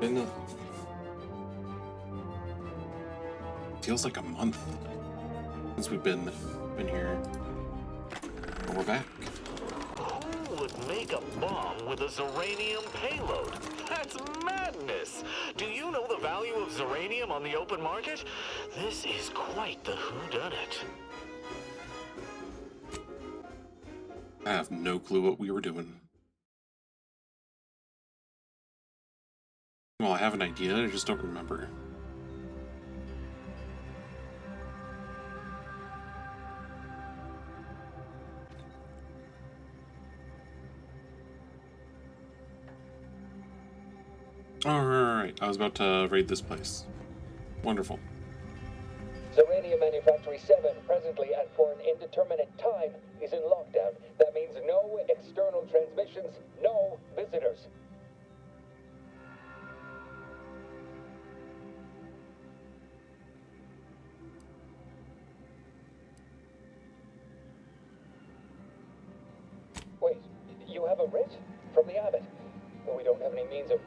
Been feels like a month since we've been here. But we're back. Who would make a bomb with a Zeranium payload? That's madness! Do you know the value of Zeranium on the open market? This is quite the whodunit. I have no clue what we were doing. Well, I have an idea, I just don't remember. Alright, I was about to raid this place. Wonderful. Zeranium Manufactory 7, presently and for an indeterminate time, is in lockdown. That means no external transmissions, no visitors. Wait, you have a writ? From the Abbot? We don't have any means of...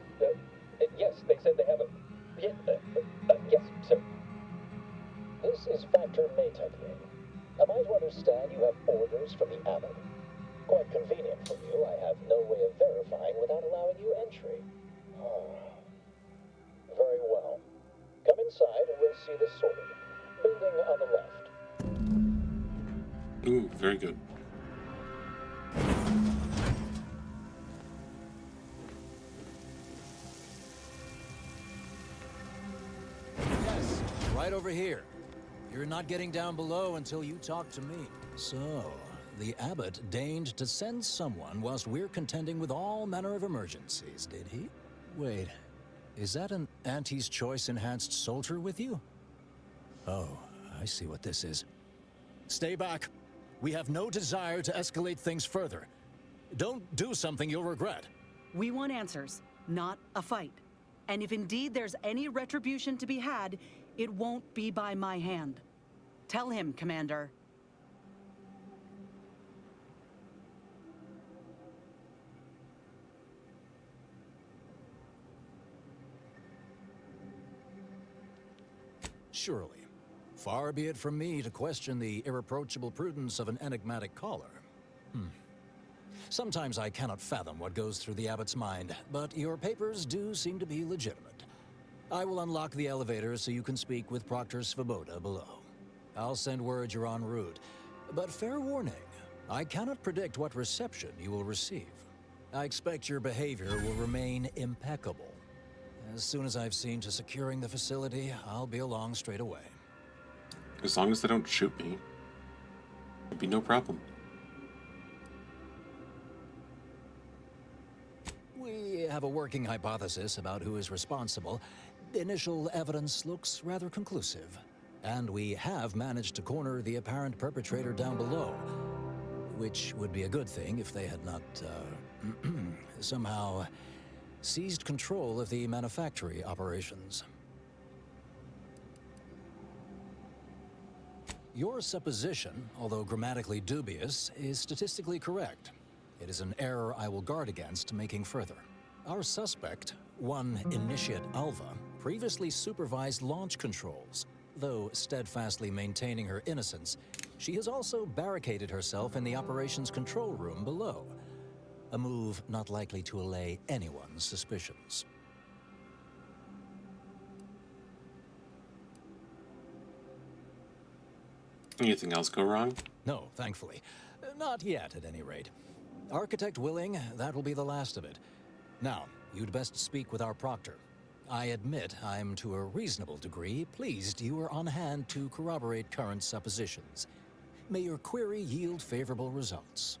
yes, they said they have a... yes, sir. This is Factor Maytagling. Am I to understand you have orders from the Abbot? Quite convenient for you. I have no way of verifying without allowing you entry. Very well. Come inside and we'll see this sorted. Building on the left. Ooh, very good. Yes, right over here. You're not getting down below until you talk to me. So, the Abbot deigned to send someone whilst we're contending with all manner of emergencies, did he? Wait, is that an Auntie's Choice enhanced soldier with you? Oh, I see what this is. Stay back. We have no desire to escalate things further. Don't do something you'll regret. We want answers, not a fight. And if indeed there's any retribution to be had, it won't be by my hand. Tell him, Commander. Surely. Far be it from me to question the irreproachable prudence of an enigmatic caller. Sometimes I cannot fathom what goes through the Abbot's mind, but your papers do seem to be legitimate. I will unlock the elevator so you can speak with Proctor Svoboda below. I'll send word you're en route, but fair warning, I cannot predict what reception you will receive. I expect your behavior will remain impeccable. As soon as I've seen to securing the facility, I'll be along straight away. As long as they don't shoot me, it'd be no problem. We have a working hypothesis about who is responsible. Initial evidence looks rather conclusive. And we have managed to corner the apparent perpetrator down below. Which would be a good thing if they had not, somehow seized control of the manufactory operations. Your supposition, although grammatically dubious, is statistically correct. It is an error I will guard against making further. Our suspect, one Initiate Alva, previously supervised launch controls. Though steadfastly maintaining her innocence, she has also barricaded herself in the operations control room below. A move not likely to allay anyone's suspicions. Anything else go wrong? No, thankfully. Not yet, at any rate. Architect willing, that will be the last of it. Now, you'd best speak with our proctor. I admit I'm to a reasonable degree pleased you are on hand to corroborate current suppositions. May your query yield favorable results.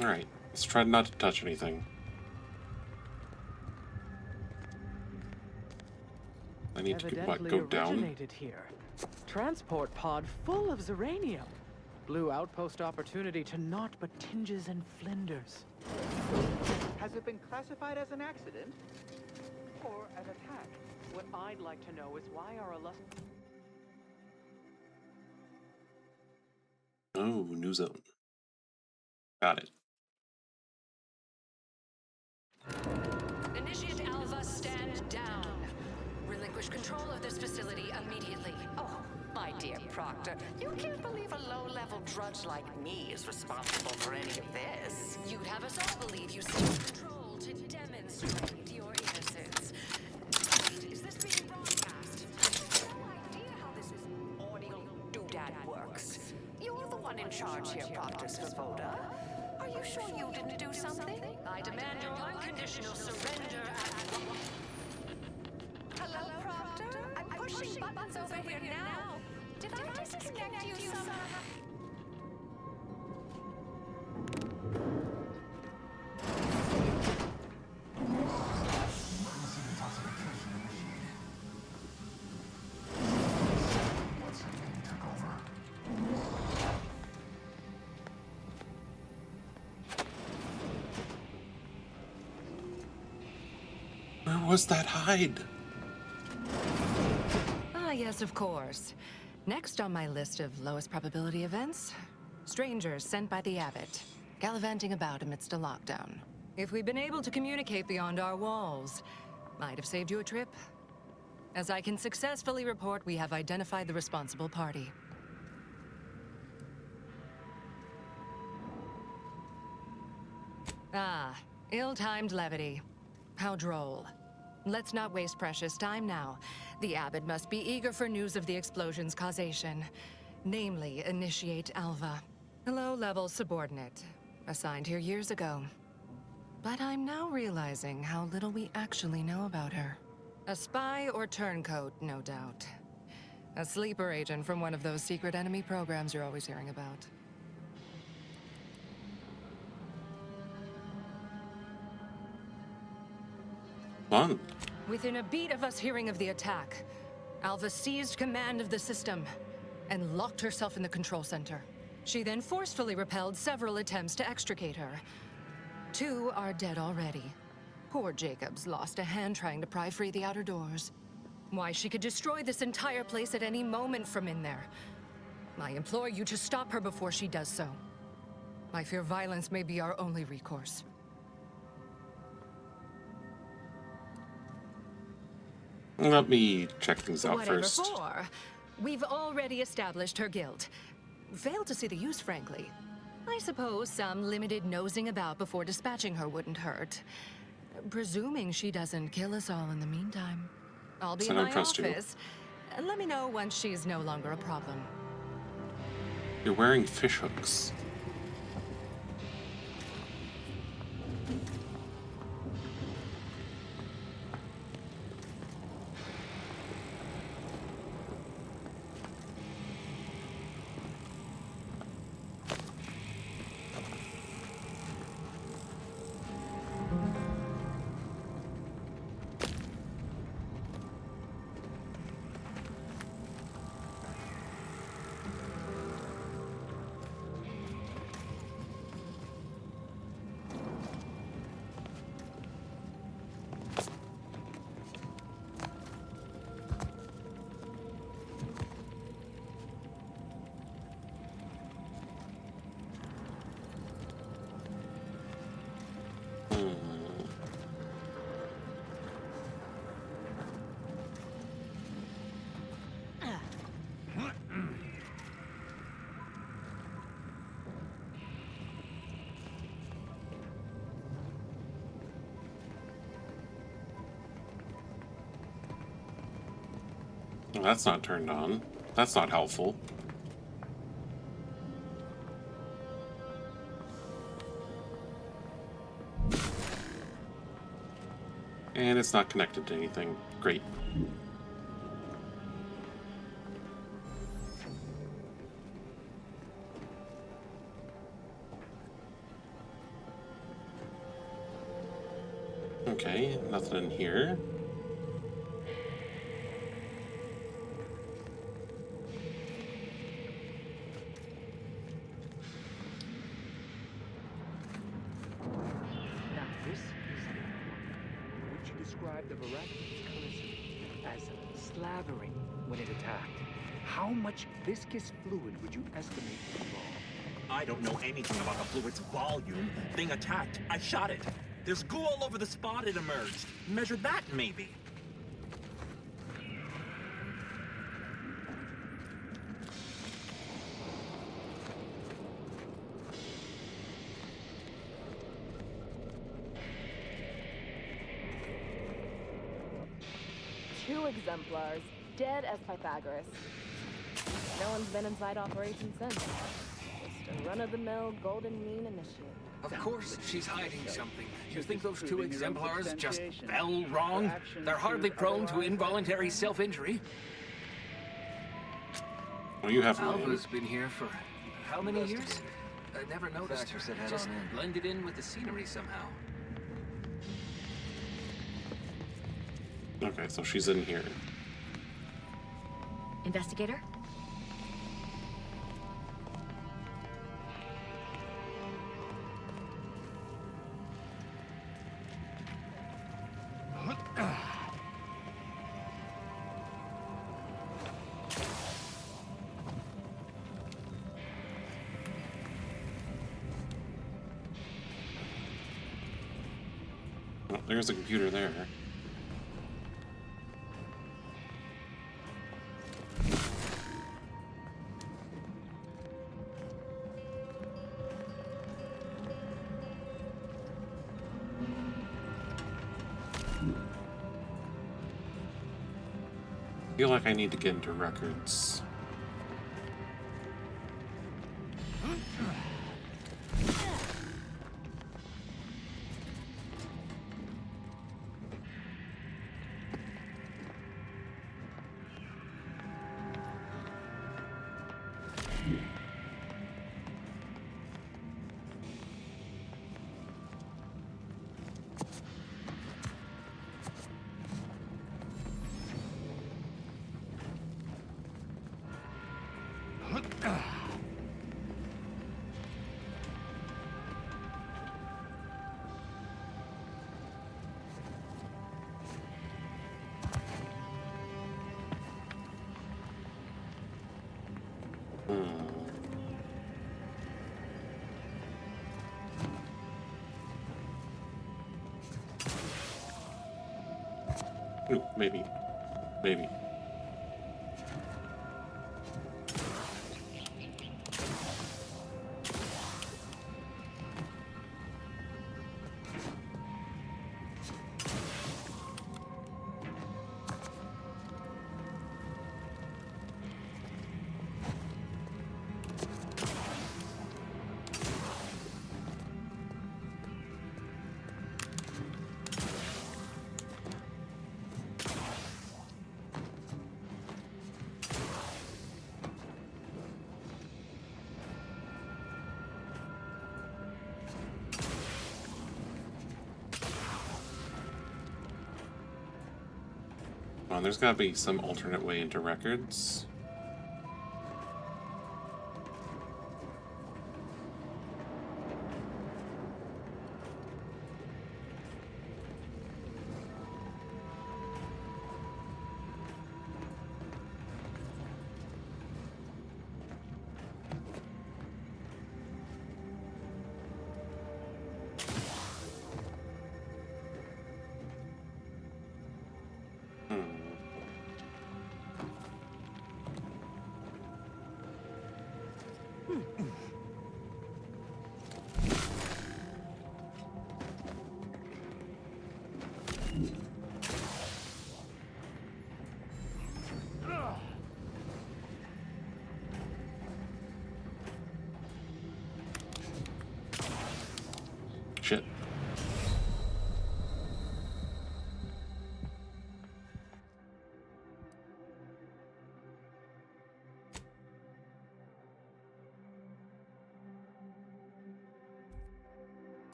Alright, let's try not to touch anything. I need to go down. Originated here. Transport pod full of Zeranium. Blue outpost opportunity to naught but tinges and flinders. Has it been classified as an accident? Or an attack? What I'd like to know is why our new zone. Got it. Initiate Alva, stand down. Relinquish control of this facility immediately. Oh, my dear Proctor, you can't believe a low-level drudge like me is responsible for any of this. You'd have us all believe you still have control to demonstrate your innocence. Is this being broadcast? No idea how this audio doodad works. You're the one in charge here, Proctor Svoboda. Are you sure you didn't do something? I demand your unconditional surrender at once. Hello, Proctor? I'm pushing buttons over here now. Did I disconnect you somehow? Where was that hide? Ah, yes, of course. Next on my list of lowest probability events, strangers sent by the Abbot, gallivanting about amidst a lockdown. If we'd been able to communicate beyond our walls, might have saved you a trip. As I can successfully report, we have identified the responsible party. Ah, ill-timed levity. How droll. Let's not waste precious time now. The Abbot must be eager for news of the explosion's causation. Namely, Initiate Alva. A low-level subordinate, assigned here years ago. But I'm now realizing how little we actually know about her. A spy or turncoat, no doubt. A sleeper agent from one of those secret enemy programs you're always hearing about. Fun. Within a beat of us hearing of the attack, Alva seized command of the system and locked herself in the control center. She then forcefully repelled several attempts to extricate her. 2 are dead already. Poor Jacobs lost a hand trying to pry free the outer doors. Why, she could destroy this entire place at any moment from in there. I implore you to stop her before she does so. I fear violence may be our only recourse. Let me check things out Whatever first. for. We've already established her guilt. Failed to see the use, frankly. I suppose some limited nosing about before dispatching her wouldn't hurt. Presuming she doesn't kill us all in the meantime. I'll be So in I my don't trust you. office. Let me know once she's no longer a problem. You're wearing fishhooks. Well, that's not turned on. That's not helpful. And it's not connected to anything. Great. Okay, nothing in here. Now this is would you describe the miraculous collision as slavering when it attacked? How much viscous fluid would you estimate involved? I don't know anything about the fluid's volume. Thing attacked. I shot it. There's goo all over the spot it emerged. Measure that, maybe. Two exemplars, dead as Pythagoras. No one's been inside operation since. Just a run-of-the-mill golden mean initiate. Of course she's hiding something. You think those two exemplars just fell wrong? They're hardly prone to involuntary self-injury. Well, you have Alva's been here for how many years? I never noticed her. Just blended in with the scenery somehow. Okay, so she's in here. Investigator? Well, there's a computer there. I feel like I need to get into records. Ooh, maybe. Maybe. Well, there's gotta be some alternate way into records. Shit.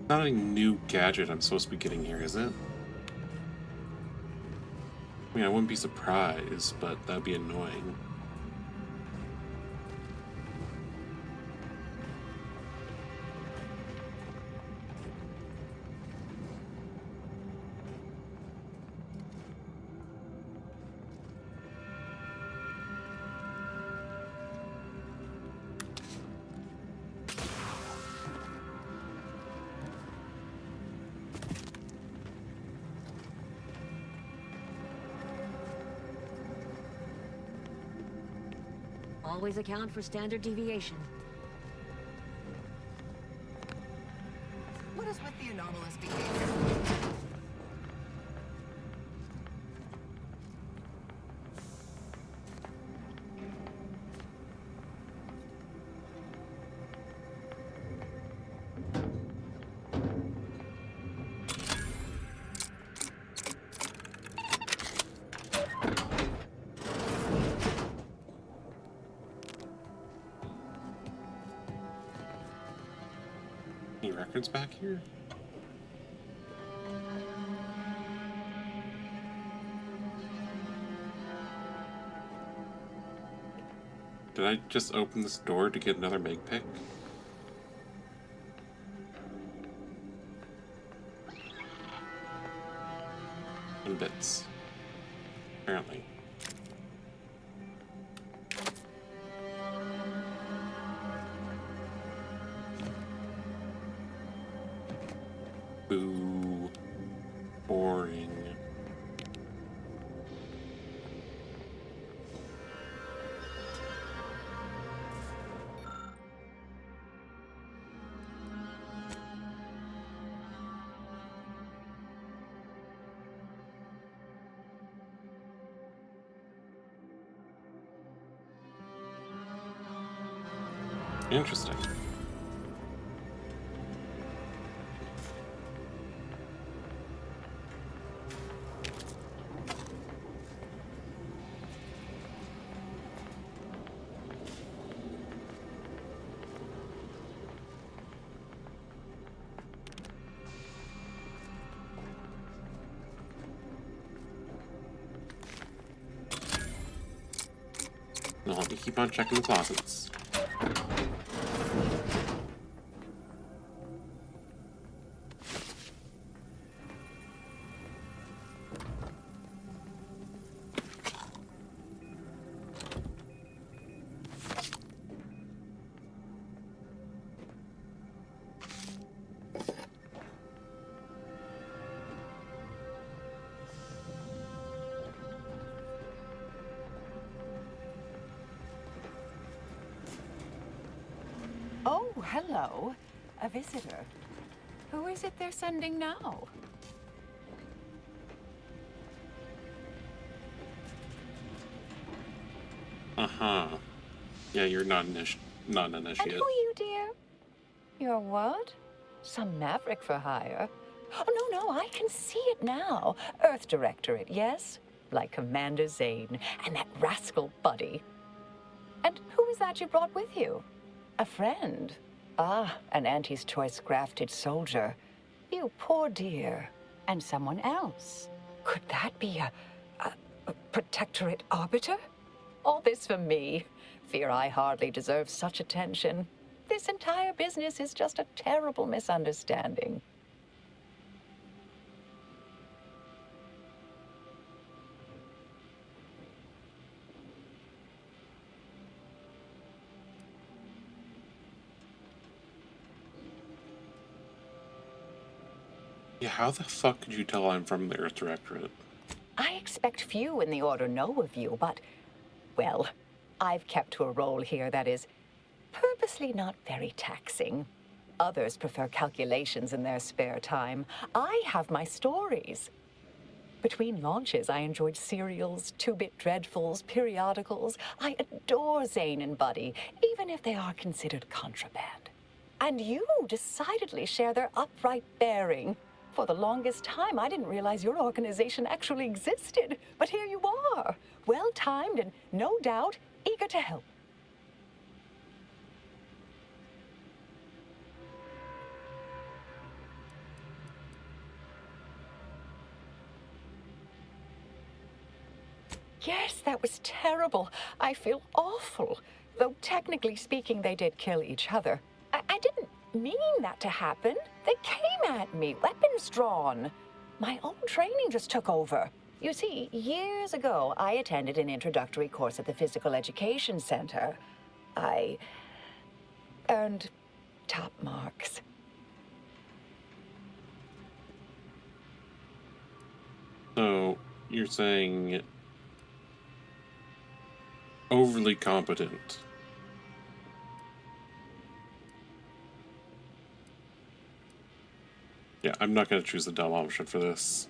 Not a new gadget I'm supposed to be getting here, is it? I mean, I wouldn't be surprised, but that'd be annoying. Always account for standard deviation. What is with the anomalous behavior? Any records back here? Did I just open this door to get another Meg pick? And bits. Apparently. Boo. Boring. Interesting. I'll have to keep on checking the closets. Oh, hello. A visitor. Who is it they're sending now? Uh-huh. Yeah, you're not an And initiate. who are you, dear? You're what? Some maverick for hire? Oh, no, I can see it now. Earth Directorate, yes? Like Commander Zane and that rascal Buddy. And who is that you brought with you? A friend? Ah, an Auntie's Choice grafted soldier. You poor dear. And someone else. Could that be a Protectorate arbiter? All this for me. Fear I hardly deserve such attention. This entire business is just a terrible misunderstanding. Yeah, how the fuck could you tell I'm from the Earth Directorate? I expect few in the Order know of you, but, well, I've kept to a role here that is purposely not very taxing. Others prefer calculations in their spare time. I have my stories. Between launches, I enjoyed serials, two-bit dreadfuls, periodicals. I adore Zane and Buddy, even if they are considered contraband. And you decidedly share their upright bearing. For the longest time, I didn't realize your organization actually existed. But here you are, well-timed and, no doubt, eager to help. Yes, that was terrible. I feel awful. Though technically speaking, they did kill each other. I didn't mean that to happen. They came at me, weapons drawn. My own training just took over. You see, years ago, I attended an introductory course at the Physical Education Center. I earned top marks. So, you're saying overly competent. Yeah, I'm not going to choose the dumb option for this.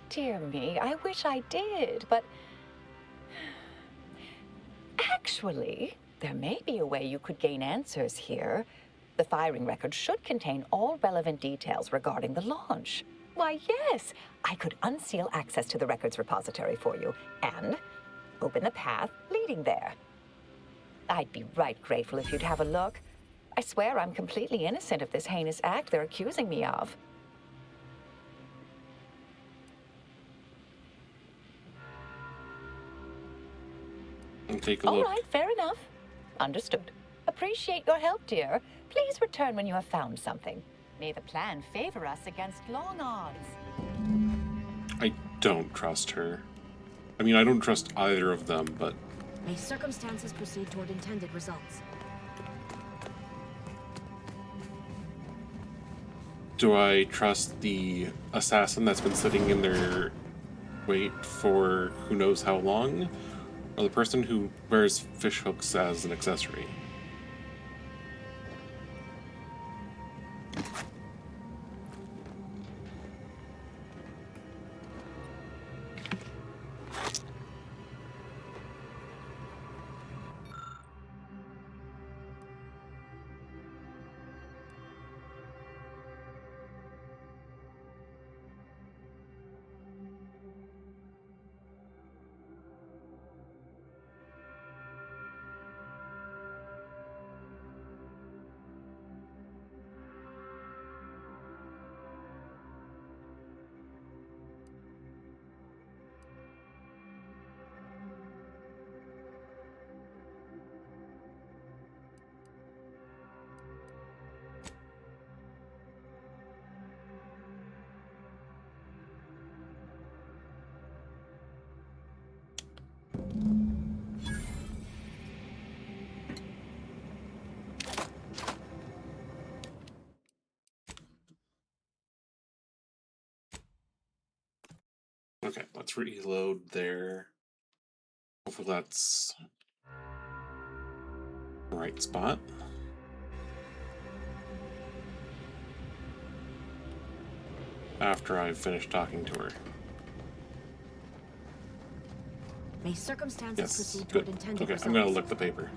Dear me, I wish I did, but actually, there may be a way you could gain answers here. The firing record should contain all relevant details regarding the launch. Why, yes, I could unseal access to the records repository for you and open the path leading there. I'd be right grateful if you'd have a look. I swear I'm completely innocent of this heinous act they're accusing me of. And take a look. All right, fair enough. Understood. Appreciate your help, dear. Please return when you have found something. May the plan favor us against long odds. I don't trust her. I mean, I don't trust either of them, but... May circumstances proceed toward intended results. Do I trust the assassin that's been sitting in their wait for who knows how long? Or the person who wears fish hooks as an accessory? Okay, let's reload there. Hopefully that's the right spot. After I've finished talking to her. May circumstances Yes, proceed good. toward intended Okay, results. I'm gonna look the paper.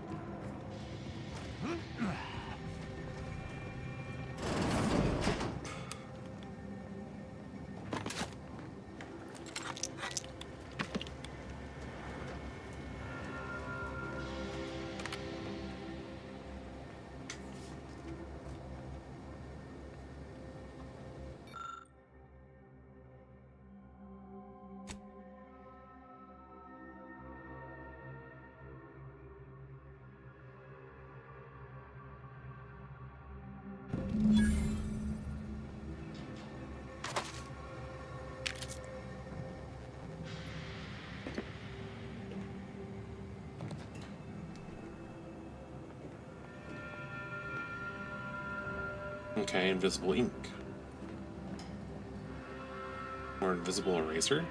Okay, invisible ink. Or invisible eraser?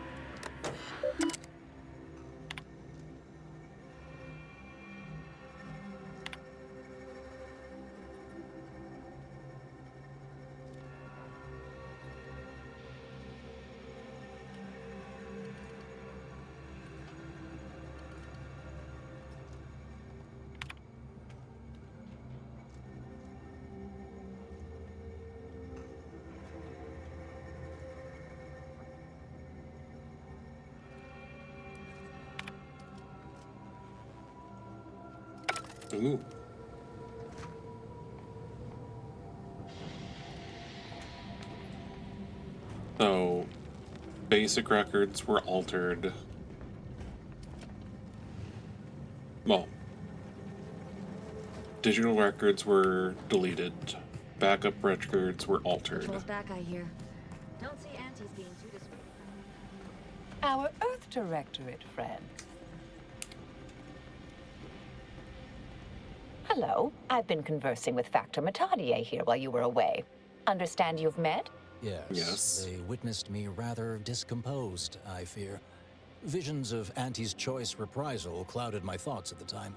Ooh. So, basic records were altered. Well, digital records were deleted. Backup records were altered. Patrol's back, I hear. Don't see Auntie's being too discreet. Our Earth Directorate friend. Hello. I've been conversing with Factor Matadier here while you were away. Understand you've met? Yes. They witnessed me rather discomposed, I fear. Visions of Auntie's choice reprisal clouded my thoughts at the time.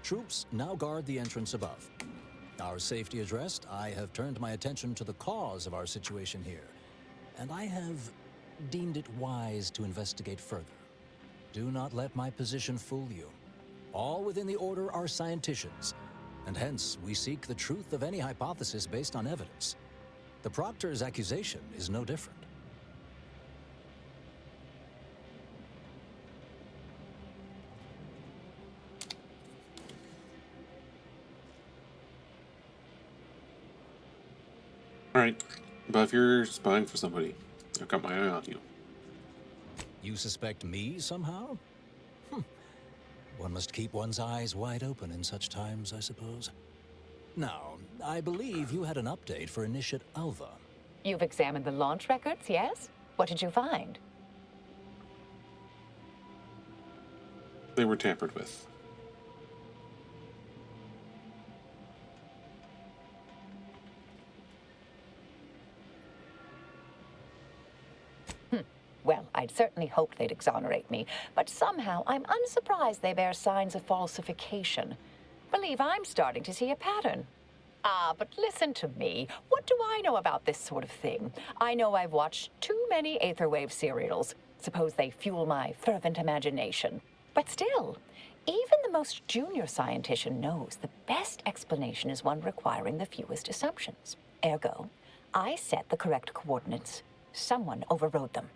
Troops now guard the entrance above. Our safety addressed, I have turned my attention to the cause of our situation here, and I have deemed it wise to investigate further. Do not let my position fool you. All within the Order are scienticians, and hence we seek the truth of any hypothesis based on evidence. The Proctor's accusation is no different. Alright, but if you're spying for somebody, I've got my eye on you. You suspect me somehow? One must keep one's eyes wide open in such times, I suppose. Now, I believe you had an update for Initiate Alva. You've examined the launch records, yes? What did you find? They were tampered with. Well, I'd certainly hoped they'd exonerate me, but somehow I'm unsurprised they bear signs of falsification. Believe I'm starting to see a pattern. But listen to me. What do I know about this sort of thing? I know I've watched too many Aetherwave serials. Suppose they fuel my fervent imagination. But still, even the most junior scientician knows the best explanation is one requiring the fewest assumptions. Ergo, I set the correct coordinates. Someone overrode them.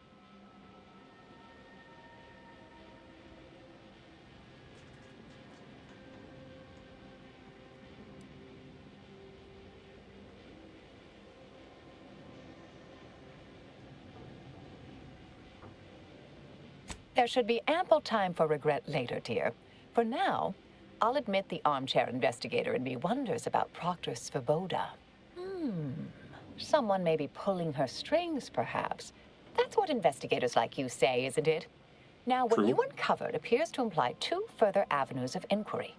There should be ample time for regret later, dear. For now, I'll admit the armchair investigator in me wonders about Proctor Svoboda. Someone may be pulling her strings, perhaps. That's what investigators like you say, isn't it? Now, what you uncovered appears to imply two further avenues of inquiry.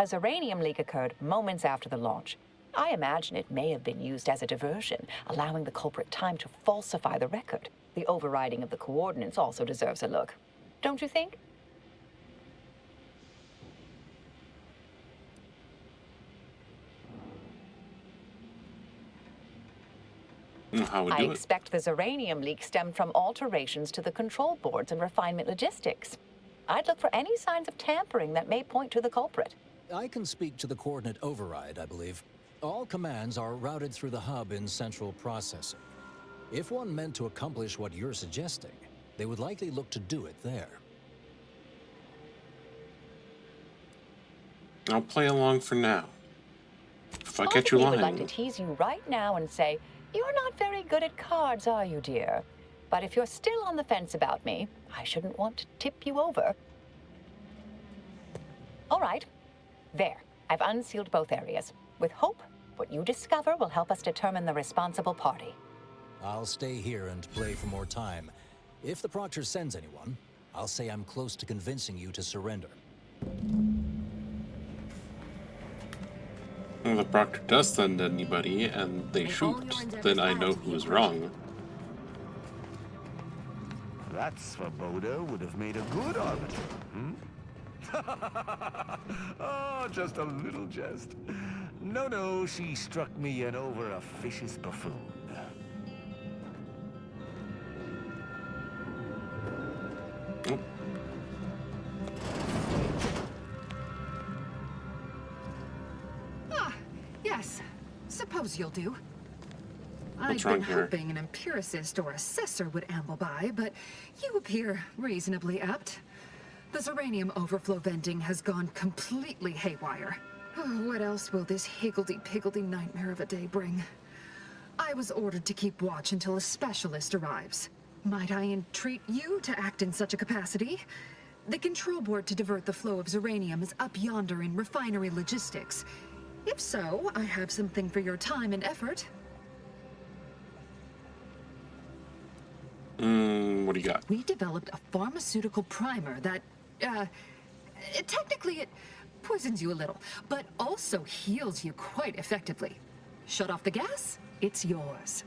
A Zeranium leak occurred moments after the launch. I imagine it may have been used as a diversion, allowing the culprit time to falsify the record. The overriding of the coordinates also deserves a look. Don't you think? How would I do it? expect the Zeranium leak stemmed from alterations to the control boards and refinement logistics. I'd look for any signs of tampering that may point to the culprit. I can speak to the coordinate override, I believe. All commands are routed through the hub in central processing. If one meant to accomplish what you're suggesting, they would likely look to do it there. I'll play along for now. If I catch you I would like to lying, tease you right now and say, you're not very good at cards, are you, dear? But if you're still on the fence about me, I shouldn't want to tip you over. All right. There. I've unsealed both areas. With hope, what you discover will help us determine the responsible party. I'll stay here and play for more time. If the Proctor sends anyone, I'll say I'm close to convincing you to surrender. if the Proctor does send anybody and they shoot, then I know who's wrong. That Svoboda would have made a good arbiter, Oh, just a little jest. No, she struck me an over-officious buffoon. Yes, suppose you'll do. What's I've wrong been here? hoping an empiricist or assessor would amble by, but you appear reasonably apt. The Zeranium overflow venting has gone completely haywire. What else will this higgledy-piggledy nightmare of a day bring? I was ordered to keep watch until a specialist arrives. Might I entreat you to act in such a capacity? The control board to divert the flow of Zeranium is up yonder in refinery logistics. If so, I have something for your time and effort. What do you got? We developed a pharmaceutical primer that, technically it poisons you a little, but also heals you quite effectively. Shut off the gas, it's yours.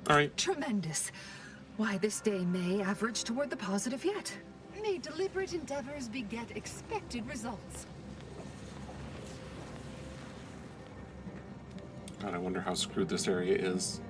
All right. Tremendous. Why, this day may average toward the positive yet. May deliberate endeavors beget expected results. God, I wonder how screwed this area is.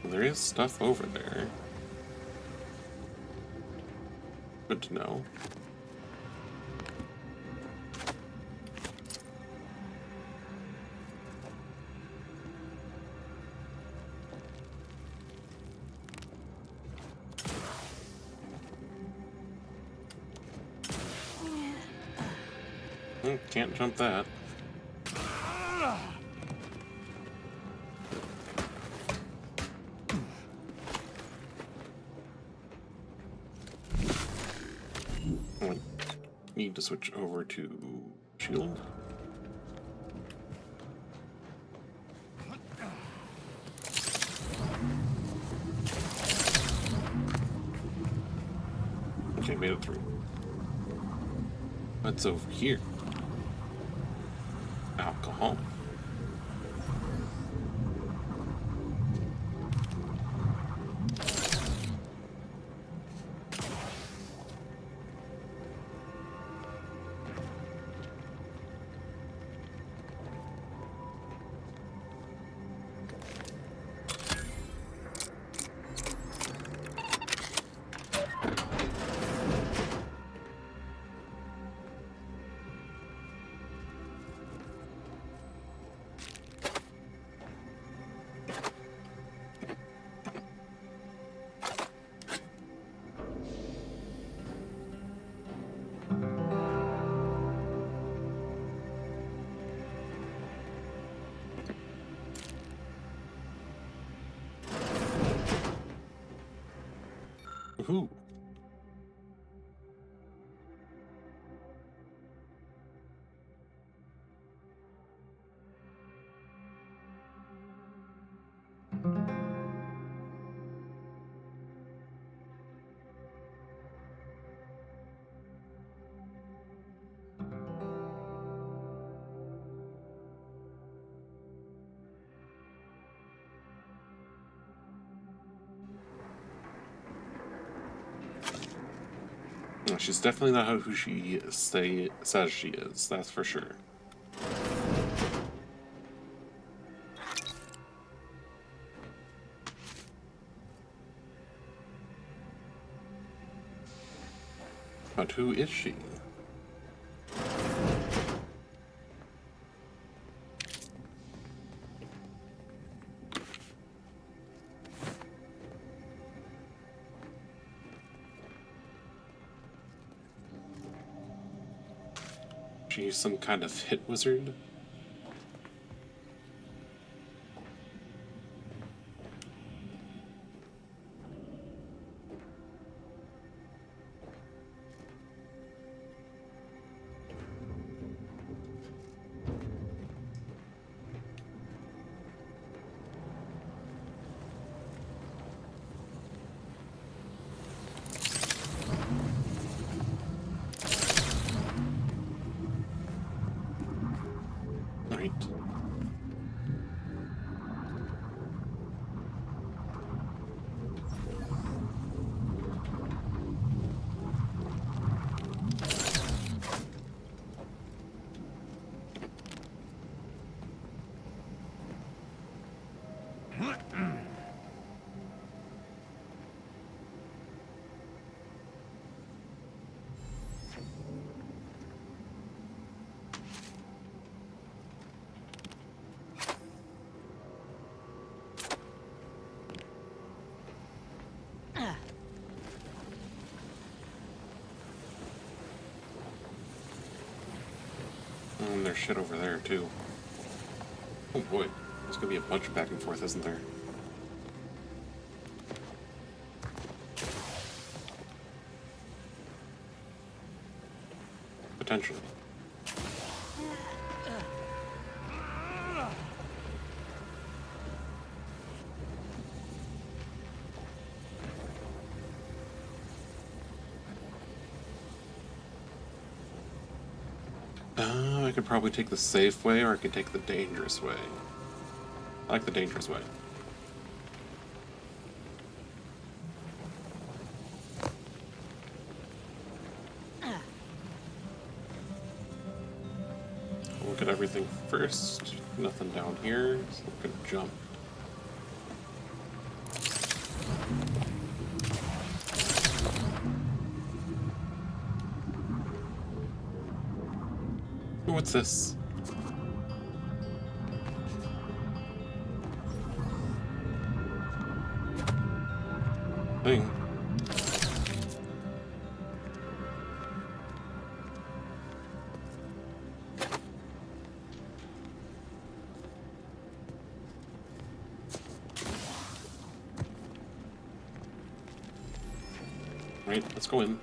There is stuff over there. Good to know. Can't jump that. Need to switch over to shield. Okay, made it through. What's over here? Alcohol. Who? She's definitely not who she says she is, that's for sure. But who is she? She's some kind of hit wizard? And there's shit over there, too. Oh boy, there's gonna be a bunch of back and forth, isn't there? Potentially. I could probably take the safe way, or I could take the dangerous way. I like the dangerous way. Look at everything first. Nothing down here, so we can jump. What's this? Thing. Right, let's go in.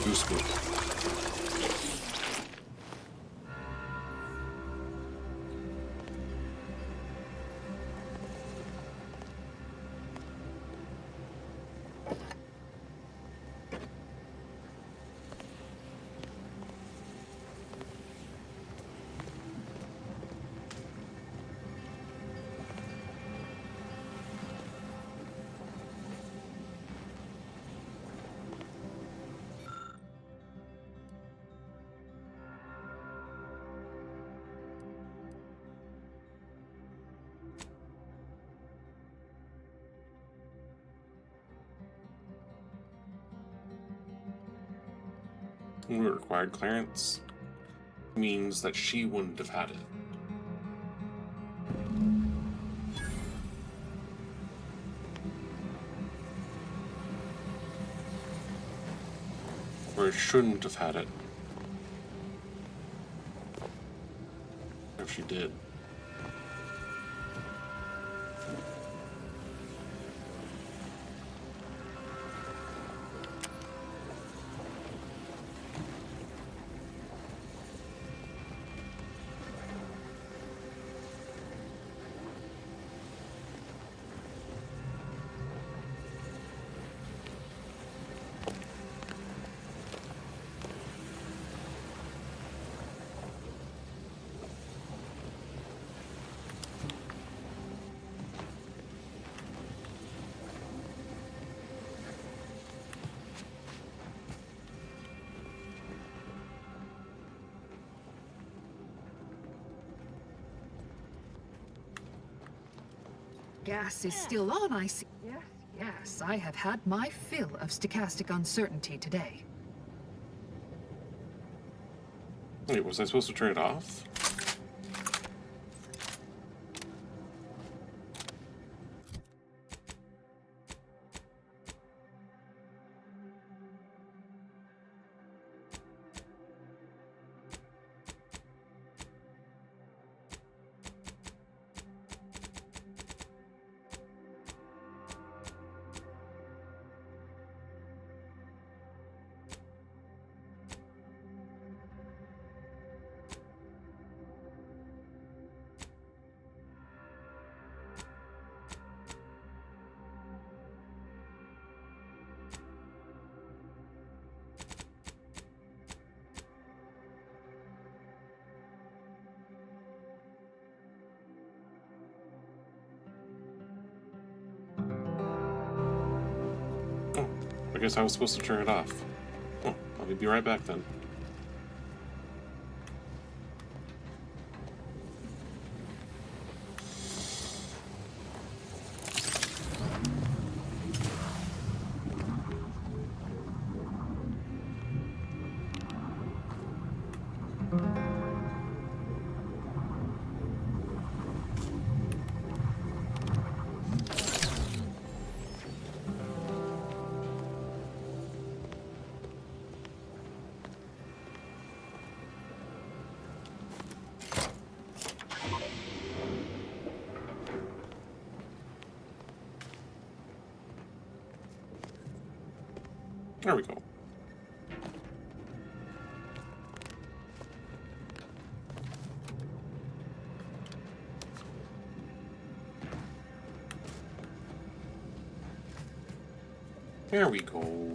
Useful. Required clearance means that she wouldn't have had it. Or it shouldn't have had it. If she did. Gas is still on, I see. Yes, I have had my fill of stochastic uncertainty today. Wait, was I supposed to turn it off? I guess I was supposed to turn it off. Oh, let me be right back then. There we go. There we go.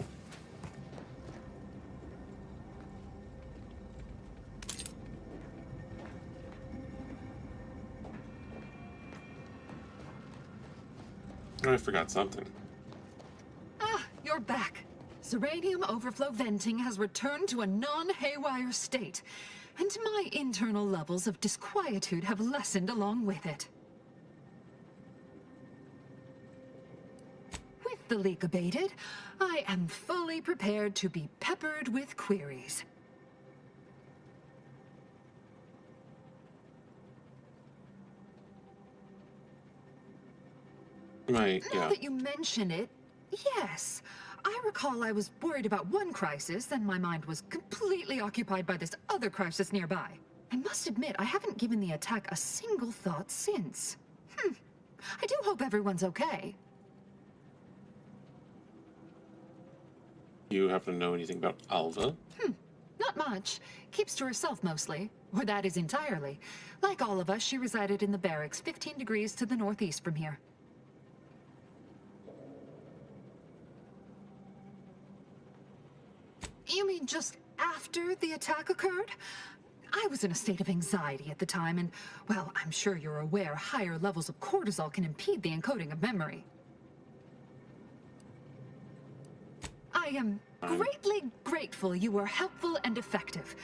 Oh, I forgot something. Ah, you're back. Zeranium overflow venting has returned to a non-haywire state, and my internal levels of disquietude have lessened along with it. With the leak abated, I am fully prepared to be peppered with queries. Right, Now yeah. that you mention it, yes. I recall I was worried about one crisis, and my mind was completely occupied by this other crisis nearby. I must admit, I haven't given the attack a single thought since. I do hope everyone's okay. You happen to know anything about Alva? Not much. Keeps to herself mostly. Or that is entirely. Like all of us, she resided in the barracks 15 degrees to the northeast from here. You mean just after the attack occurred? I was in a state of anxiety at the time, and, well, I'm sure you're aware higher levels of cortisol can impede the encoding of memory. I am greatly grateful you were helpful and effective.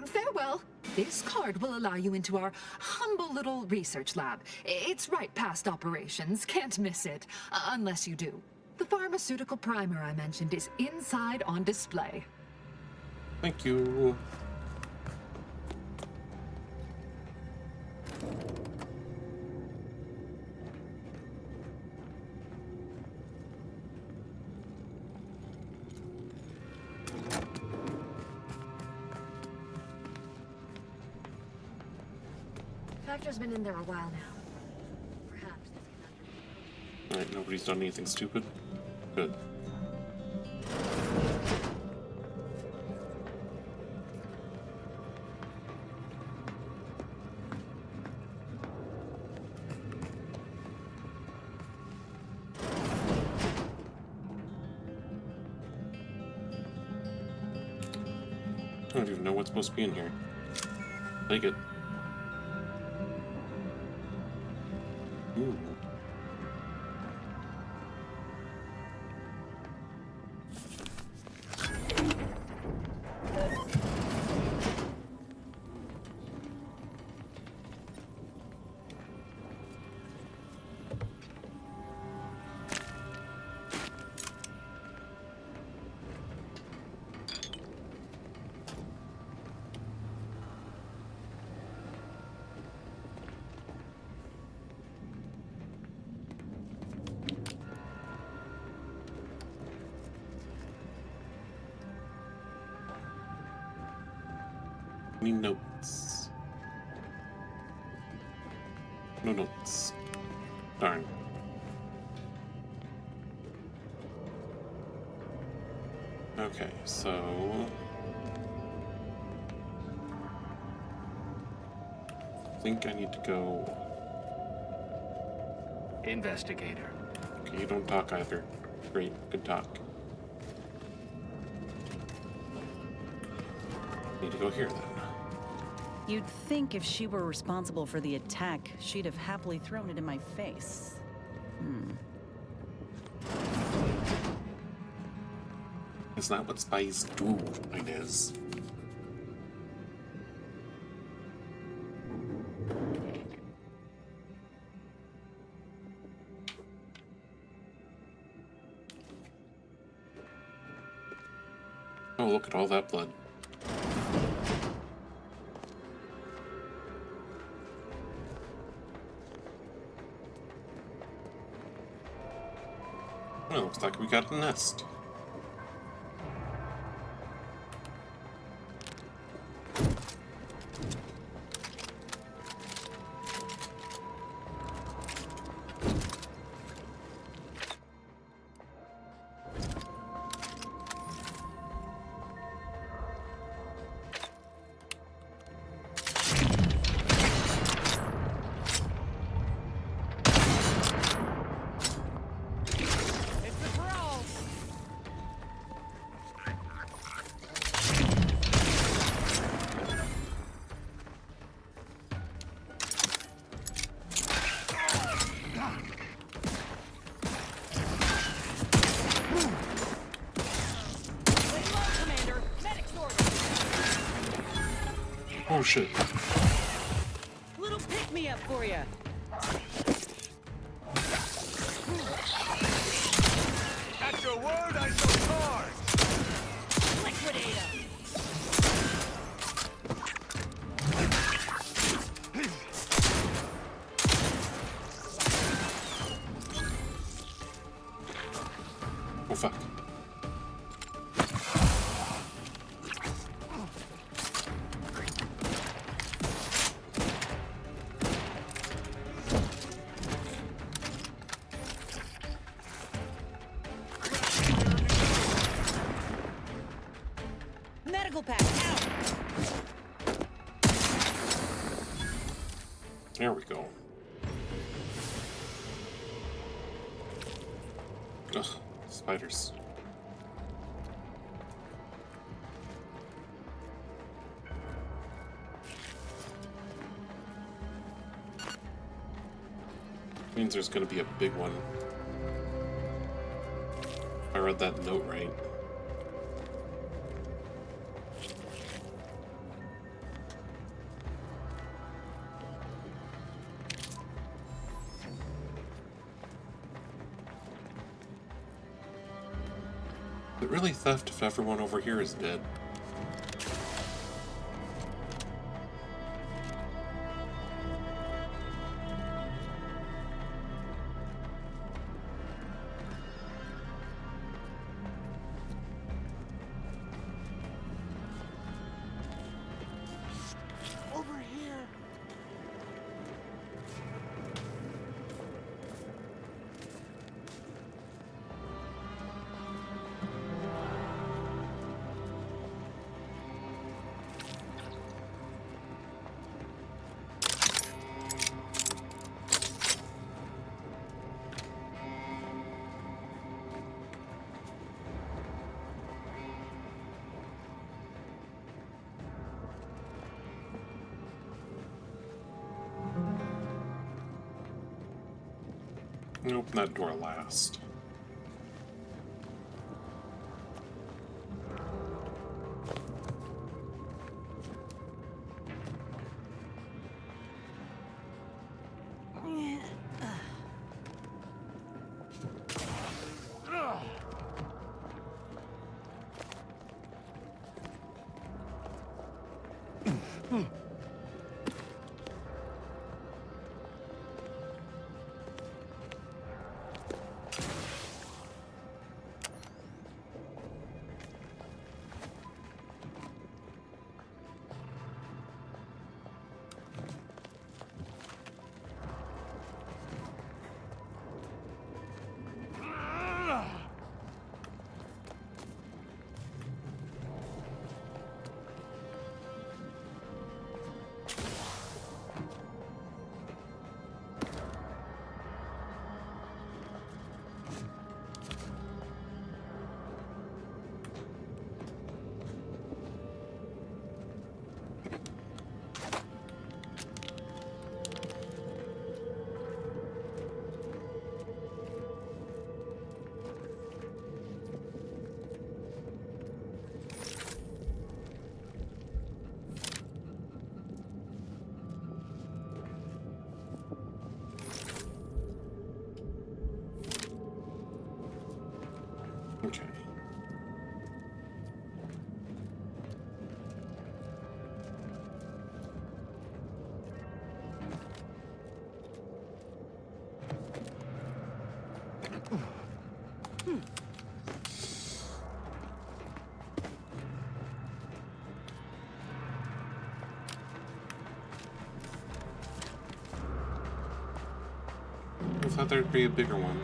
Farewell. This card will allow you into our humble little research lab. It's right past operations, can't miss it, unless you do. The pharmaceutical primer I mentioned is inside on display. Thank you. Factor's been in there a while now. Perhaps this can Alright, nobody's done anything stupid. Good. I don't even know what's supposed to be in here. Take it. Ooh. Any notes? No notes. Darn. Okay, so... I think I need to go... Investigator. Okay, you don't talk either. Great, good talk. Need to go here then. You'd think if she were responsible for the attack, she'd have happily thrown it in my face. It's not what spies do, Inez. Oh, look at all that blood. Well, looks like we got a nest. shit. Little pick-me-up for you. At your word, I shall charge! Liquidator. Oh fuck. Medical pack out. There we go. Ugh, spiders. Means there's gonna be a big one. If I read that note right. Is it really theft if everyone over here is dead? Over here! I'm gonna open that door last. Okay. I thought there'd be a bigger one.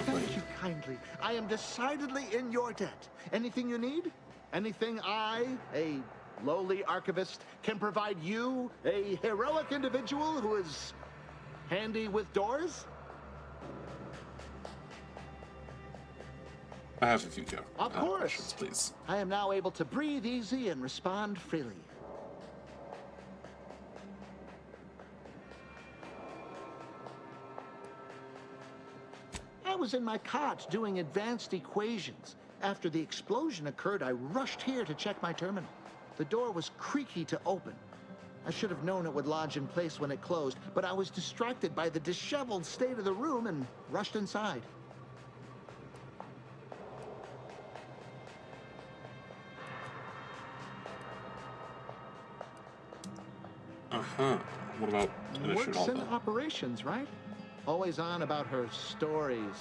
Thank you kindly. I am decidedly in your debt. Anything you need? Anything I, a lowly archivist, can provide you, a heroic individual who is handy with doors? I have a few Of course. questions, please. I am now able to breathe easy and respond freely. I was in my cot doing advanced equations. After the explosion occurred, I rushed here to check my terminal. The door was creaky to open. I should have known it would lodge in place when it closed, but I was distracted by the disheveled state of the room and rushed inside. Uh-huh. What about Works Initial in operations, right? Always on about her stories.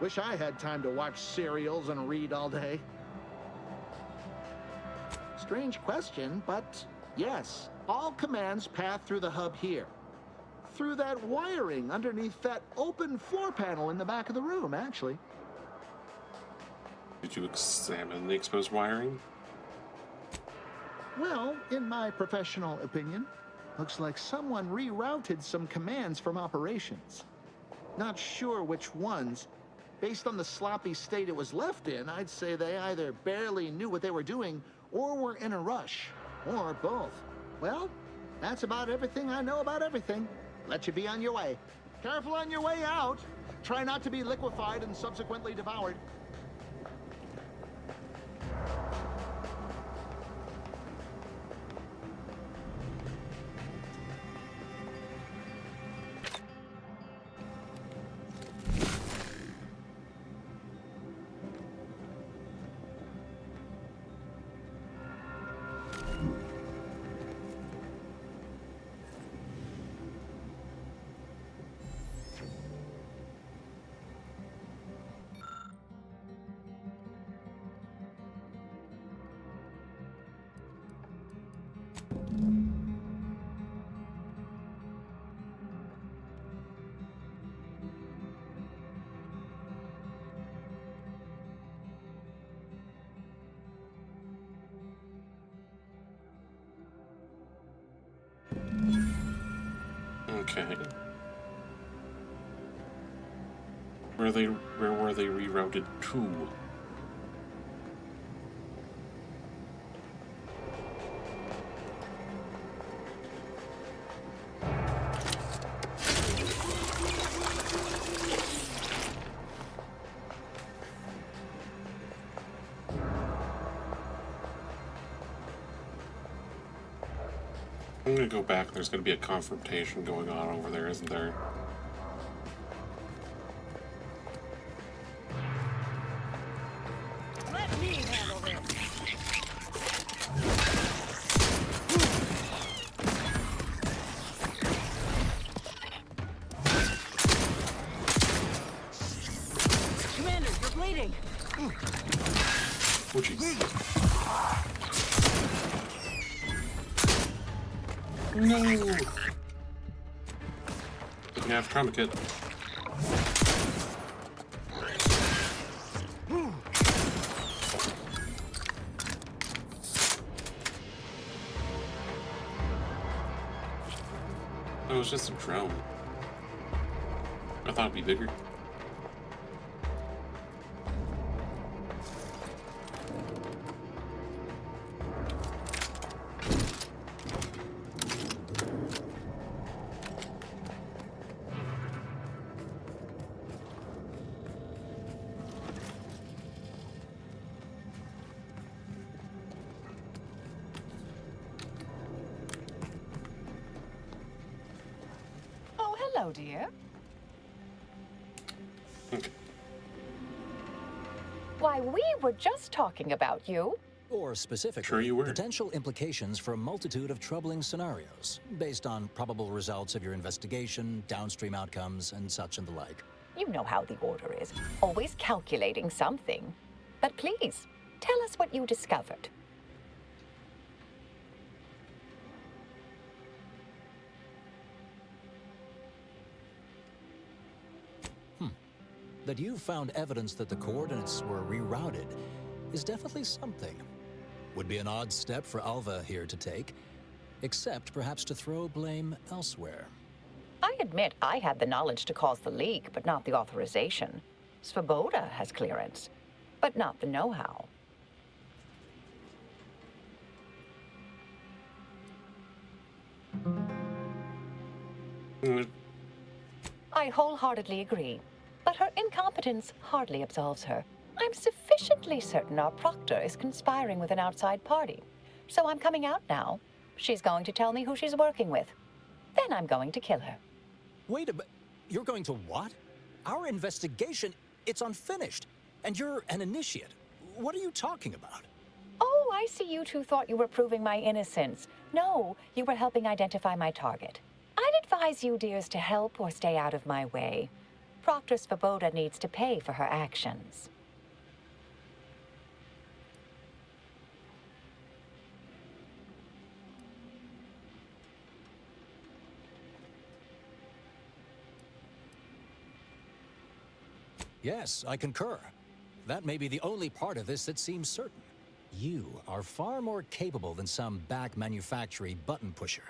Wish I had time to watch serials and read all day. Strange question, but yes, all commands pass through the hub here. Through that wiring underneath that open floor panel in the back of the room, actually. Did you examine the exposed wiring? Well, in my professional opinion, looks like someone rerouted some commands from operations. Not sure which ones. Based on the sloppy state it was left in, I'd say they either barely knew what they were doing or were in a rush, or both. Well, that's about everything I know about everything. Let you be on your way. Careful on your way out. Try not to be liquefied and subsequently devoured. Okay. Where were they rerouted to? I'm gonna go back. There's gonna be a confrontation going on over there, isn't there? Let me handle this. Commander, you're bleeding. Oh, jeez. No! You can have trauma kit. Oh, it was just a drone. I thought it'd be bigger. Hello, dear. Why, we were just talking about you. Or specifically, Sure you were. potential implications for a multitude of troubling scenarios, based on probable results of your investigation, downstream outcomes, and such and the like. You know how the Order is. Always calculating something. But please, tell us what you discovered. That you found evidence that the coordinates were rerouted is definitely something. Would be an odd step for Alva here to take, except perhaps to throw blame elsewhere. I admit I had the knowledge to cause the leak, but not the authorization. Svoboda has clearance, but not the know-how. I wholeheartedly agree. But her incompetence hardly absolves her. I'm sufficiently certain our proctor is conspiring with an outside party. So I'm coming out now. She's going to tell me who she's working with. Then I'm going to kill her. Wait a minute. You're going to what? Our investigation, it's unfinished. And you're an initiate. What are you talking about? Oh, I see you two thought you were proving my innocence. No, you were helping identify my target. I'd advise you, dears, to help or stay out of my way. Proctor Svoboda needs to pay for her actions. Yes, I concur. That may be the only part of this that seems certain. You are far more capable than some back manufactory button pusher.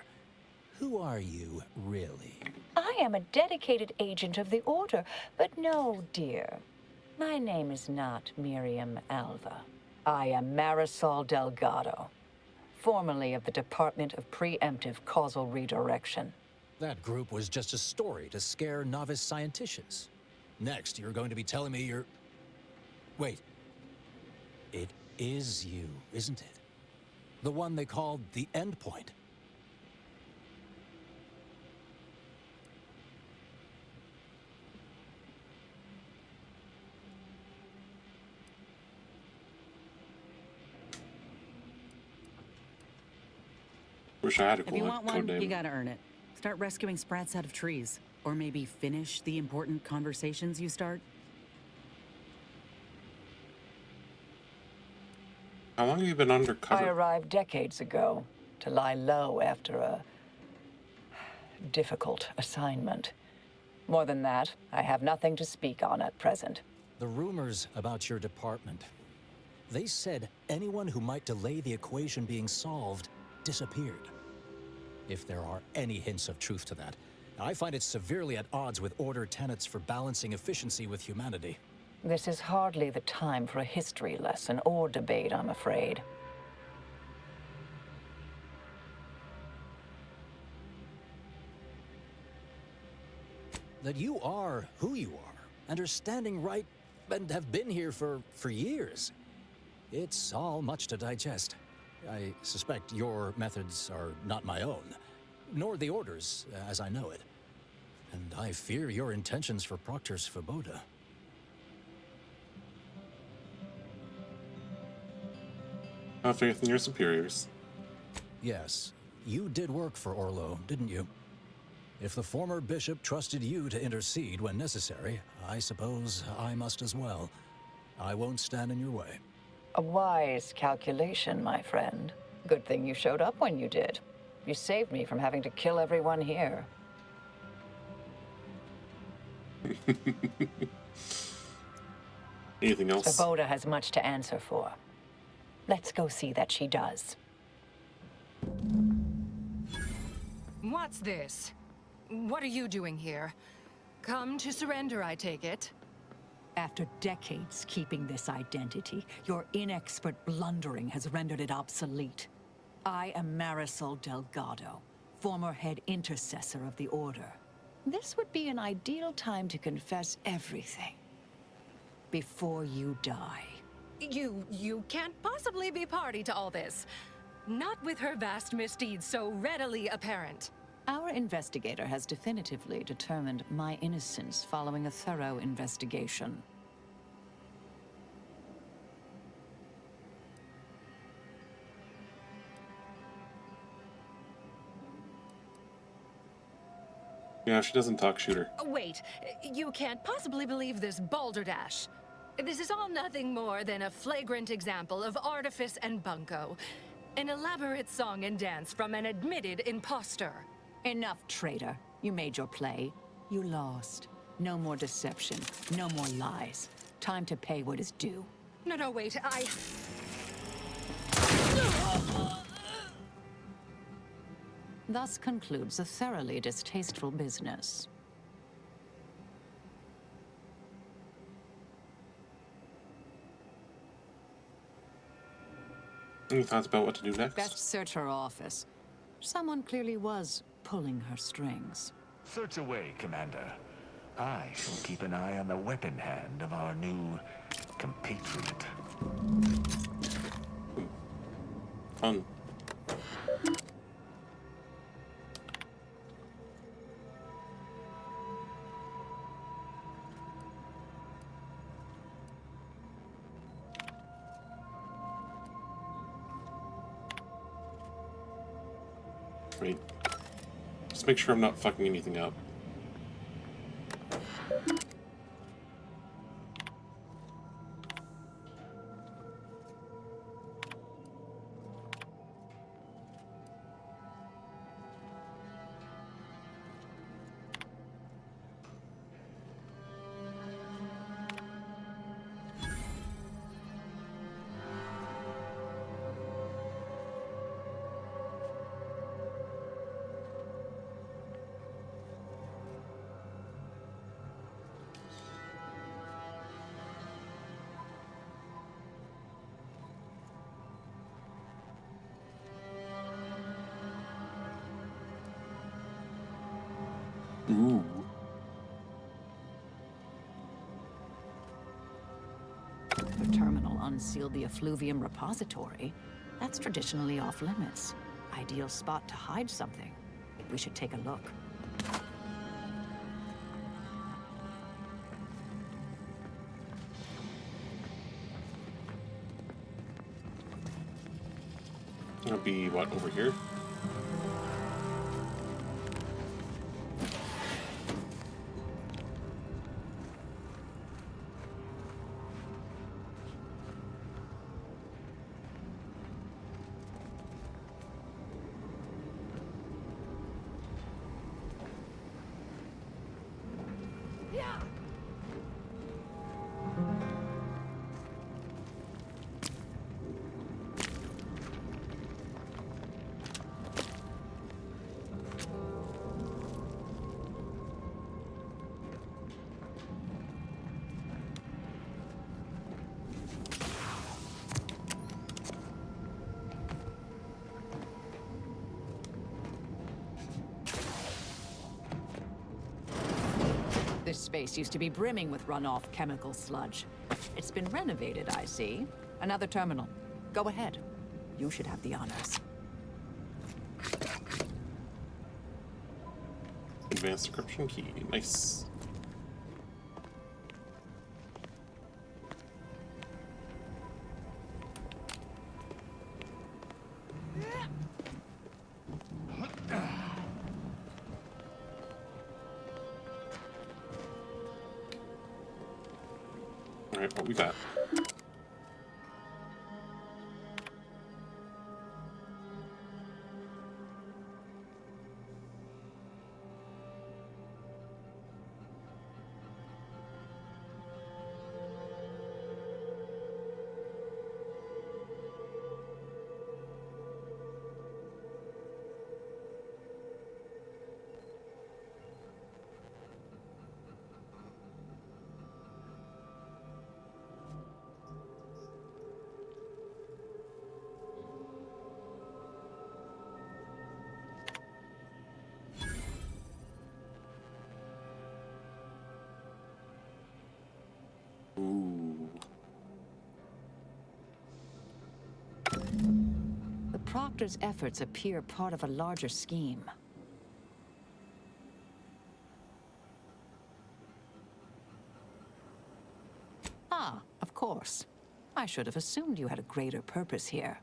Who are you, really? I am a dedicated agent of the Order, but no, dear. My name is not Miriam Alva. I am Marisol Delgado, formerly of the Department of Preemptive Causal Redirection. That group was just a story to scare novice scienticians. Next, you're going to be telling me you're... Wait. It is you, isn't it? The one they called the Endpoint. Wish I had a If you want one, code name. you gotta earn it. Start rescuing sprats out of trees. Or maybe finish the important conversations you start. How long have you been I undercover? arrived decades ago to lie low after a difficult assignment. More than that, I have nothing to speak on at present. The rumors about your department. They said anyone who might delay the equation being solved disappeared. If there are any hints of truth to that, I find it severely at odds with Order tenets for balancing efficiency with humanity. This is hardly the time for a history lesson or debate, I'm afraid. That you are who you are, and are standing right, and have been here for years. It's all much to digest. I suspect your methods are not my own, nor the Order's, as I know it. And I fear your intentions for Proctor Svoboda. Have faith in your superiors. Yes, you did work for Orlo, didn't you? If the former bishop trusted you to intercede when necessary, I suppose I must as well. I won't stand in your way. A wise calculation, my friend. Good thing you showed up when you did. You saved me from having to kill everyone here. Anything else? Svoboda has much to answer for. Let's go see that she does. What's this? What are you doing here? Come to surrender, I take it? After decades keeping this identity, your inexpert blundering has rendered it obsolete. I am Marisol Delgado, former head intercessor of the Order. This would be an ideal time to confess everything. Before you die. You can't possibly be party to all this. Not with her vast misdeeds so readily apparent. Our investigator has definitively determined my innocence following a thorough investigation. Yeah, she doesn't talk, shooter. Wait, you can't possibly believe this balderdash. This is all nothing more than a flagrant example of artifice and bunco. An elaborate song and dance from an admitted imposter. Enough, traitor. You made your play. You lost. No more deception. No more lies. Time to pay what is due. No, wait, Thus concludes a thoroughly distasteful business. Any thoughts about what to do next? Best search her office. Someone clearly was pulling her strings. Search away, Commander. I shall keep an eye on the weapon hand of our new compatriot. Fun. Wait. Just make sure I'm not fucking anything up. Ooh. The terminal unsealed the effluvium repository. That's traditionally off limits. Ideal spot to hide something. We should take a look. It'll be what, over here? This space used to be brimming with runoff chemical sludge. It's been renovated, I see. Another terminal. Go ahead. You should have the honors. Advanced encryption key. Nice. Alright, what we got? Ooh. The Proctor's efforts appear part of a larger scheme. Ah, of course. I should have assumed you had a greater purpose here.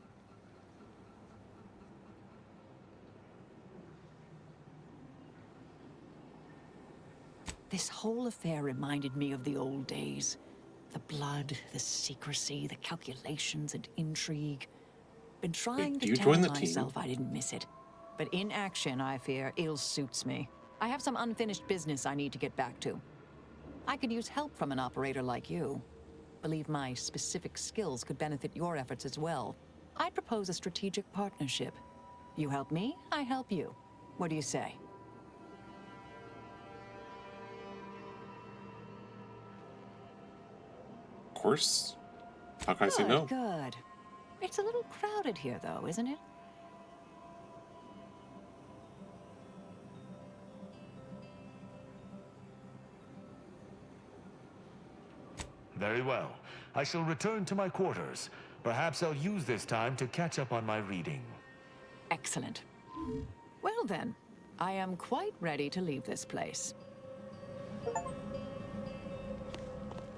This whole affair reminded me of the old days. The blood, the secrecy, the calculations and intrigue. Been trying to tell myself I didn't miss it. But in action, I fear, ill suits me. I have some unfinished business I need to get back to. I could use help from an operator like you. Believe my specific skills could benefit your efforts as well. I'd propose a strategic partnership. You help me, I help you. What do you say? Of course. How can I say no? Good. It's a little crowded here, though, isn't it? Very well. I shall return to my quarters. Perhaps I'll use this time to catch up on my reading. Excellent. Well then, I am quite ready to leave this place.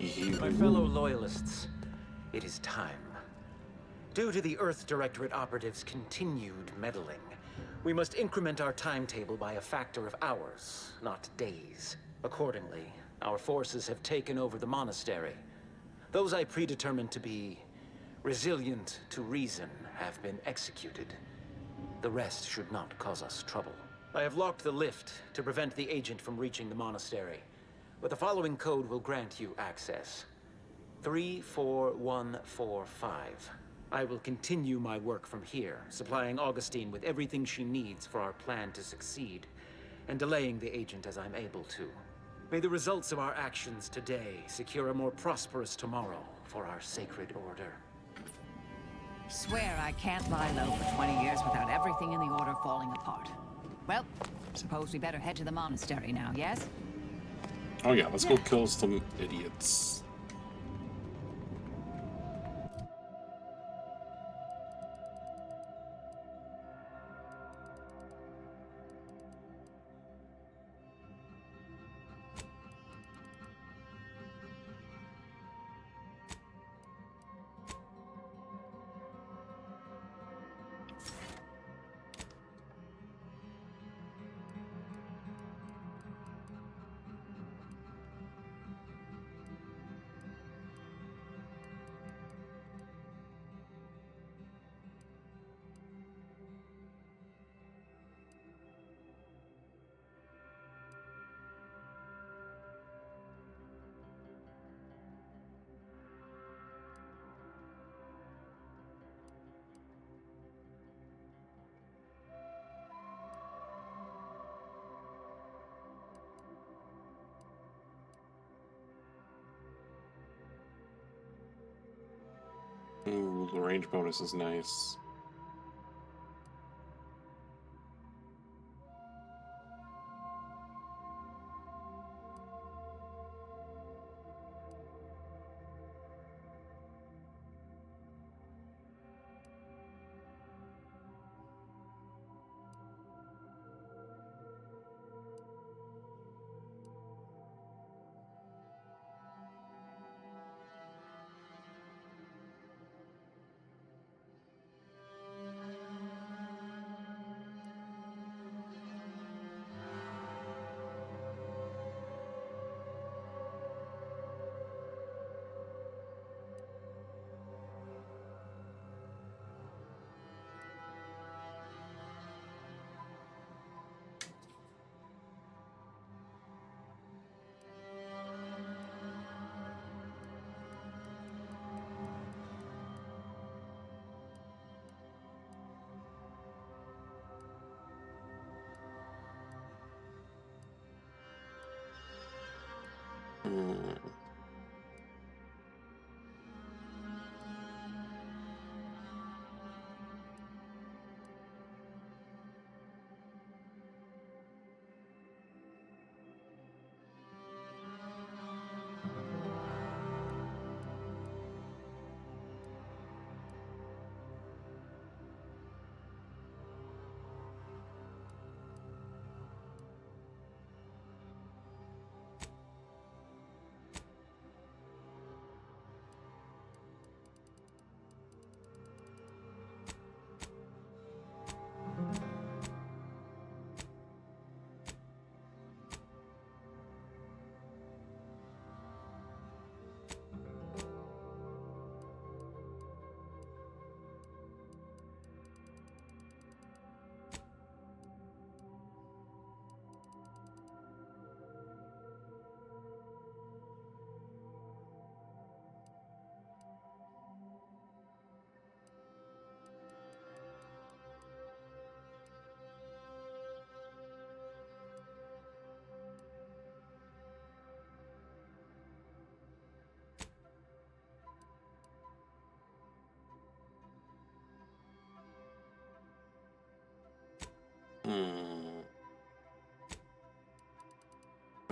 My fellow Loyalists, it is time. Due to the Earth Directorate operatives' continued meddling, we must increment our timetable by a factor of hours, not days. Accordingly, our forces have taken over the monastery. Those I predetermined to be resilient to reason have been executed. The rest should not cause us trouble. I have locked the lift to prevent the agent from reaching the monastery, but the following code will grant you access. 34145. I will continue my work from here, supplying Augustine with everything she needs for our plan to succeed, and delaying the agent as I'm able to. May the results of our actions today secure a more prosperous tomorrow for our sacred order. Swear I can't lie low for 20 years without everything in the order falling apart. Well, suppose we better head to the monastery now, yes? Oh yeah, let's go kill some idiots. Ooh, the range bonus is nice.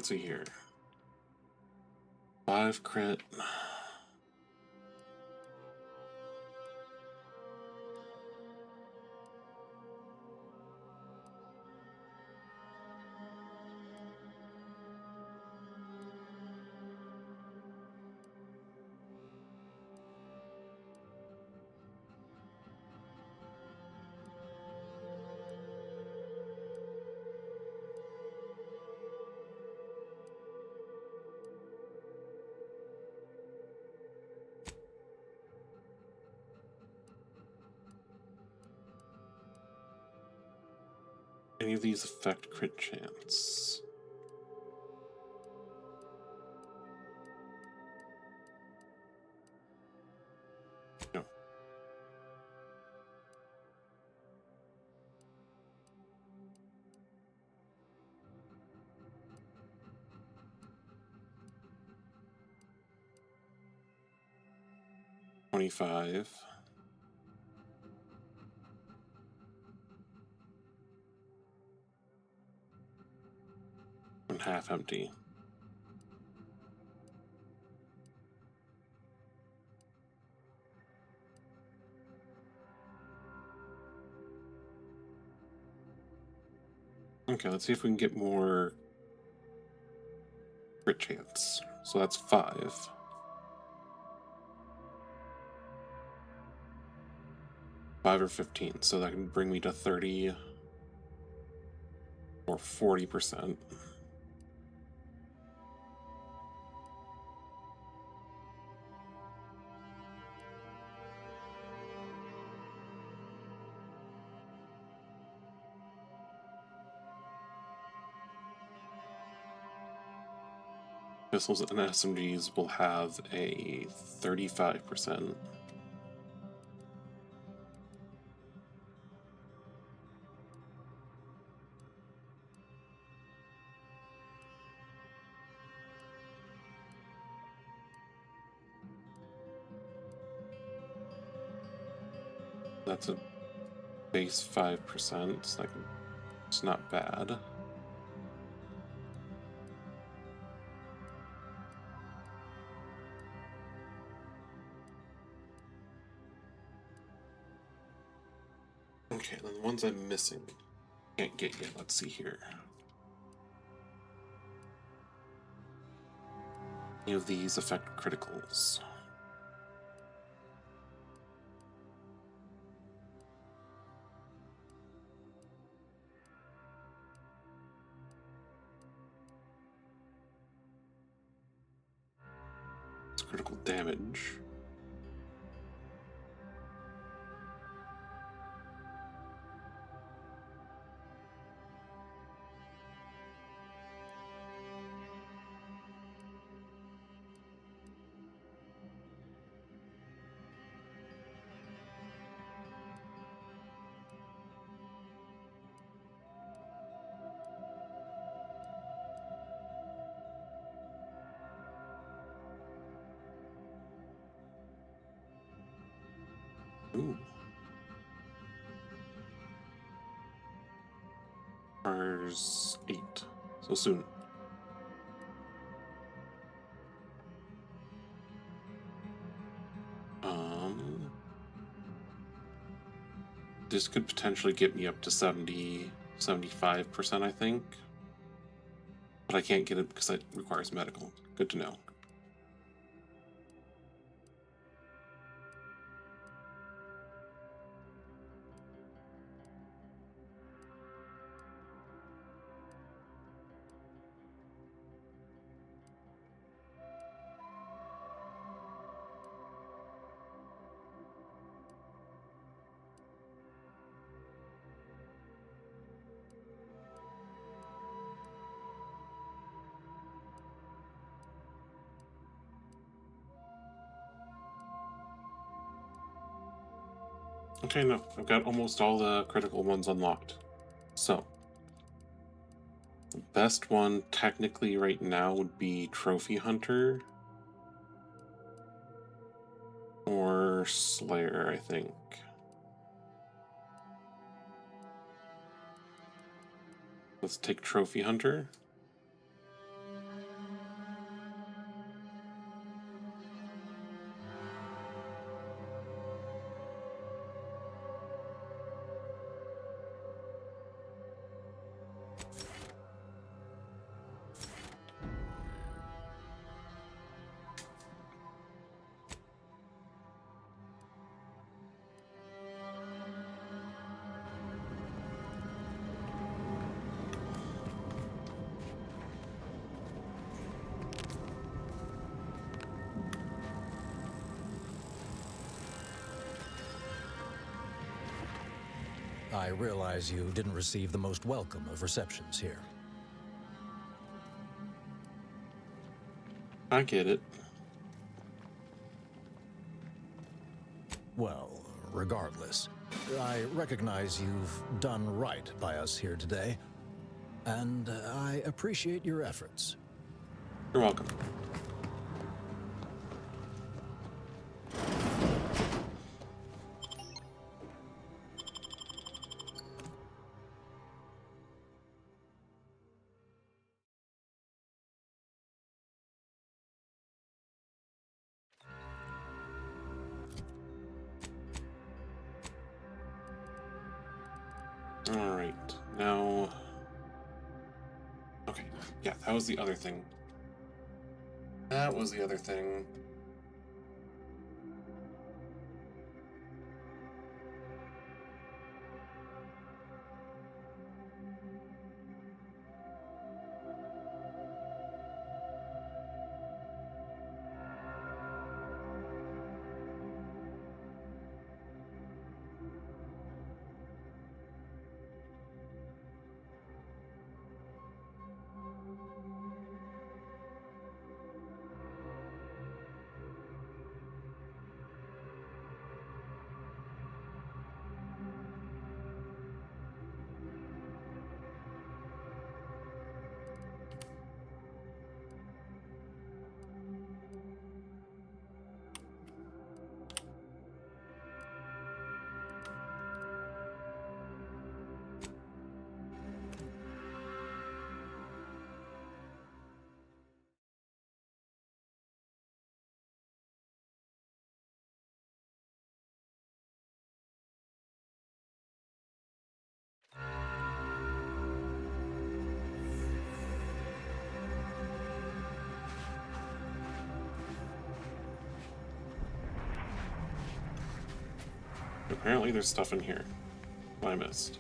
Let's see here. 5 crit. Any of these affect crit chance? No. $25. And half empty. Okay, let's see if we can get more crit chance. So that's 5. Or 15, so that can bring me to 30 or 40%. Pistols and SMGs will have a 35%. That's a base 5%, so it's not bad. Okay, then the ones I'm missing can't get yet. Let's see here. Any of these affect criticals? It's critical damage. Ooh. Cars 8. So soon. This could potentially get me up to 75%, I think. But I can't get it because it requires medical. Good to know. Okay, no, I've got almost all the critical ones unlocked. So, the best one technically right now would be Trophy Hunter or Slayer, I think. Let's take Trophy Hunter. I realize you didn't receive the most welcome of receptions here. I get it. Well, regardless, I recognize you've done right by us here today, and I appreciate your efforts. You're welcome. Alright, now... Okay, yeah, that was the other thing. That was the other thing. Apparently there's stuff in here I missed.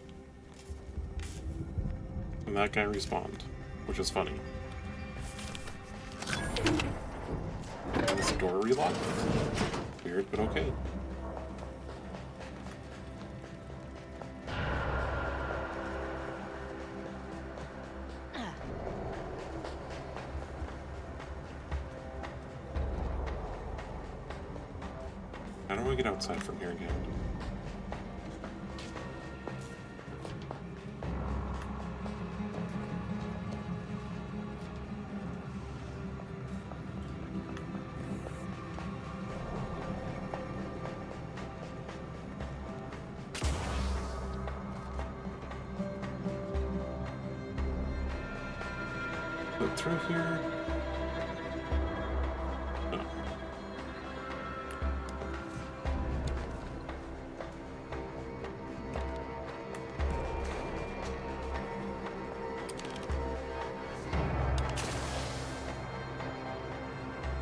And that guy respawned, which is funny. And this door relocked? Weird, but okay. How do I get outside from here again? Look through here. Oh.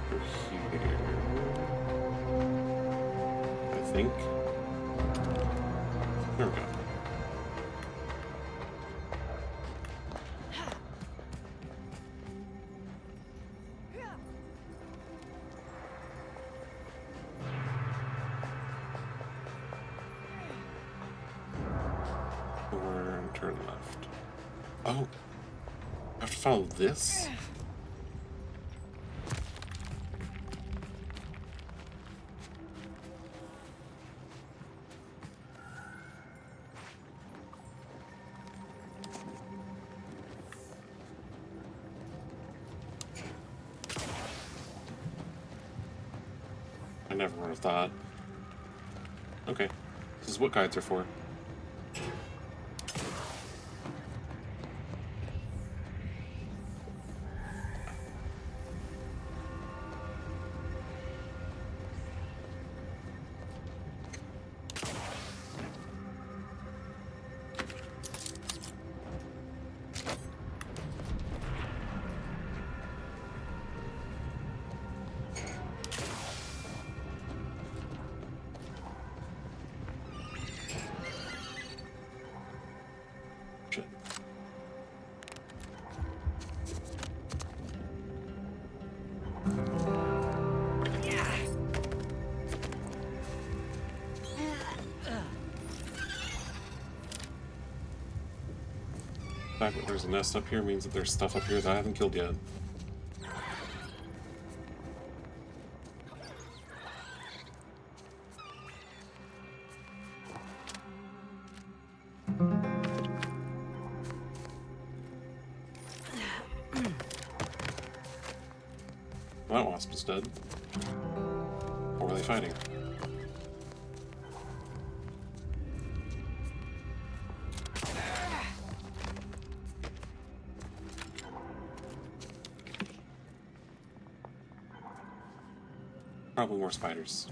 Through here. I think. There we go. Or turn left. Oh, I have to follow this? I never would have thought. Okay, this is what guides are for. The fact that there's a nest up here means that there's stuff up here that I haven't killed yet. That wasp is dead. Or are they fighting? Probably more spiders.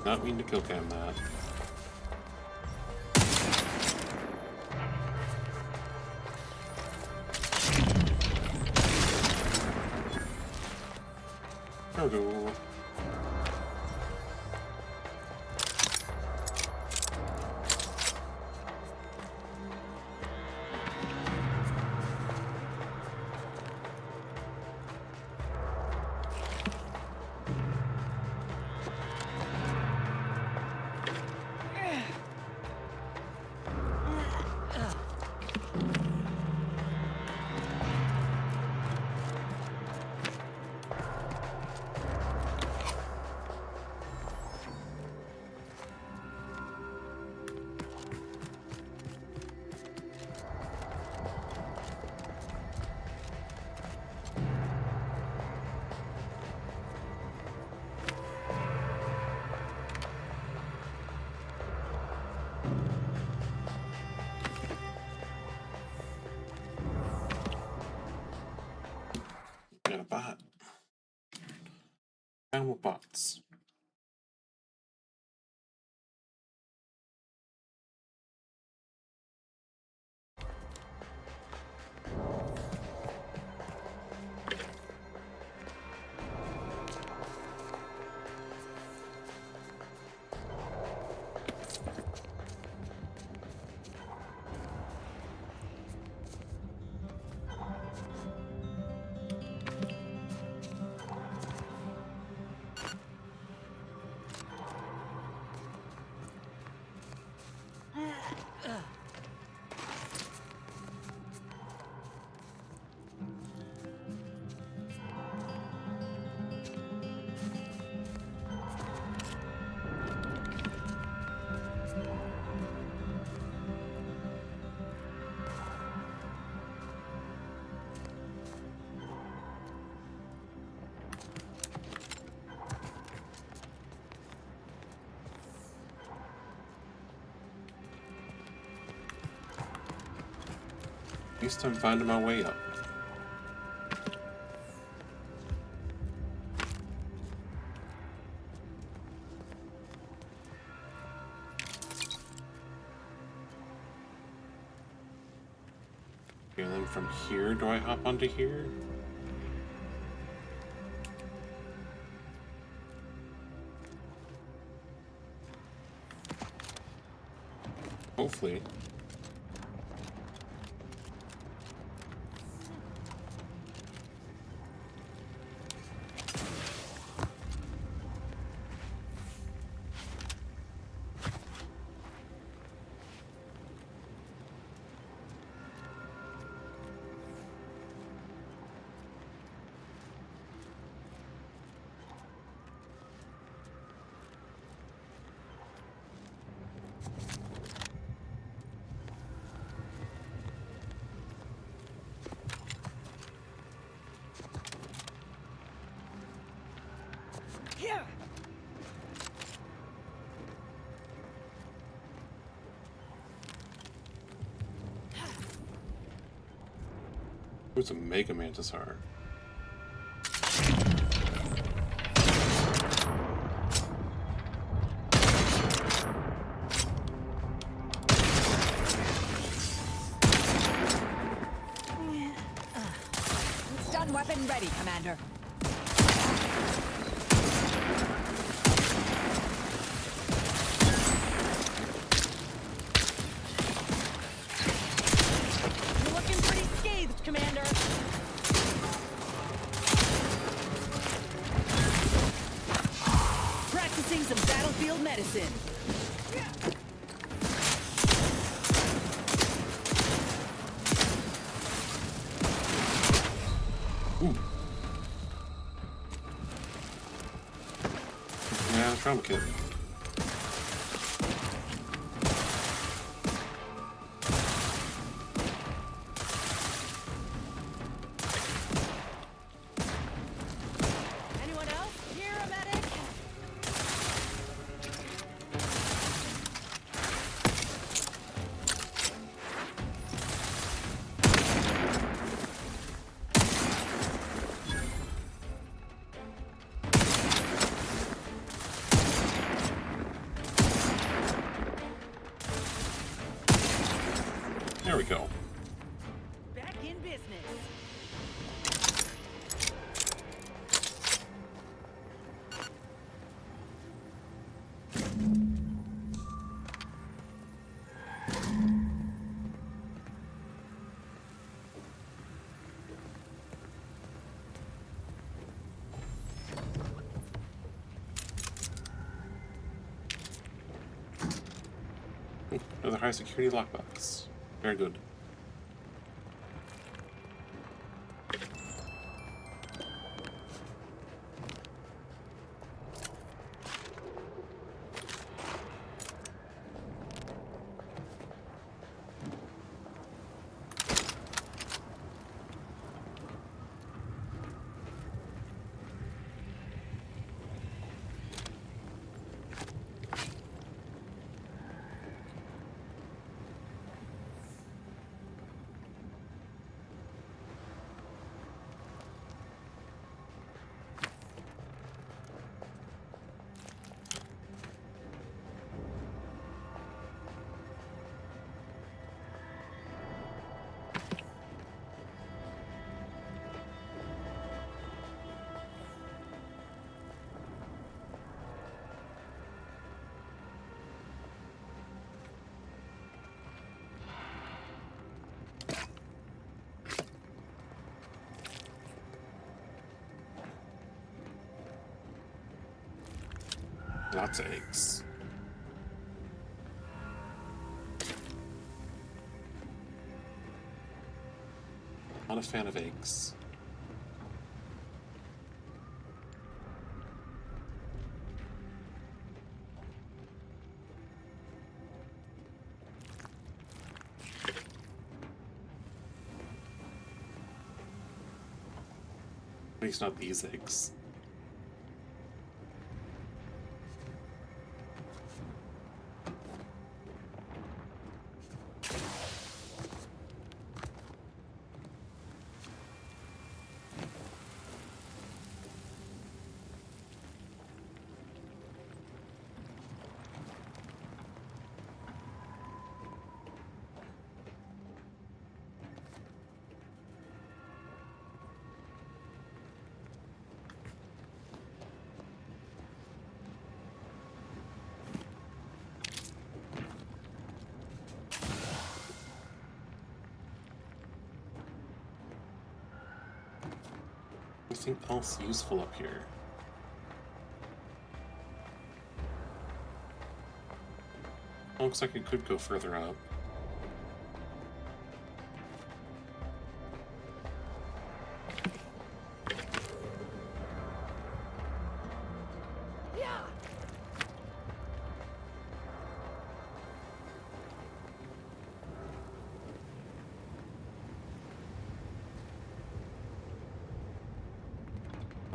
Not mean to kill cam that. Go. Got a bot. Animal bots. At least I'm finding my way up. And then from here, do I hop onto here? Hopefully. Who's a Mega Mantisaur? Stun weapon ready, Commander. You're looking pretty scathed, Commander. Practicing some battlefield medicine. Ooh. Yeah, trauma kit. Anyone else? Here, a medic? There we go. Back in business. Another high security lockbox. Very good. Lots of eggs. Not a fan of eggs. At least not these eggs. Anything else useful up here? Looks like it could go further up.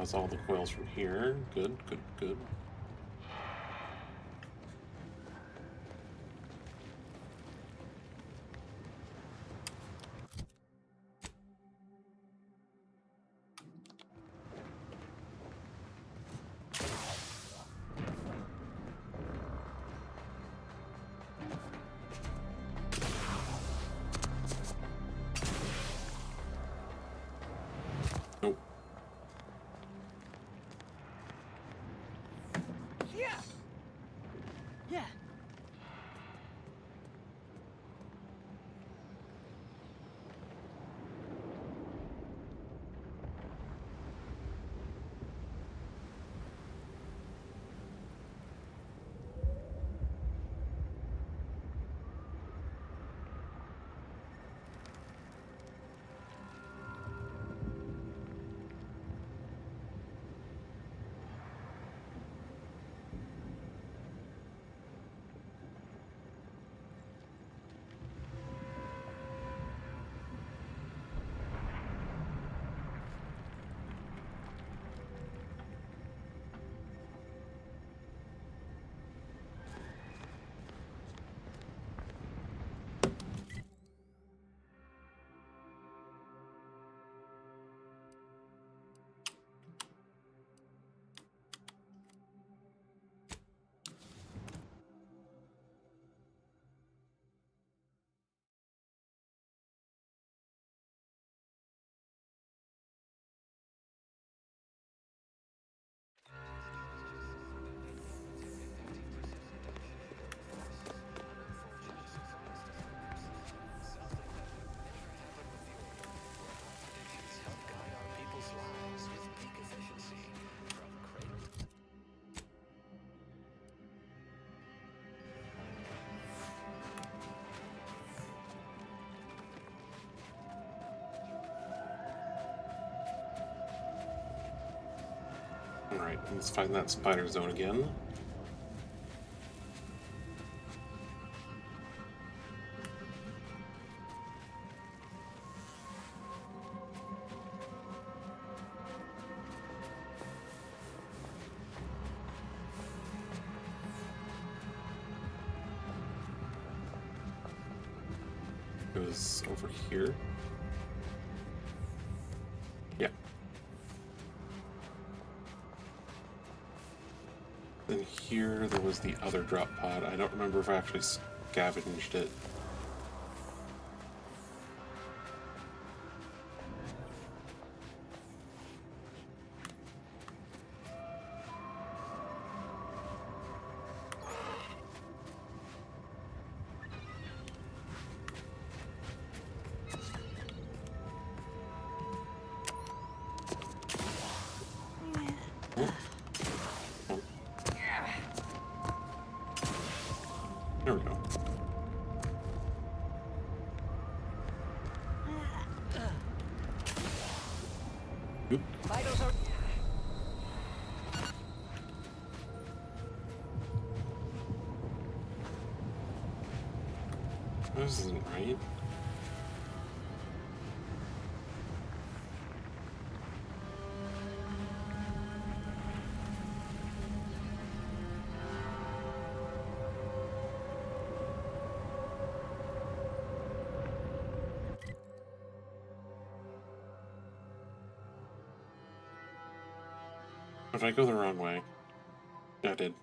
has all the coils from here. Good, good, good. Nope. Yeah. Yeah. Alright, let's find that spider zone again. It was over here. Yeah. Then here there was the other drop pod. I don't remember if I actually scavenged it. There we go. Oop. Vitals are. This isn't right. Did I go the wrong way? Yeah, I did.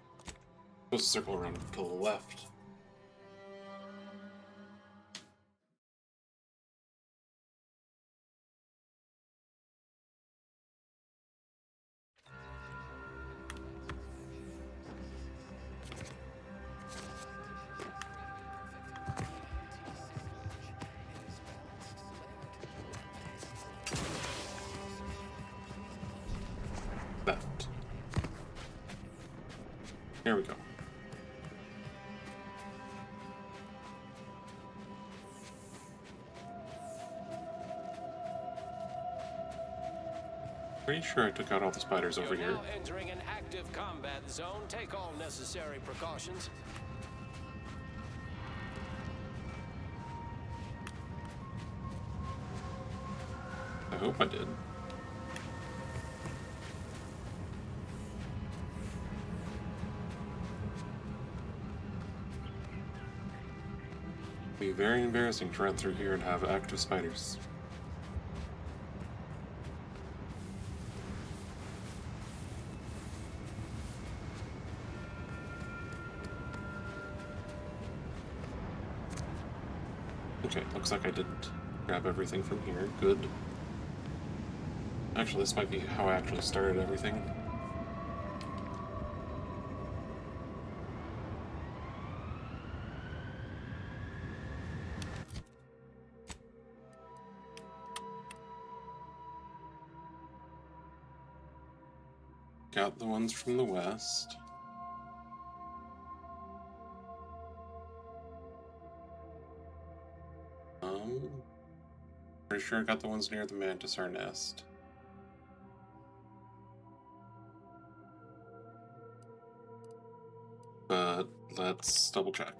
Supposed to circle around to the left. Left. There we go. Pretty sure I took out all the spiders over here. You're now entering an active combat zone. Take all necessary precautions. I hope I did. be very embarrassing to run through here and have active spiders. Okay, looks like I didn't grab everything from here. Good. Actually, this might be how I actually started everything. Got the ones from the west. Pretty sure I got the ones near the Mantisaur nest. But let's double check.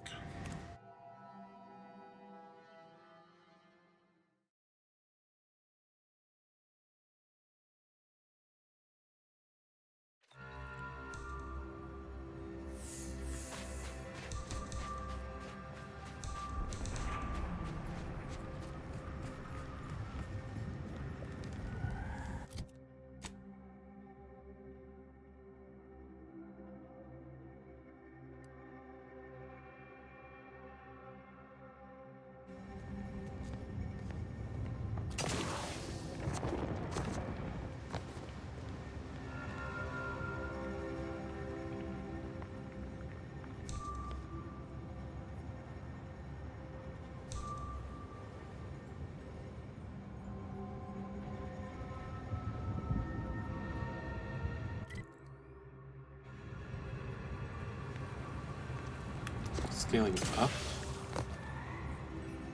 Scaling up?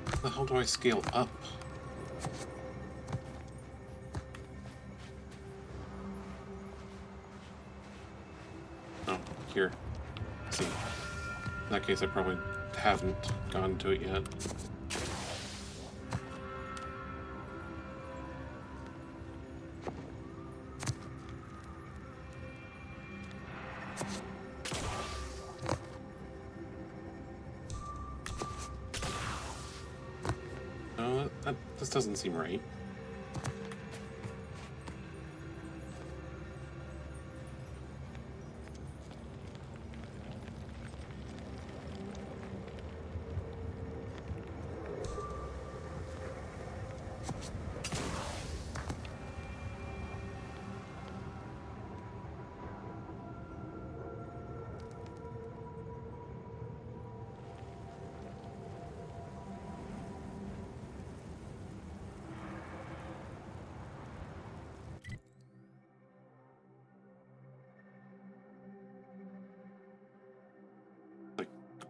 How the hell do I scale up? Oh, here. Let's see. In that case, I probably haven't gone to it yet. This doesn't seem right.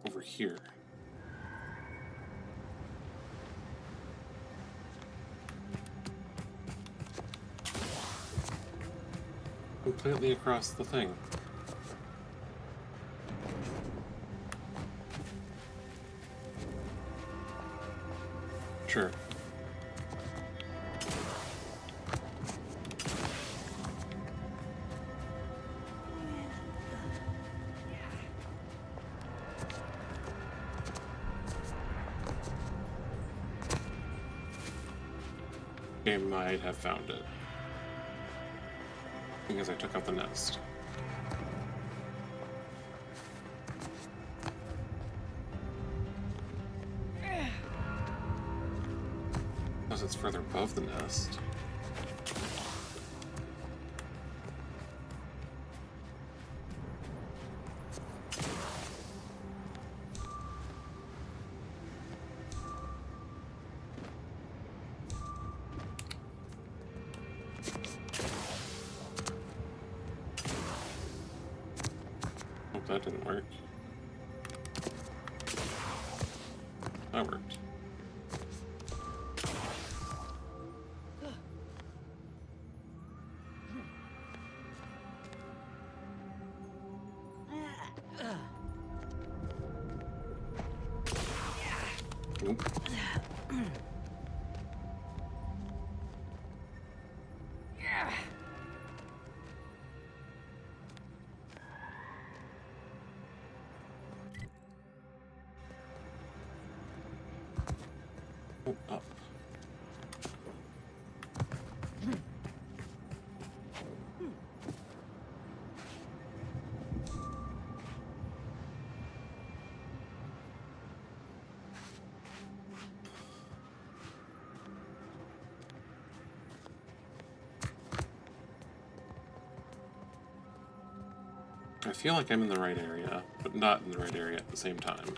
Over here. Completely across the thing. Sure. I might have found it. Because I took out the nest. Unless it's further above the nest. That didn't work. That worked. Nope. Oh, up. I feel like I'm in the right area, but not in the right area at the same time.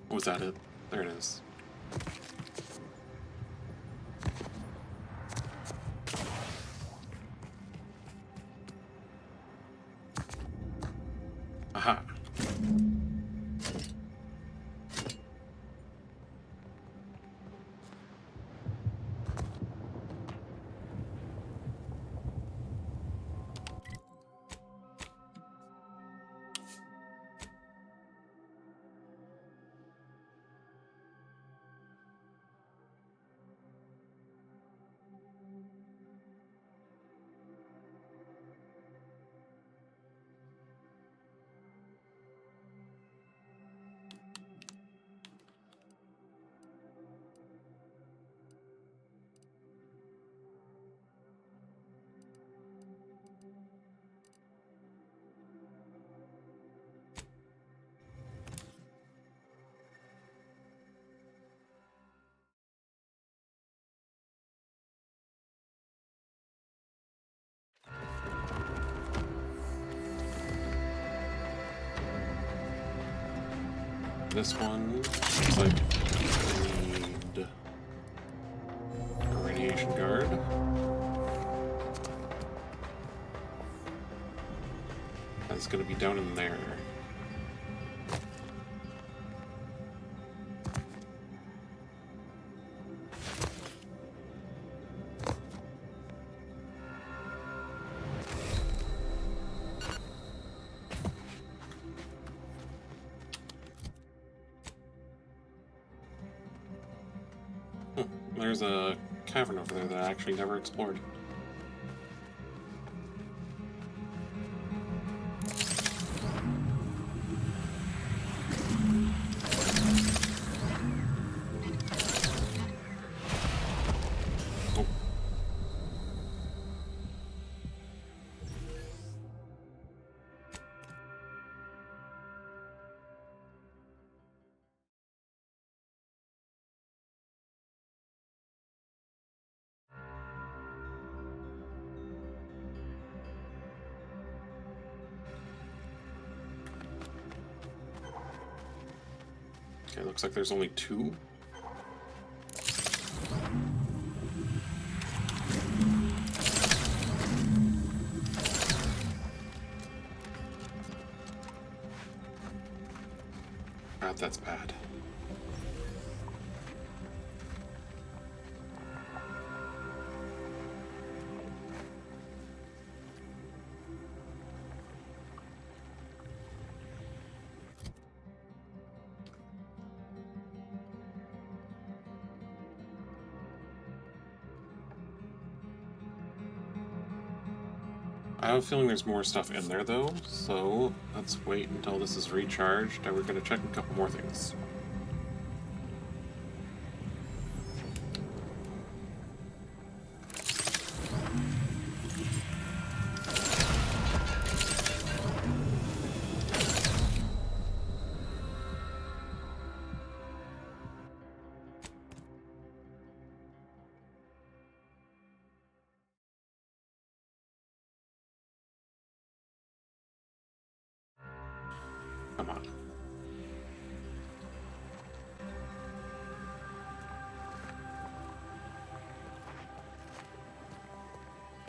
Was that it? There it is. Aha. This one looks like I need a radiation guard. That's gonna be down in there. There's a cavern over there that I actually never explored. Oh. Okay, looks like there's only two. God, that's bad. I have a feeling there's more stuff in there though, so let's wait until this is recharged and we're going to check a couple more things. Come on.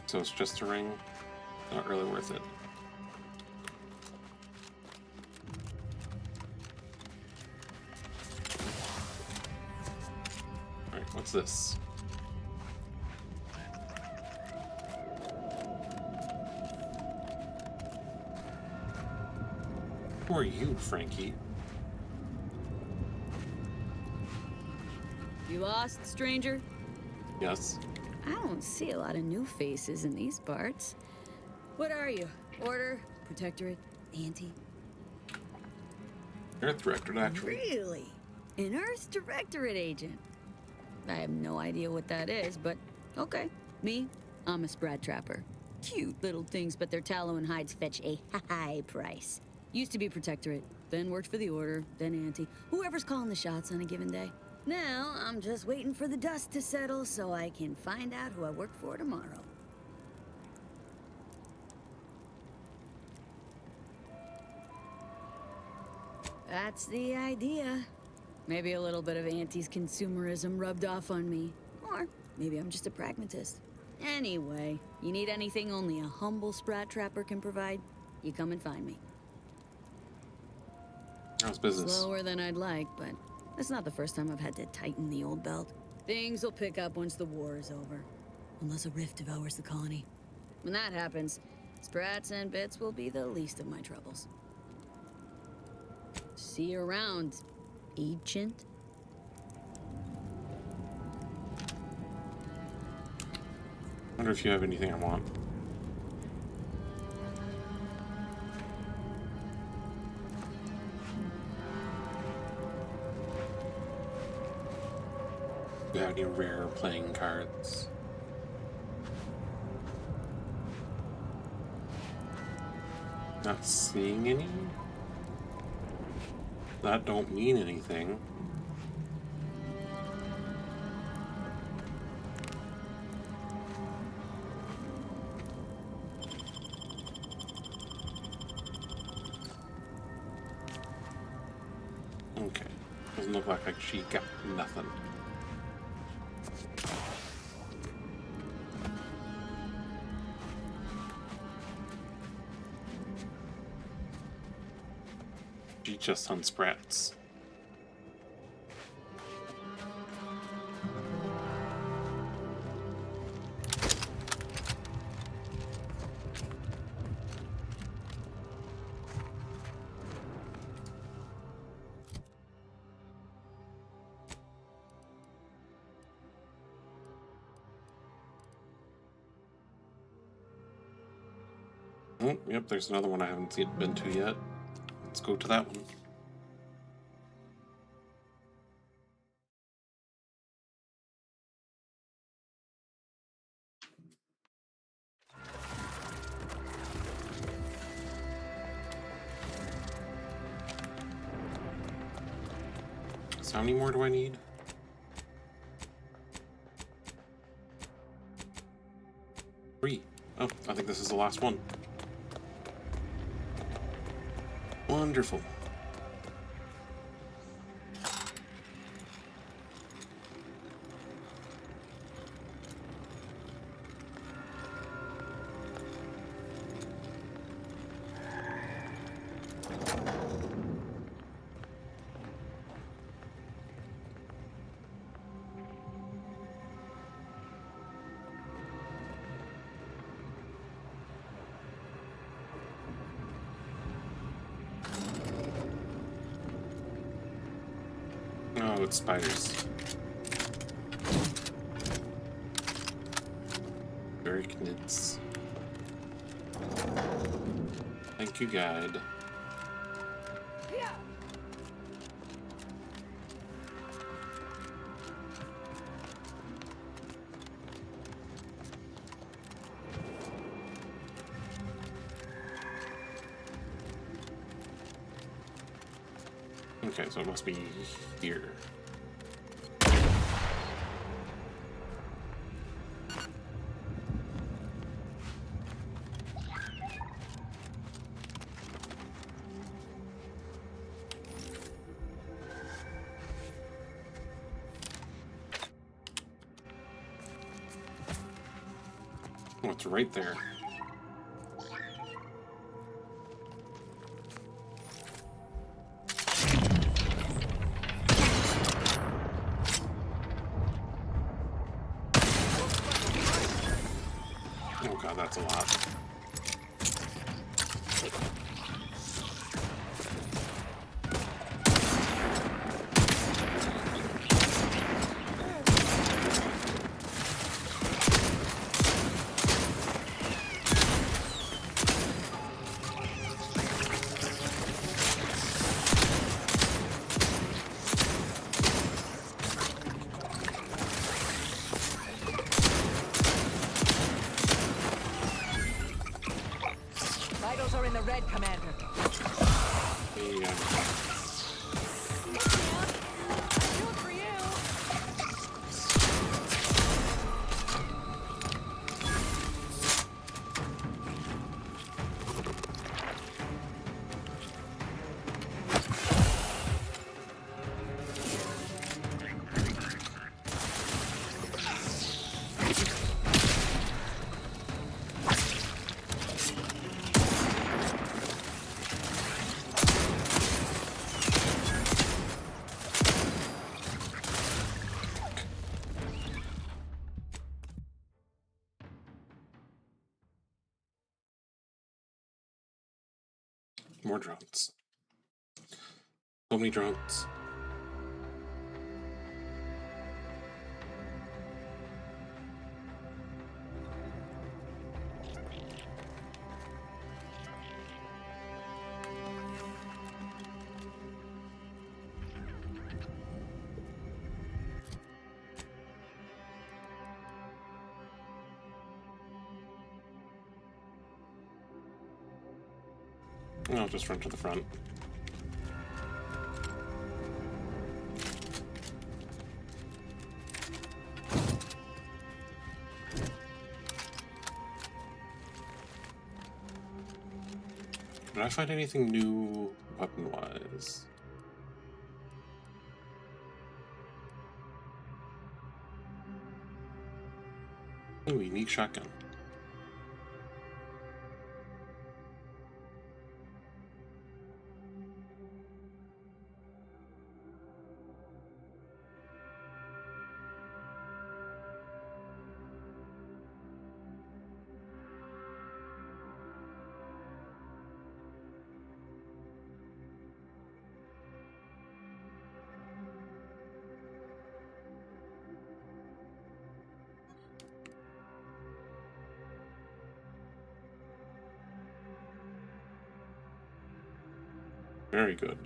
So it's just a ring? Not really worth it. Alright, what's this? Who are you, Frankie? You lost, stranger? Yes. I don't see a lot of new faces in these parts. What are you? Order? Protectorate? Anti? Earth Directorate, actually. Really? An Earth Directorate agent? I have no idea what that is, but okay. Me, I'm a Sprat Trapper. Cute little things, but their tallow and hides fetch a high price. Used to be Protectorate, then worked for the Order, then Anti. Whoever's calling the shots on a given day. Now, I'm just waiting for the dust to settle so I can find out who I work for tomorrow. That's the idea. Maybe a little bit of Auntie's consumerism rubbed off on me. Or maybe I'm just a pragmatist. Anyway, you need anything only a humble Sprat Trapper can provide, you come and find me. How's business? Slower than I'd like, but it's not the first time I've had to tighten the old belt. Things will pick up once the war is over. Unless a rift devours the colony. When that happens, Sprats and Bits will be the least of my troubles. See you around, agent. Wonder if you have anything I want. Do you have any rare playing cards? Not seeing any? That don't mean anything. Okay. Doesn't look like she got nothing. She just on Sprats. Oh, yep, there's another one I haven't been to yet. Let's go to that one. So how many more do I need? 3. Oh, I think this is the last one. Wonderful. Oh, it's spiders. Arachnids. Thank you, guide. Okay, so it must be here. Oh, it's right there. Oh god, that's a lot. Those are in the red, Commander. Yeah. Good for you. More drones. So many drones. I'll just run to the front. Did I find anything new weapon-wise? Ooh, unique shotgun. Very good.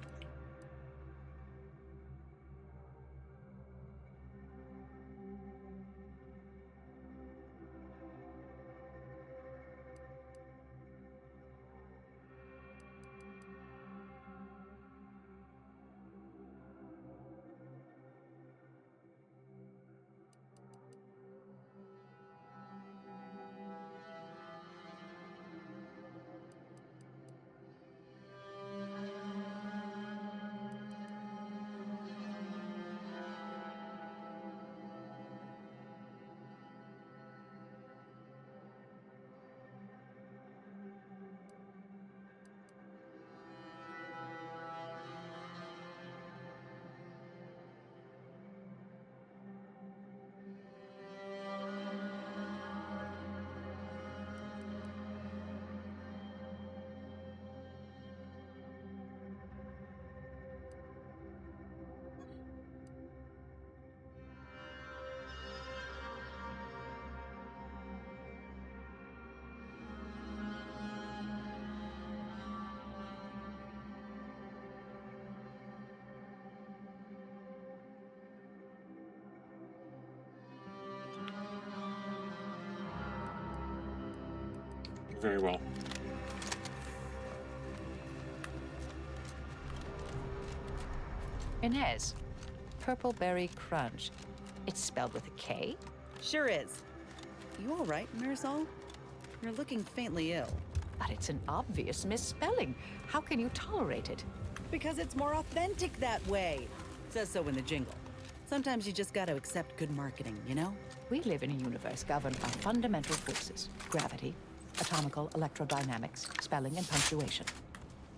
Very well. Inez, Purple Berry Crunch. It's spelled with a K? Sure is. You all right, Marisol? You're looking faintly ill. But it's an obvious misspelling. How can you tolerate it? Because it's more authentic that way. Says so in the jingle. Sometimes you just gotta accept good marketing, you know? We live in a universe governed by fundamental forces. Gravity, atomical electrodynamics, spelling, and punctuation.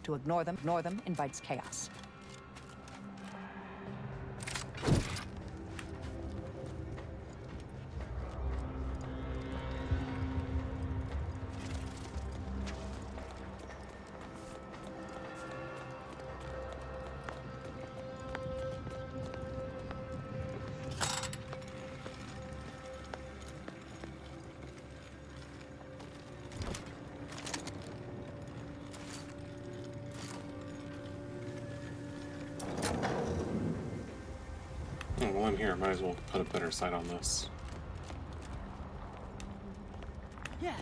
To ignore them invites chaos. Oh, well, I'm here. Might as well put a better sight on this. Yeah.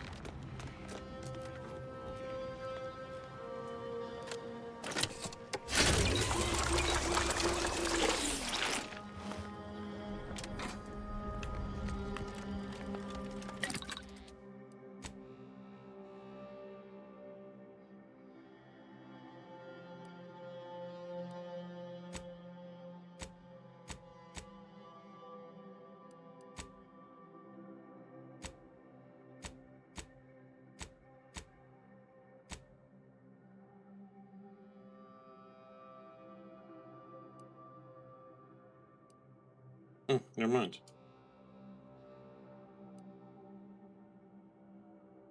Never mind.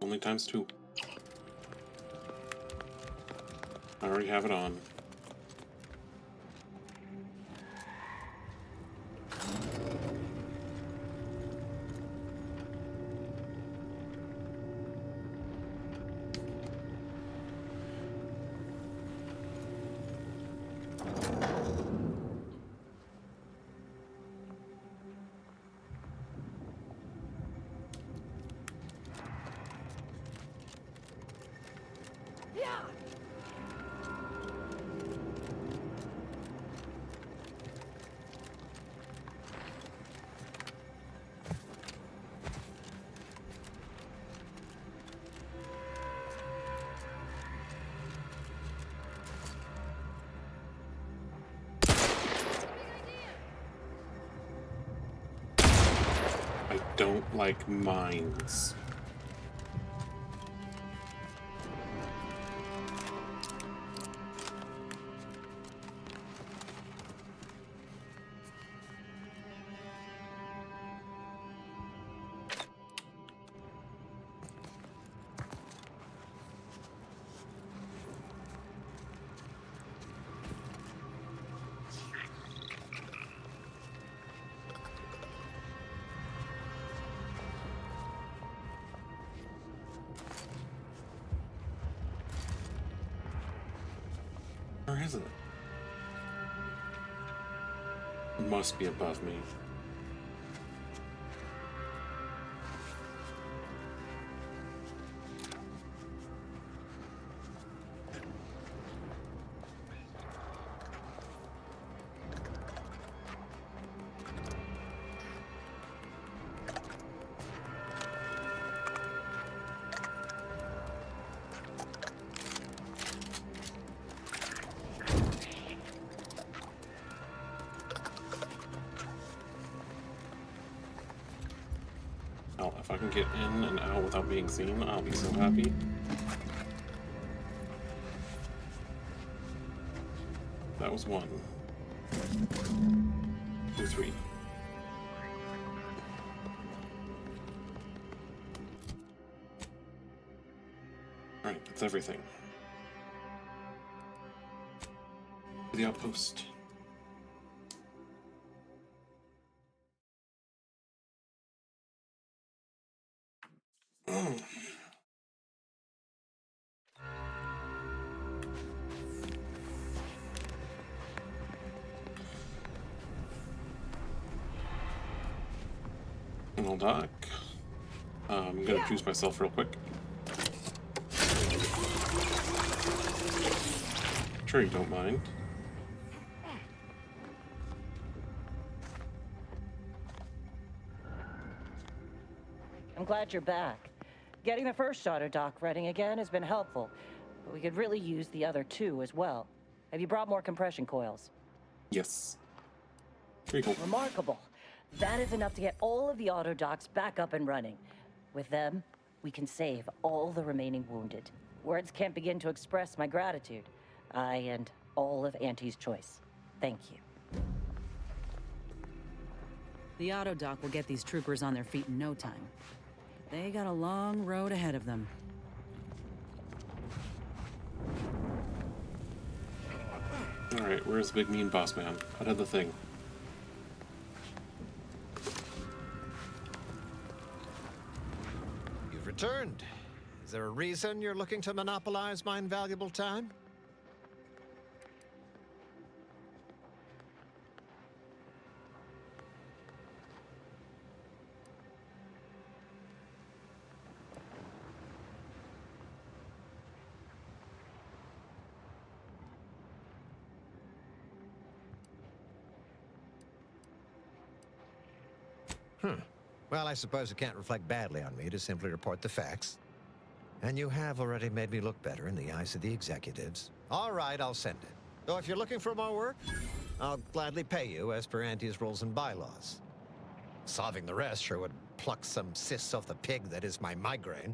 Only ×2. I already have it on. I don't like mines. Where is it? It must be above me. Oh, if I can get in and out without being seen, I'll be so happy. That was 1. 2, 3. Alright, that's everything. To the outpost. I'll dock. I'm gonna juice myself real quick. Sure you don't mind. I'm glad you're back. Getting the first auto dock running again has been helpful, but we could really use the other 2 as well. Have you brought more compression coils? Yes. Here you go. Remarkable. That is enough to get all of the auto docks back up and running. With them, we can save all the remaining wounded. Words can't begin to express my gratitude. I and all of Auntie's choice. Thank you. The auto dock will get these troopers on their feet in no time. They got a long road ahead of them. Alright, where's the big mean boss man? I did the thing. You've returned. Is there a reason you're looking to monopolize my invaluable time? Well, I suppose it can't reflect badly on me to simply report the facts. And you have already made me look better in the eyes of the executives. All right, I'll send it. Though if you're looking for more work, I'll gladly pay you as per Auntie's rules and bylaws. Solving the rest sure would pluck some cysts off the pig that is my migraine.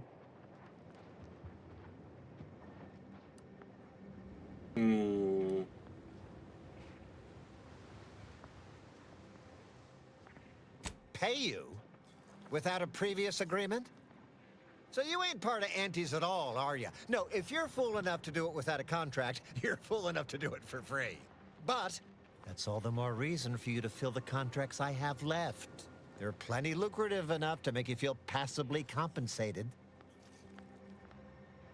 Hmm. pay you without a previous agreement? So you ain't part of Antes at all, are you? No, if you're fool enough to do it without a contract, you're fool enough to do it for free. But that's all the more reason for you to fill the contracts I have left. They're plenty lucrative enough to make you feel passably compensated.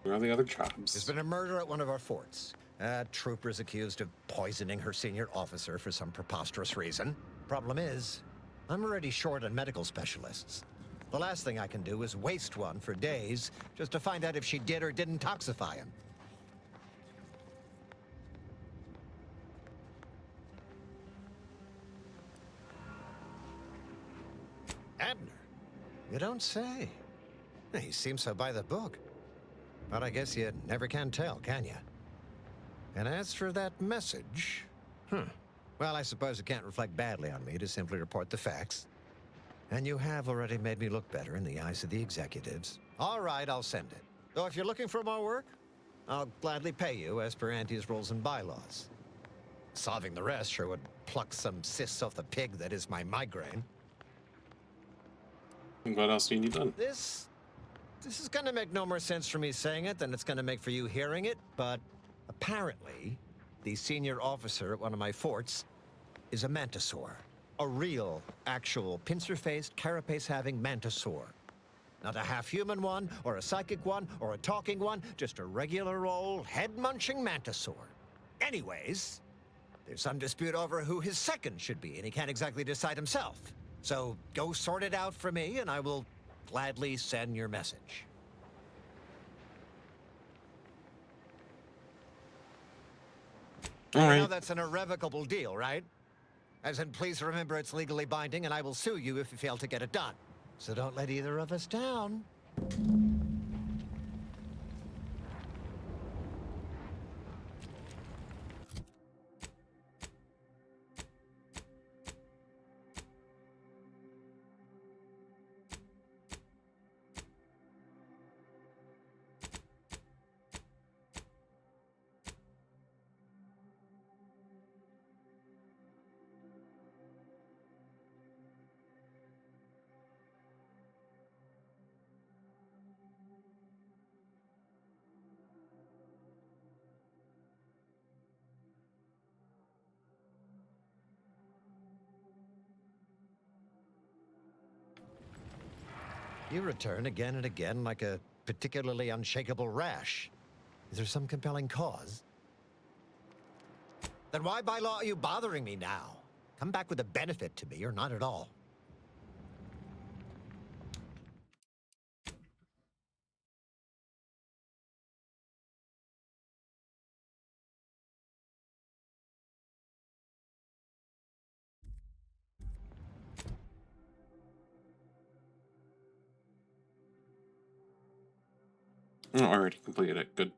Where are the other jobs? There's been a murder at one of our forts. A trooper's accused of poisoning her senior officer for some preposterous reason. Problem is, I'm already short on medical specialists. The last thing I can do is waste one for days just to find out if she did or didn't toxify him. Abner? You don't say. He seems so by the book. But I guess you never can tell, can you? And as for that message... Well, I suppose it can't reflect badly on me to simply report the facts. And you have already made me look better in the eyes of the executives. All right, I'll send it. Though if you're looking for more work, I'll gladly pay you as per Antes rules and bylaws. Solving the rest sure would pluck some cysts off the pig that is my migraine. And what else do you need done? This is gonna make no more sense for me saying it than it's gonna make for you hearing it, but apparently, the senior officer at one of my forts is a mantisaur. A real, actual, pincer-faced, carapace-having mantisaur. Not a half-human one, or a psychic one, or a talking one, just a regular old head-munching mantisaur. Anyways, there's some dispute over who his second should be, and he can't exactly decide himself. So go sort it out for me, and I will gladly send your message. All I right. know that's an irrevocable deal, right? As in, please remember it's legally binding, and I will sue you if you fail to get it done. So don't let either of us down. You return again and again like a particularly unshakable rash. Is there some compelling cause? Then why by law are you bothering me now? Come back with a benefit to me or not at all. Oh, I already completed it. Good.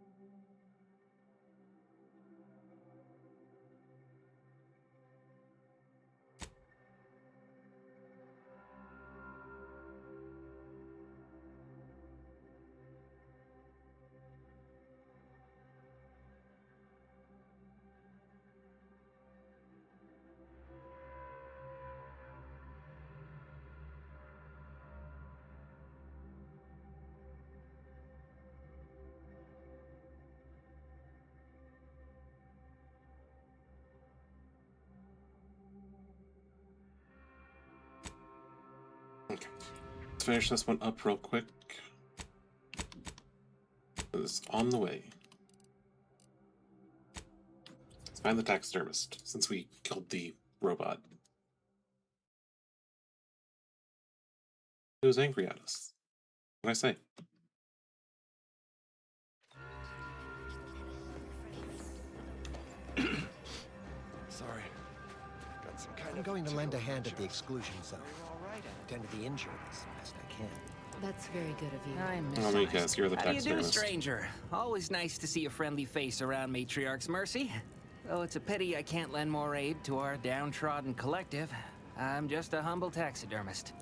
Okay. Let's finish this one up real quick. It's on the way. Let's find the taxidermist, since we killed the robot. He was angry at us. What did I say? Sorry. Got some kind I'm of going to lend a tickle hand at the picture. exclusion zone. Tend to the injured as best I can. That's very good of you. I miss Oh, Mikas, you're the How do you do, taxidermist. stranger? Always nice to see a friendly face around Matriarch's Mercy. Though it's a pity I can't lend more aid to our downtrodden collective. I'm just a humble taxidermist.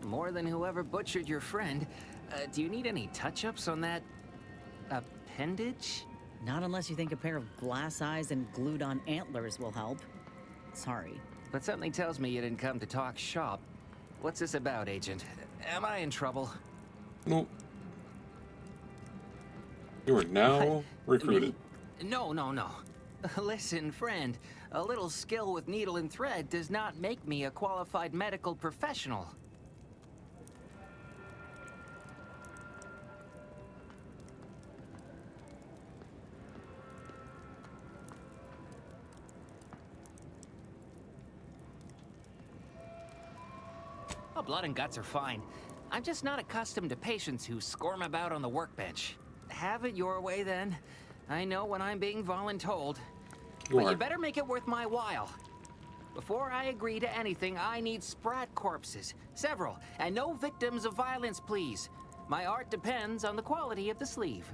More than whoever butchered your friend. Do you need any touch-ups on that appendage? Not unless you think a pair of glass eyes and glued-on antlers will help. Sorry. But something tells me you didn't come to talk shop. What's this about, Agent? Am I in trouble? Nope. You are now recruited. No. Listen, friend. A little skill with needle and thread does not make me a qualified medical professional. Oh, blood and guts are fine. I'm just not accustomed to patients who squirm about on the workbench. Have it your way, then. I know when I'm being voluntold. But you better make it worth my while. Before I agree to anything, I need sprat corpses. Several. And no victims of violence, please. My art depends on the quality of the sleeve.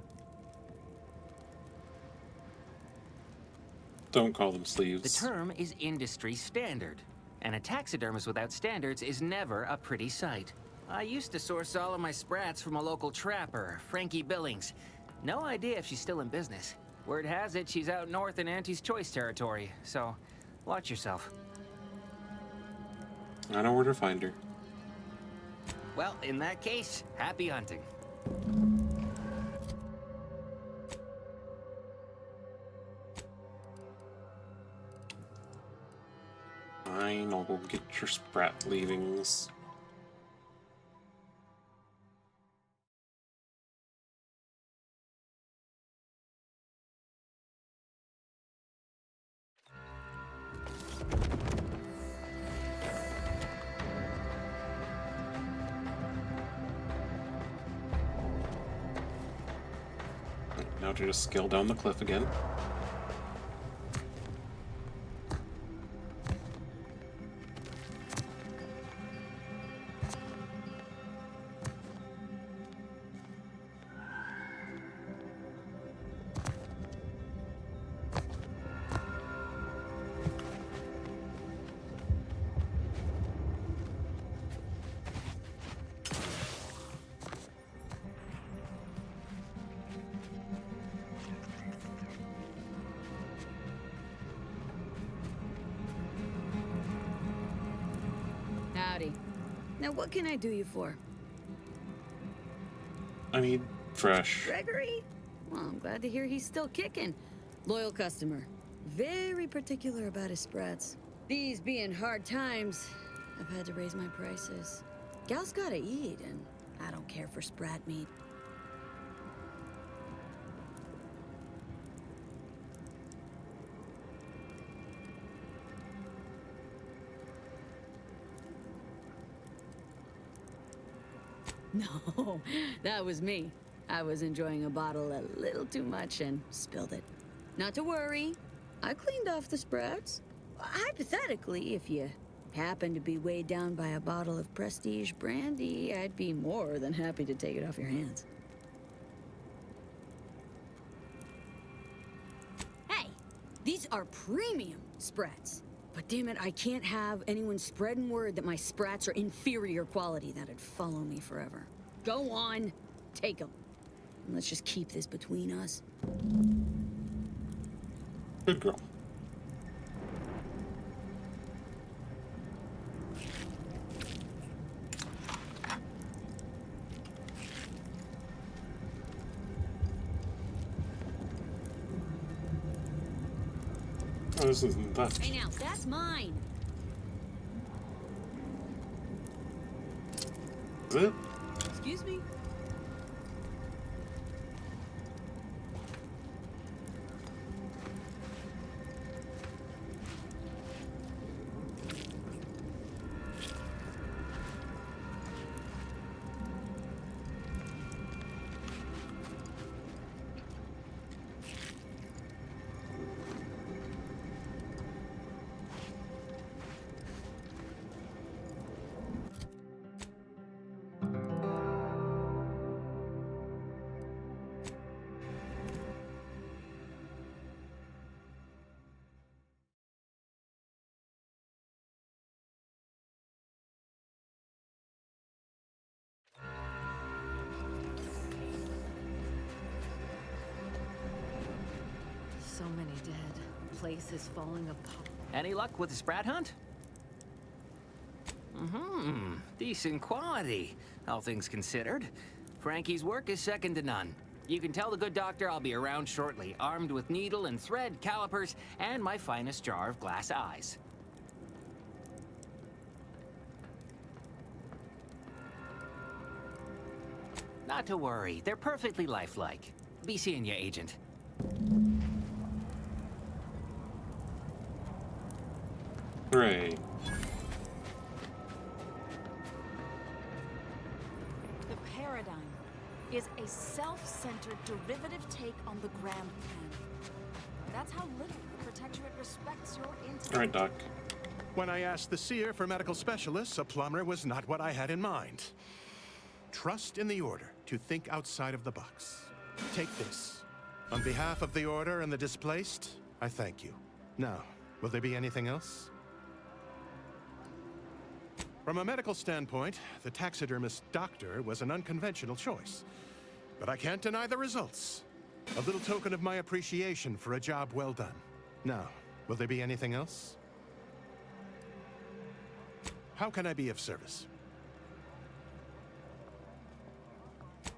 Don't call them sleeves. The term is industry standard. And a taxidermist without standards is never a pretty sight. I used to source all of my sprats from a local trapper, Frankie Billings. No idea if she's still in business. Word has it she's out north in Auntie's Choice territory, so watch yourself. I know where to find her. Well, in that case, happy hunting. Fine, I'll go get your sprat leavings. Now to just scale down the cliff again. Howdy. Now what can I do you for? I need fresh. Gregory? Well, I'm glad to hear he's still kicking. Loyal customer. Very particular about his sprats. These being hard times, I've had to raise my prices. Gal's gotta eat, and I don't care for sprat meat. No, that was me. I was enjoying a bottle a little too much and spilled it. Not to worry. I cleaned off the sprats. Hypothetically, if you happen to be weighed down by a bottle of prestige brandy, I'd be more than happy to take it off your hands. Hey, these are premium sprats. But damn it, I can't have anyone spreading word that my sprats are inferior quality. That'd follow me forever. Go on, take them. And let's just keep this between us. Good girl. Oh, this isn't that. Hey now, that's mine. Is it? Excuse me? many dead. Place is falling apart. Any luck with the Sprat hunt? Decent quality, all things considered. Frankie's work is second to none. You can tell the good doctor I'll be around shortly, armed with needle and thread, calipers, and my finest jar of glass eyes. Not to worry, they're perfectly lifelike. Be seeing you, Agent. Hooray. The paradigm is a self-centered derivative take on the grand plan. That's how little the Protectorate respects your intellect. All right, Doc. When I asked the seer for medical specialists, a plumber was not what I had in mind. Trust in the Order to think outside of the box. Take this. On behalf of the Order and the displaced, I thank you. Now, will there be anything else? From a medical standpoint, the taxidermist doctor was an unconventional choice. But I can't deny the results. A little token of my appreciation for a job well done. Now, will there be anything else? How can I be of service?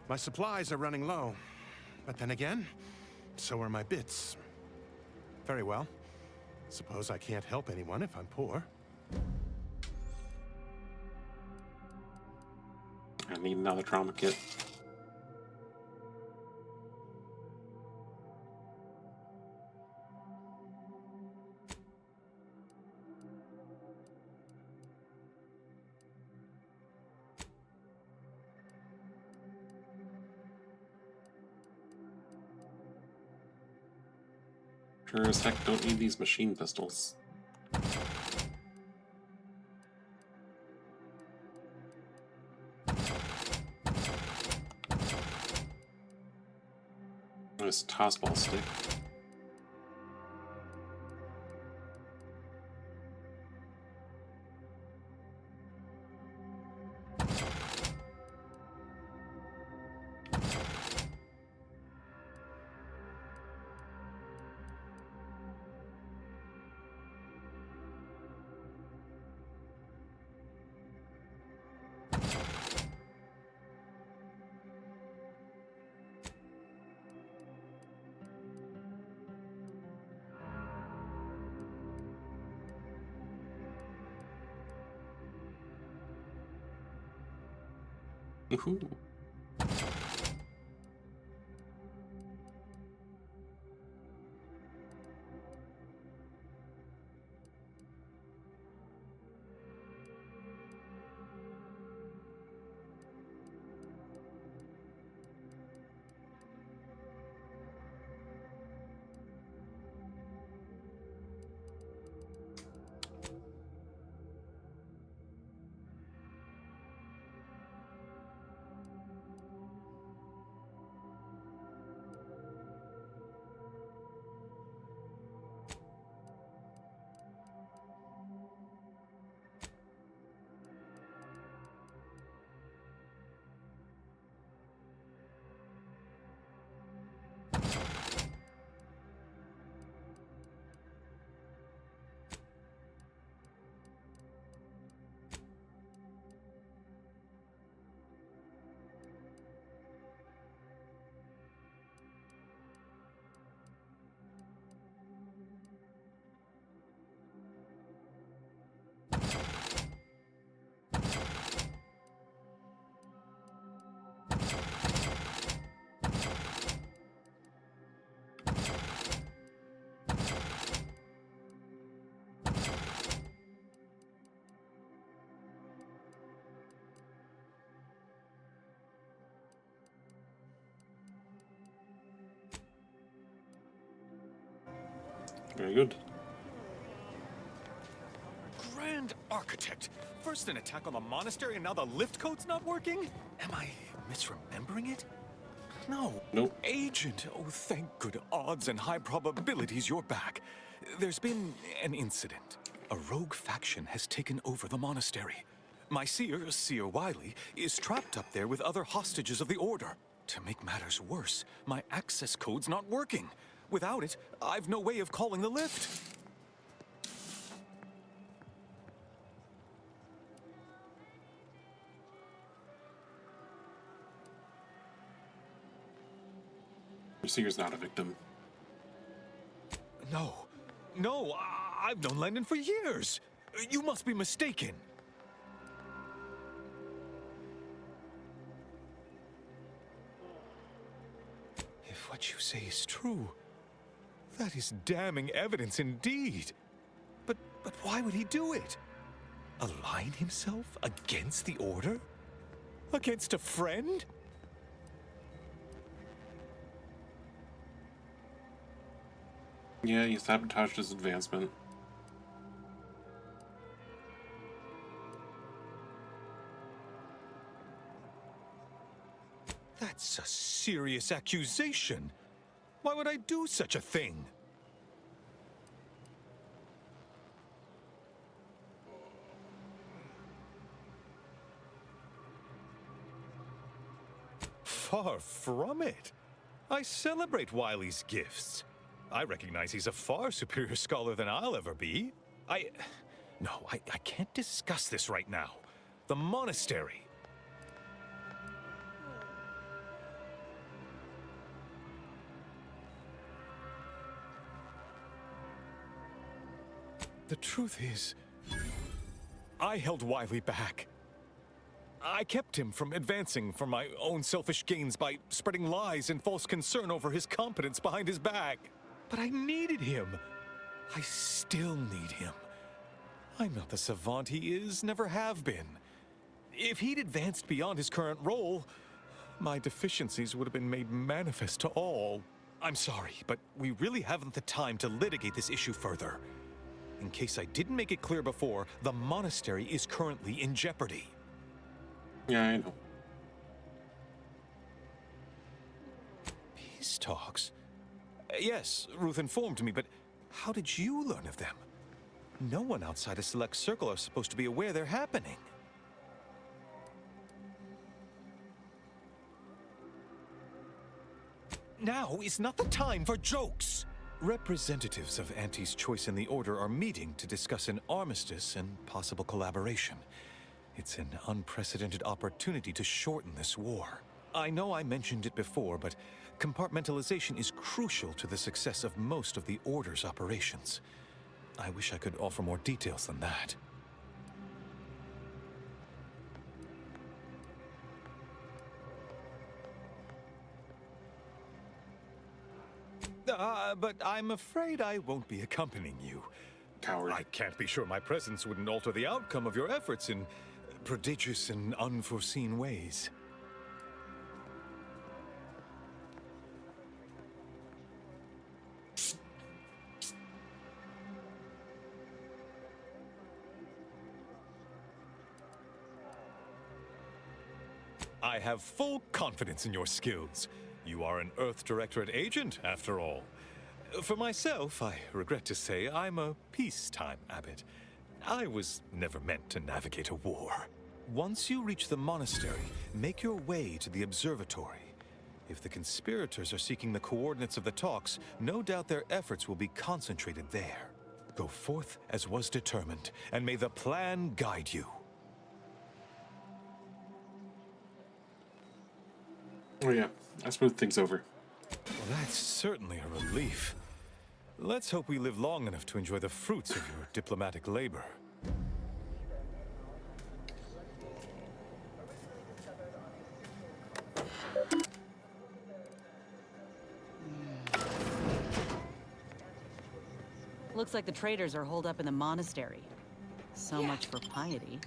My supplies are running low, but then again, so are my bits. Very well. Suppose I can't help anyone if I'm poor. I need another trauma kit. Sure as heck don't need these machine pistols. Nice tossball stick. Woohoo. Very good. Grand Architect! First an attack on the monastery and now the lift code's not working? Am I misremembering it? No. Nope. Agent! Oh, thank good odds and high probabilities you're back. There's been an incident. A rogue faction has taken over the monastery. My seer, Seer Wiley, is trapped up there with other hostages of the Order. To make matters worse, my access code's not working. Without it, I've no way of calling the lift. Your seer's not a victim. No. No, I've known Landon for years. You must be mistaken. If what you say is true, that is damning evidence indeed. But why would he do it? Align himself against the Order? Against a friend? Yeah, he sabotaged his advancement. That's a serious accusation. Why would I do such a thing? Far from it. I celebrate Wiley's gifts. I recognize he's a far superior scholar than I'll ever be. No, I can't discuss this right now. The monastery. The truth is, I held Wiley back. I kept him from advancing for my own selfish gains by spreading lies and false concern over his competence behind his back. But I needed him. I still need him. I'm not the savant he is, never have been. If he'd advanced beyond his current role, my deficiencies would have been made manifest to all. I'm sorry, but we really haven't the time to litigate this issue further. In case I didn't make it clear before, the monastery is currently in jeopardy. Yeah, I know. Peace talks? Yes, Ruth informed me, but how did you learn of them? No one outside a select circle are supposed to be aware they're happening. Now is not the time for jokes! Representatives of Auntie's Choice and the Order are meeting to discuss an armistice and possible collaboration. It's an unprecedented opportunity to shorten this war. I know I mentioned it before, but compartmentalization is crucial to the success of most of the Order's operations. I wish I could offer more details than that. But I'm afraid I won't be accompanying you. Coward. I can't be sure my presence wouldn't alter the outcome of your efforts in prodigious and unforeseen ways. I have full confidence in your skills. You are an Earth Directorate agent, after all. For myself, I regret to say I'm a peacetime abbot. I was never meant to navigate a war. Once you reach the monastery, make your way to the observatory. If the conspirators are seeking the coordinates of the talks, no doubt their efforts will be concentrated there. Go forth as was determined, and may the plan guide you. Oh yeah, I smoothed things over. Well, that's certainly a relief. Let's hope we live long enough to enjoy the fruits of your diplomatic labor. Looks like the traders are holed up in the monastery. So much for piety.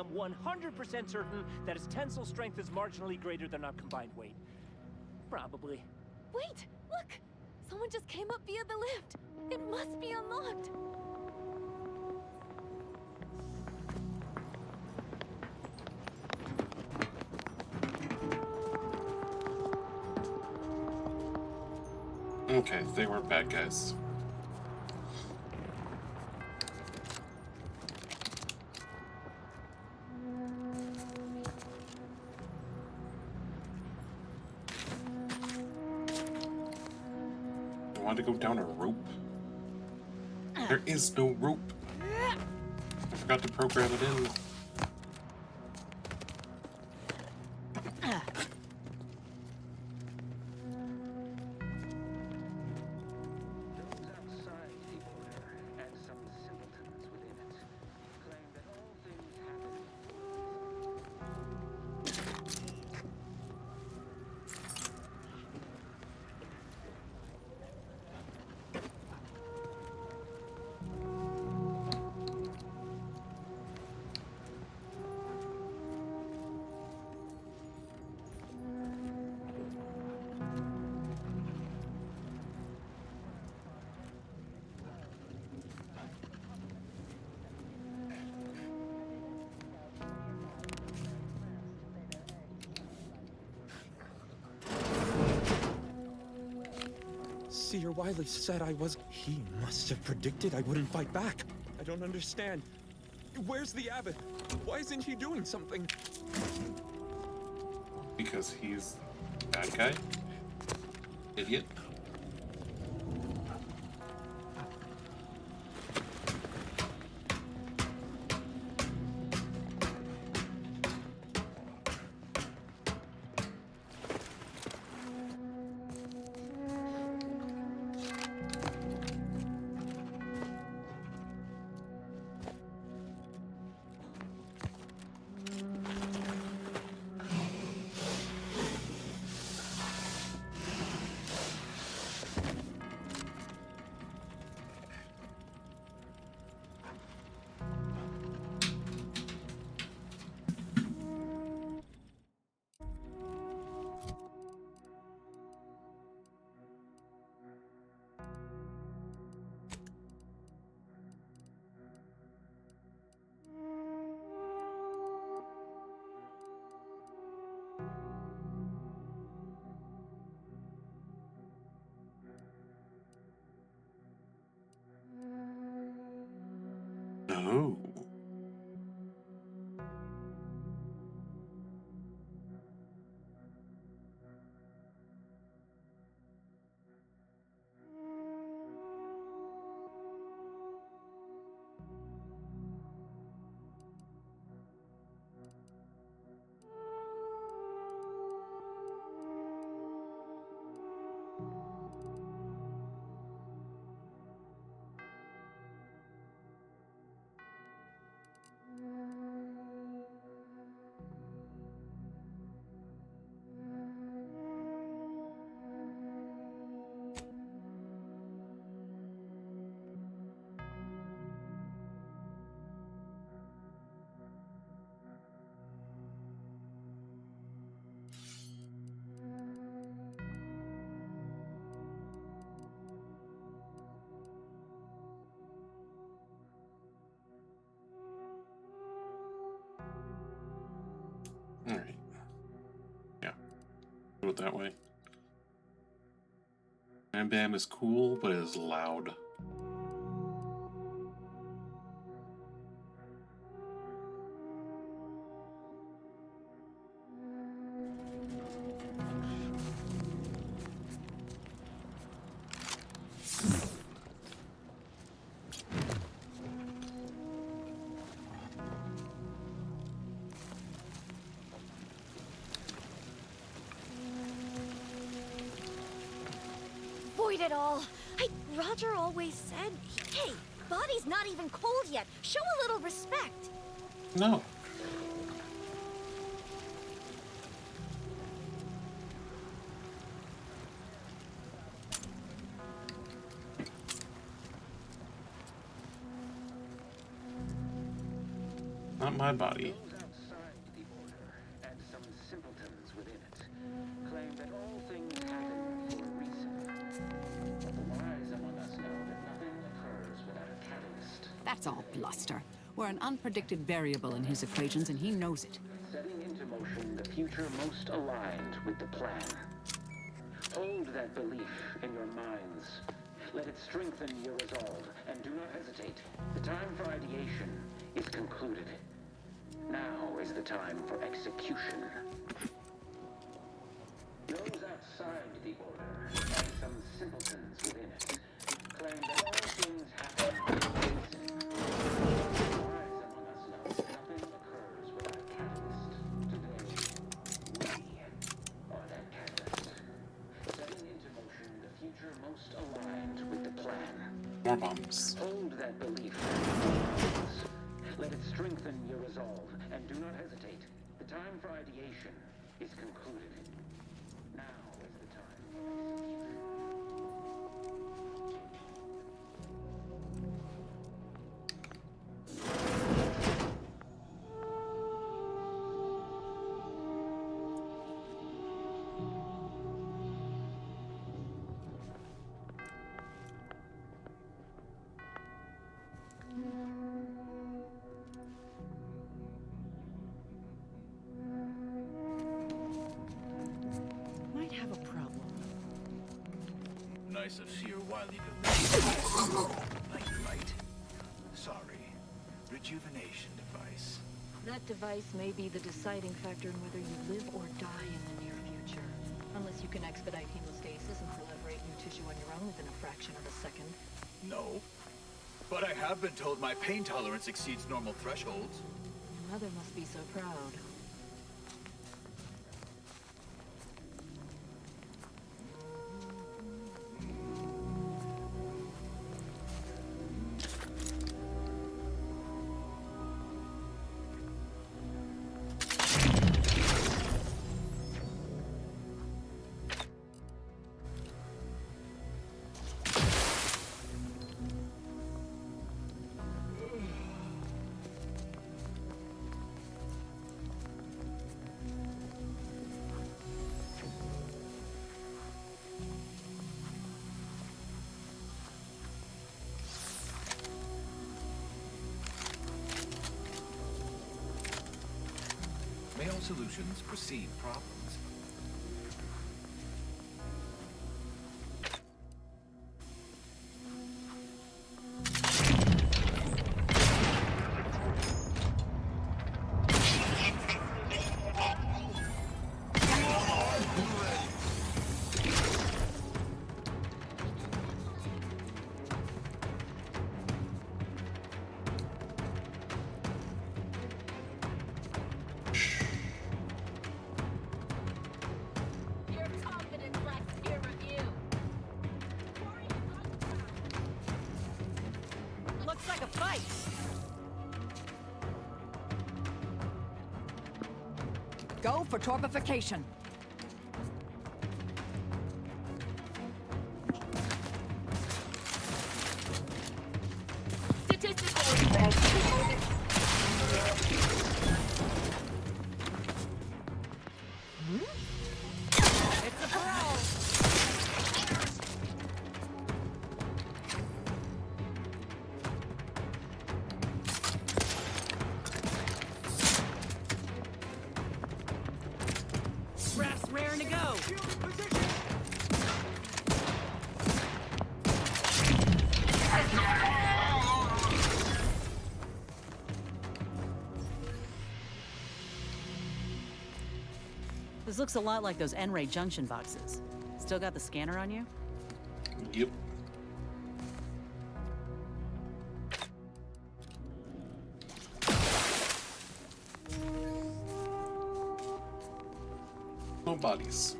I'm 100% certain that its tensile strength is marginally greater than our combined weight. Probably. Wait! Look! Someone just came up via the lift! It must be unlocked! Okay, they weren't bad guys. I want to go down a rope. There is no rope. I forgot to program it in. Seer Wiley said I was... He must have predicted I wouldn't fight back. I don't understand. Where's the abbot? Why isn't he doing something? Because he's a bad guy? Idiot. No. Alright. Yeah. Do it that way. Bam Bam is cool, but it is loud. Avoid it all. Roger always said, hey, body's not even cold yet. Show a little respect. No. Not my body. That's all bluster. We're an unpredicted variable in his equations, and he knows it. Setting into motion the future most aligned with the plan. Hold that belief in your minds. Let it strengthen your resolve, and do not hesitate. The time for ideation is concluded. Now is the time for execution. Those outside the Order, and some simpletons within it, claim that all things happen by reason. Wise among us know nothing occurs without a catalyst. Today, we are that catalyst. Setting into motion the future most aligned with the plan. More bombs. Hold that belief. Let it strengthen your resolve, and do not hesitate. The time for ideation is concluded. Now is the time for execution. Might have a problem. Nice of Seer Wiley to right. Sorry. Rejuvenation device. That device may be the deciding factor in whether you live or die in the near future. Unless you can expedite hemostasis and proliferate new tissue on your own within a fraction of a second. No. But I have been told my pain tolerance exceeds normal thresholds. Your mother must be so proud. May all solutions precede problems. Looks like a fight. Go for torbification. It's a brawl. Brass raring to go. This looks a lot like those N-ray junction boxes. Still got the scanner on you? Yep. No bodies.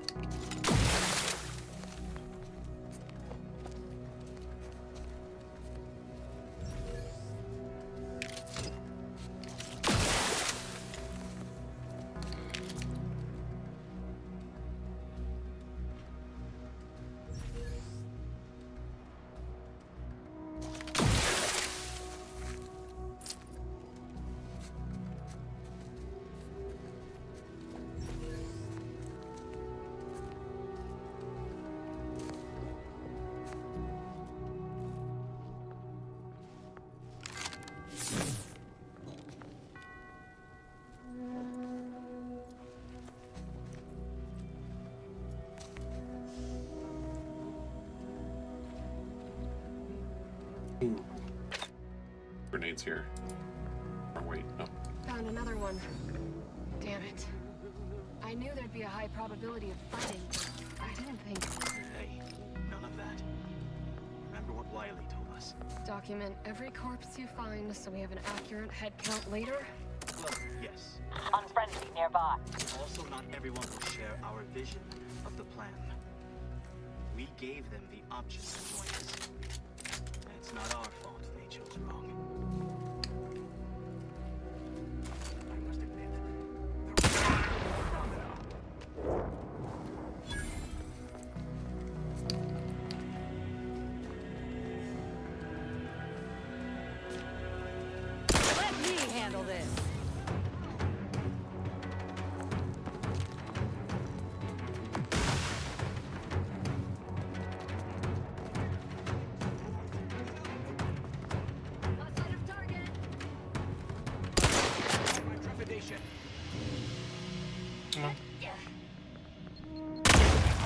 grenades here. Or wait, no. Found another one. Damn it. I knew there'd be a high probability of fighting, but I didn't think... Hey, none of that. Remember what Wiley told us? Document every corpse you find so we have an accurate head count later? Well, yes. Unfriendly nearby. Also, not everyone will share our vision of the plan. We gave them the option to join us. It's not our fault they chose wrong. I must admit, the phenomena. Let me handle this.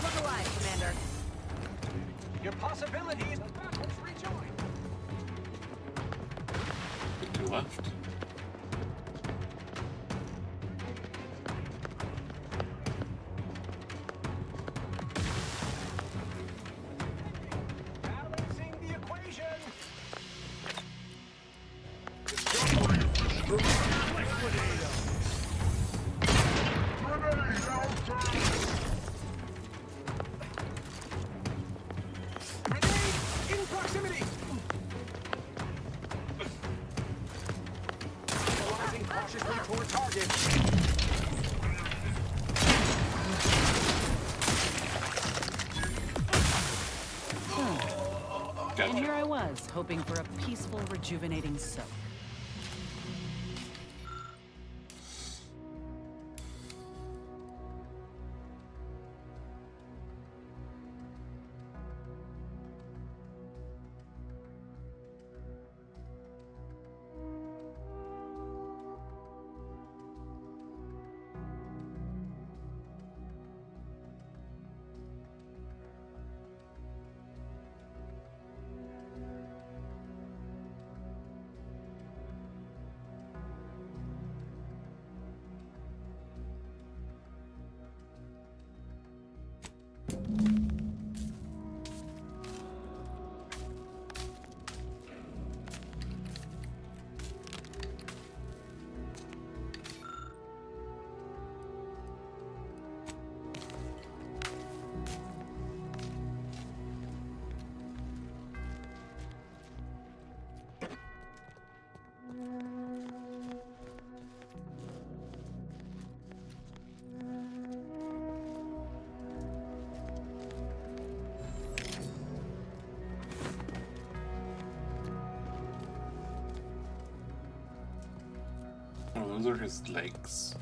Look alive, Commander. Your possibilities. Let's rejoin. Two left. Balancing the equation. In proximity! Analyzing cautiously toward target. And here I was, hoping for a peaceful, rejuvenating soak. Oh, those are his legs.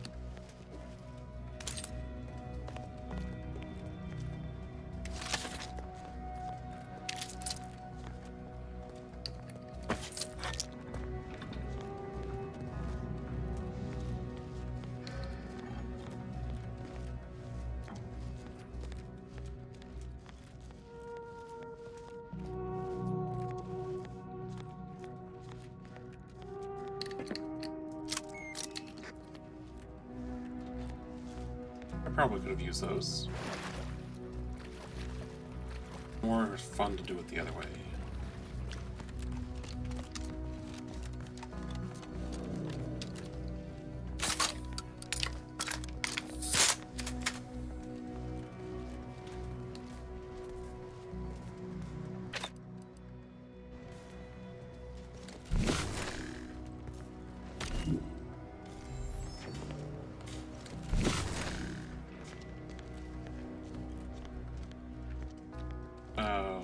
Probably could have used those. More fun to do it the other way.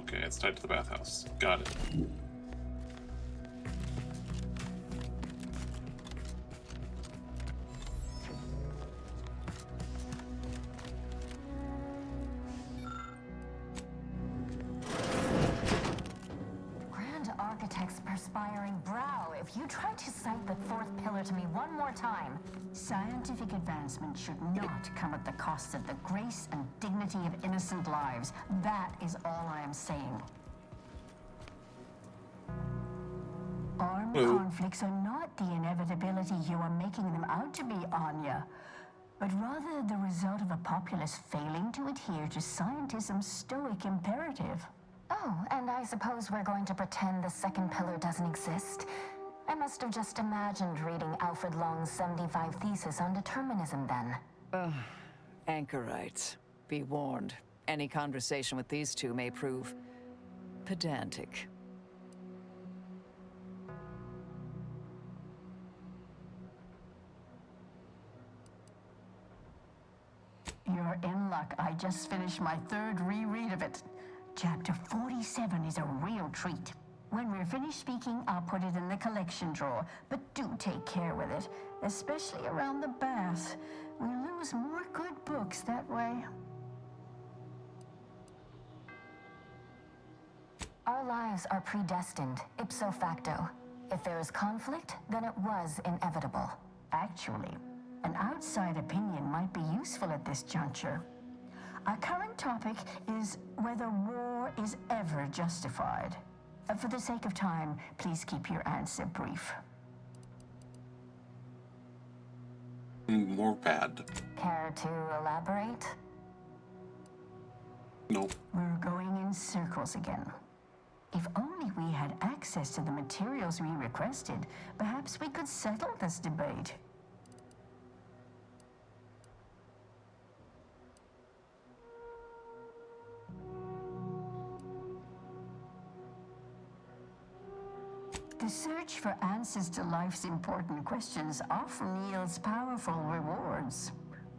Okay, it's tied to the bathhouse. Got it. Grand Architect's perspiring brow, if you try to cite the fourth pillar to me one more time, scientific advancement should not come at the cost of the grace and dignity of innocent lives. That is all I am saying. Arm Hello. conflicts are not the inevitability you are making them out to be, Anya, but rather the result of a populace failing to adhere to scientism's stoic imperative. Oh, and I suppose we're going to pretend the second pillar doesn't exist. I must have just imagined reading Alfred Long's 75 thesis on determinism then. Anchorites, be warned. Any conversation with these two may prove pedantic. You're in luck. I just finished my third reread of it. Chapter 47 is a real treat. When we're finished speaking, I'll put it in the collection drawer, but do take care with it, especially around the bath. We lose more good books that way. Our lives are predestined, ipso facto. If there is conflict, then it was inevitable. Actually, an outside opinion might be useful at this juncture. Our current topic is whether war is ever justified. For the sake of time, please keep your answer brief. More bad. Care to elaborate? Nope. We're going in circles again. If only we had access to the materials we requested, perhaps we could settle this debate. The search for answers to life's important questions often yields powerful rewards.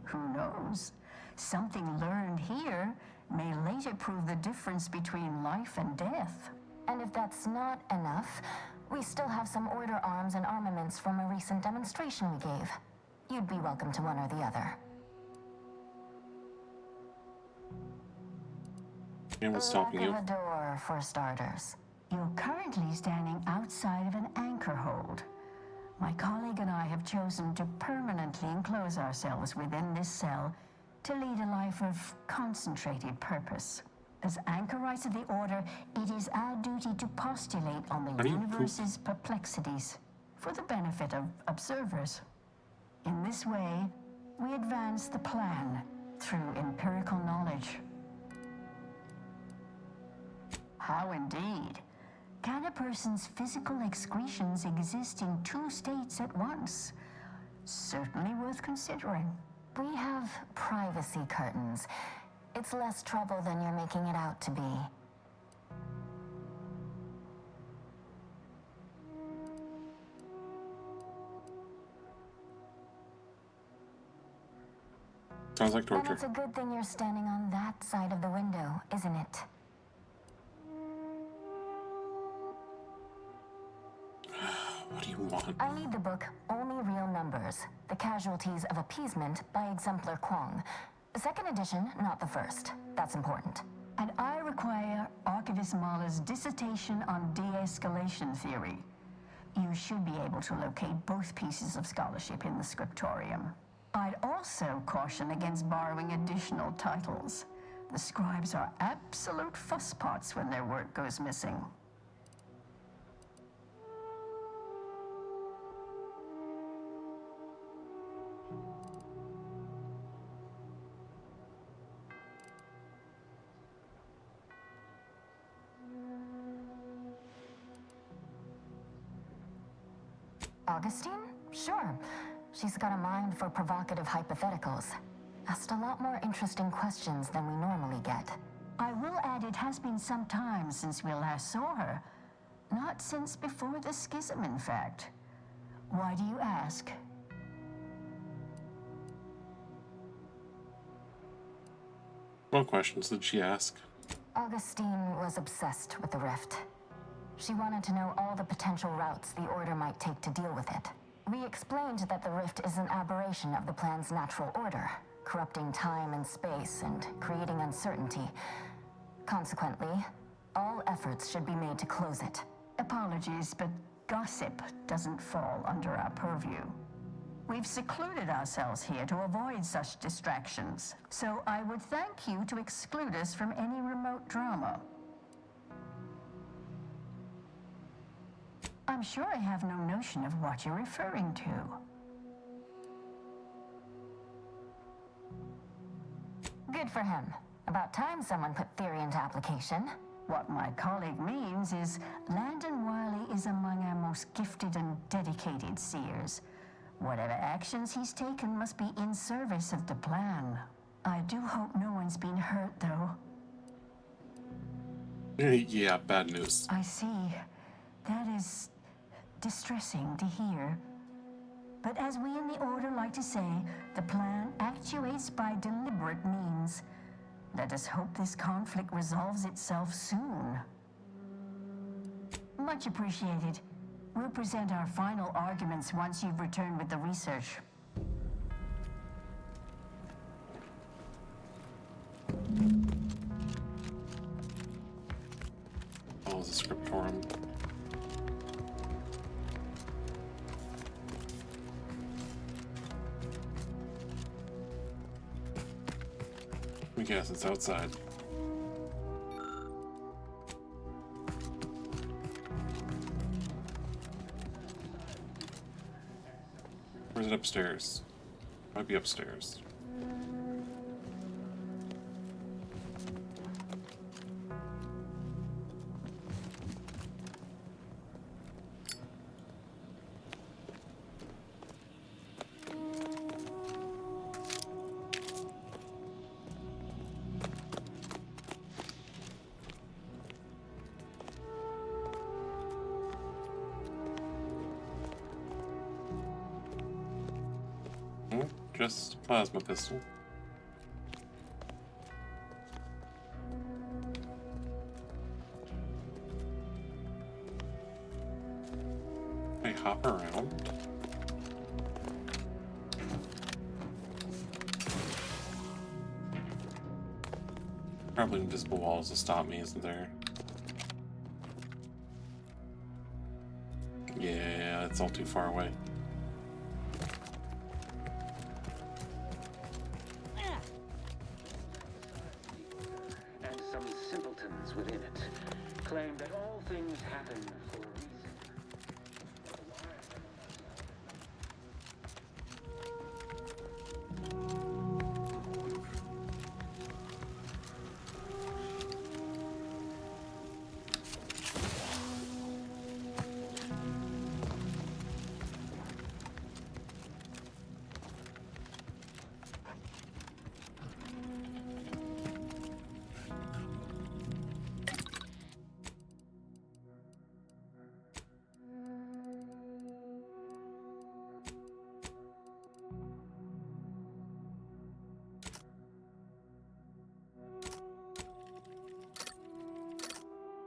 Who knows? Something learned here may later prove the difference between life and death. And if that's not enough, we still have some Order arms and armaments from a recent demonstration we gave. You'd be welcome to one or the other. And what's stopping you? Lack of a door, for starters. You're currently standing outside of an anchor hold. My colleague and I have chosen to permanently enclose ourselves within this cell to lead a life of concentrated purpose. As anchorites of the Order, it is our duty to postulate on the universe's perplexities for the benefit of observers. In this way, we advance the plan through empirical knowledge. How indeed? Can a person's physical excretions exist in two states at once? Certainly worth considering. We have privacy curtains. It's less trouble than you're making it out to be. Sounds like And torture. it's a good thing you're standing on that side of the window, isn't it? What do you want? I need the book Only Real Numbers, The Casualties of Appeasement by Exemplar Kwong. Second edition, not the first. That's important. And I require Archivist Mahler's dissertation on de-escalation theory. You should be able to locate both pieces of scholarship in the scriptorium. I'd also caution against borrowing additional titles. The scribes are absolute fusspots when their work goes missing. Augustine? Sure. She's got a mind for provocative hypotheticals. Asked a lot more interesting questions than we normally get. I will add it has been some time since we last saw her. Not since before the schism, in fact. Why do you ask? What questions did she ask? Augustine was obsessed with the rift. She wanted to know all the potential routes the Order might take to deal with it. We explained that the rift is an aberration of the plan's natural order, corrupting time and space and creating uncertainty. Consequently, all efforts should be made to close it. Apologies, but gossip doesn't fall under our purview. We've secluded ourselves here to avoid such distractions, so I would thank you to exclude us from any remote drama. I'm sure I have no notion of what you're referring to. Good for him. About time someone put theory into application. What my colleague means is Landon Wiley is among our most gifted and dedicated seers. Whatever actions he's taken must be in service of the plan. I do hope no one's been hurt, though. Yeah, bad news. I see. That is distressing to hear. But as we in the Order like to say, the plan actuates by deliberate means. Let us hope this conflict resolves itself soon. Much appreciated. We'll present our final arguments once you've returned with the research. Oh, the scriptorum. I guess it's outside. Or is it upstairs? Might be upstairs. Just a plasma pistol. I hop around. Probably invisible walls to stop me, isn't there? Yeah, it's all too far away. And some simpletons within it claim that all things happen for a reason.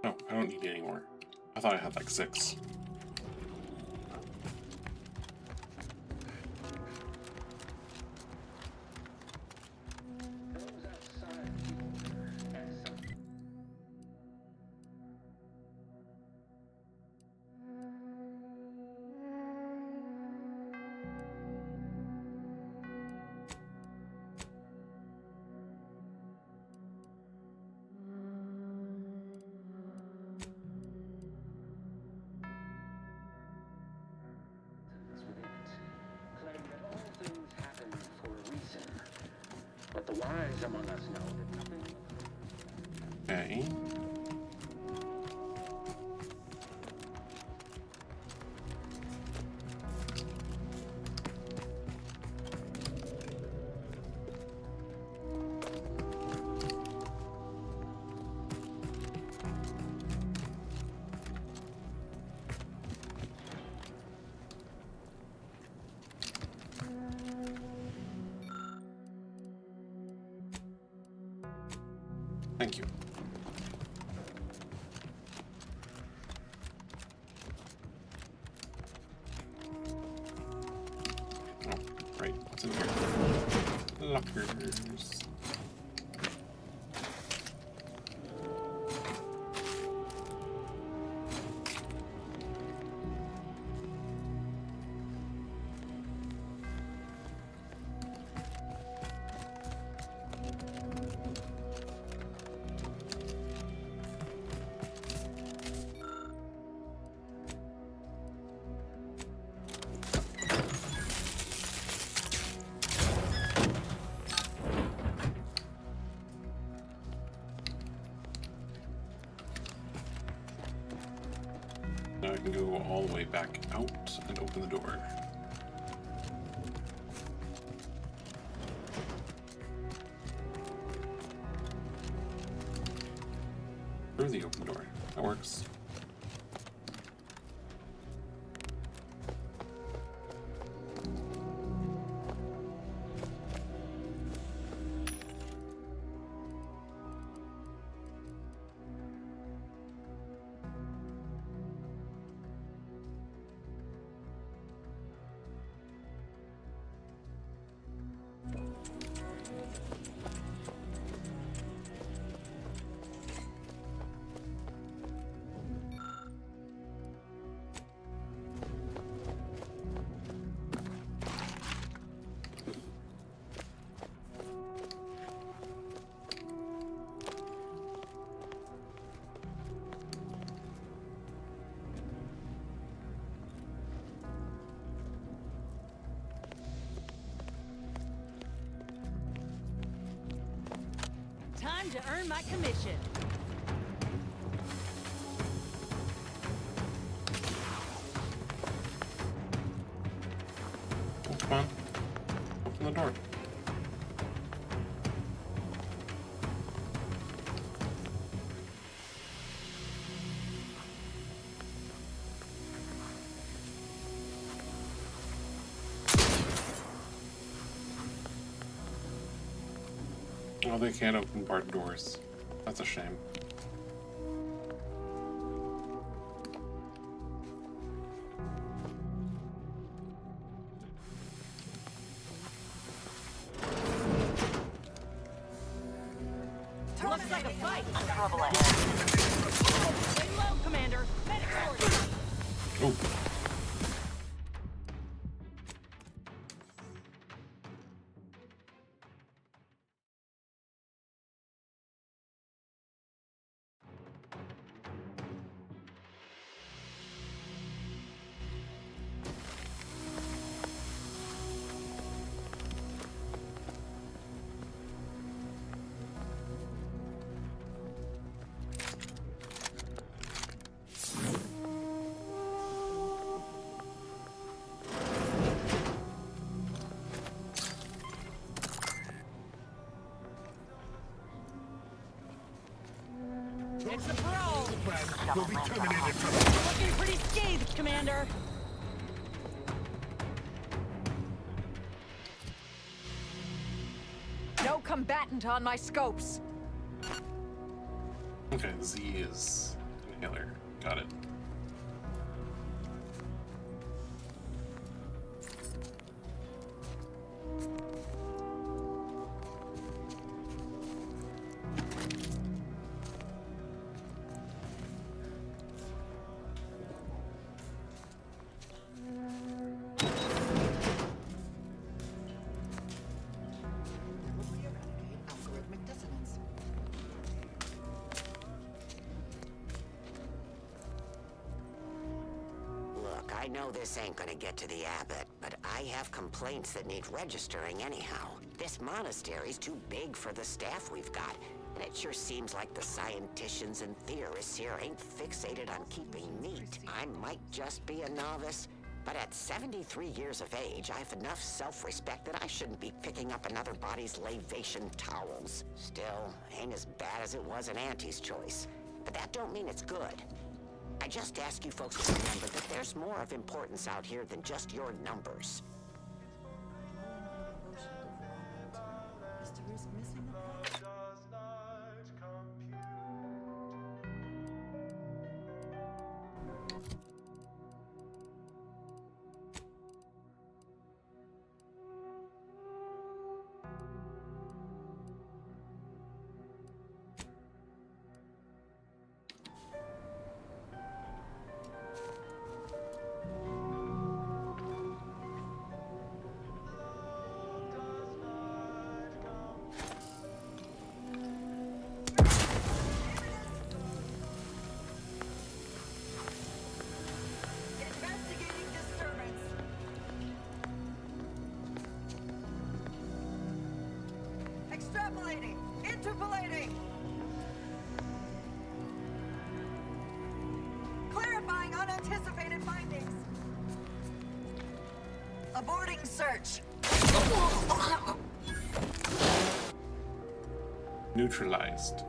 No, I don't need any more. I thought I had like 6. But the wise among us know that nothing... Okay. Thank you. Oh, right. What's in here? Lockers. gonna go all the way back out and open the door. Through the open door. That works. Time to earn my commission. Oh, come on. Open the door. Oh, they can't open barred doors. That's a shame. Looks like a fight. Trouble ahead. Stay low, Commander. Medic orders. Oh. It's a parole. Will be terminated from looking pretty scathed, Commander. No combatant on my scopes. Okay, Z is inhaler. Got it. Look, I know this ain't gonna get to the abbot, but I have complaints that need registering anyhow. This monastery's too big for the staff we've got, and it sure seems like the scienticians and theorists here ain't fixated on keeping neat. I might just be a novice, but at 73 years of age, I have enough self-respect that I shouldn't be picking up another body's lavation towels. Still, ain't as bad as it was in Auntie's choice, but that don't mean it's good. I just ask you folks to remember that there's more of importance out here than just your numbers. Extrapolating! Interpolating! Clarifying on anticipated findings. Aborting search. Neutralized.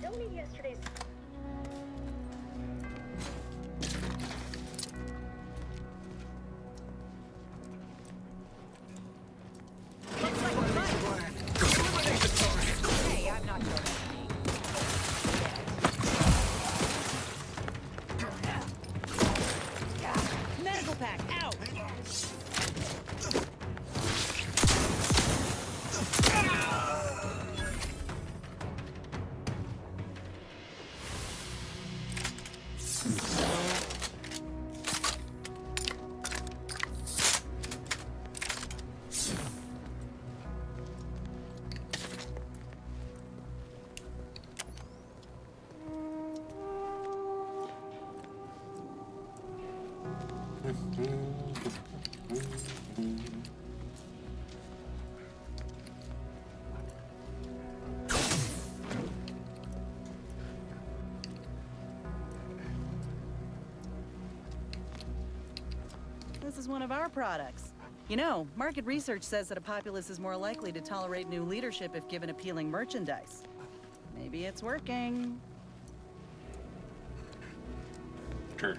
Don't need yesterday's. Hey, I'm not your enemy. Medical pack, out! This is one of our products. You know, market research says that a populace is more likely to tolerate new leadership if given appealing merchandise. Maybe it's working. Sure.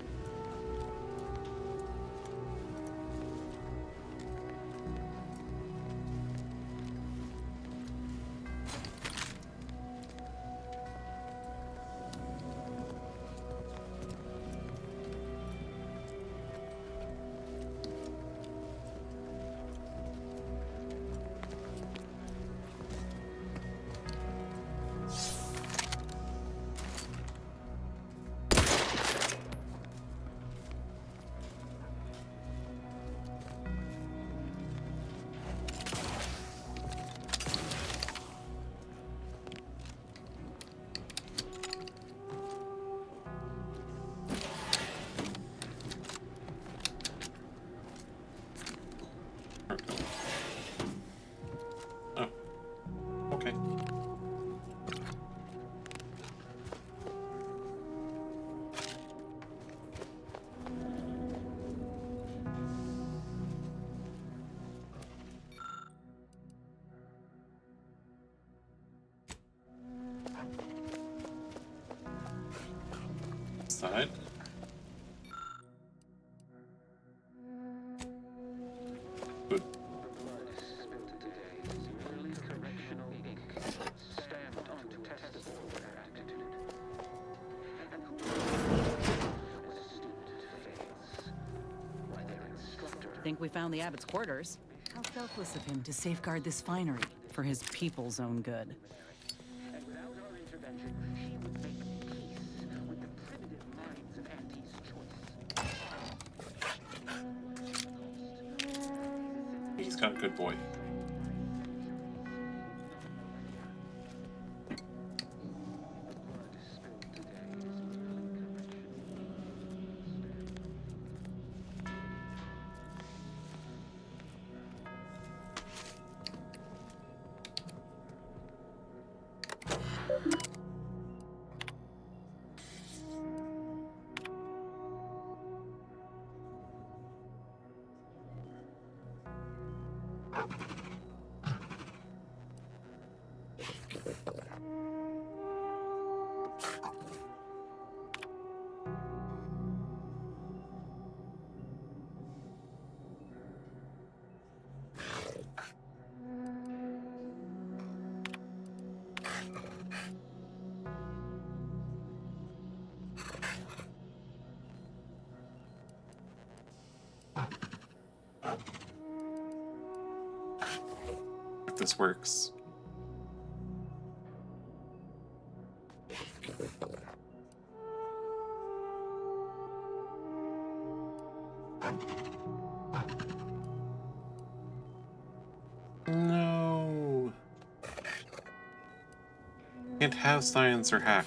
Oh. Okay. Side. Good. Think we found the abbot's quarters. How selfless of him to safeguard this finery for his people's own good. And without our intervention, she would make peace with the primitive minds of Auntie's choice. He's got a good boy. If this works. No. Can't have science or hack.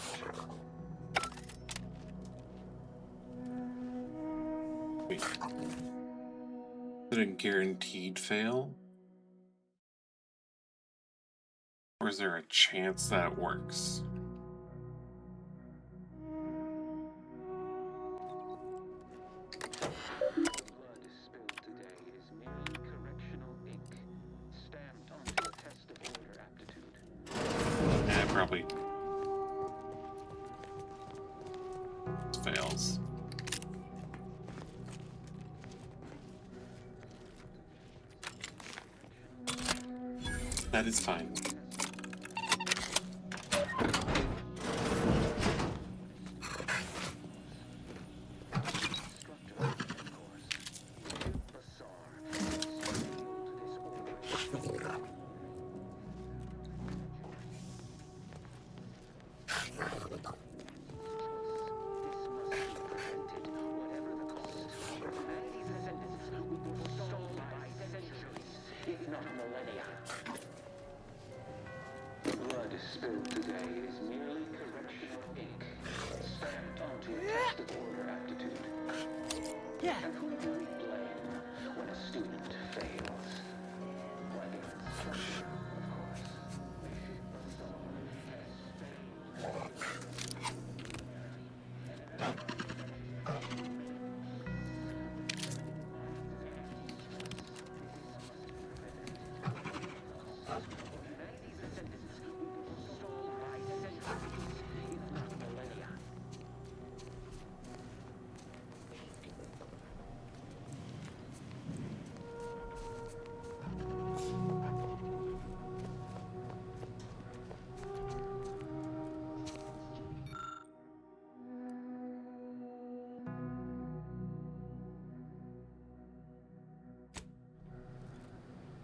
a guaranteed fail? Or is there a chance that it works? Yeah, probably fails. That is fine.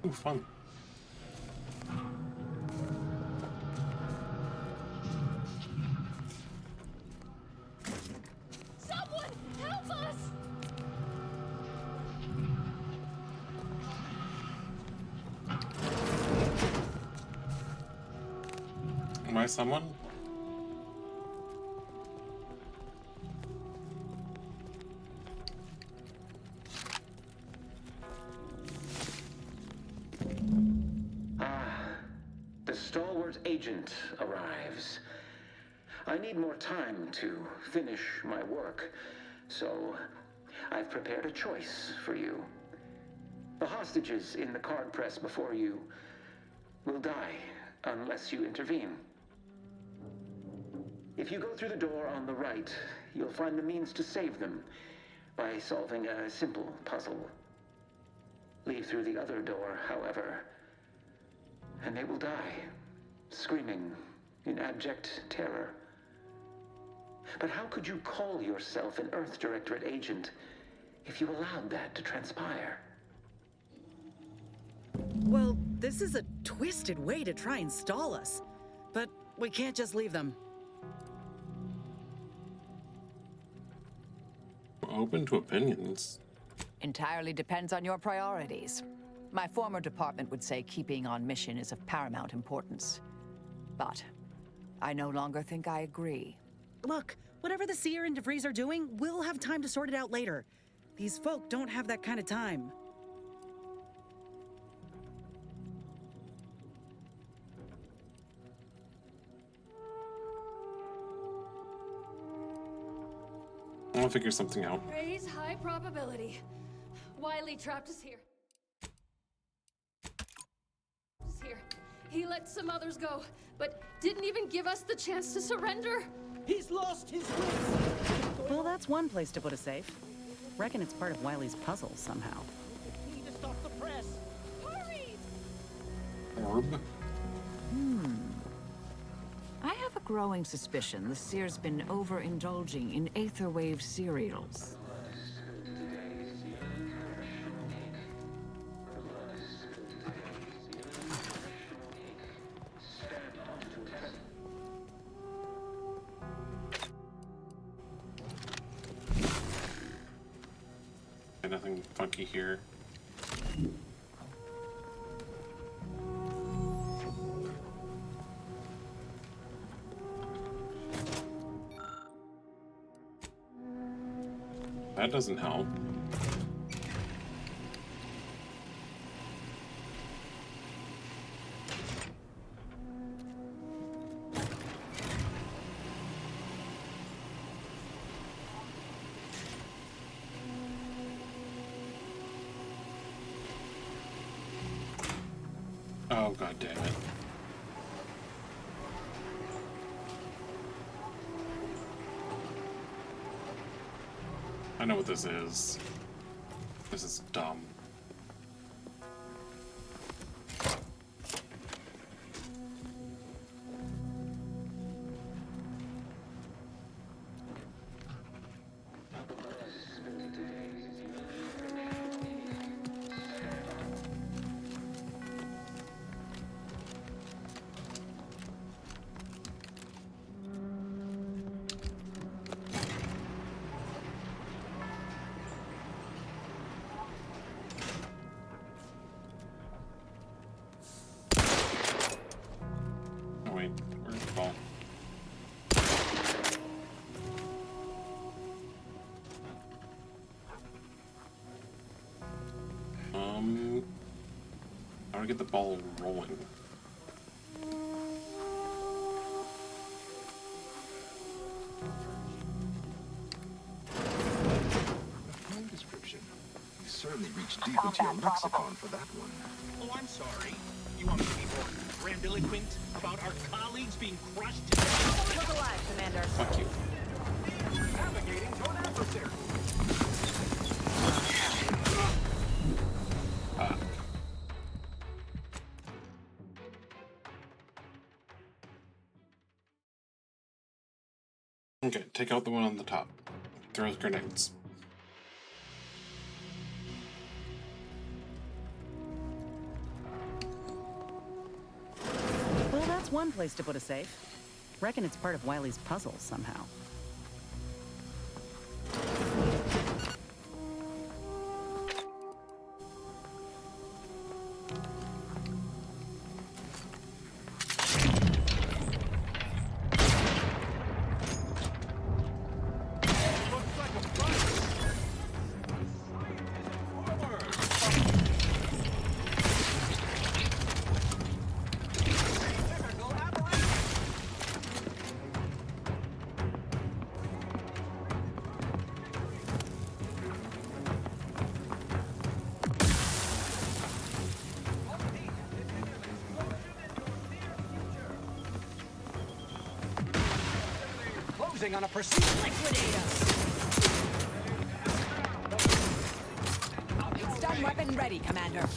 Ooh, fun. Someone help us! Am I someone? The stalwart agent arrives. I need more time to finish my work, so I've prepared a choice for you. The hostages in the card press before you will die unless you intervene. If you go through the door on the right, you'll find the means to save them by solving a simple puzzle. Leave through the other door, however, and they will die, screaming in abject terror. But how could you call yourself an Earth Directorate agent if you allowed that to transpire? Well, this is a twisted way to try and stall us. But we can't just leave them. Open to opinions. Entirely depends on your priorities. My former department would say keeping on mission is of paramount importance. But I no longer think I agree. Look, whatever the Seer and DeVries are doing, we'll have time to sort it out later. These folk don't have that kind of time. I'll figure something out. Raise high probability. Wiley trapped us here. He let some others go, but didn't even give us the chance to surrender. He's lost his wits! Well, that's one place to put a safe. Reckon it's part of Wiley's puzzle somehow. Need to stop the press. Hurry! Orb? I have a growing suspicion the Seer's been overindulging in Aetherwave cereals. Nothing funky here. That doesn't help. God damn it. I know what this is. This is dumb. Oh wait, where's the ball? How do I get the ball rolling? Plane description. You certainly reached deep into your lexicon for that one. Oh, I'm sorry. You want me to be more grandiloquent about our colleagues being crushed to death? Look alive, Commander. Fuck you. Navigating to an adversary. Okay, take out the one on the top. Throws grenades. Well, that's one place to put a safe. Reckon it's part of Wiley's puzzle somehow. On a pursuit. Liquidate us! Stun weapon ready, Commander.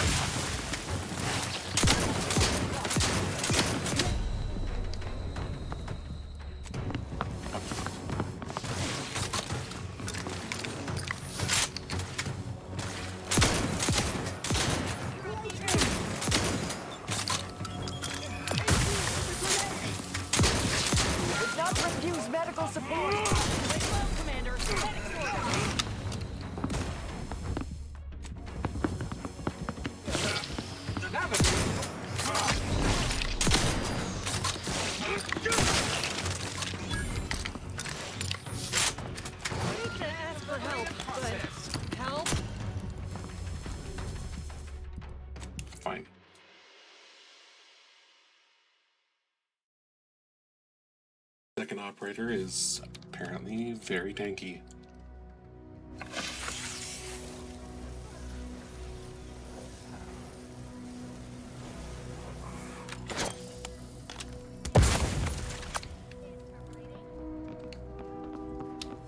Medical support! Commander! I hate to ask for help, but help? Fine. Second operator is apparently very tanky.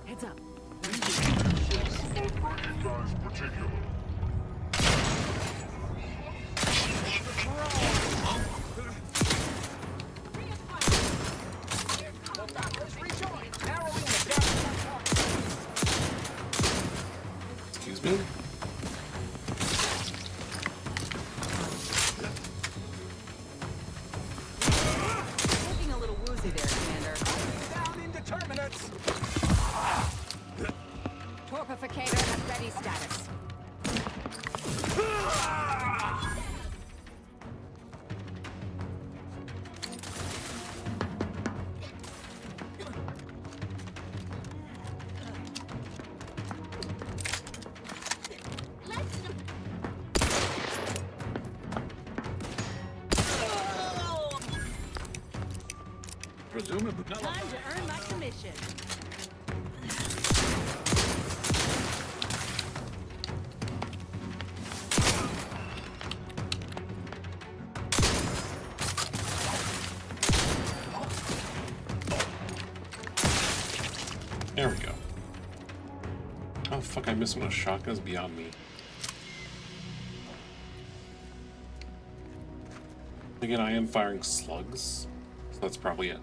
Heads up. Excuse me? Looking a little woozy there, Commander. Down indeterminates. Torpificator at ready status. Presumably. Time to earn my commission. There we go. Oh fuck, I missed one of shotguns beyond me. Again, I am firing slugs, so that's probably it.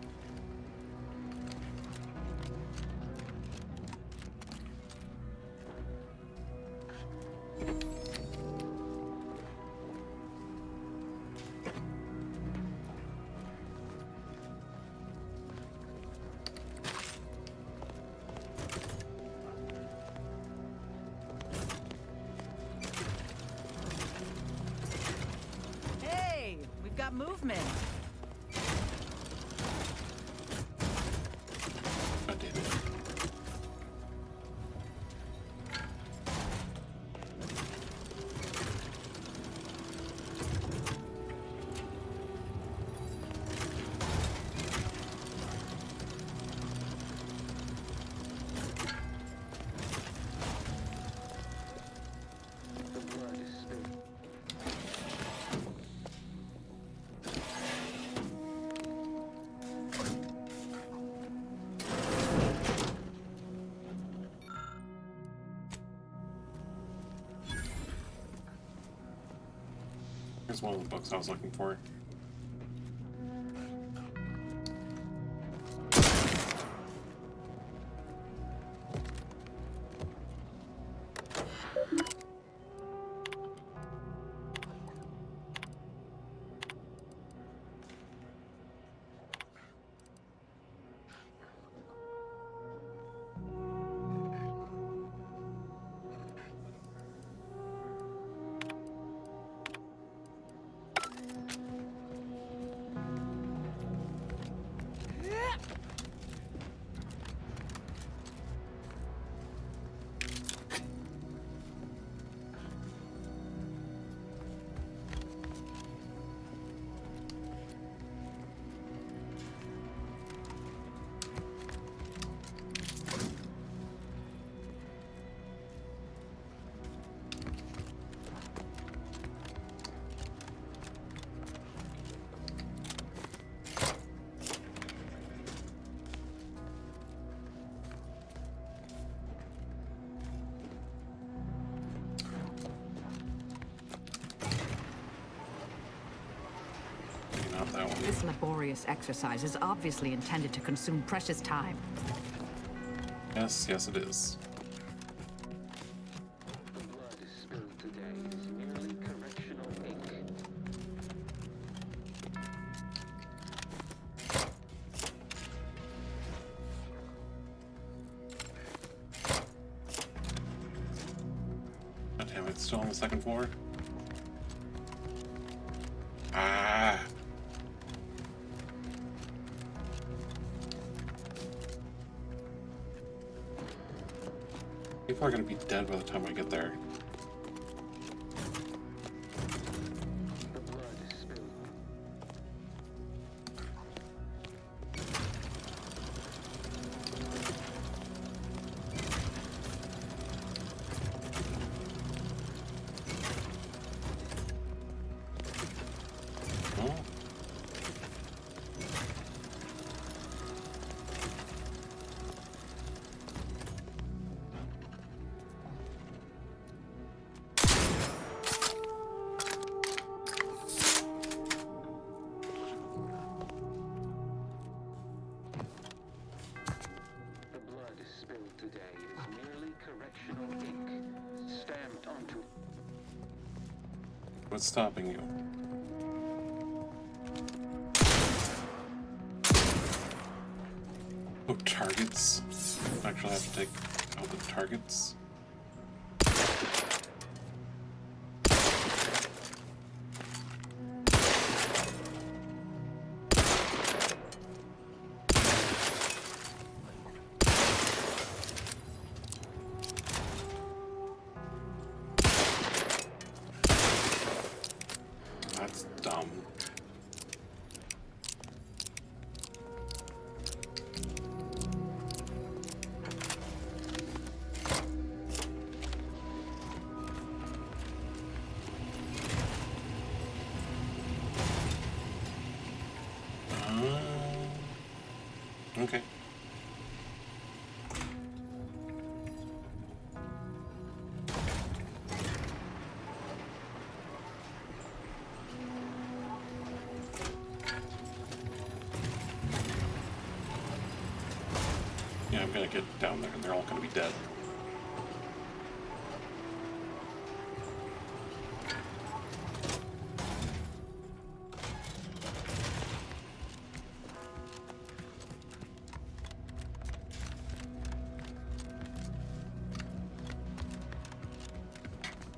Hey, we've got movement. God damn it. Here's one of the books I was looking for. That one. This laborious exercise is obviously intended to consume precious time. Yes, yes it is. The blood spilled today is merely correctional ink. God damn it, it's still on the second floor. Ah. People are gonna be dead by the time I get there. The blood spilled. Oh. The blood spilled today is merely correctional ink stamped onto. What's stopping you? Oh, targets. Actually, I have to take out the targets. That's dumb. Okay. I'm gonna get down there and they're all gonna be dead.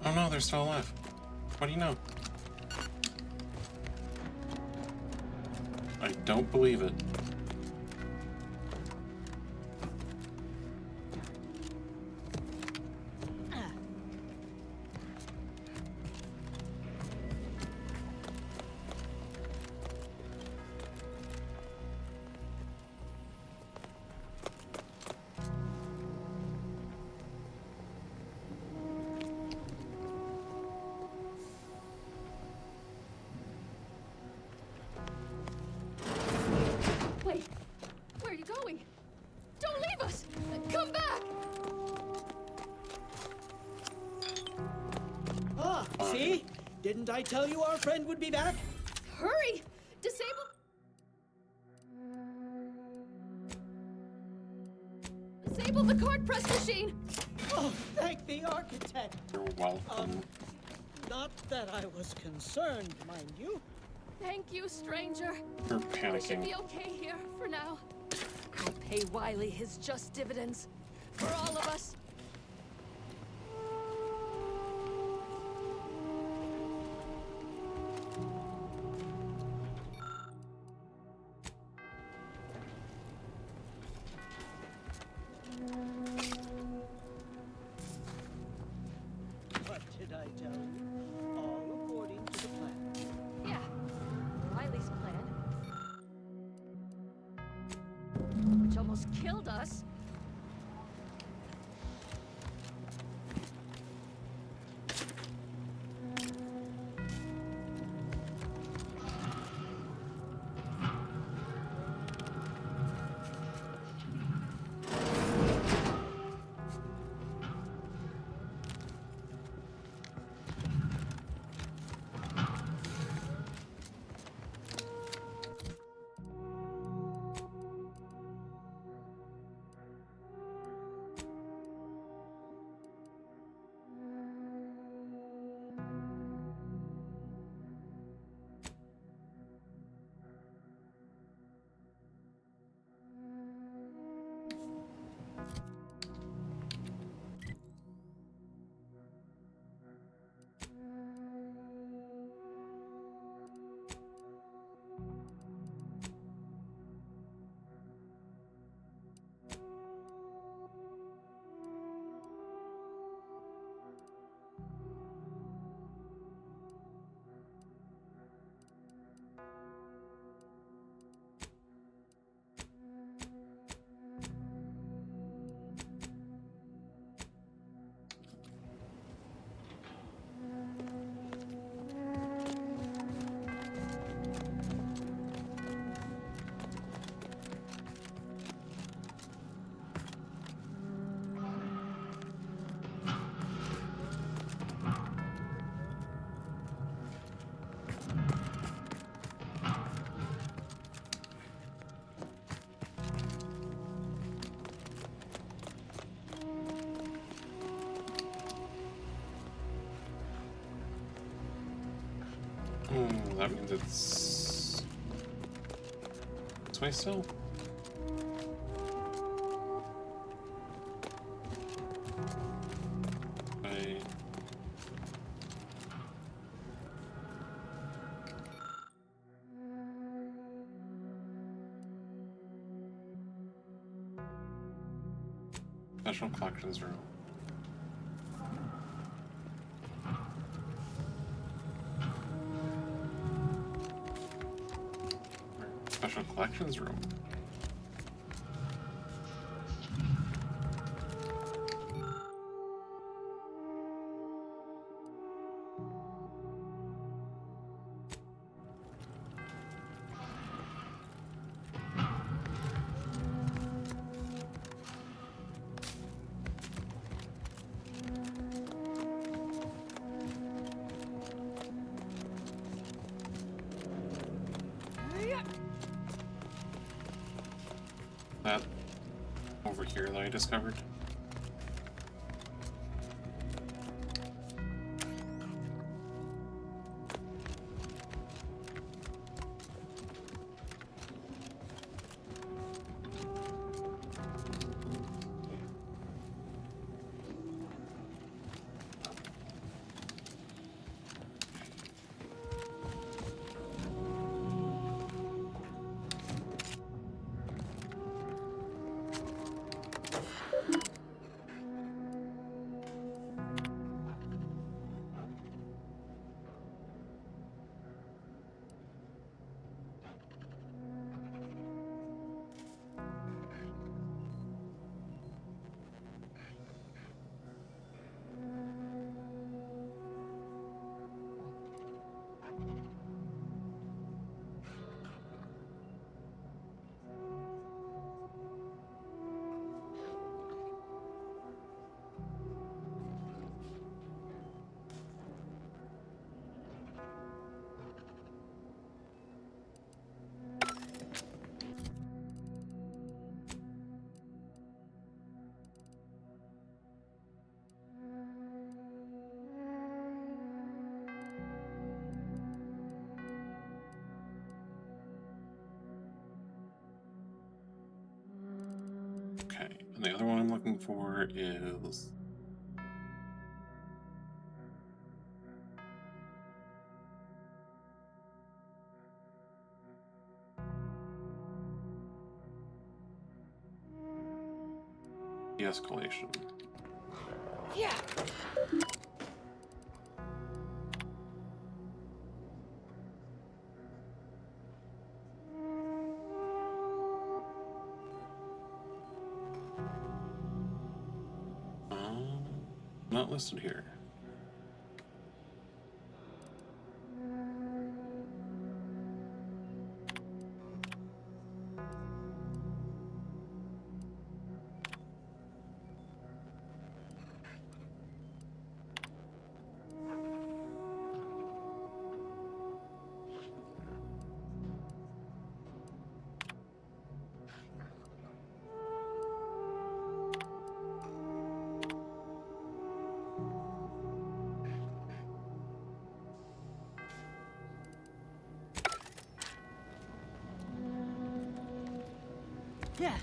Oh no, they're still alive. What do you know? I don't believe it. Wait, where are you going? Don't leave us! Come back! Ah, see? Didn't I tell you our friend would be back? Hurry! Disable... Disable the card press machine! Oh, thank the architect. You're welcome. Not that I was concerned, mind you. Thank you, stranger. You're We should panicking. be okay here for now. I'll pay Wiley his just dividends. For all of us. What did I tell you? All according to the plan. Yeah, Wiley's plan. Which almost killed us. That means it's this way still. I... Special collections room. Special collections room. over here that I discovered. Okay, and the other one I'm looking for is de-escalation. Yeah. Not listed here. Yeah.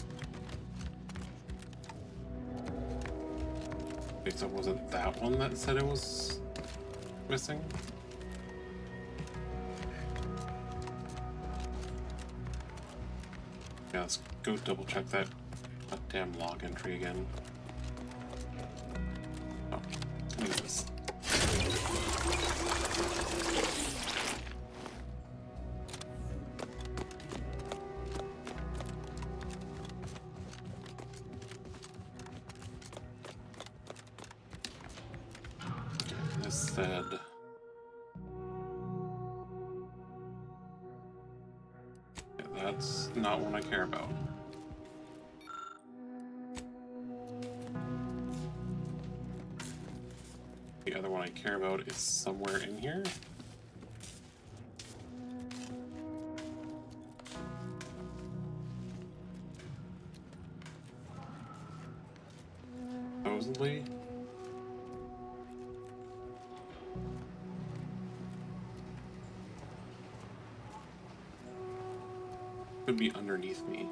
Wait, so was it that one that said it was missing? Yeah, let's go double check that damn log entry again. Oh, what is this? This said that's not what I care about. The other one I care about is somewhere in here. Supposedly. Could be underneath me.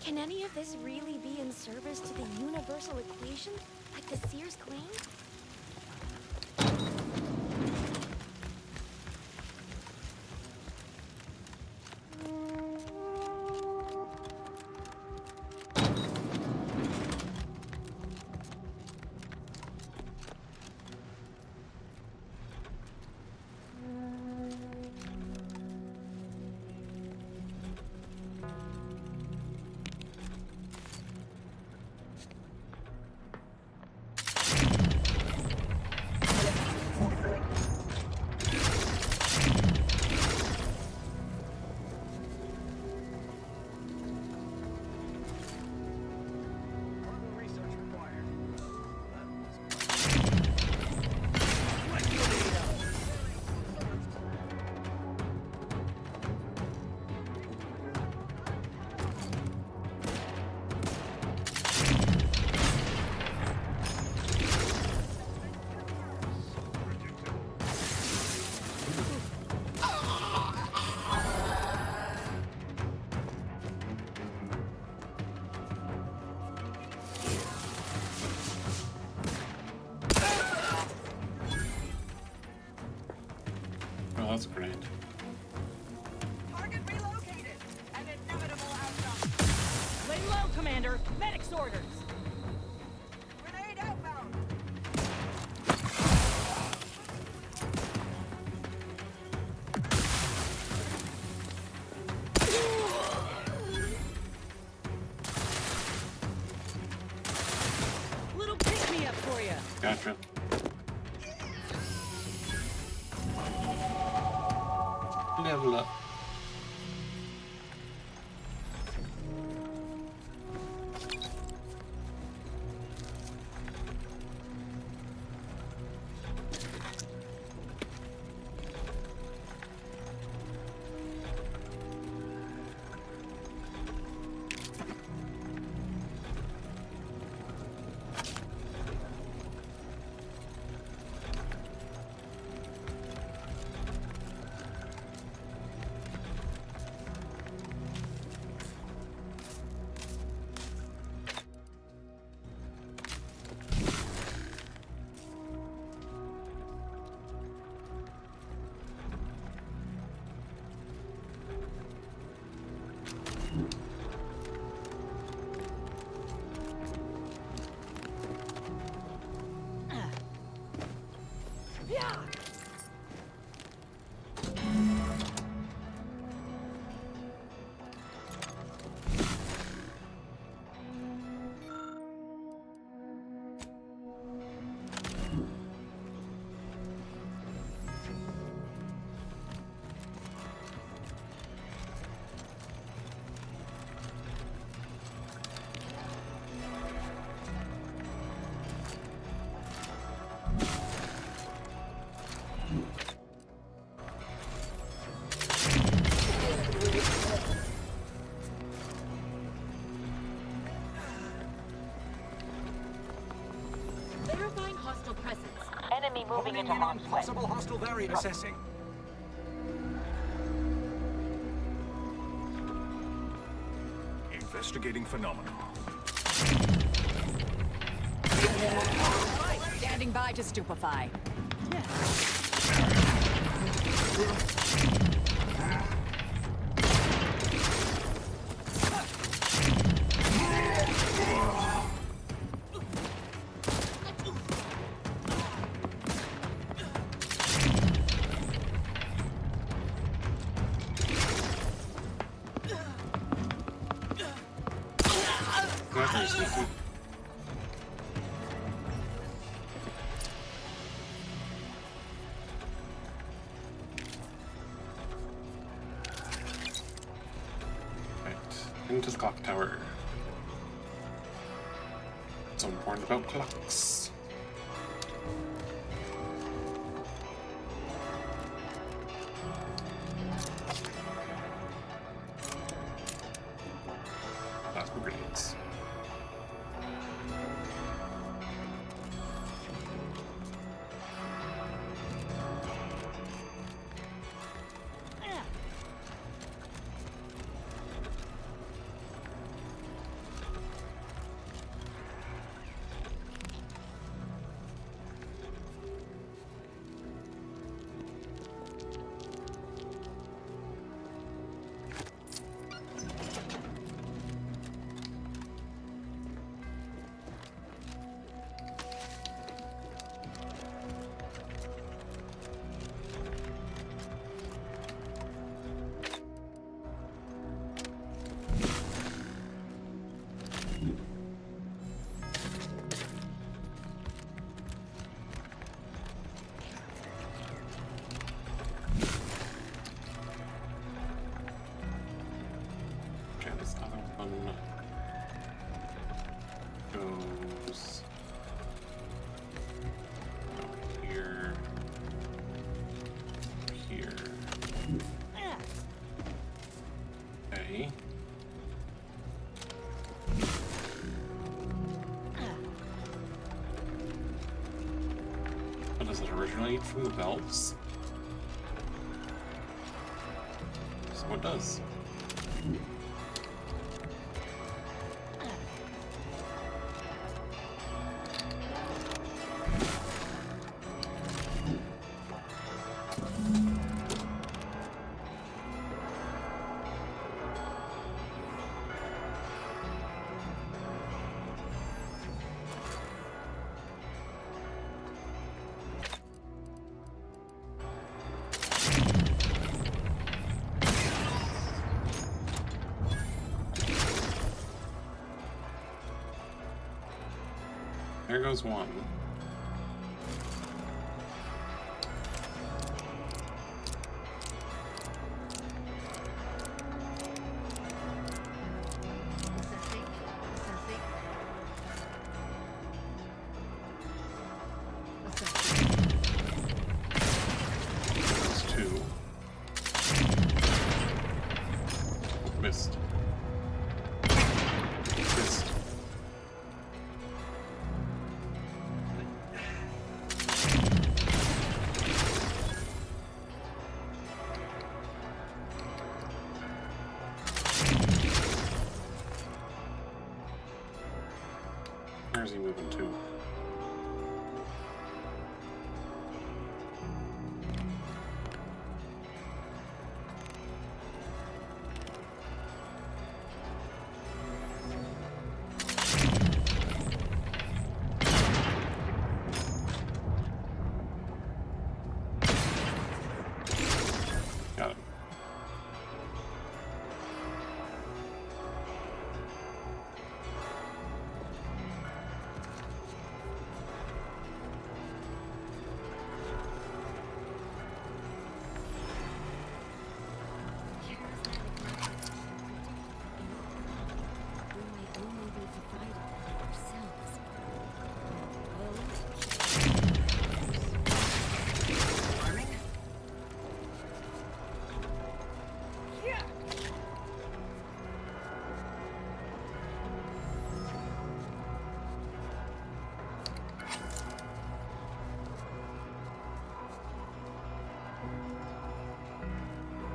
Can any of this really be in service to the universal equation, like the Seers claim? was a grenade. Target relocated. An inevitable outcome. Lay low, Commander. Medic's orders. Grenade outbound. Little pick-me-up for you. Gotcha. Level up. Verifying hostile presence. Enemy moving into harm's way. Possible hostile variant assessing. Investigating phenomena. Standing by to stupefy. Very sneaky. Right, into the clock tower. So important about clocks. Plasma grenades. Okay, this other one goes here, here. Okay. What does it originate from the belts? So it does. There goes one. There's two. Missed. Missed. Where's he moving to? Got him.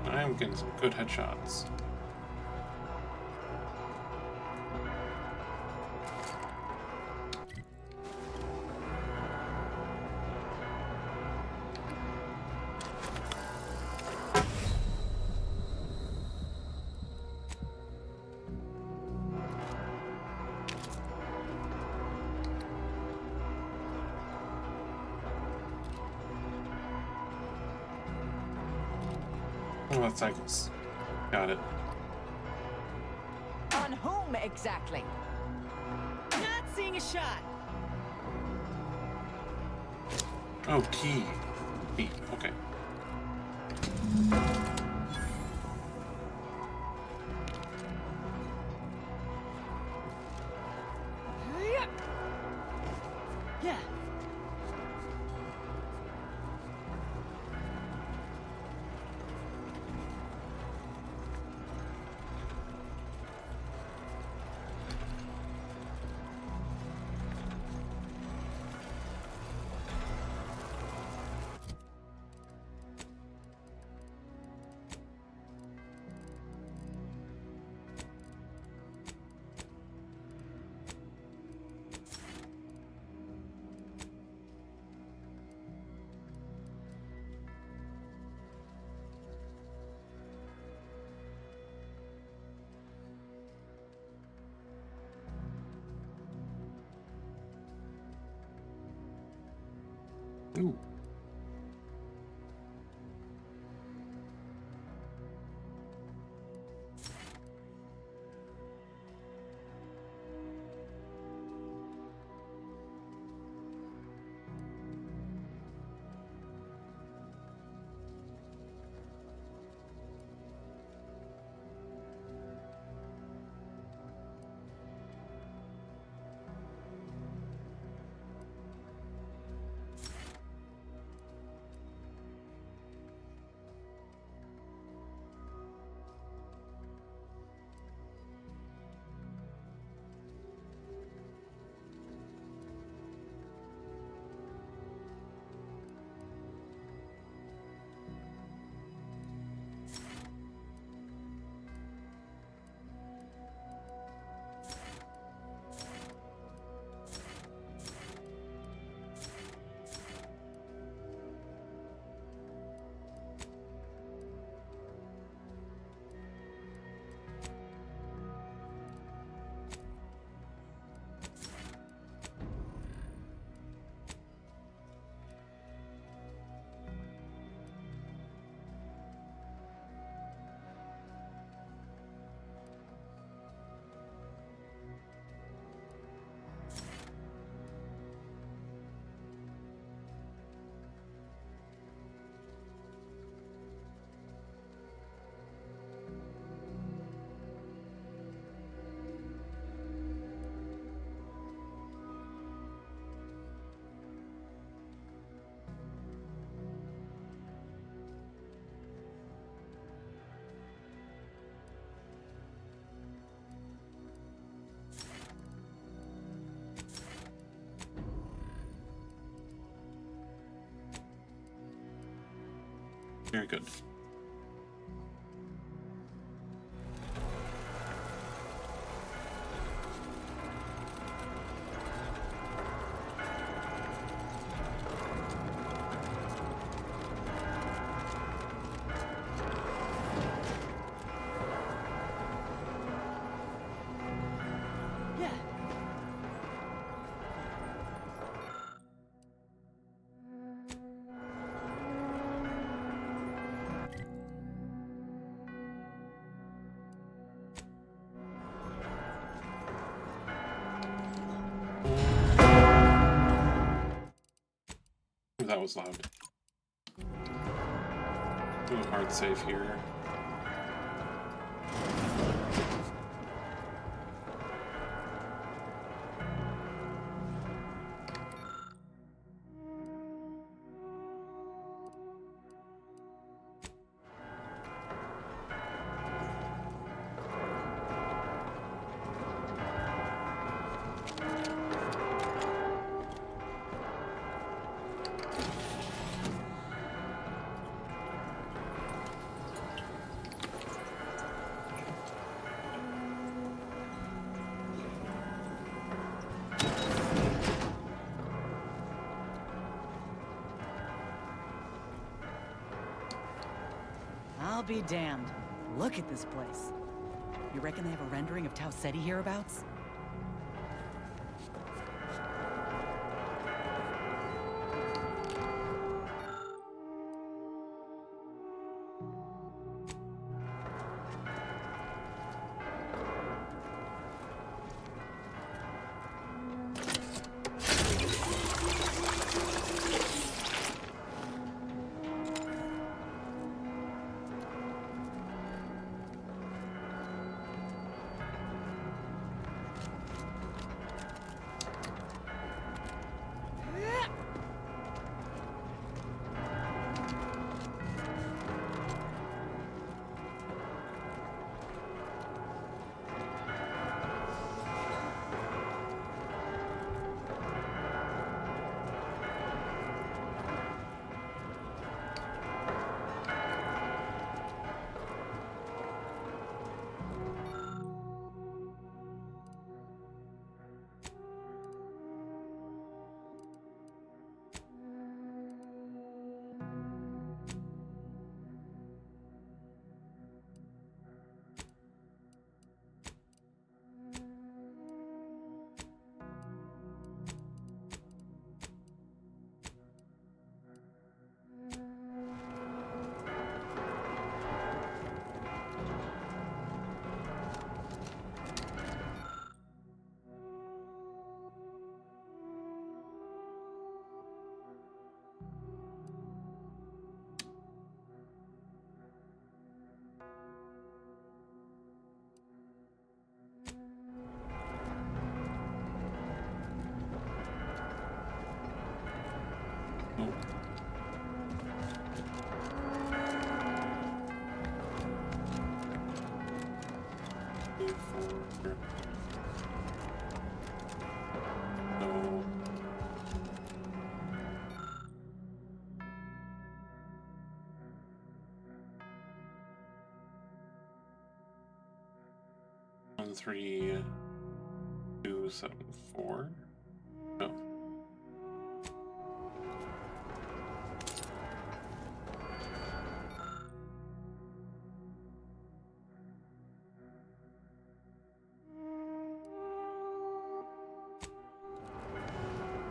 I am getting some good headshots. Oh, that's Cycles. Got it. On whom exactly? Not seeing a shot. Oh, T. B. Okay. Yeah. Ooh. Very good. That was loud. Do a hard save here. I'll be damned. Look at this place. You reckon they have a rendering of Tau Ceti hereabouts? No. 13274. No.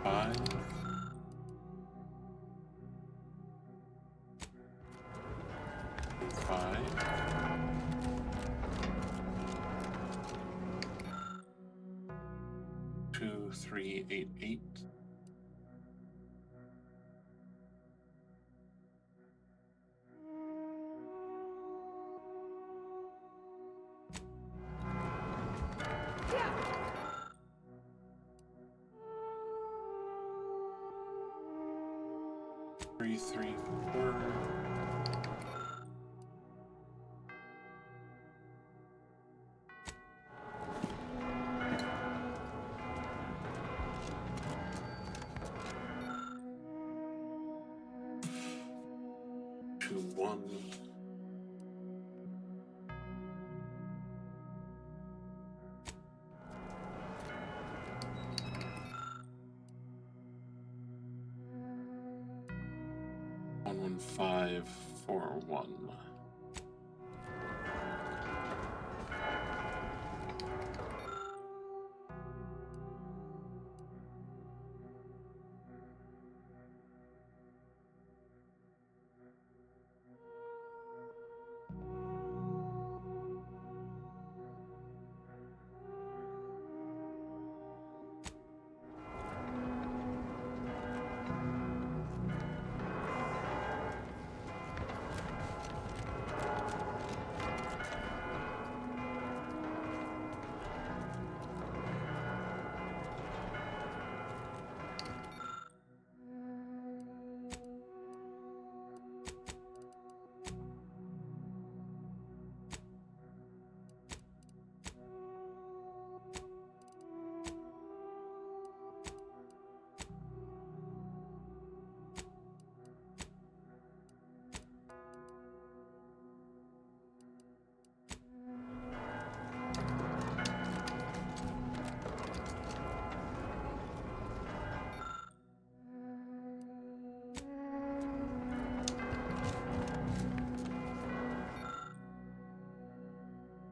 Five. Two, 3, 8, 8. Three, 3, 4. 221. One 11541.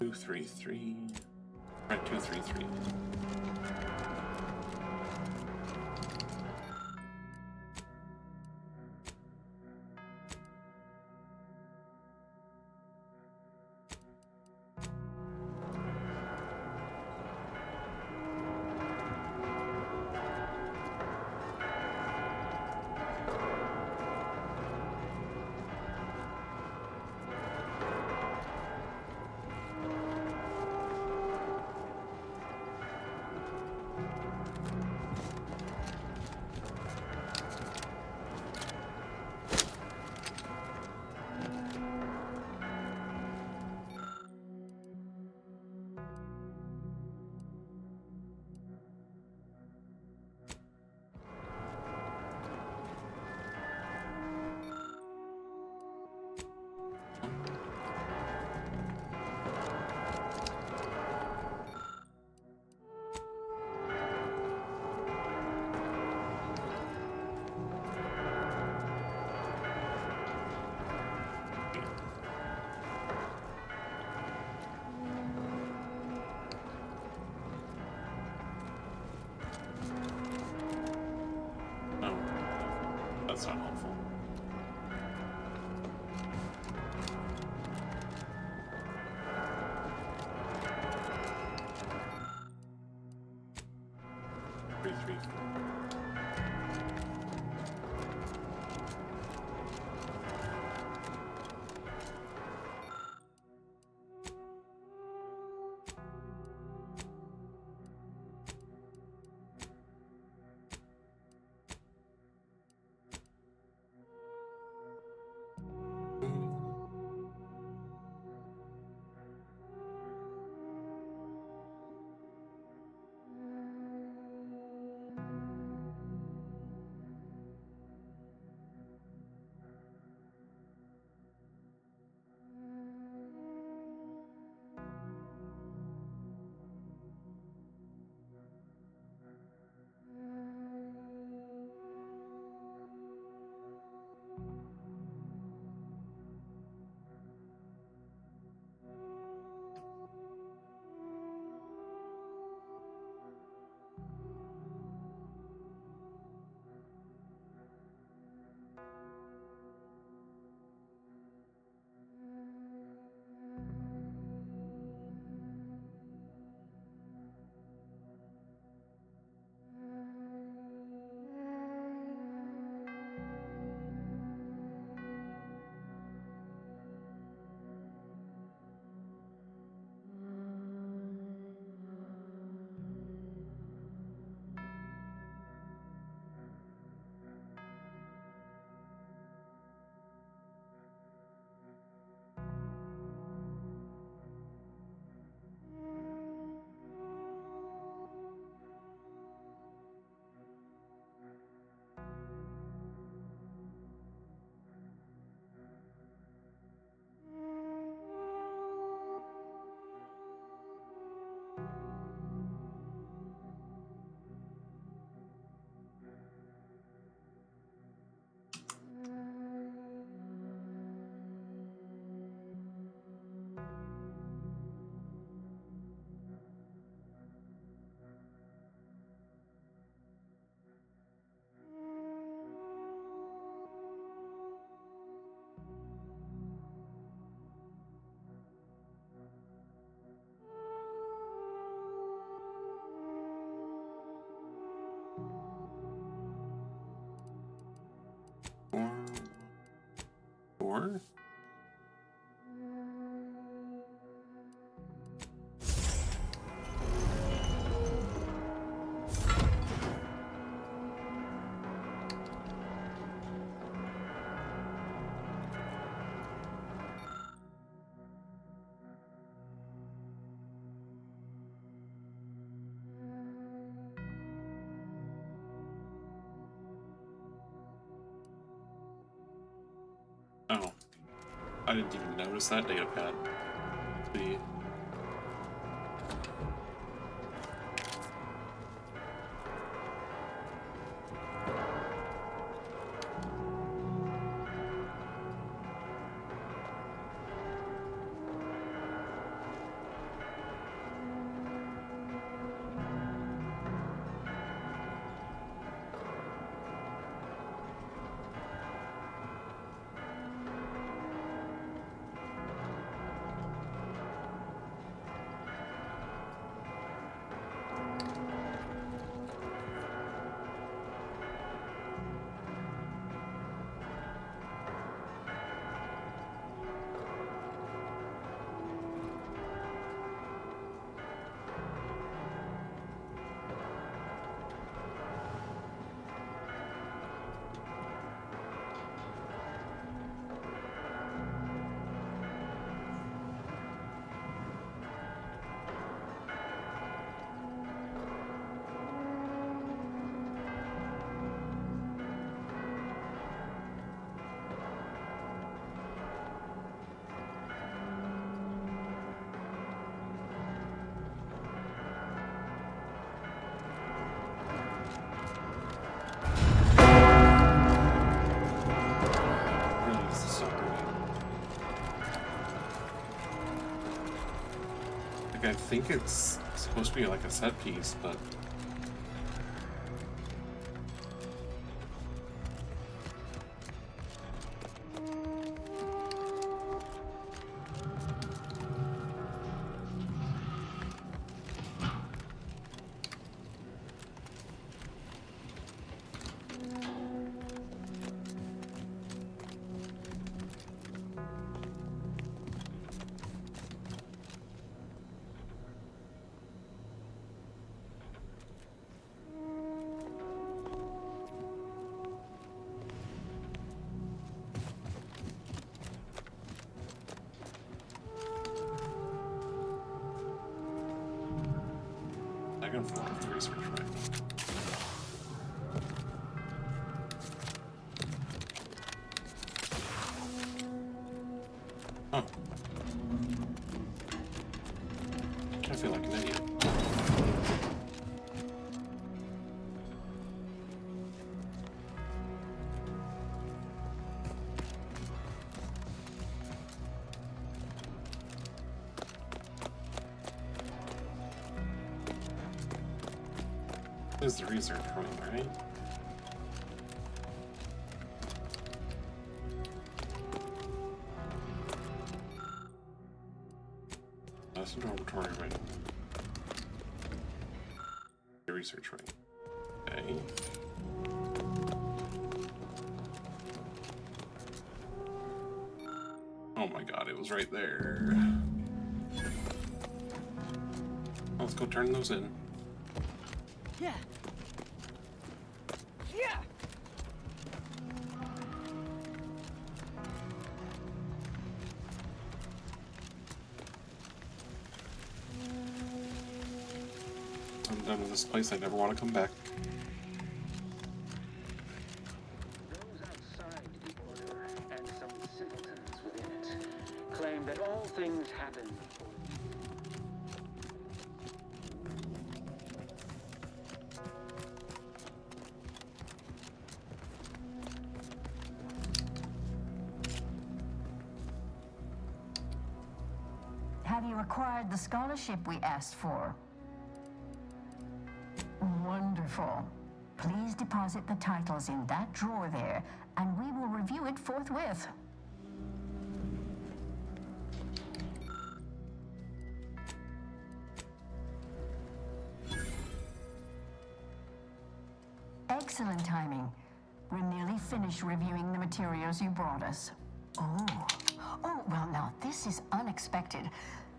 Two, 3, 3. Right, 2, 3, 3. No, that's not helpful. Three, 3, 4. Sure. Oh, I didn't even notice that data pad. The really needs to stop moving. Like, I think it's supposed to be like a set piece, but I can follow the research right. Huh. I feel like an idiot. This is the research room, right? That's an dormitory ring. The research ring. Okay. Oh my god, it was right there. Let's go turn those in. Yeah. Yeah. I'm done with this place. I never want to come back. Those outside the Order and some simpletons within it claim that all things happen. Have you acquired the scholarship we asked for? Wonderful. Please deposit the titles in that drawer there, and we will review it forthwith. Excellent timing. We're nearly finished reviewing the materials you brought us. Oh, well, now, this is unexpected.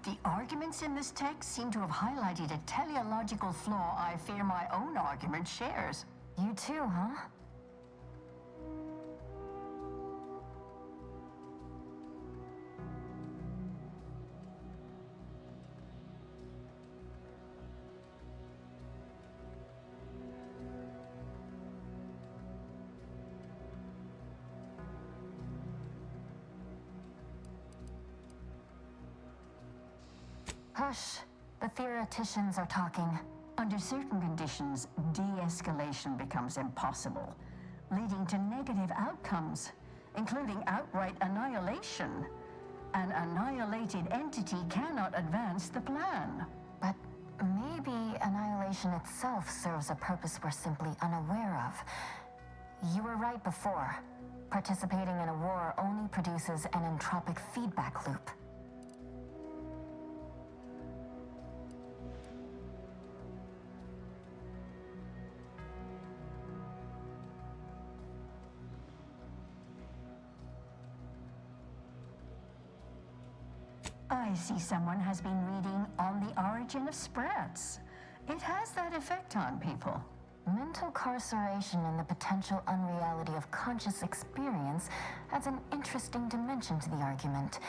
The arguments in this text seem to have highlighted a teleological flaw I fear my own argument shares. You too, huh? Hush. The theoreticians are talking. Under certain conditions, de-escalation becomes impossible, leading to negative outcomes, including outright annihilation. An annihilated entity cannot advance the plan. But maybe annihilation itself serves a purpose we're simply unaware of. You were right before. Participating in a war only produces an entropic feedback loop. I see someone has been reading On the Origin of Sprats. It has that effect on people. Mental carceration and the potential unreality of conscious experience adds an interesting dimension to the argument.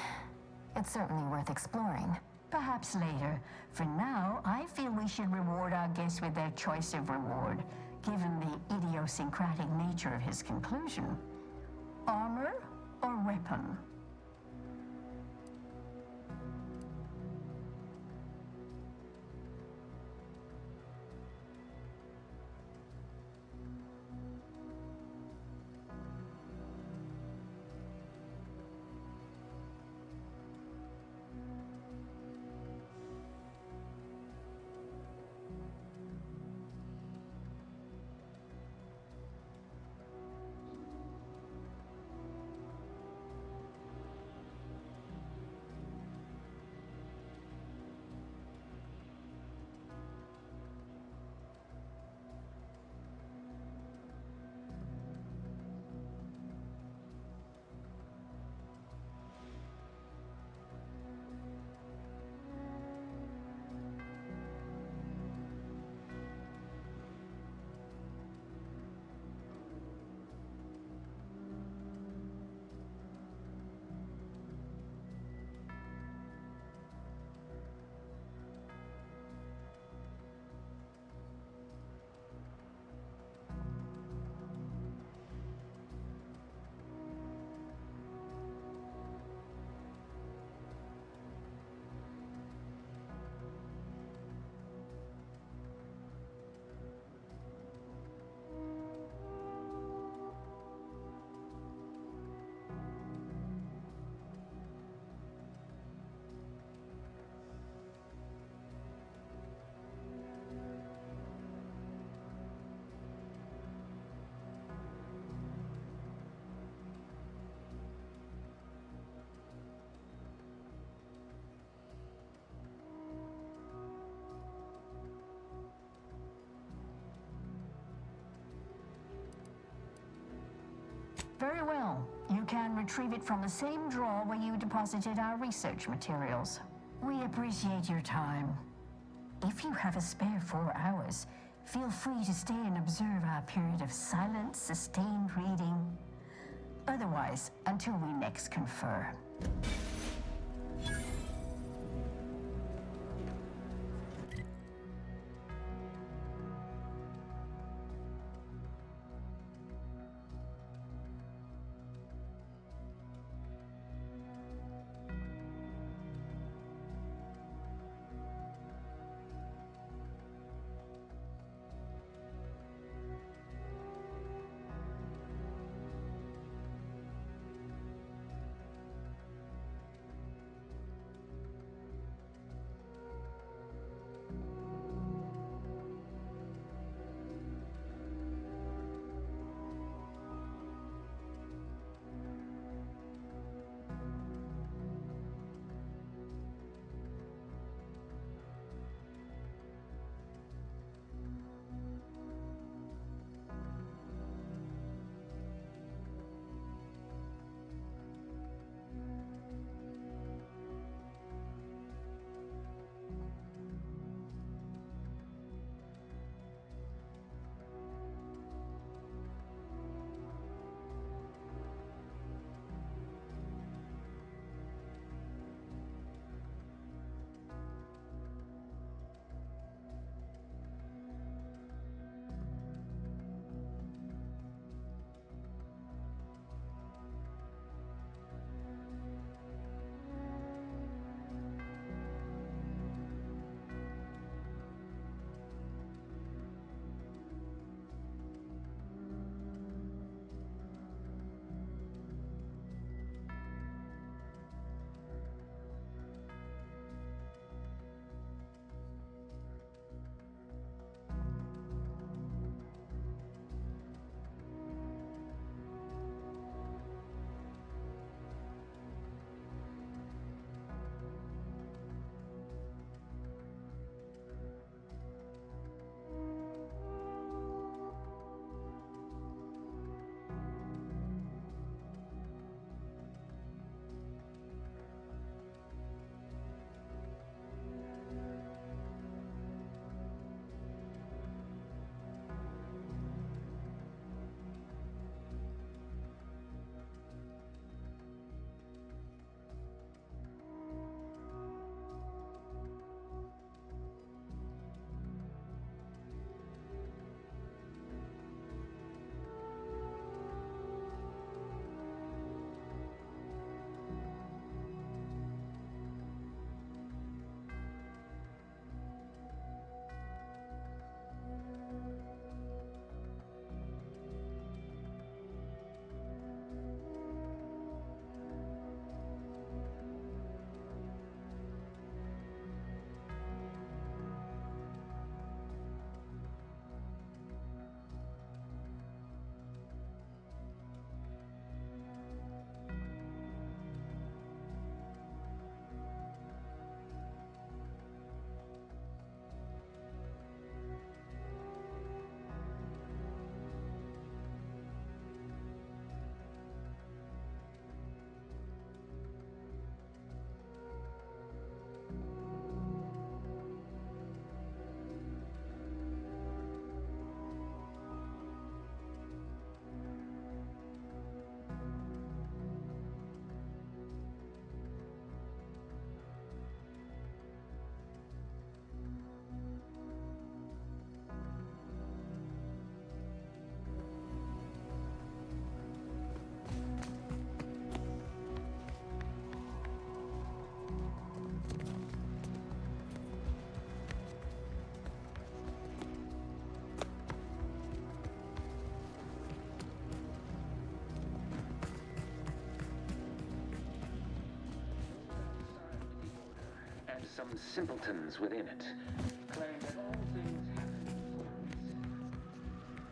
It's certainly worth exploring. Perhaps later. For now, I feel we should reward our guest with their choice of reward, given the idiosyncratic nature of his conclusion. Armor or weapon? Very well. You can retrieve it from the same drawer where you deposited our research materials. We appreciate your time. If you have a spare 4 hours, feel free to stay and observe our period of silent, sustained reading. Otherwise, until we next confer. some simpletons within it claim that all things happen for a reason.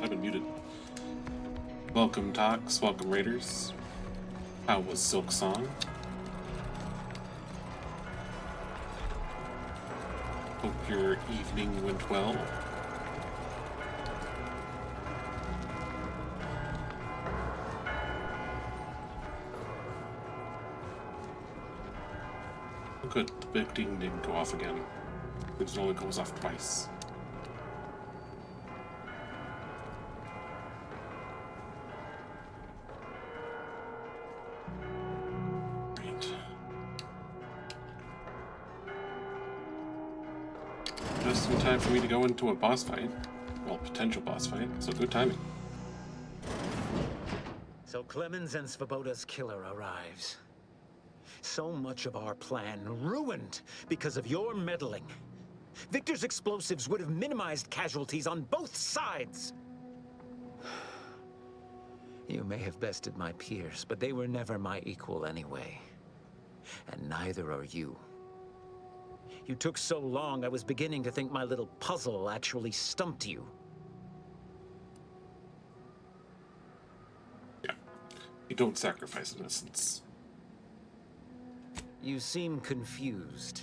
I've been muted. Welcome, Tox. Welcome, Raiders. How was Silk Song? Hope your evening went well. good. The big ding didn't go off again. It only goes off twice. Right. Just in time for me to go into a boss fight. Well, potential boss fight, so good timing. So Clemens and Svoboda's killer arrives. So much of our plan ruined because of your meddling. Victor's explosives would have minimized casualties on both sides. You may have bested my peers, but they were never my equal anyway. And neither are you. You took so long, I was beginning to think my little puzzle actually stumped you. You don't sacrifice innocence. You seem confused.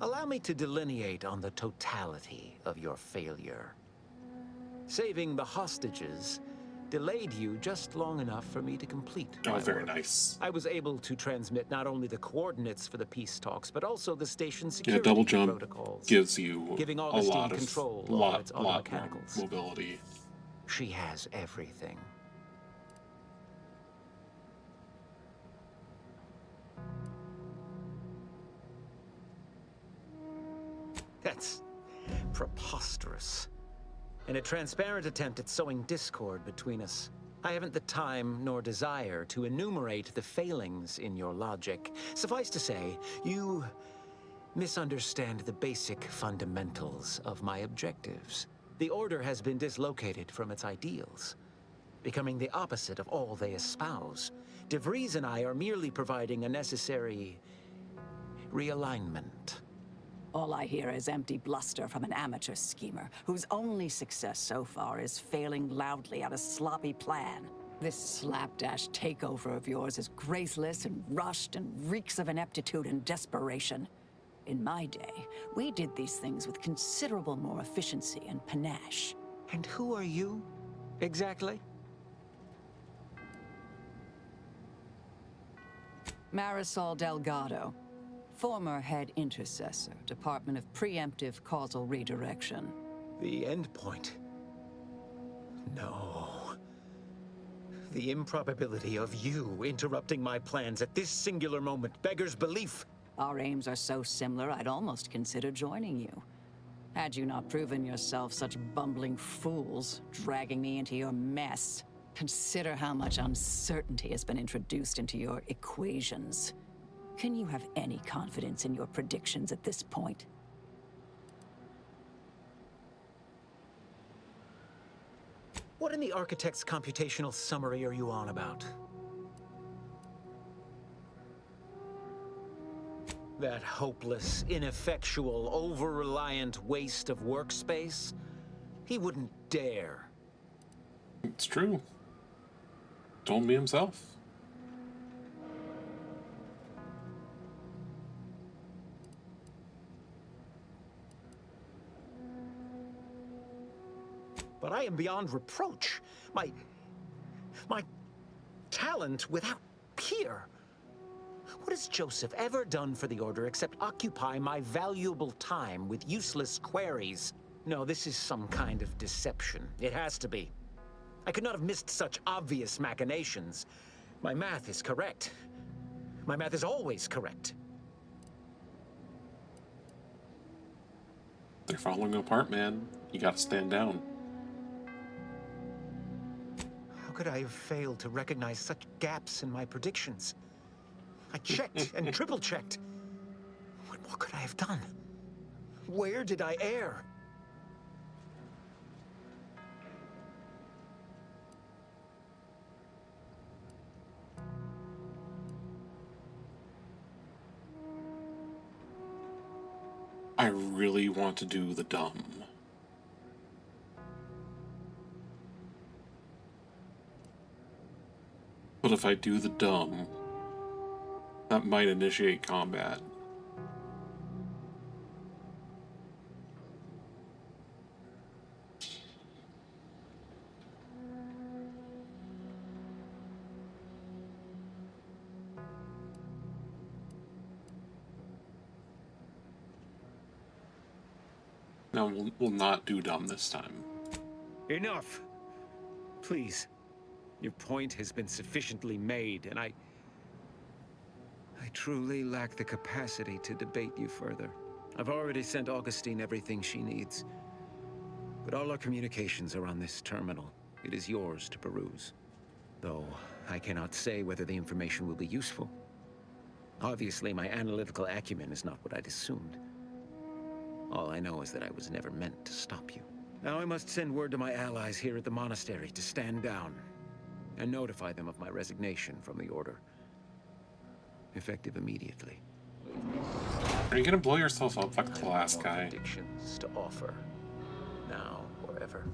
Allow me to delineate on the totality of your failure. Saving the hostages delayed you just long enough for me to complete my very work. nice. I was able to transmit not only the coordinates for the peace talks, but also the station security Double jump protocols, gives you giving a Augustine lot of control over lot its more automechanicals. mobility. She has everything. That's preposterous. In a transparent attempt at sowing discord between us, I haven't the time nor desire to enumerate the failings in your logic. Suffice to say, you misunderstand the basic fundamentals of my objectives. The Order has been dislocated from its ideals, becoming the opposite of all they espouse. DeVries and I are merely providing a necessary realignment. All I hear is empty bluster from an amateur schemer whose only success so far is failing loudly at a sloppy plan. This slapdash takeover of yours is graceless and rushed and reeks of ineptitude and desperation. In my day, we did these things with considerable more efficiency and panache. And who are you, exactly? Marisol Delgado. Former head intercessor, Department of Preemptive Causal Redirection. The endpoint. No. The improbability of you interrupting my plans at this singular moment beggars belief. Our aims are so similar, I'd almost consider joining you. Had you not proven yourself such bumbling fools, dragging me into your mess. Consider how much uncertainty has been introduced into your equations. Can you have any confidence in your predictions at this point? What in the Architect's computational summary are you on about? That hopeless, ineffectual, over-reliant waste of workspace? He wouldn't dare. It's true. Told me himself. But I am beyond reproach. My talent without peer. What has Joseph ever done for the Order except occupy my valuable time with useless queries? No, this is some kind of deception. It has to be. I could not have missed such obvious machinations. My math is correct. My math is always correct. They're falling apart, man. You gotta stand down. How could I have failed to recognize such gaps in my predictions? I checked and triple-checked. What more could I have done? Where did I err? I really want to do the dumb. But if I do the dumb, that might initiate combat. No, we'll not do dumb this time. Enough! Please. Your point has been sufficiently made, and I truly lack the capacity to debate you further. I've already sent Augustine everything she needs. But all our communications are on this terminal. It is yours to peruse. Though I cannot say whether the information will be useful. Obviously, my analytical acumen is not what I'd assumed. All I know is that I was never meant to stop you. Now I must send word to my allies here at the monastery to stand down and notify them of my resignation from the Order. Effective immediately. Are you gonna blow yourself up like the last guy? Predictions to offer, now or ever.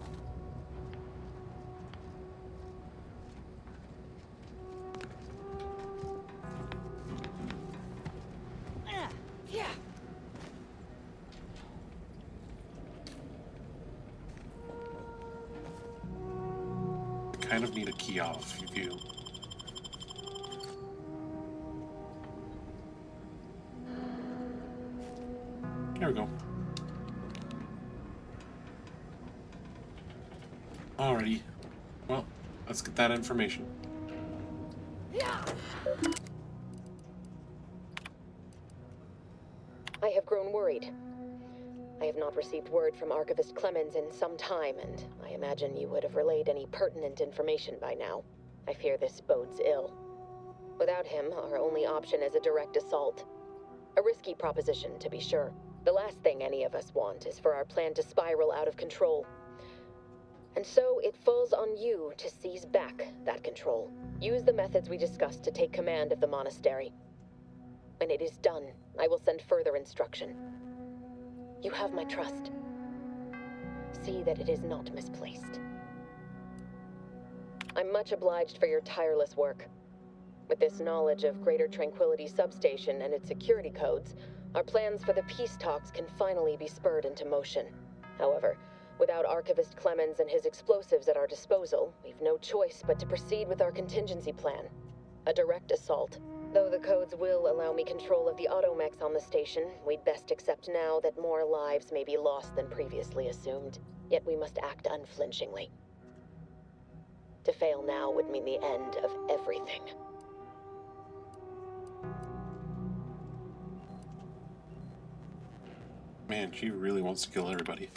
Yeah. Kind of need a key off if you. There we go. Alrighty. Well, let's get that information. I have grown worried. I have not received word from Archivist Clemens in some time, and I imagine you would have relayed any pertinent information by now. I fear this bodes ill. Without him, our only option is a direct assault. A risky proposition, to be sure. The last thing any of us want is for our plan to spiral out of control. And so it falls on you to seize back that control. Use the methods we discussed to take command of the monastery. When it is done, I will send further instruction. You have my trust. See that it is not misplaced. I'm much obliged for your tireless work. With this knowledge of Greater Tranquility Substation and its security codes, our plans for the peace talks can finally be spurred into motion. However, without Archivist Clemens and his explosives at our disposal, we've no choice but to proceed with our contingency plan. A direct assault. Though the codes will allow me control of the automechs on the station, we'd best accept now that more lives may be lost than previously assumed. Yet we must act unflinchingly. To fail now would mean the end of everything. Man, she really wants to kill everybody.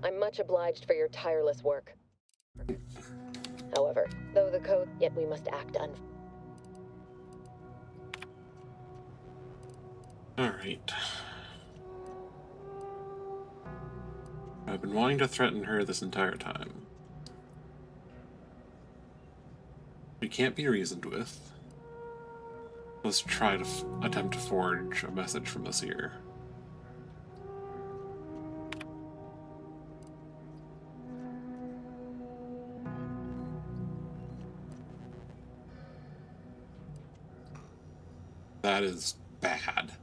I'm much obliged for your tireless work. However, though the code, yet we must act Alright. I've been wanting to threaten her this entire time. We can't be reasoned with. Let's try to attempt to forge a message from the seer. That is bad.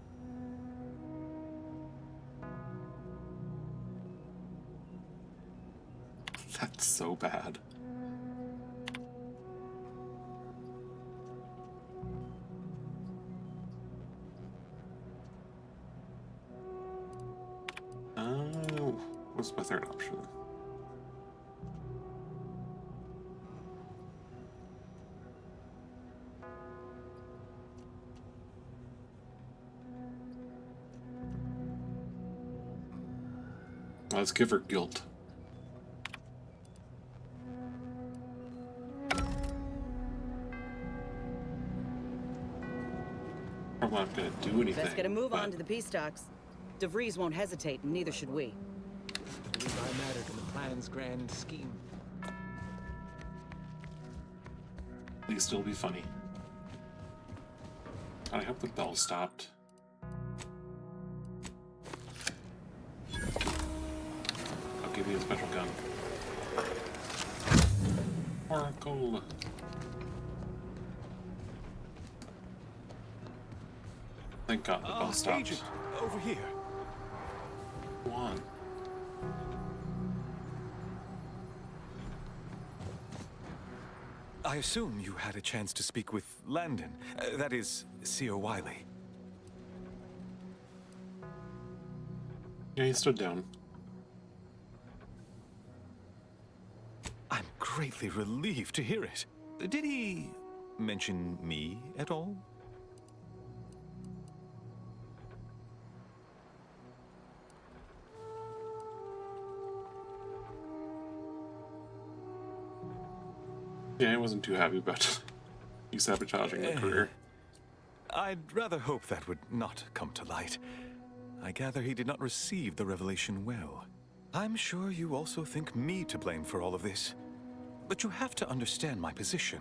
That's so bad. What's my third option? Let's give her guilt. probably not gonna do anything. Best get a move but on to the peace talks. DeVries won't hesitate, and neither should we. I believe I matter to the plan's grand scheme. At least it'll be funny. God, I hope the bell stopped. I'll give you a special gun. Oracle. Thank God the bell stopped. Agent, over here. Go on. I assume you had a chance to speak with Landon. That is, Seer Wiley. Yeah, he stood down. I'm greatly relieved to hear it. Did he mention me at all? Yeah, I wasn't too happy about you sabotaging my career. I'd rather hope that would not come to light. I gather he did not receive the revelation well. I'm sure you also think me to blame for all of this. But you have to understand my position.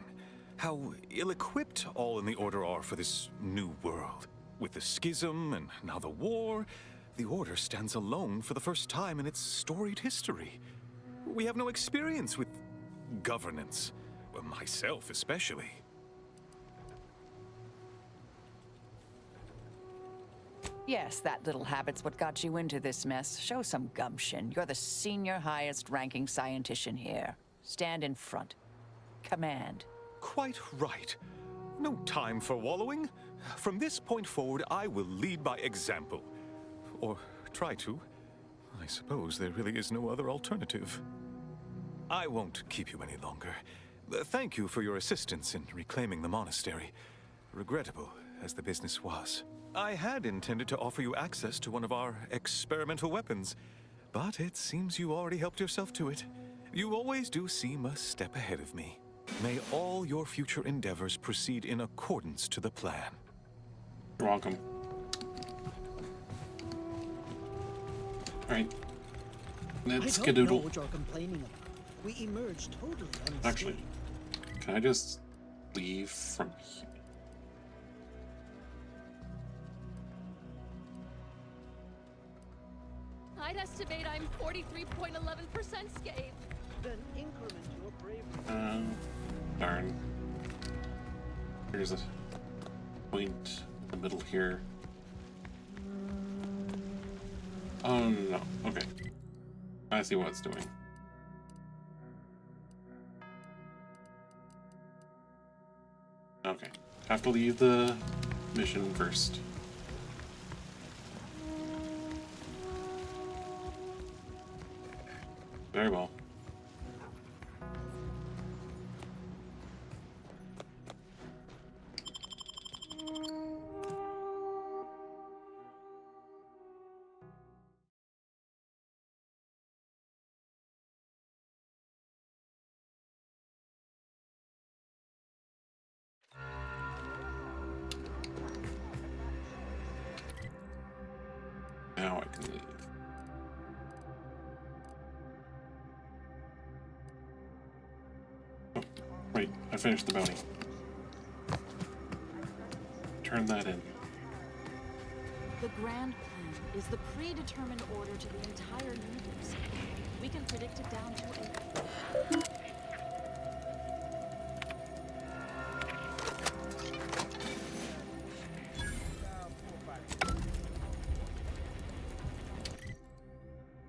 How ill-equipped all in the Order are for this new world. With the schism and now the war, the Order stands alone for the first time in its storied history. We have no experience with governance. Well, myself especially. Yes, that little habit's what got you into this mess. Show some gumption. You're the senior highest-ranking scientician here. Stand in front. Command. Quite right. No time for wallowing. From this point forward, I will lead by example. Or try to. I suppose there really is no other alternative. I won't keep you any longer. Thank you for your assistance in reclaiming the monastery. Regrettable as the business was. I had intended to offer you access to one of our experimental weapons, but it seems you already helped yourself to it. You always do seem a step ahead of me. May all your future endeavors proceed in accordance to the plan. You're welcome. Alright. Let's I don't know skedoodle. what you're complaining about. We emerged totally unscathed. Actually, can I just leave from here? I'd estimate I'm 43.11% scathed. Then increment your bravery. Darn. There's a point in the middle here. Oh no, okay. I see what it's doing. Okay, have to leave the mission first. Very well. Now I can leave. Oh, right, I finished the bounty. Turn that in. The grand plan is the predetermined order to the entire universe. We can predict it down to a...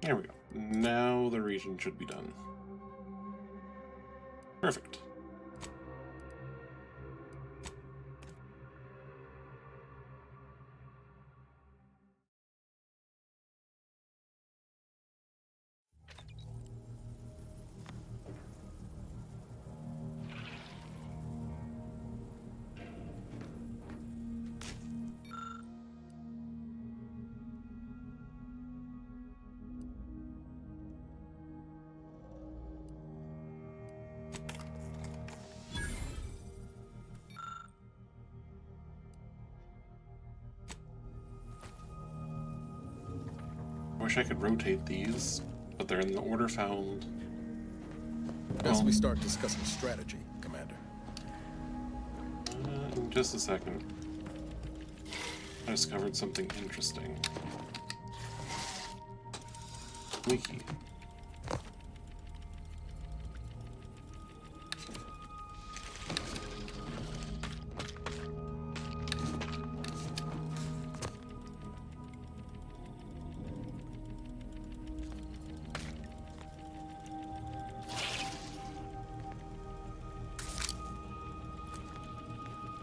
There we go. Now the region should be done. Perfect. wish I could rotate these, but they're in the order found. As we start discussing strategy, Commander. In just a second. I discovered something interesting. Wiki.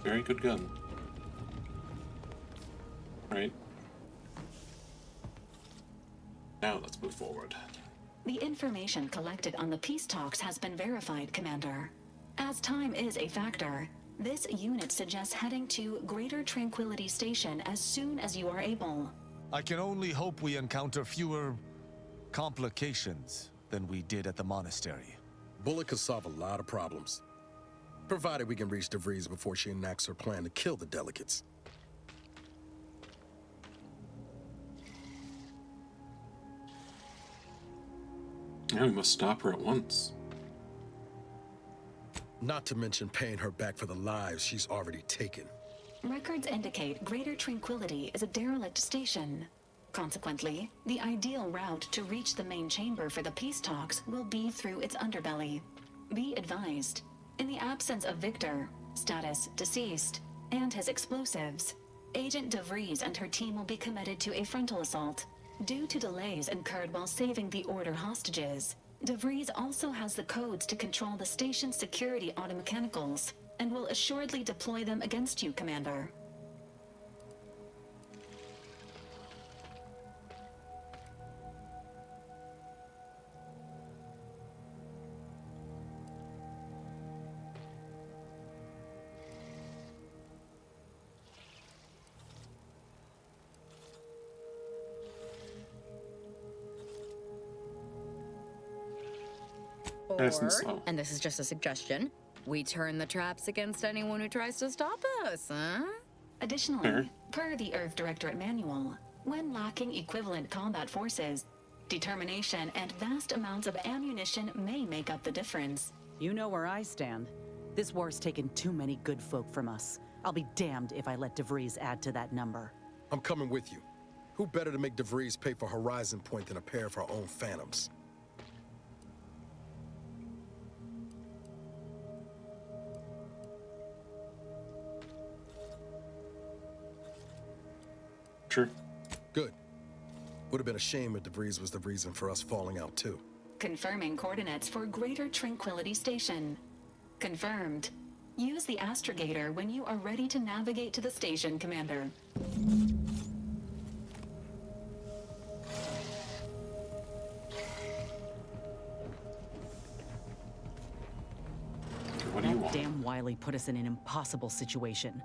Very good gun. Right. Now let's move forward. The information collected on the peace talks has been verified, Commander. As time is a factor, this unit suggests heading to Greater Tranquility Station as soon as you are able. I can only hope we encounter fewer complications than we did at the monastery. Bullet could solve a lot of problems. Provided we can reach DeVries before she enacts her plan to kill the delegates. Now we must stop her at once. Not to mention paying her back for the lives she's already taken. Records indicate Greater Tranquility is a derelict station. Consequently, the ideal route to reach the main chamber for the peace talks will be through its underbelly. Be advised, in the absence of Victor, status deceased, and his explosives, Agent DeVries and her team will be committed to a frontal assault. Due to delays incurred while saving the Order hostages, DeVries also has the codes to control the station's security automechanicals, and will assuredly deploy them against you, Commander. Or, and this is just a suggestion, we turn the traps against anyone who tries to stop us, huh? Additionally, per the Earth Directorate Manual, when lacking equivalent combat forces, determination and vast amounts of ammunition may make up the difference. You know where I stand. This war's taken too many good folk from us. I'll be damned if I let DeVries add to that number. I'm coming with you. Who better to make DeVries pay for Horizon Point than a pair of her own phantoms? True. Good. Would have been a shame if DeVries was the reason for us falling out too. Confirming coordinates for Greater Tranquility Station. Confirmed. Use the astrogator when you are ready to navigate to the station, Commander. What do you want? Damn Wiley put us in an impossible situation.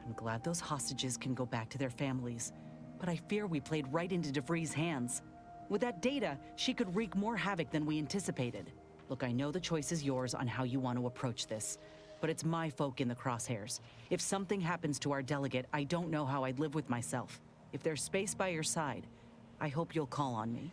I'm glad those hostages can go back to their families, but I fear we played right into DeVries' hands. With that data, she could wreak more havoc than we anticipated. Look, I know the choice is yours on how you want to approach this, but it's my folk in the crosshairs. If something happens to our delegate, I don't know how I'd live with myself. If there's space by your side, I hope you'll call on me.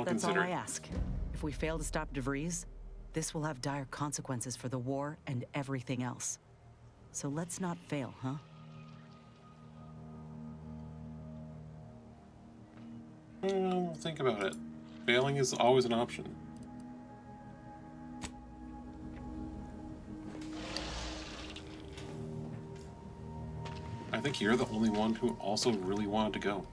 That's all I ask. If we fail to stop DeVries, this will have dire consequences for the war and everything else. So let's not fail, huh? Think about it. Failing is always an option. I think you're the only one who also really wanted to go.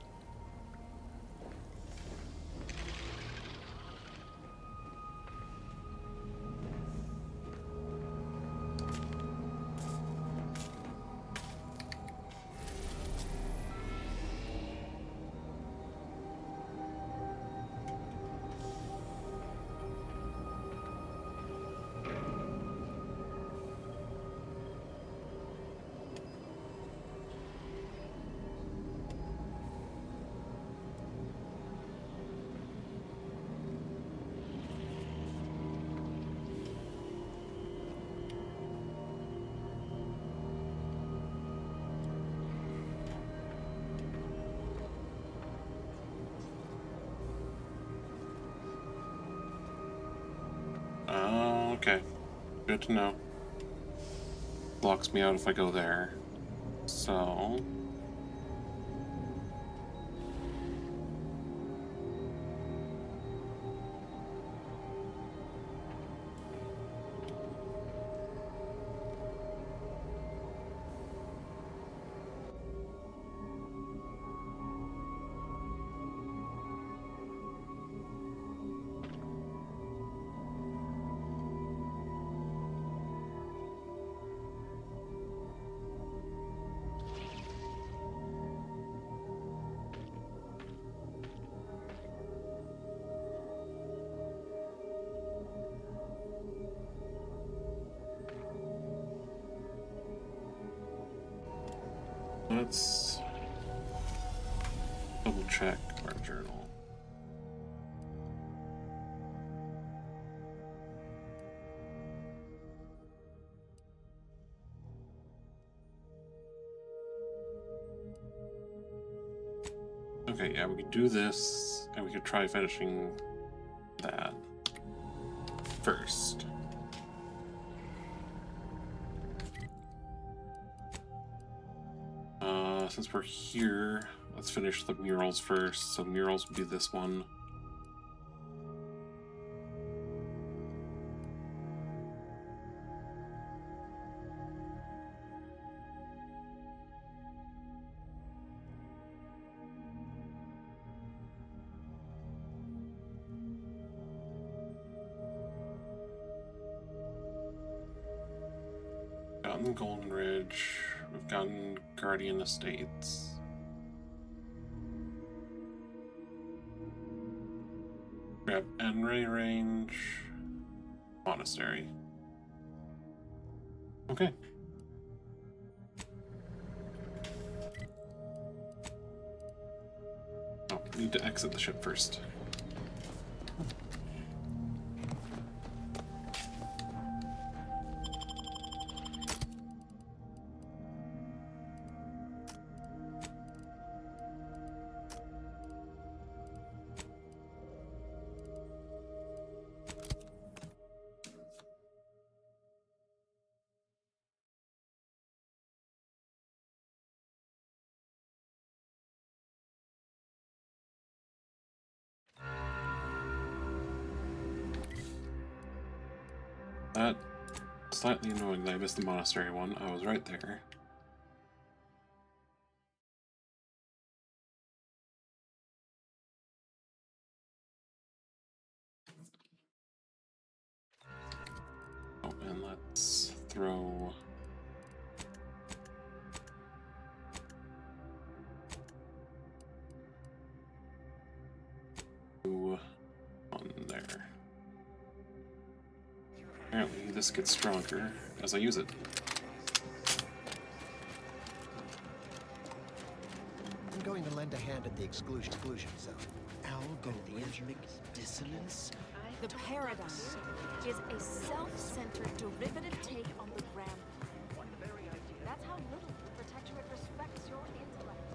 Okay. Good to know. Locks me out if I go there. So... Let's double check our journal. Okay, yeah, we could do this, and we could try finishing that first. Since we're here, let's finish the murals first. So murals would be this one. Gotten Golden Ridge. We've gotten Guardian Estates. Grab Enray Range. Monastery. Okay. Oh, need to exit the ship first. That slightly annoying that I missed the monastery one. I was right there. Oh, and let's throw on there. Apparently this gets stronger as I use it. I'm going to lend a hand at the exclusion zone. Algorithmic dissonance? The paradigm is a self-centered derivative take on the grand plan. That's how little the Protectorate respects your intellect.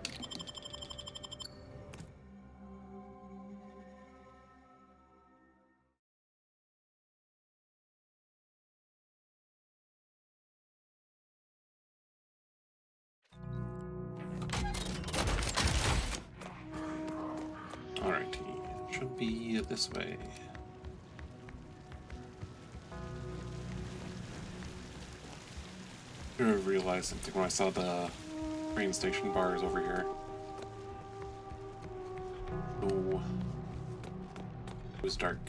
Alrighty, should be this way. I realized something when I saw the train station bars over here. Oh, it was dark.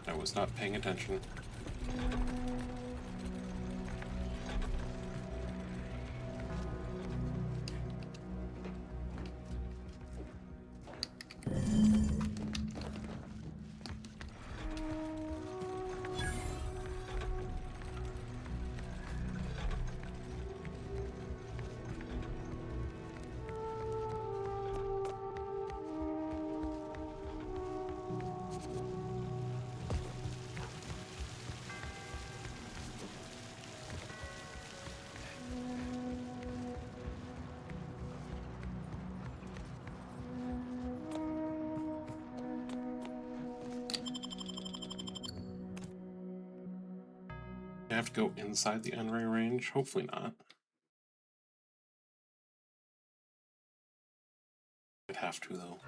I was not paying attention. I have to go inside the N-ray range? Hopefully not. I'd have to, though.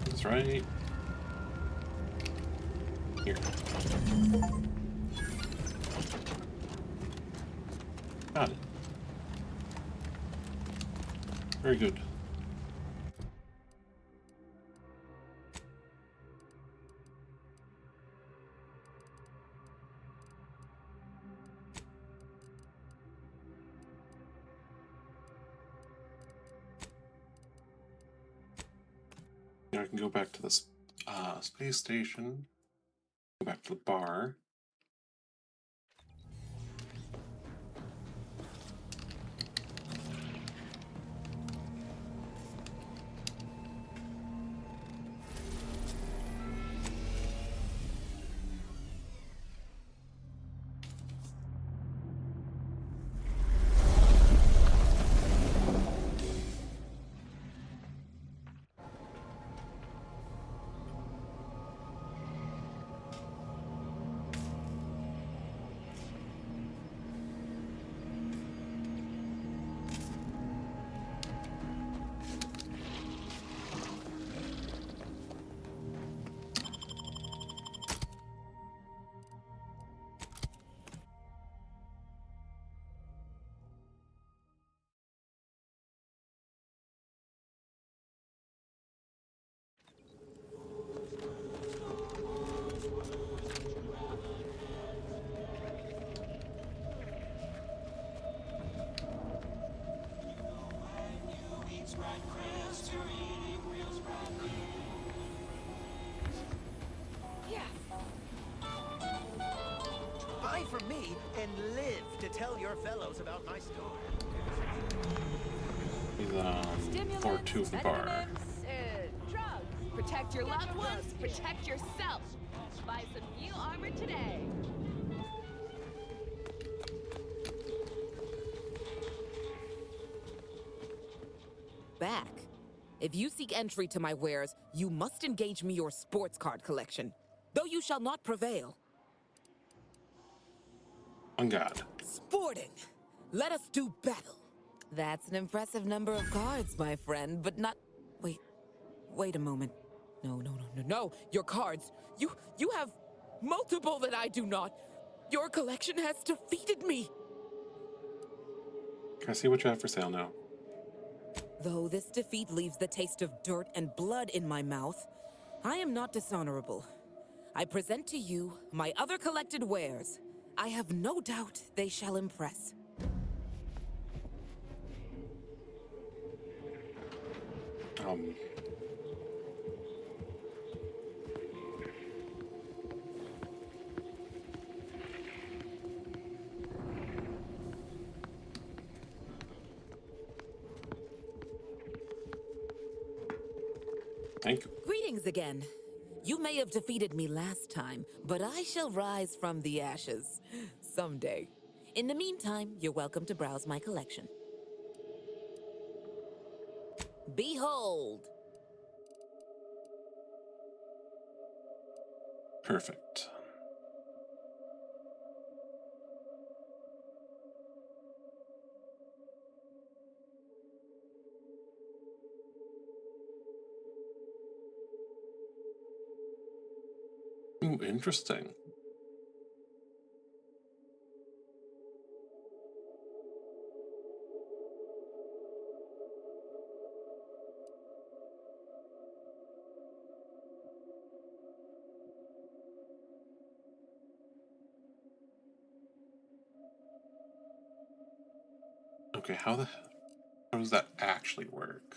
That's right. Here. Got it. Very good. Now I can go back to the space station, go back to the bar. Buy from me and live to tell your fellows about my store. He's floor 2 of the bar. Drugs. Protect your loved ones. Protect yourself. Buy some new armor today. Back. If you seek entry to my wares, you must engage me your sports card collection. Though you shall not prevail. On God. Sporting. Let us do battle. That's an impressive number of cards, my friend, but not... Wait a moment. No. Your cards. You have multiple that I do not. Your collection has defeated me. Can I see what you have for sale now? Though this defeat leaves the taste of dirt and blood in my mouth, I am not dishonorable. I present to you my other collected wares. I have no doubt they shall impress. Thank you. Greetings again. You may have defeated me last time, but I shall rise from the ashes someday. In the meantime, you're welcome to browse my collection. Behold! Perfect. Ooh, interesting. Okay, how does that actually work?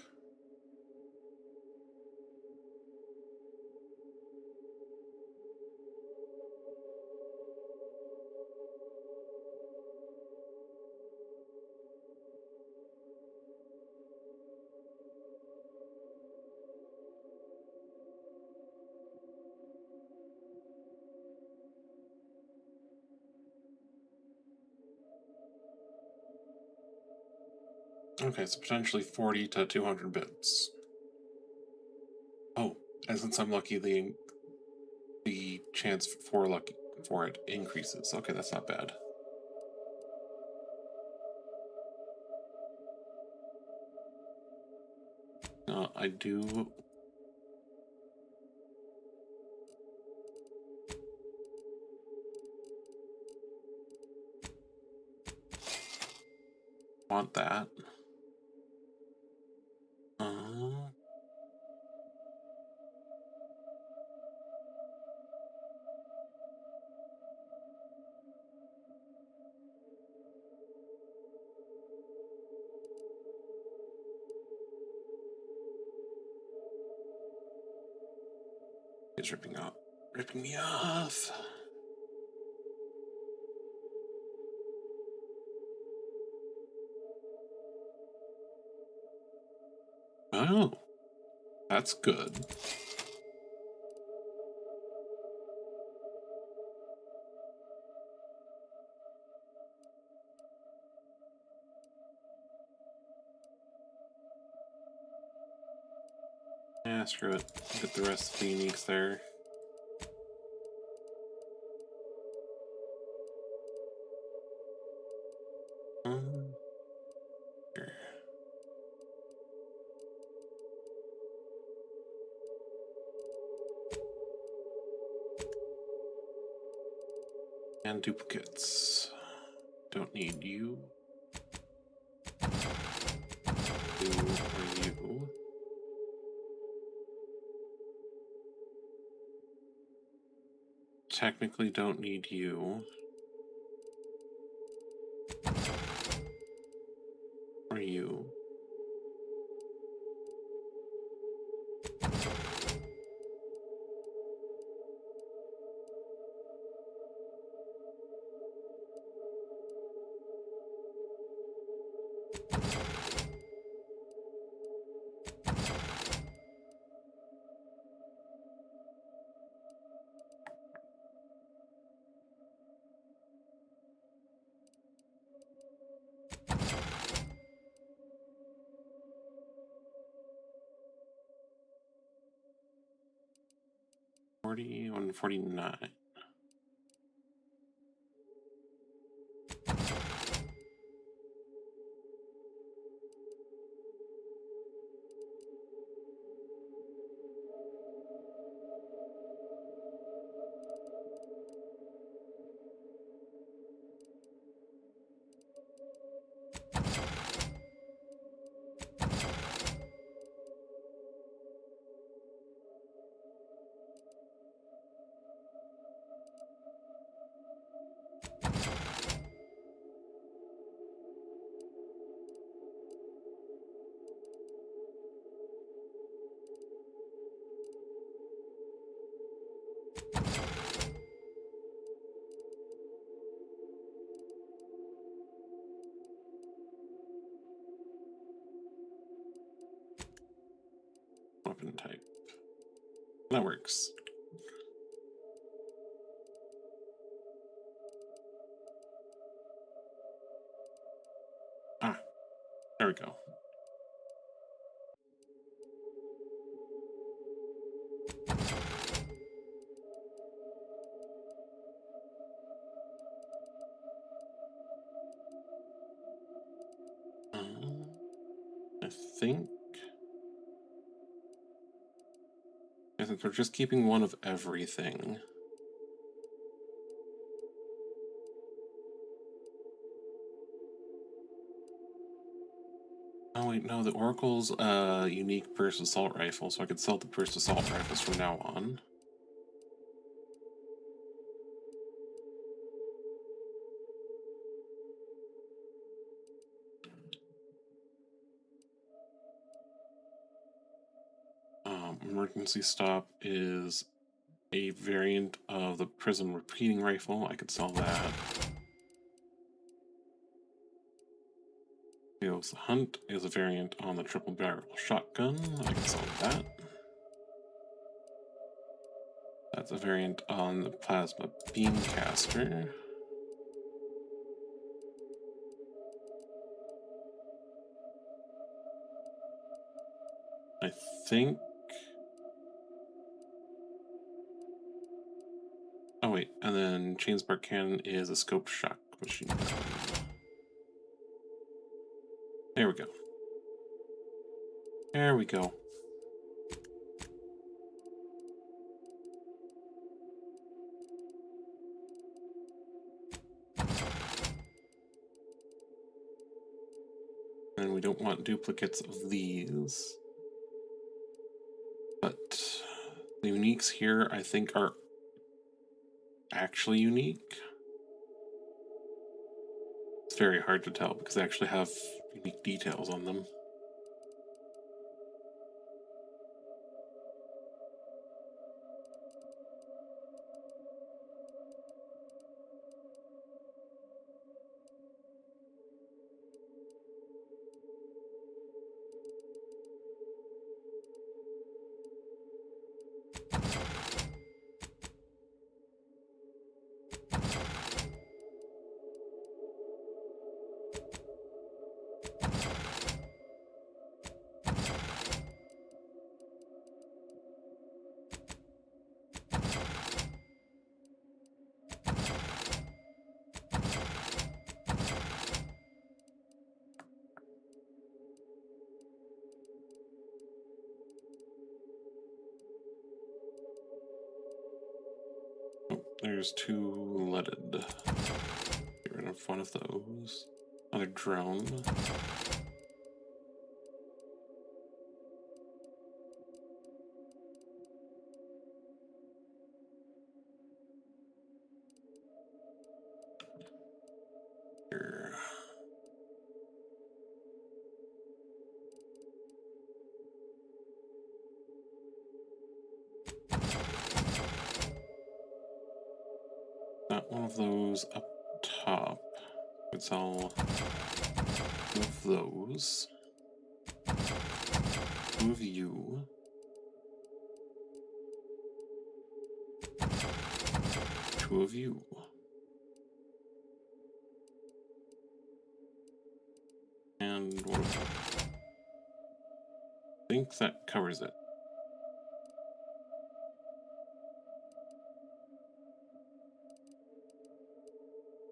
Okay, so potentially 40 to 200 bits. Oh, and since I'm lucky, the chance for it increases. Okay, that's not bad. I do want that. It's ripping me off. Oh, that's good. Yeah, screw it. Get the rest of the uniques there. Here. And duplicates. Don't need you. You or you. Technically don't need you. Or you. On 49. Weapon type. That works. Ah, there we go. I think we're just keeping one of everything. Oh wait, no, the Oracle's unique burst assault rifle, so I could sell the burst assault rifles from now on. Emergency stop is a variant of the prism repeating rifle. I could sell that. Feels the Hunt is a variant on the triple barrel shotgun. I can sell that. That's a variant on the plasma beam caster. I think. Oh wait, and then Chainspark Cannon is a scope shock machine gun. There we go. There we go. And we don't want duplicates of these. But the uniques here, I think, are actually unique. It's very hard to tell because they actually have unique details on them. There's two leaded. Get rid of one of those. Another drone. Here. Not one of those up top. It's all two of those. Two of you. Two of you. And one of you. I think that covers it.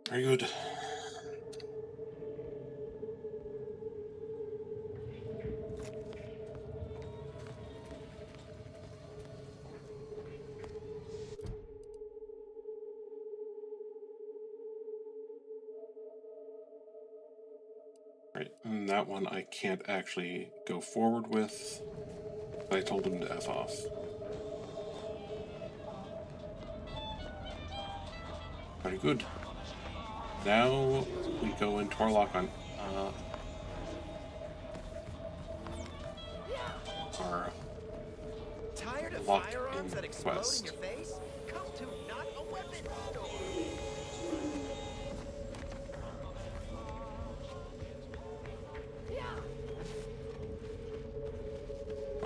Very good. Right, and that one I can't actually go forward with. I told him to F off. Very good. Now we go into our lock-on. Our Tired of locked firearms in that explode quest. in your face? Come to Not a Weapon store.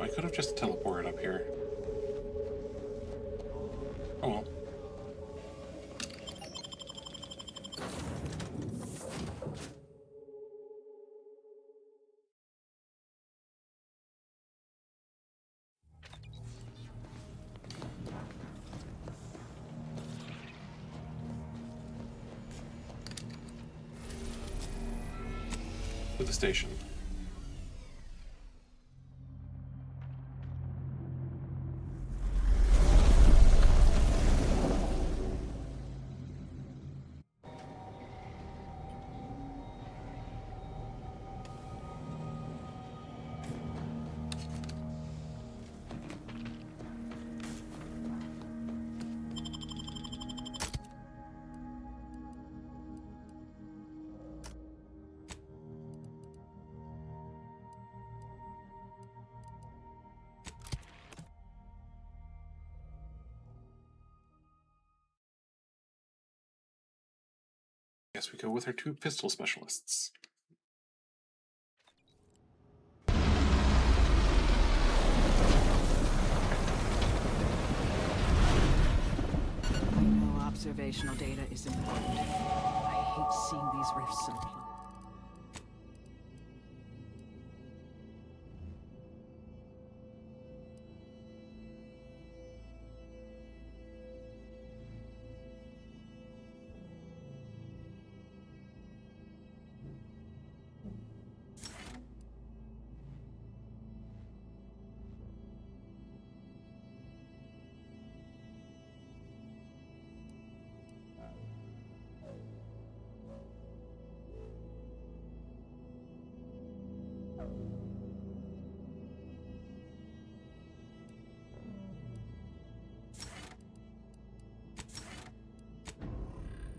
I could have just teleported up here. Oh well. To the station. Guess we go with our 2 pistol specialists. I know observational data is important. I hate seeing these rifts so close.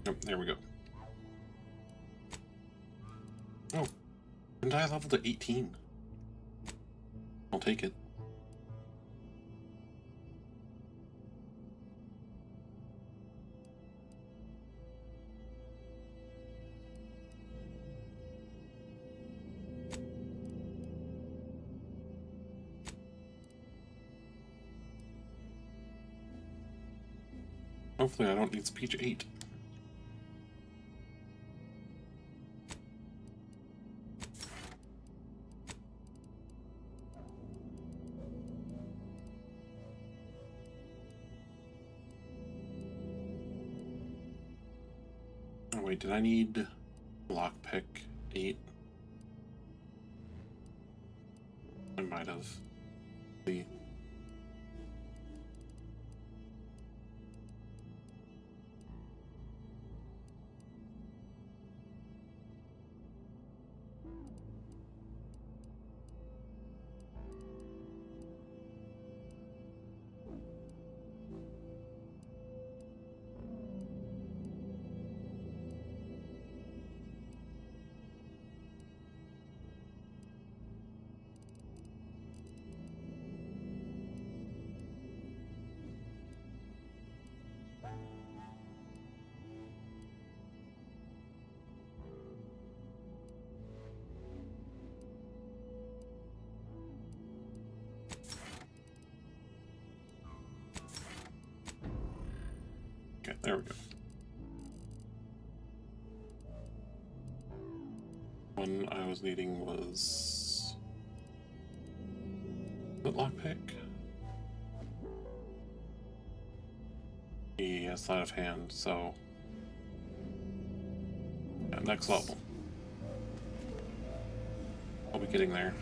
Oh, there we go. Oh, and I leveled to 18. I'll take it. Hopefully I don't need speech 8. Oh wait, did I need lockpick 8? I might have. See. Okay, there we go. One I was needing was the lockpick. He has sleight of hand, so yeah, next level. I'll be getting there.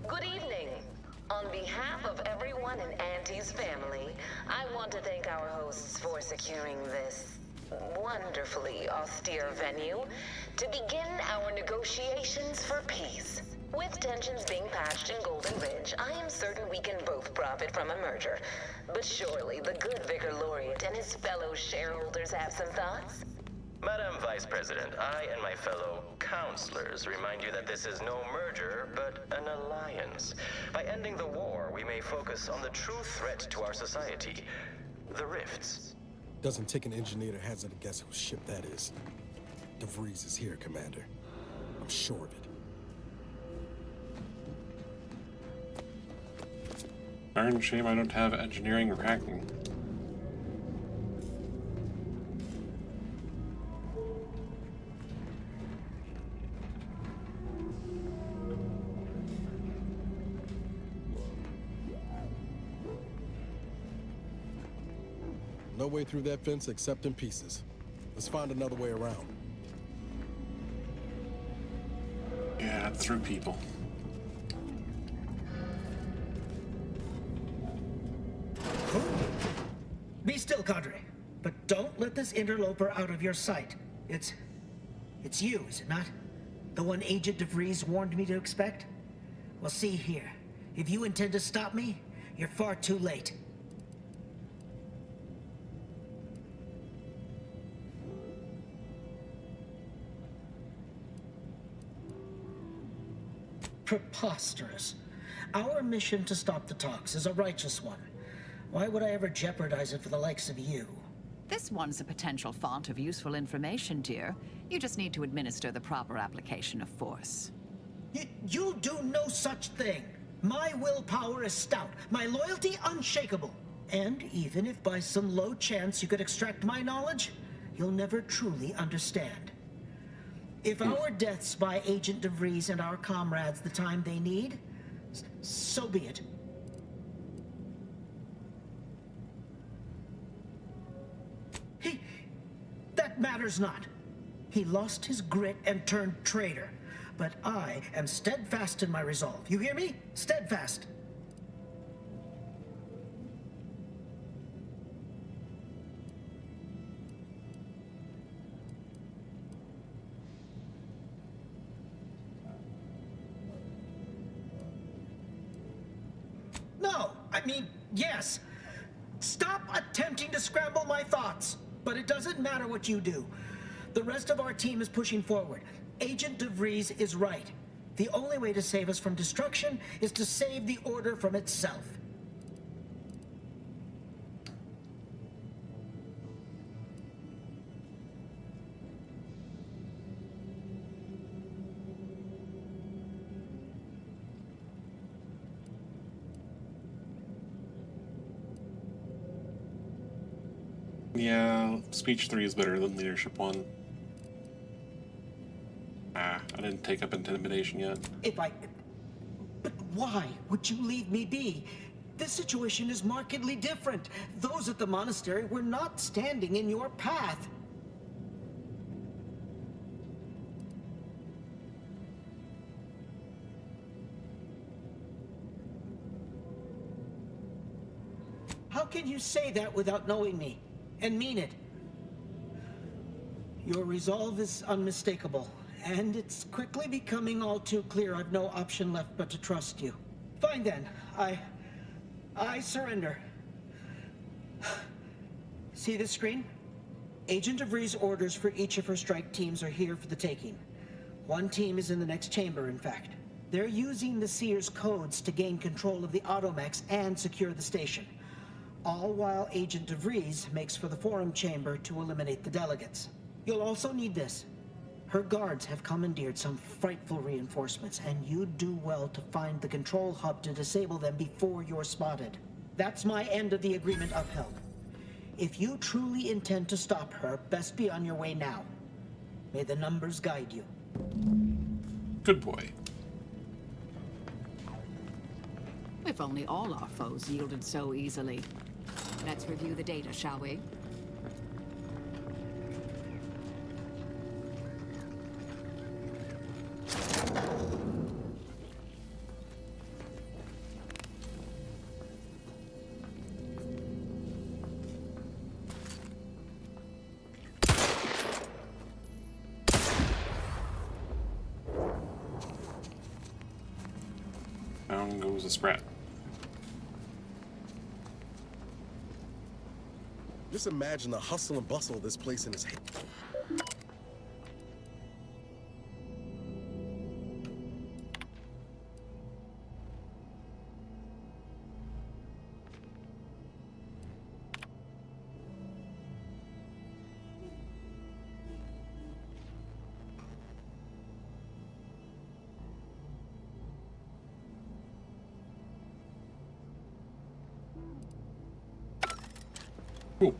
Good evening. On behalf of everyone in Auntie's family, I want to thank our hosts for securing this wonderfully austere venue to begin our negotiations for peace. With tensions being patched in Golden Ridge, I am certain we can both profit from a merger. But surely the good Vicar Laureate and his fellow shareholders have some thoughts? Madam Vice President, I and my fellow counselors remind you that this is no merger, but an alliance. By ending the war, we may focus on the true threat to our society, the rifts. Doesn't take an engineer to hazard a guess whose ship that is. DeVries is here, Commander. I'm sure of it. Darn shame I don't have engineering or hacking. No way through that fence except in pieces. Let's find another way around. Yeah, through people. Be still, Cadre. But don't let this interloper out of your sight. It's you, is it not? The one Agent DeVries warned me to expect? Well, see here. If you intend to stop me, you're far too late. Preposterous. Our mission to stop the talks is a righteous one. Why would I ever jeopardize it for the likes of you? This one's a potential font of useful information, dear. You just need to administer the proper application of force. You'll do no such thing. My willpower is stout, my loyalty unshakable. And even if by some low chance you could extract my knowledge, you'll never truly understand. If our deaths buy Agent DeVries and our comrades the time they need, so be it. That matters not. He lost his grit and turned traitor. But I am steadfast in my resolve. You hear me? Steadfast. No, I mean, yes. Stop attempting to scramble my thoughts. But it doesn't matter what you do. The rest of our team is pushing forward. Agent DeVries is right. The only way to save us from destruction is to save the Order from itself. Yeah, speech 3 is better than leadership 1. I didn't take up intimidation yet. But why would you leave me be? This situation is markedly different. Those at the monastery were not standing in your path. How can you say that without knowing me? And mean it? Your resolve is unmistakable. And it's quickly becoming all too clear I've no option left but to trust you. Fine then. I surrender. See this screen? Agent DeVries' orders for each of her strike teams are here for the taking. One team is in the next chamber, in fact. They're using the Seer's codes to gain control of the Automex and secure the station. All while Agent DeVries makes for the Forum chamber to eliminate the delegates. You'll also need this. Her guards have commandeered some frightful reinforcements, and you'd do well to find the control hub to disable them before you're spotted. That's my end of the agreement upheld. If you truly intend to stop her, best be on your way now. May the numbers guide you. Good boy. If only all our foes yielded so easily. Let's review the data, shall we? Down goes a Sprat. Just imagine the hustle and bustle of this place in his head. Cool.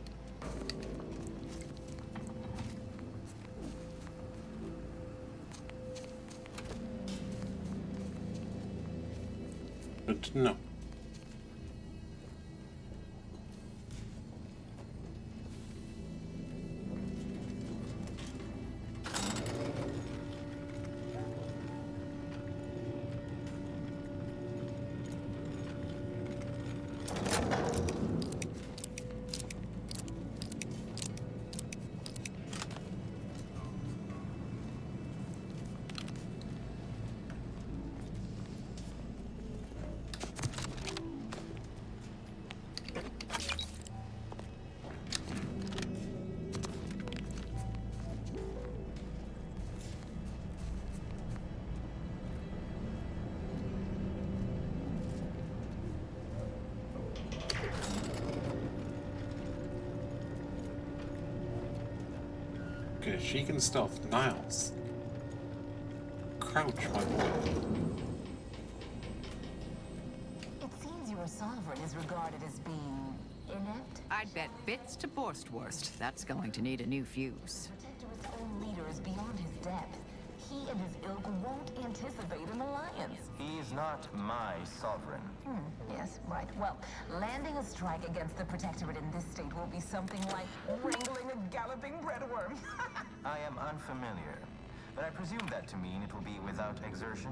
Good to know. she can stealth. Niles. Crouch, my boy. It seems your sovereign is regarded as being inept. I'd bet bits to Borstwurst. That's going to need a new fuse. Protector's own leader is beyond his depth. He and his ilk won't anticipate an alliance. He is not my sovereign. Yes, right. Well, landing a strike against the Protectorate in this state will be something like wrangling a galloping breadworm. I am unfamiliar, but I presume that to mean it will be without exertion.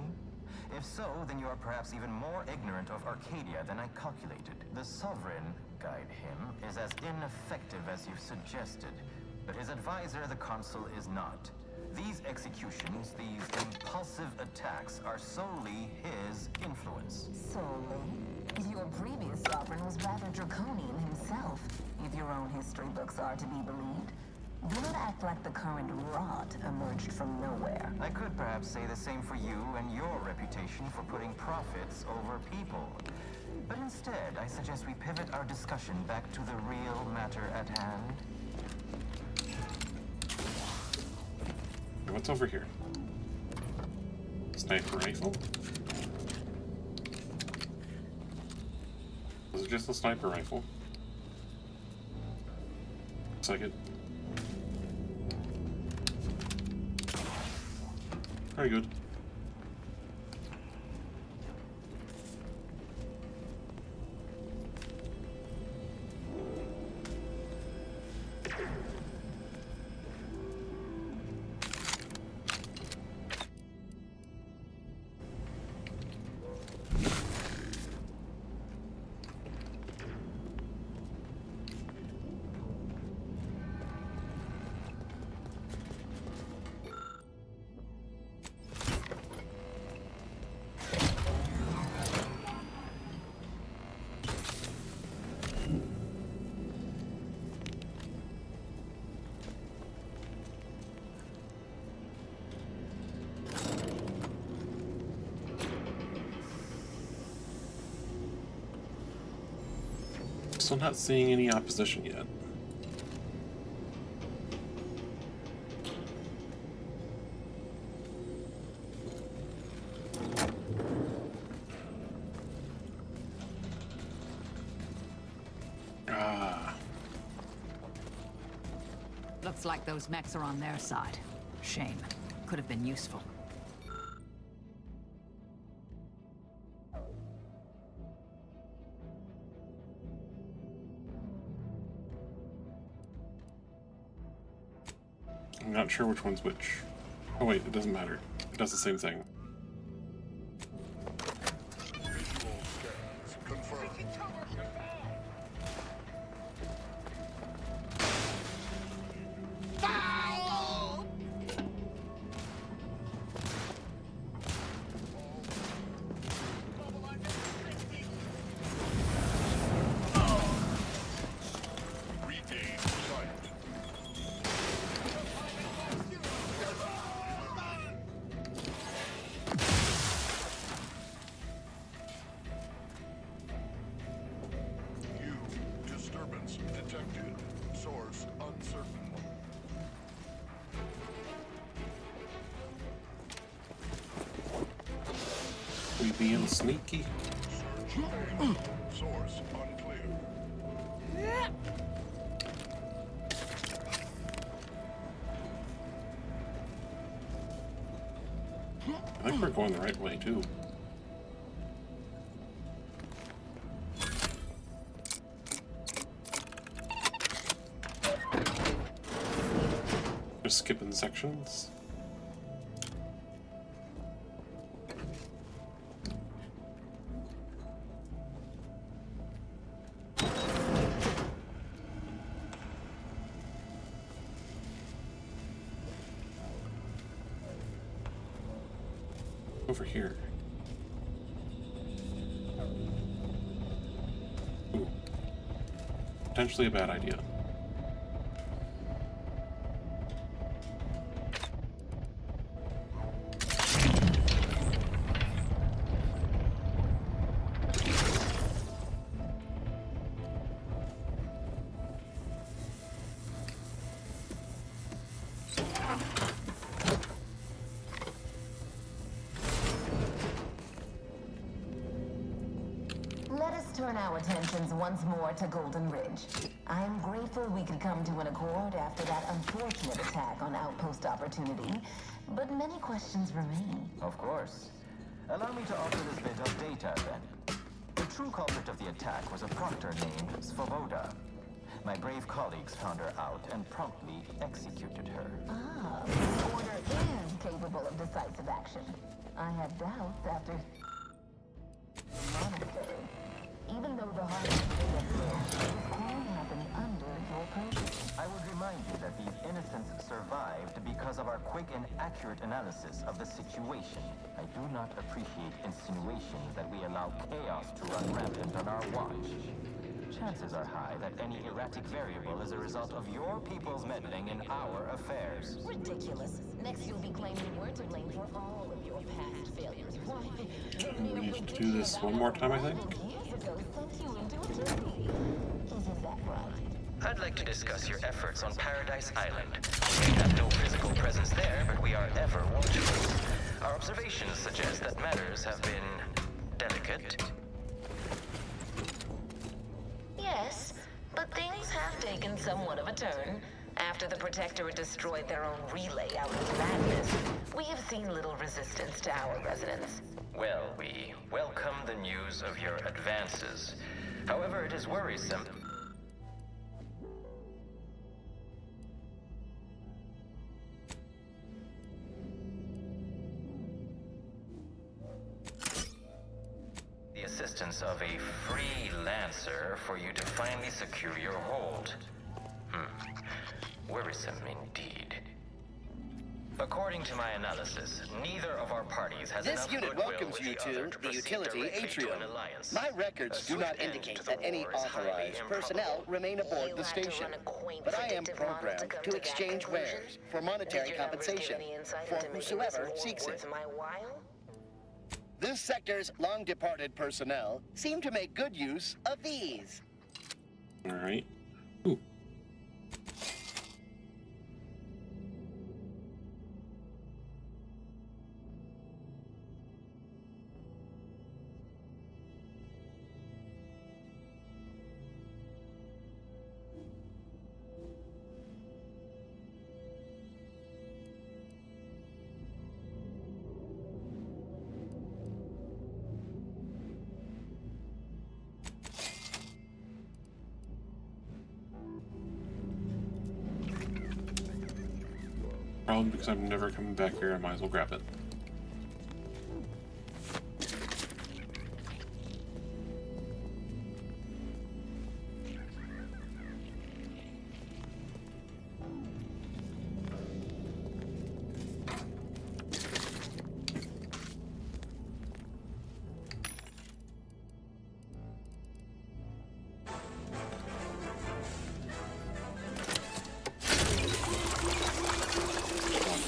If so, then you are perhaps even more ignorant of Arcadia than I calculated. The Sovereign, guide him, is as ineffective as you've suggested, but his advisor, the Consul, is not. These executions, these impulsive attacks, are solely his influence. Solely? Your previous sovereign was rather draconian himself, if your own history books are to be believed. Do not act like the current rot emerged from nowhere. I could perhaps say the same for you and your reputation for putting profits over people. But instead, I suggest we pivot our discussion back to the real matter at hand. What's over here? Sniper rifle? Was it just a sniper rifle? Looks like it. Very good. Still not seeing any opposition yet. Looks like those mechs are on their side. Shame. Could have been useful. I'm not sure which one's which. Oh wait, it doesn't matter. It does the same thing. We being sneaky. Source unclear. I think we're going the right way too. Just skipping sections. Over here. Ooh. Potentially a bad idea. our attentions once more to Golden Ridge. I am grateful we could come to an accord after that unfortunate attack on Outpost Opportunity, but many questions remain. Of course. Allow me to offer this bit of data, then. The true culprit of the attack was a proctor named Svoboda. My brave colleagues found her out and promptly executed her. Ah, the Order is capable of decisive action. I had doubts after the monastery. Even though the heart of this all happened under your purview. I would remind you that these innocents survived because of our quick and accurate analysis of the situation. I do not appreciate insinuations that we allow chaos to run rampant on our watch. Chances are high that any erratic variable is a result of your people's meddling in our affairs. Ridiculous. Next you'll be claiming we're to blame for all of your past failures. Why? We need to do this one more time, I think. Years ago sent you into a jeopardy. Isn't that right? I'd like to discuss your efforts on Paradise Island. We have no physical presence there, but we are ever watchful. Our observations suggest that matters have been delicate. Yes, but things have taken somewhat of a turn. After the Protectorate destroyed their own relay out of madness, we have seen little resistance to our residents. Well, we welcome the news of your advances. However, it is worrisome. The assistance of a freelancer for you to finally secure your hold. Worrisome indeed. According to my analysis, neither of our parties has This enough unit goodwill welcomes with you the to other the proceed utility directly to atrium. an alliance. My records do not indicate that any authorized personnel remain aboard the station. But I am programmed to exchange wares for monetary compensation for whosoever seeks it. This sector's long-departed personnel seem to make good use of these. All right. Ooh. Problem because I'm never coming back here, I might as well grab it.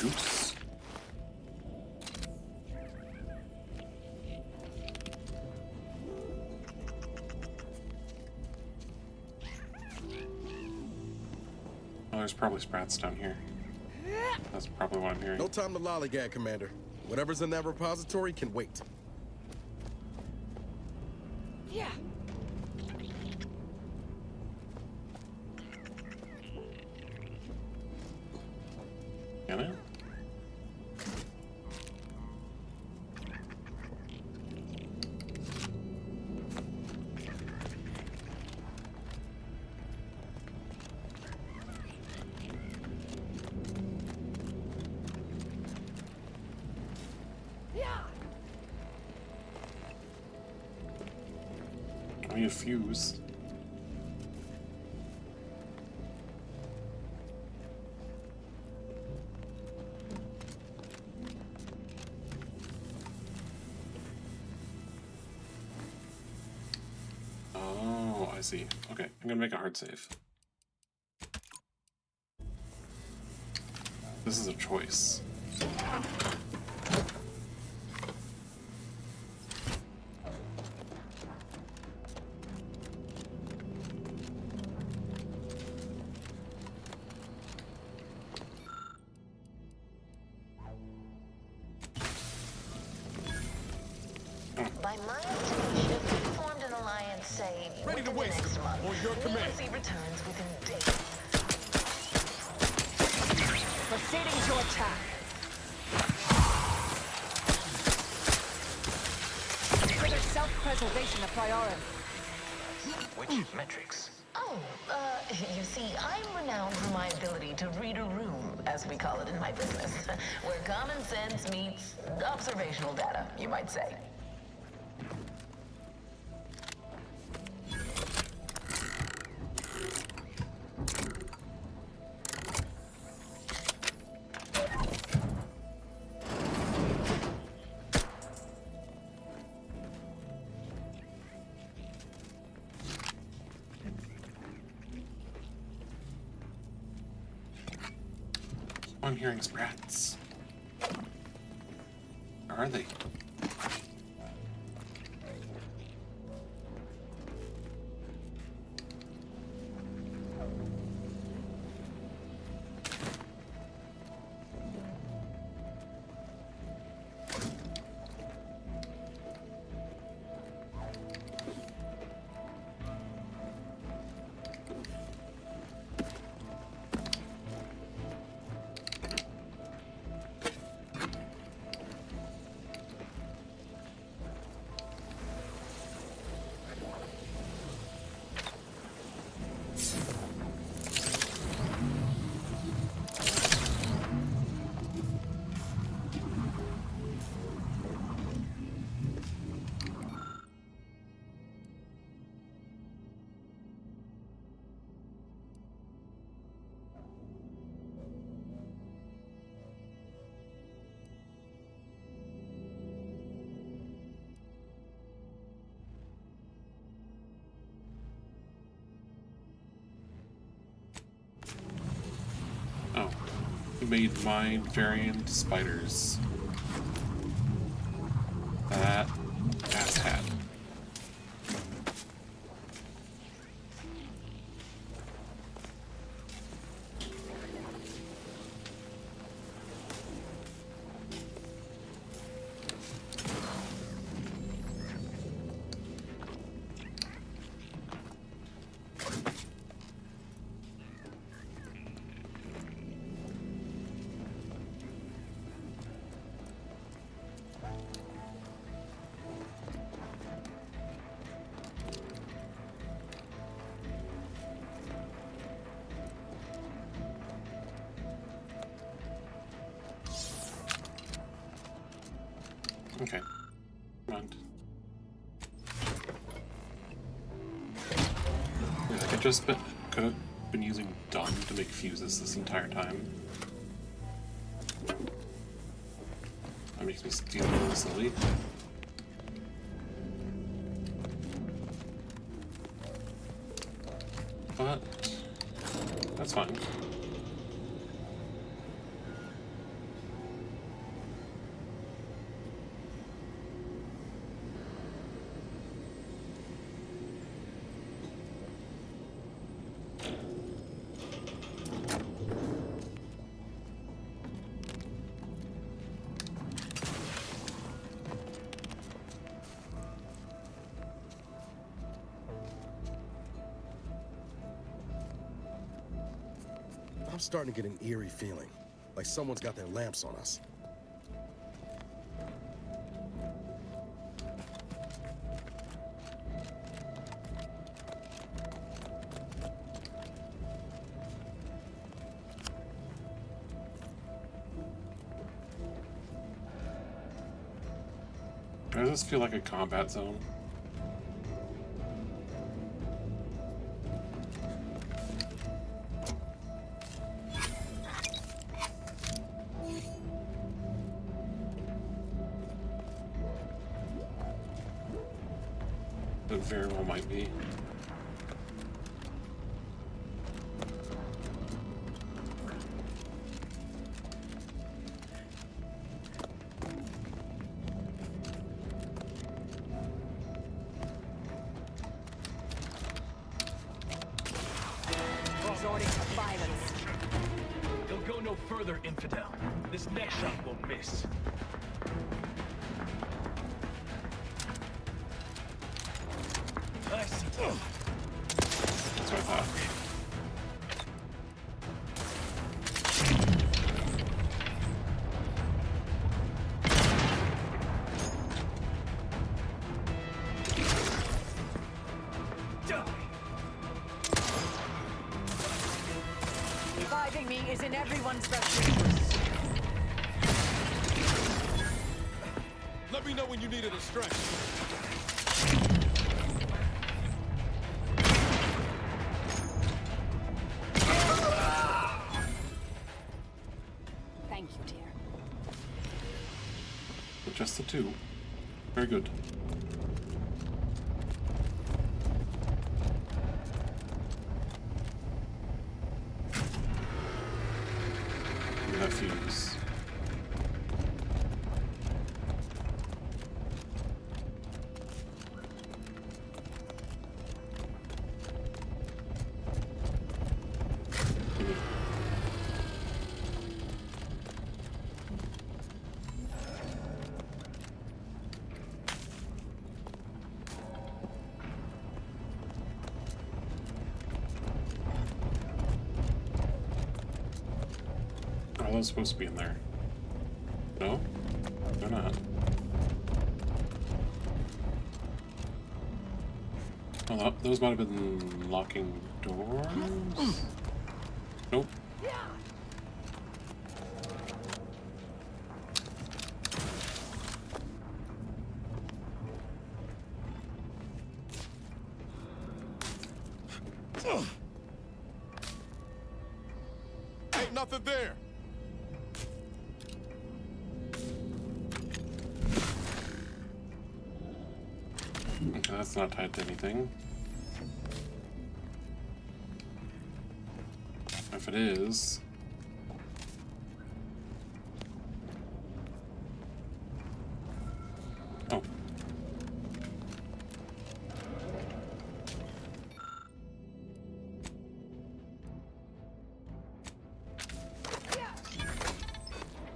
Oops. Oh, there's probably sprats down here. That's probably what I'm hearing. No time to lollygag, Commander. Whatever's in that repository can wait. Yeah. Can I? I need a fuse. Oh, I see. Okay, I'm gonna make a hard save. This is a choice. By my estimation, we formed an alliance, say, waste next month. on your command. Nancy returns within days. Proceeding to attack. Consider self-preservation a priority. Which metrics? Oh, you see, I'm renowned for my ability to read a room, as we call it in my business, where common sense meets observational data, you might say. I'm hearing sprats. Where are they? Oh, you made mind variant spiders. That asshat. Okay. Mind. Yeah, I could have been using Dun to make fuses this entire time. That makes me feel a little silly. But that's fine. I'm starting to get an eerie feeling, like someone's got their lamps on us. Does this feel like a combat zone? It very well might be. Resorting to violence. He'll go no further, infidel. This next shot won't miss. I see. that. Reviving me is in everyone's best interest. Let me know when you need a distraction. Thank you, dear. Just the two. Very good. Fuse. Are those supposed to be in there? No? They're not. Oh, those might have been locking doors? Nope. Ain't nothing there. Okay, that's not tied to anything. If it is... Oh.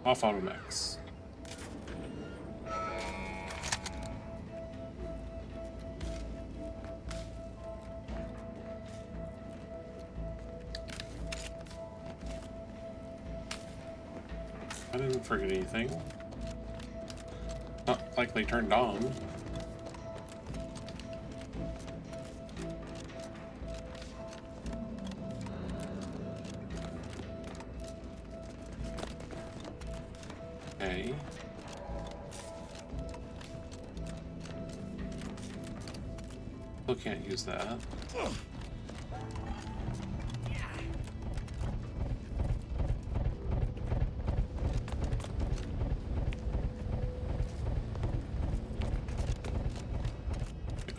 Off automax. I didn't forget anything. Not like they turned on. Okay. Still can't use that.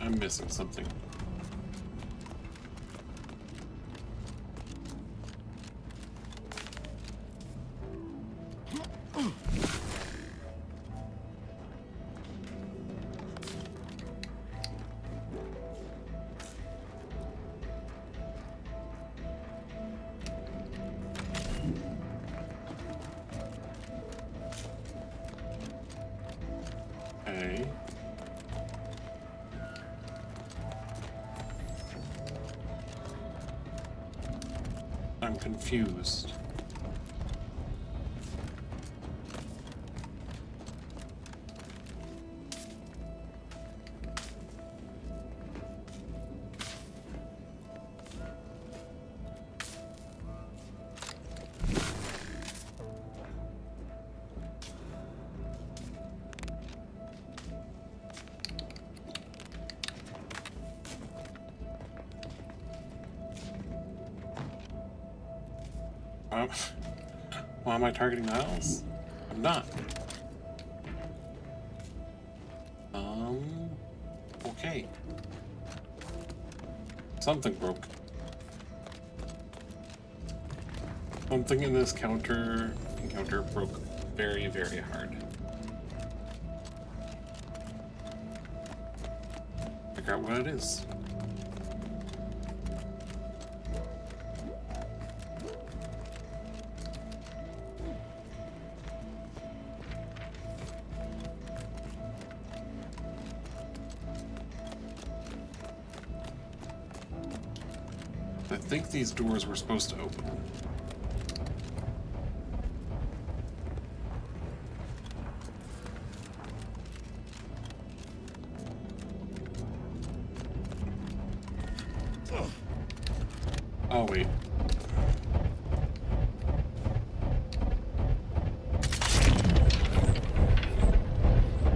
I'm missing something. Okay. I'm confused. Why am I targeting Niles? I'm not. Okay. Something broke. Something in this encounter broke very, very hard. Figure out what it is. I think these doors were supposed to open. Oh, wait.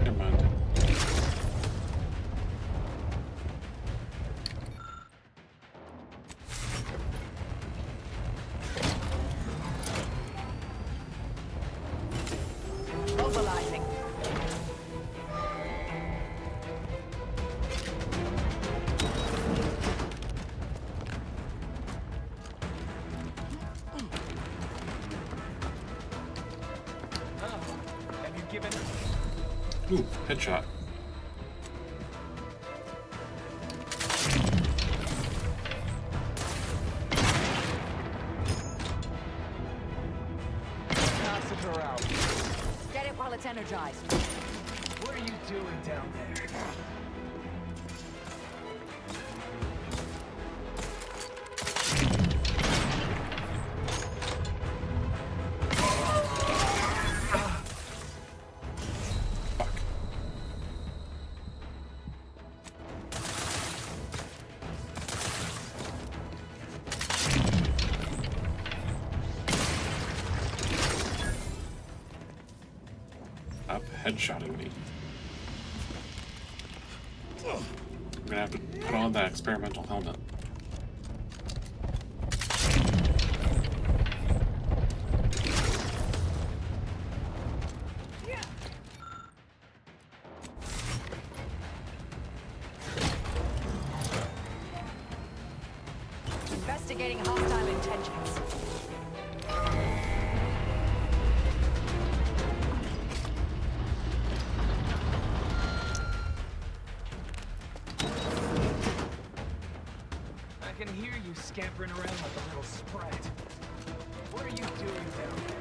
Never mind. Mobilizing. Have you given up? Ooh, headshot. Capacitor out. Get it while it's energized. What are you doing down there? Up, headshotting me. I'm gonna have to put on that experimental helmet. Investigating hostile intentions. I can hear you scampering around like a little sprat. What are you doing down there?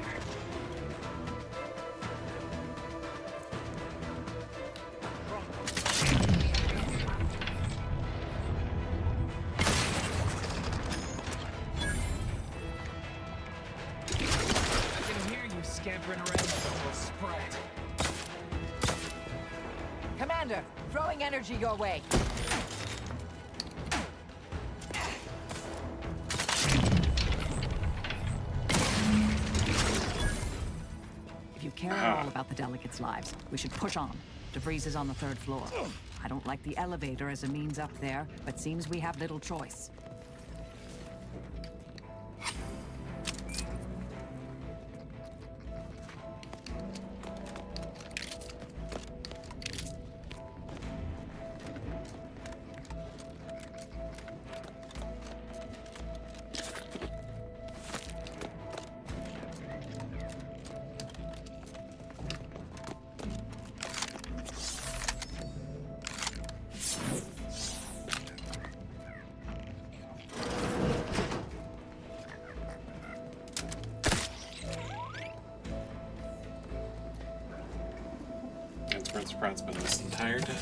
I can hear you scampering around like a little sprat. Commander, throwing energy your way. If you care at all about the delegates' lives, we should push on. DeVries is on the 3rd floor. I don't like the elevator as a means up there, but seems we have little choice. Sprat's been this entire day.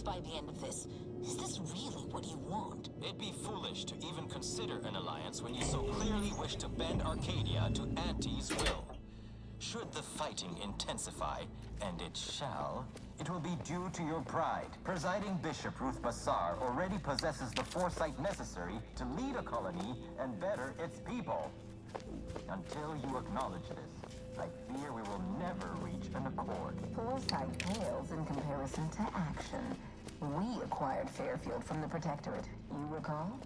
By the end of this. Is this really what you want? It'd be foolish to even consider an alliance when you so clearly wish to bend Arcadia to Auntie's will. Should the fighting intensify, and it shall, it will be due to your pride. Presiding Bishop Ruth Bassar already possesses the foresight necessary to lead a colony and better its people. Until you acknowledge this, I fear we will never reach an accord. Foresight pales in comparison to action. We acquired Fairfield from the Protectorate. You recall?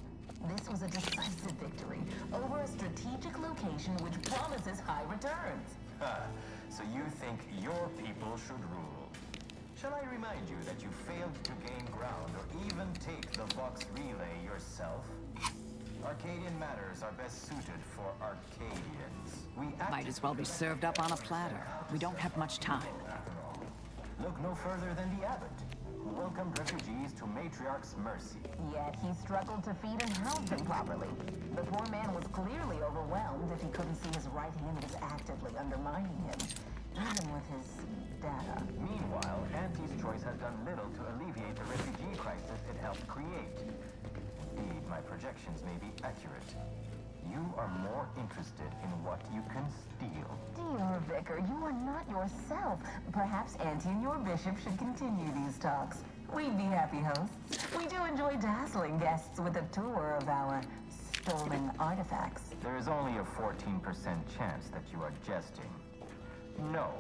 This was a decisive victory over a strategic location which promises high returns. So you think your people should rule? Shall I remind you that you failed to gain ground or even take the Vox Relay yourself? Arcadian matters are best suited for Arcadians. Might as well be served up on a platter. We don't have much time. Look no further than the abbot, who welcomed refugees to Matriarch's mercy. Yet he struggled to feed and house them properly. The poor man was clearly overwhelmed if he couldn't see his right hand was actively undermining him, even with his data. Meanwhile, Auntie's Choice has done little to alleviate the refugee crisis it helped create. Indeed, my projections may be accurate. You are more interested in what you can steal. Dear Vicar, you are not yourself. Perhaps Auntie and your bishop should continue these talks. We'd be happy hosts. We do enjoy dazzling guests with a tour of our stolen artifacts. There is only a 14% chance that you are jesting. No.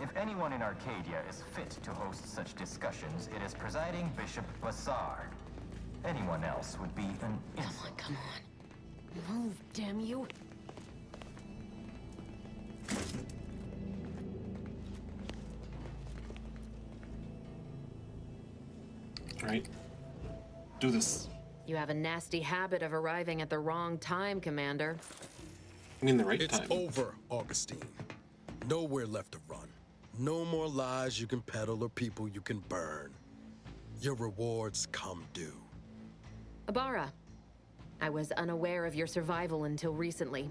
If anyone in Arcadia is fit to host such discussions, it is presiding Bishop Bassar. Anyone else would be an insult. Come on. Move, damn you. Alright. Do this. You have a nasty habit of arriving at the wrong time, Commander. I mean the right it's time. It's over, Augustine. Nowhere left to run. No more lies you can peddle or people you can burn. Your rewards come due. Ibarra, I was unaware of your survival until recently.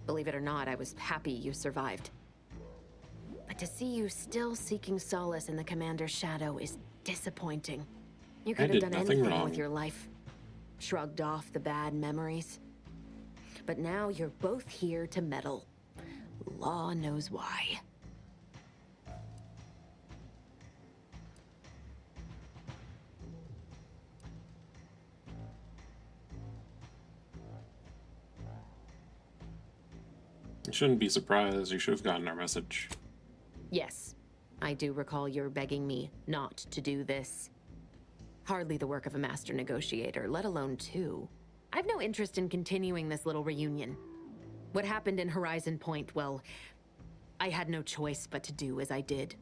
Believe it or not, I was happy you survived. But to see you still seeking solace in the Commander's shadow is disappointing. You could have done anything wrong with your life. Shrugged off the bad memories. But now you're both here to meddle. Law knows why. You shouldn't be surprised. You should have gotten our message. Yes, I do recall your begging me not to do this. Hardly the work of a master negotiator, let alone two. I've no interest in continuing this little reunion. What happened in Horizon Point, well, I had no choice but to do as I did.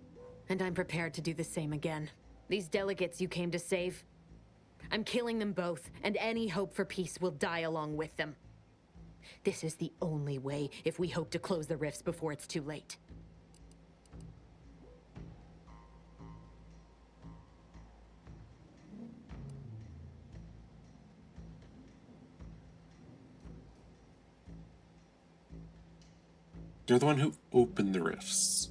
And I'm prepared to do the same again. These delegates you came to save, I'm killing them both, and any hope for peace will die along with them. This is the only way if we hope to close the rifts before it's too late. You're the one who opened the rifts.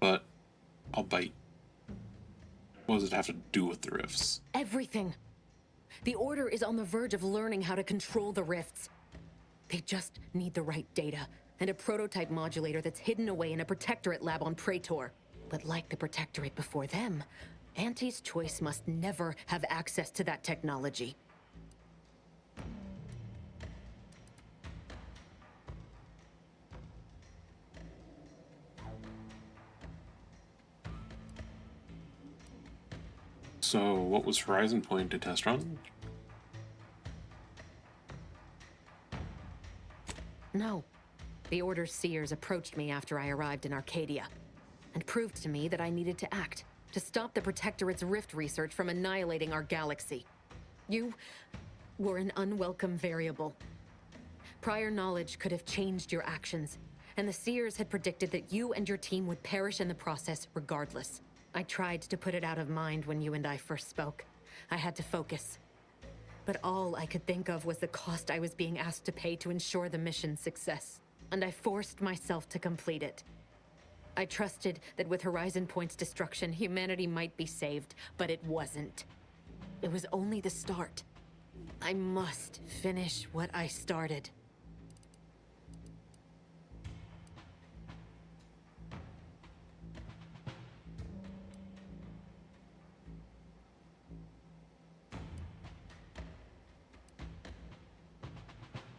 But I'll bite. What does it have to do with the rifts? Everything. The Order is on the verge of learning how to control the rifts. They just need the right data and a prototype modulator that's hidden away in a Protectorate lab on Praetor. But like the Protectorate before them, Auntie's Choice must never have access to that technology. So, what was Horizon Point to test run? No. The Order's seers approached me after I arrived in Arcadia, and proved to me that I needed to act, to stop the Protectorate's rift research from annihilating our galaxy. You were an unwelcome variable. Prior knowledge could have changed your actions, and the seers had predicted that you and your team would perish in the process regardless. I tried to put it out of mind when you and I first spoke. I had to focus. But all I could think of was the cost I was being asked to pay to ensure the mission's success. And I forced myself to complete it. I trusted that with Horizon Point's destruction, humanity might be saved, but it wasn't. It was only the start. I must finish what I started.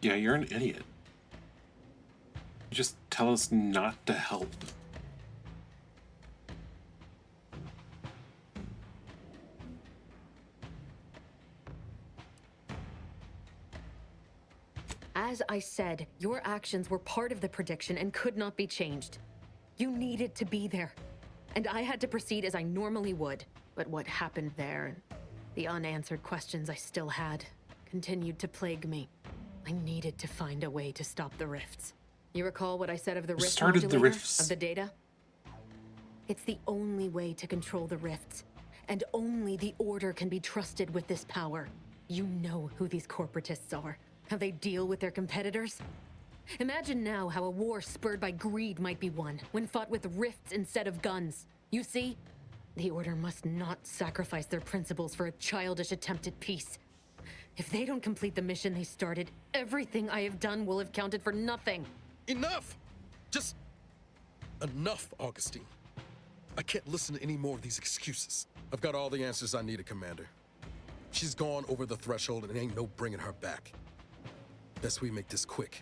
Yeah, you're an idiot. You just tell us not to help. As I said, your actions were part of the prediction and could not be changed. You needed to be there, and I had to proceed as I normally would. But what happened there, and the unanswered questions I still had, continued to plague me. I needed to find a way to stop the rifts. You recall what I said of the rift modulator, of the data? It's the only way to control the rifts, and only the Order can be trusted with this power. You know who these corporatists are, how they deal with their competitors. Imagine now how a war spurred by greed might be won, when fought with rifts instead of guns. You see? The Order must not sacrifice their principles for a childish attempt at peace. If they don't complete the mission they started, everything I have done will have counted for nothing. Enough! Just enough, Augustine. I can't listen to any more of these excuses. I've got all the answers I needed, Commander. She's gone over the threshold and ain't no bringing her back. Best we make this quick,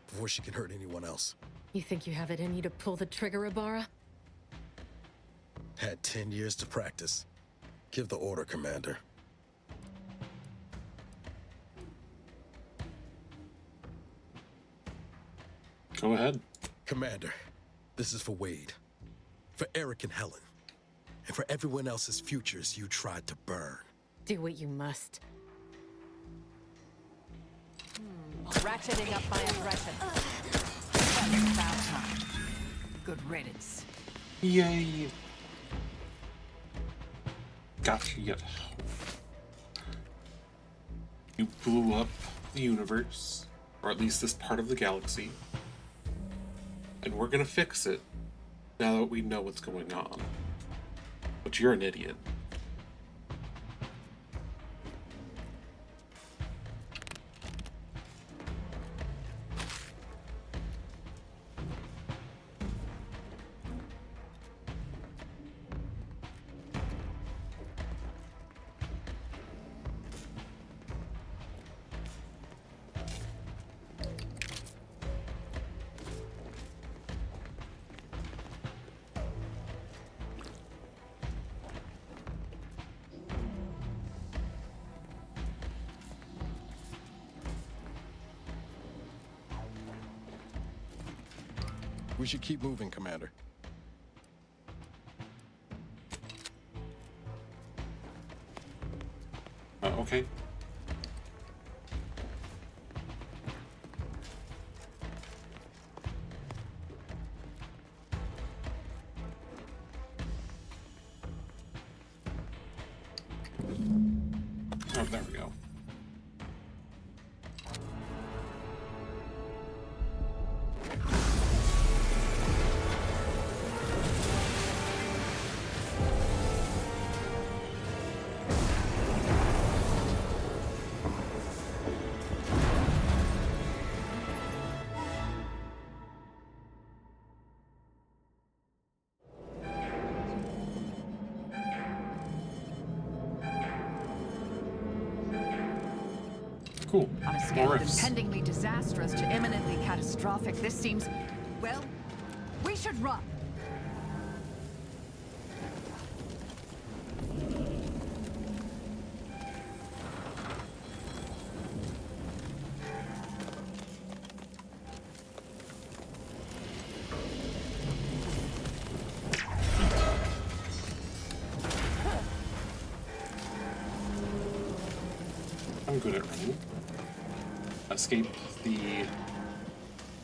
before she can hurt anyone else. You think you have it in you to pull the trigger, Ibarra? Had 10 years to practice. Give the order, Commander. Go ahead. Commander, this is for Wade, for Eric and Helen, and for everyone else's futures you tried to burn. Do what you must. Ratcheting up my aggression. That's about time. Good riddance. Yay. Gotcha, yet. You blew up the universe, or at least this part of the galaxy. And we're gonna fix it now that we know what's going on. But you're an idiot. We should keep moving, Commander. Okay. Oh, there we go. Cool. On a scale of impendingly disastrous to imminently catastrophic, this seems, well, we should run. I'm good at running. Escape the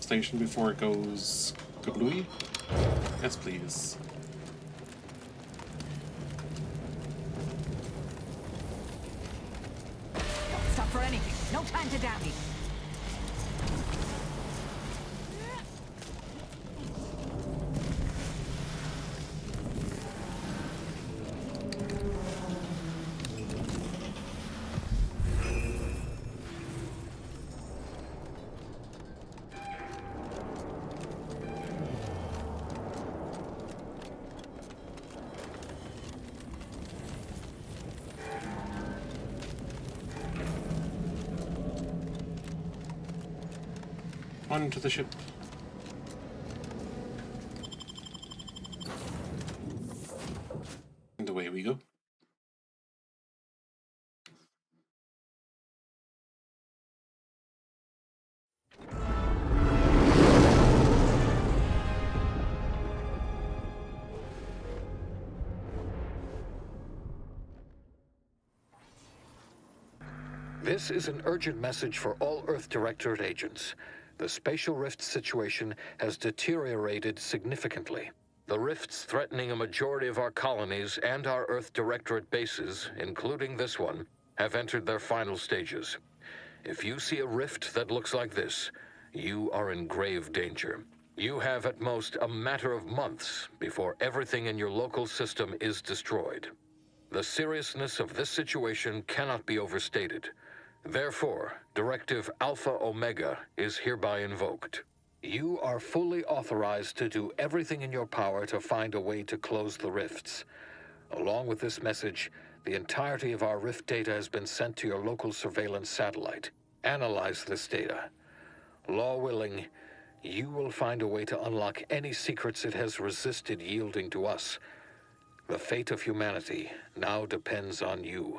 station before it goes kablooey? Yes, please. Don't stop for anything. No time to dally. onto the ship. And away we go. This is an urgent message for all Earth Directorate agents. The spatial rift situation has deteriorated significantly. The rifts threatening a majority of our colonies and our Earth Directorate bases, including this one, have entered their final stages. If you see a rift that looks like this, you are in grave danger. You have at most a matter of months before everything in your local system is destroyed. The seriousness of this situation cannot be overstated. Therefore, Directive Alpha Omega is hereby invoked. You are fully authorized to do everything in your power to find a way to close the rifts. Along with this message, the entirety of our rift data has been sent to your local surveillance satellite. Analyze this data. Law willing, you will find a way to unlock any secrets it has resisted yielding to us. The fate of humanity now depends on you.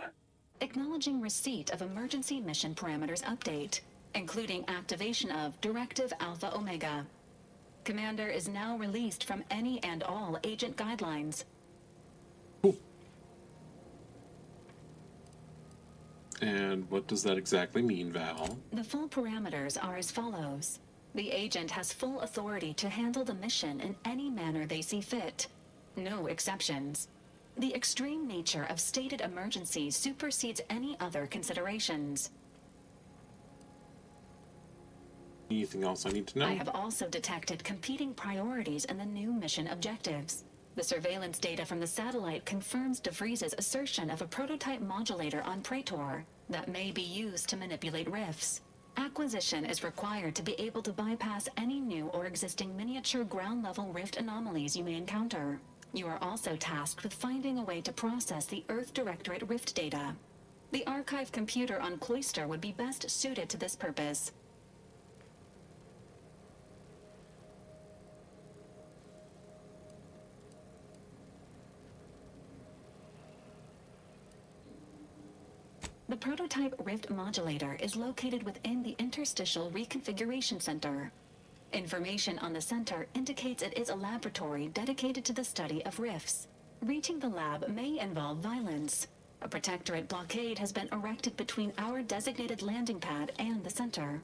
Acknowledging receipt of emergency mission parameters update, including activation of Directive Alpha Omega. Commander is now released from any and all agent guidelines. And what does that exactly mean, Val? The full parameters are as follows. The agent has full authority to handle the mission in any manner they see fit. No exceptions. The extreme nature of stated emergencies supersedes any other considerations. Anything else I need to know? I have also detected competing priorities in the new mission objectives. The surveillance data from the satellite confirms DeVries's assertion of a prototype modulator on Praetor that may be used to manipulate rifts. Acquisition is required to be able to bypass any new or existing miniature ground-level rift anomalies you may encounter. You are also tasked with finding a way to process the Earth Directorate rift data. The archive computer on Cloister would be best suited to this purpose. The prototype rift modulator is located within the Interstitial Reconfiguration Center. Information on the center indicates it is a laboratory dedicated to the study of rifts. Reaching the lab may involve violence. A protectorate blockade has been erected between our designated landing pad and the center.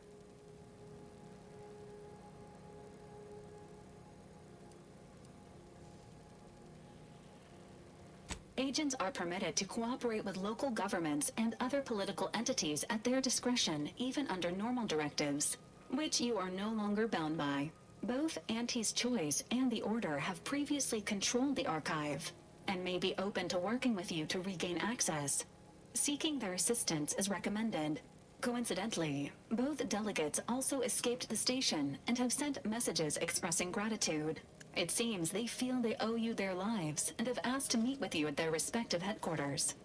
Agents are permitted to cooperate with local governments and other political entities at their discretion, even under normal directives, which you are no longer bound by. Both Auntie's Choice and the Order have previously controlled the archive, and may be open to working with you to regain access. Seeking their assistance is recommended. Coincidentally, both delegates also escaped the station and have sent messages expressing gratitude. It seems they feel they owe you their lives and have asked to meet with you at their respective headquarters.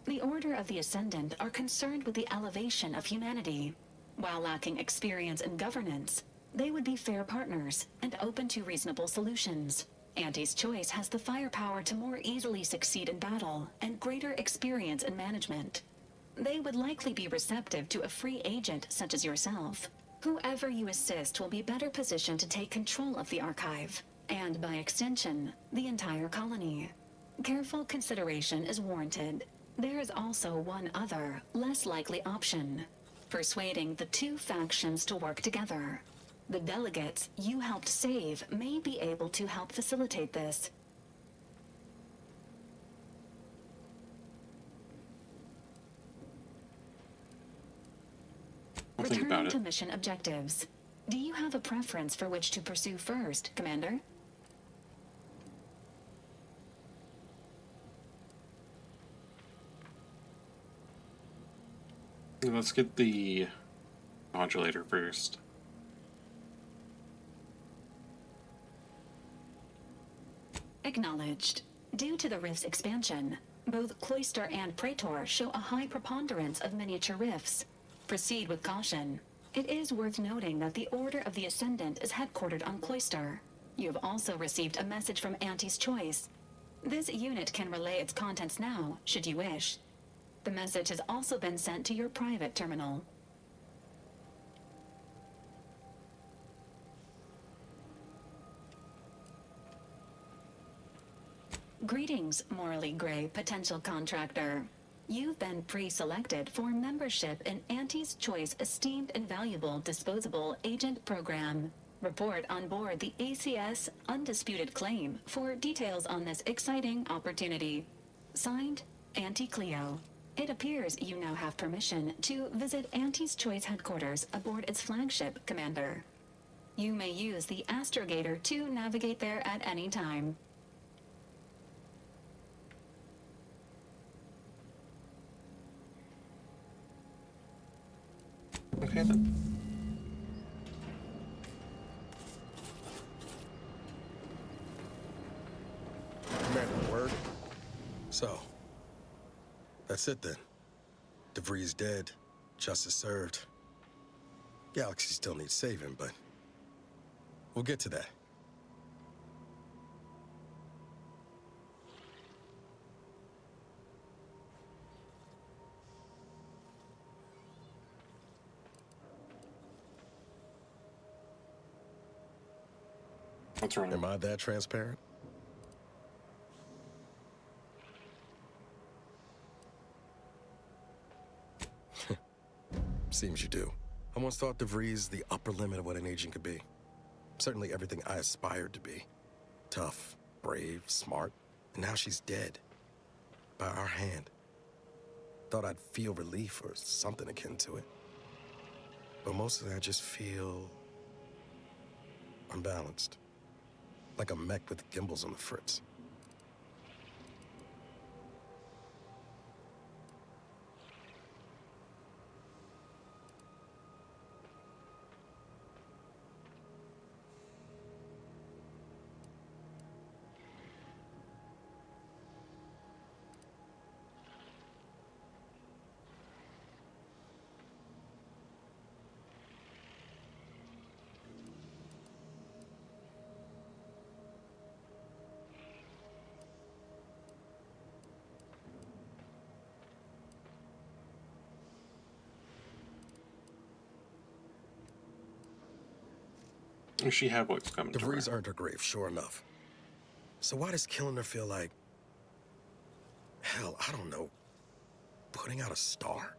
The Order of the Ascendant are concerned with the elevation of humanity. While lacking experience in governance, they would be fair partners and open to reasonable solutions. Auntie's Choice has the firepower to more easily succeed in battle and greater experience in management. They would likely be receptive to a free agent such as yourself. Whoever you assist will be better positioned to take control of the archive, and by extension, the entire colony. Careful consideration is warranted. There is also one other, less likely option: persuading the two factions to work together. The delegates you helped save may be able to help facilitate this. Return to mission objectives. Do you have a preference for which to pursue first, Commander? Let's get the modulator first. Acknowledged. Due to the rift's expansion, Both Cloister and Praetor show a high preponderance of miniature rifts. Proceed with caution. It is worth noting that the Order of the Ascendant is headquartered on Cloister. You have also received a message from Auntie's Choice. This unit can relay its contents now, should you wish. The message has also been sent to your private terminal. Greetings, morally gray potential contractor. You've been pre-selected for membership in Auntie's Choice Esteemed and Valuable Disposable Agent Program. Report on board the ACS Undisputed Claim for details on this exciting opportunity. Signed, Auntie Cleo. It appears you now have permission to visit Auntie's Choice headquarters aboard its flagship, Commander. You may use the Astrogator to navigate there at any time. Okay then. Commander, word? So, that's it then. DeVries dead, justice served. Galaxy still needs saving, but we'll get to that. What's wrong? Am I that transparent? Seems you do. I once thought DeVries the upper limit of what an agent could be. Certainly everything I aspired to be. Tough, brave, smart. And now she's dead. By our hand. Thought I'd feel relief or something akin to it. But mostly I just feel unbalanced. Like a mech with gimbals on the fritz. She had what's coming to her. DeVries earned her grave, sure enough. So why does killing her feel like... hell, I don't know... putting out a star?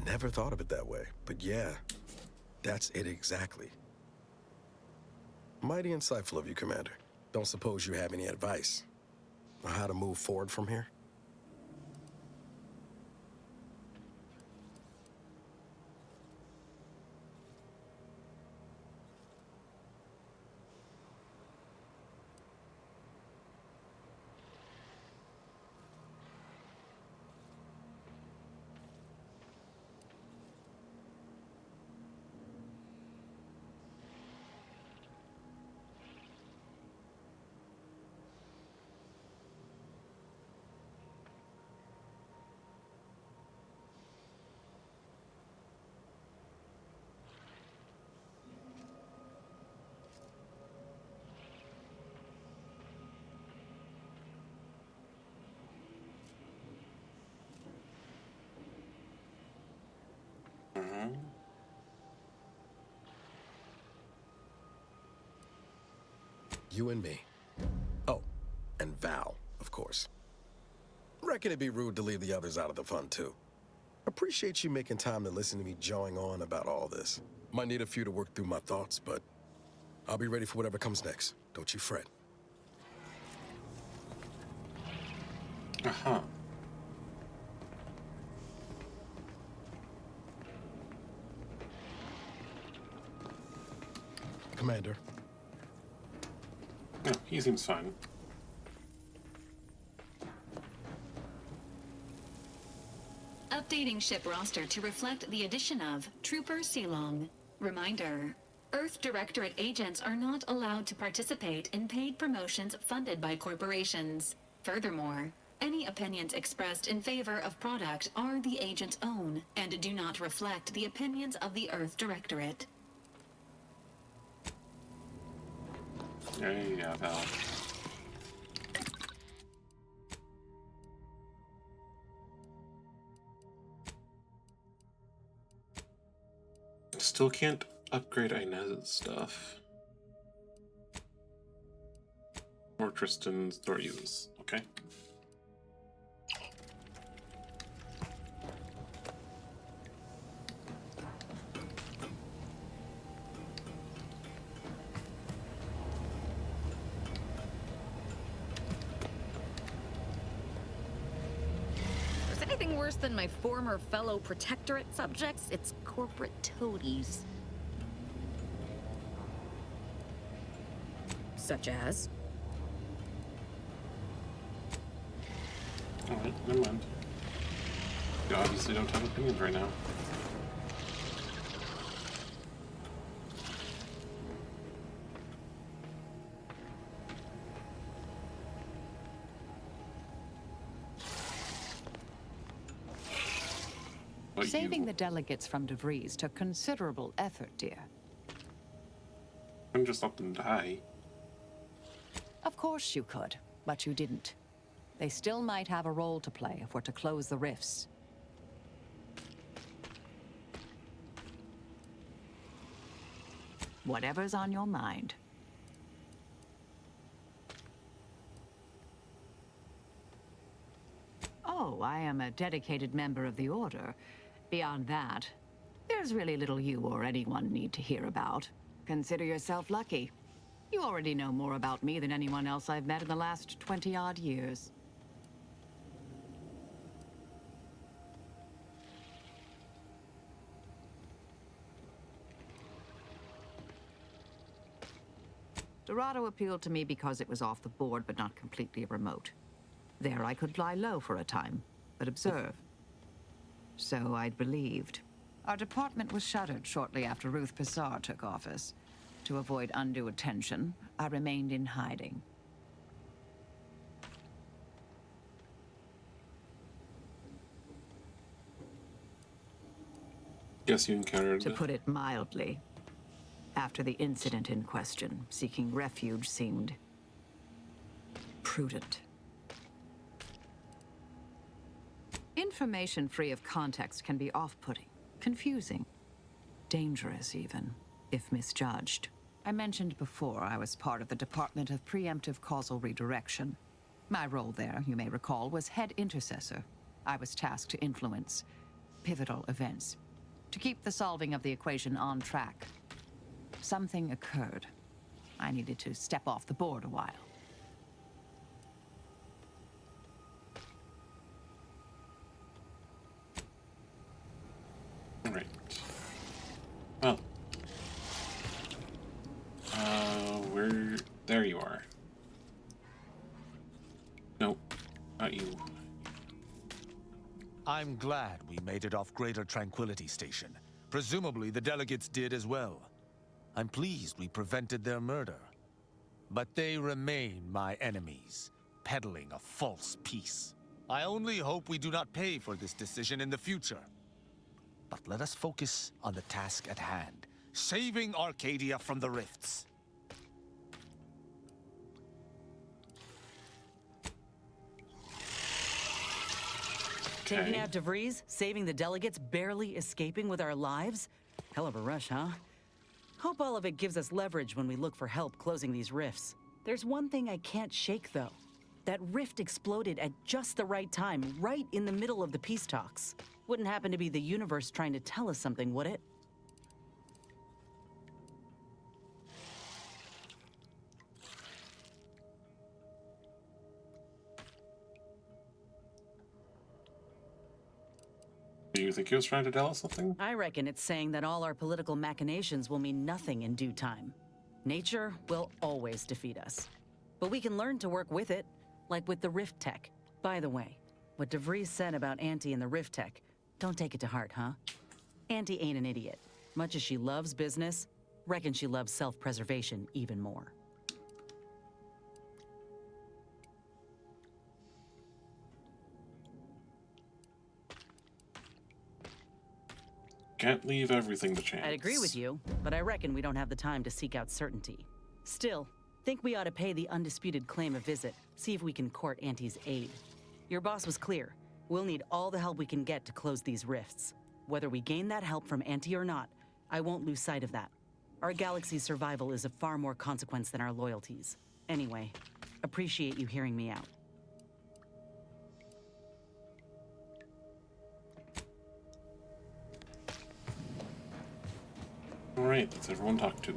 Never thought of it that way, but yeah, that's it exactly. Mighty insightful of you, Commander. Don't suppose you have any advice on how to move forward from here? You and me. Oh, and Val, of course. Reckon it'd be rude to leave the others out of the fun, too. Appreciate you making time to listen to me jawing on about all this. Might need a few to work through my thoughts, but I'll be ready for whatever comes next. Don't you fret. Uh-huh. Commander. Yeah, he seems fine. Updating ship roster to reflect the addition of Trooper Silong. Reminder: Earth Directorate agents are not allowed to participate in paid promotions funded by corporations. Furthermore, any opinions expressed in favor of product are the agent's own and do not reflect the opinions of the Earth Directorate. Yeah, Val. Still can't upgrade Inez's stuff. Or Tristan's or Yu's, okay? Anything worse than my former fellow Protectorate subjects, it's corporate toadies. Such as? Alright, never mind. You obviously don't have opinions right now. Saving the delegates from DeVries took considerable effort, dear. I'm just let them die. Of course you could, but you didn't. They still might have a role to play if we're to close the rifts. Whatever's on your mind. Oh, I am a dedicated member of the Order. Beyond that, there's really little you or anyone need to hear about. Consider yourself lucky. You already know more about me than anyone else I've met in the last 20-odd years. Dorado appealed to me because it was off the board but not completely remote. There I could lie low for a time, but observe. So I'd believed. Our department was shuttered shortly after Ruth Pissar took office. To avoid undue attention, I remained in hiding. Guess you encountered... To put it mildly, after the incident in question, seeking refuge seemed prudent. Information free of context can be off-putting, confusing, dangerous even, if misjudged. I mentioned before I was part of the Department of Preemptive Causal Redirection. My role there, you may recall, was head intercessor. I was tasked to influence pivotal events, to keep the solving of the equation on track. Something occurred. I needed to step off the board a while. Right. Well. There you are. Nope. Not you. I'm glad we made it off Greater Tranquility Station. Presumably the delegates did as well. I'm pleased we prevented their murder. But they remain my enemies, peddling a false peace. I only hope we do not pay for this decision in the future. But let us focus on the task at hand, saving Arcadia from the rifts. Taking out DeVries, saving the delegates, barely escaping with our lives? Hell of a rush, huh? Hope all of it gives us leverage when we look for help closing these rifts. There's one thing I can't shake, though. That rift exploded at just the right time, right in the middle of the peace talks. Wouldn't happen to be the universe trying to tell us something, would it? Do you think he was trying to tell us something? I reckon it's saying that all our political machinations will mean nothing in due time. Nature will always defeat us. But we can learn to work with it, like with the Rift Tech. By the way, what DeVries said about Auntie and the Rift Tech, don't take it to heart, huh? Auntie ain't an idiot. Much as she loves business, reckon she loves self-preservation even more. Can't leave everything to chance. I'd agree with you, but I reckon we don't have the time to seek out certainty. Still, think we ought to pay the undisputed claim a visit, see if we can court Auntie's aid. Your boss was clear. We'll need all the help we can get to close these rifts. Whether we gain that help from Auntie or not, I won't lose sight of that. Our galaxy's survival is of far more consequence than our loyalties. Anyway, appreciate you hearing me out. Alright, let's everyone talk to.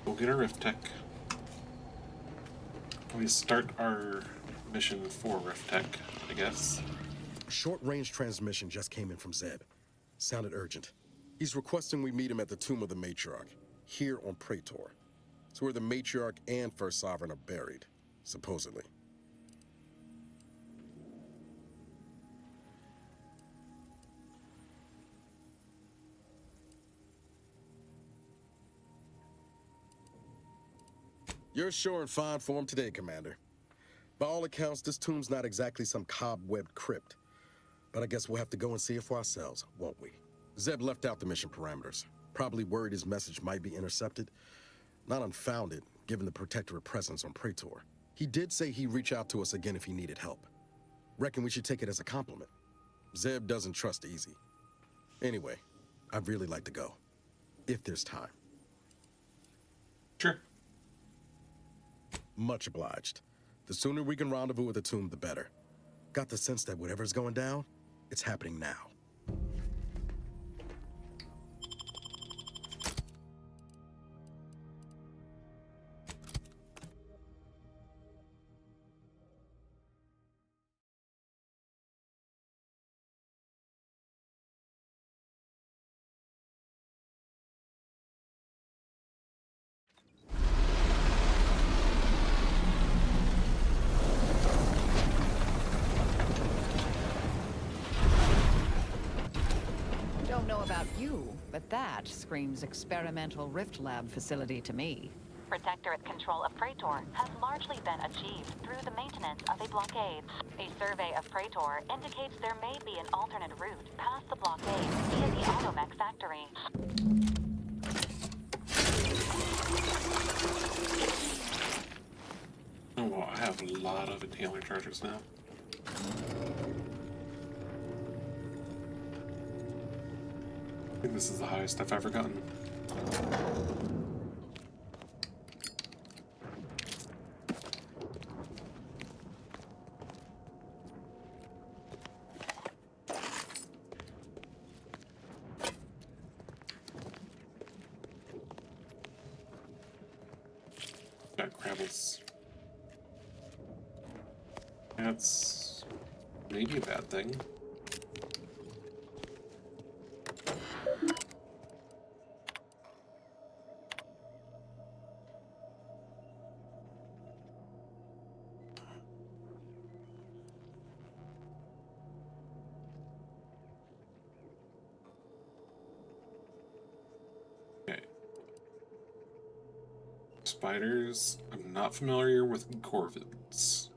We'll get our Rift Tech. We start our mission for Rift Tech, I guess. A short-range transmission just came in from Zeb. Sounded urgent. He's requesting we meet him at the tomb of the Matriarch, here on Praetor. It's where the Matriarch and First Sovereign are buried, supposedly. You're sure in fine form today, Commander. By all accounts, this tomb's not exactly some cobwebbed crypt. But I guess we'll have to go and see it for ourselves, won't we? Zeb left out the mission parameters. Probably worried his message might be intercepted. Not unfounded, given the Protectorate presence on Praetor. He did say he'd reach out to us again if he needed help. Reckon we should take it as a compliment. Zeb doesn't trust easy. Anyway, I'd really like to go. If there's time. Sure. Much obliged. The sooner we can rendezvous at the tomb, the better. Got the sense that whatever's going down, it's happening now. Don't know about you, but that screams experimental Rift Lab facility to me. Protectorate control of Praetor has largely been achieved through the maintenance of a blockade. A survey of Praetor indicates there may be an alternate route past the blockade via the Automech factory. Oh, well, I have a lot of inhaler chargers now. I think this is the highest I've ever gotten. Got Crabbles. That's maybe a bad thing. Spiders. I'm not familiar with corvids.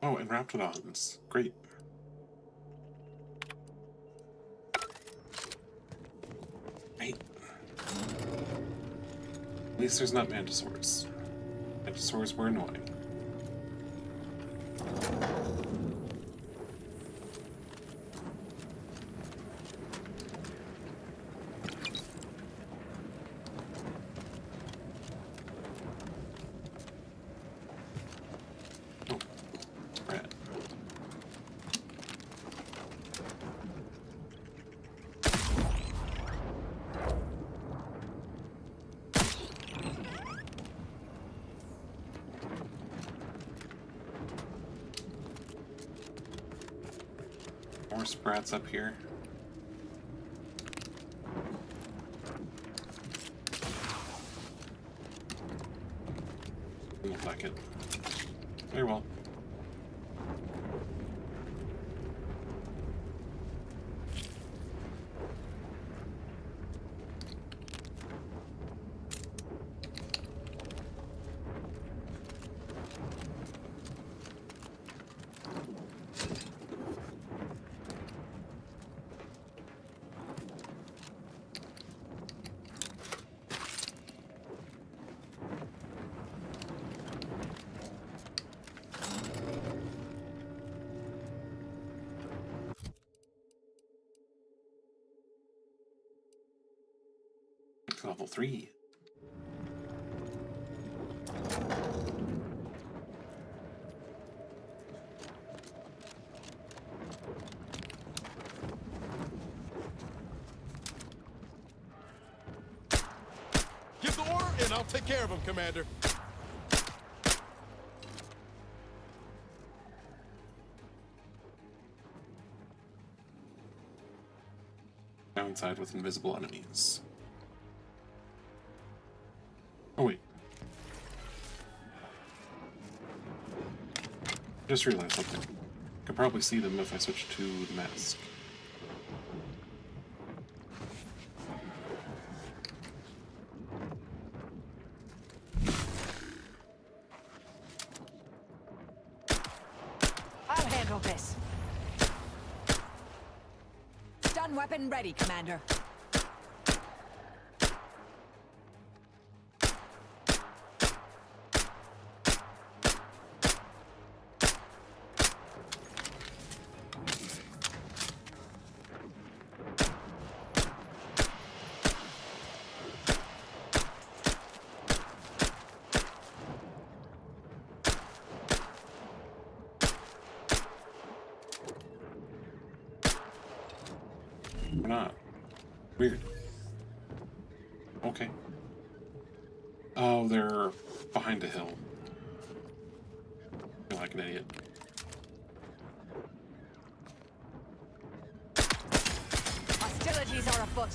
Oh, and raptidons. Great. least there's not Mantisaurs. Mantisaurs were annoying. Oh, rat. More sprats up here. Doesn't look like it. Very well. Level 3. Give the order, and I'll take care of him, Commander. Downside with invisible enemies. Oh wait. Just realized something. I could probably see them if I switch to the mask. I'll handle this. Stun weapon ready, Commander. Or not. Weird. Okay. Oh, they're behind a hill. I feel like an idiot. Hostilities are afoot.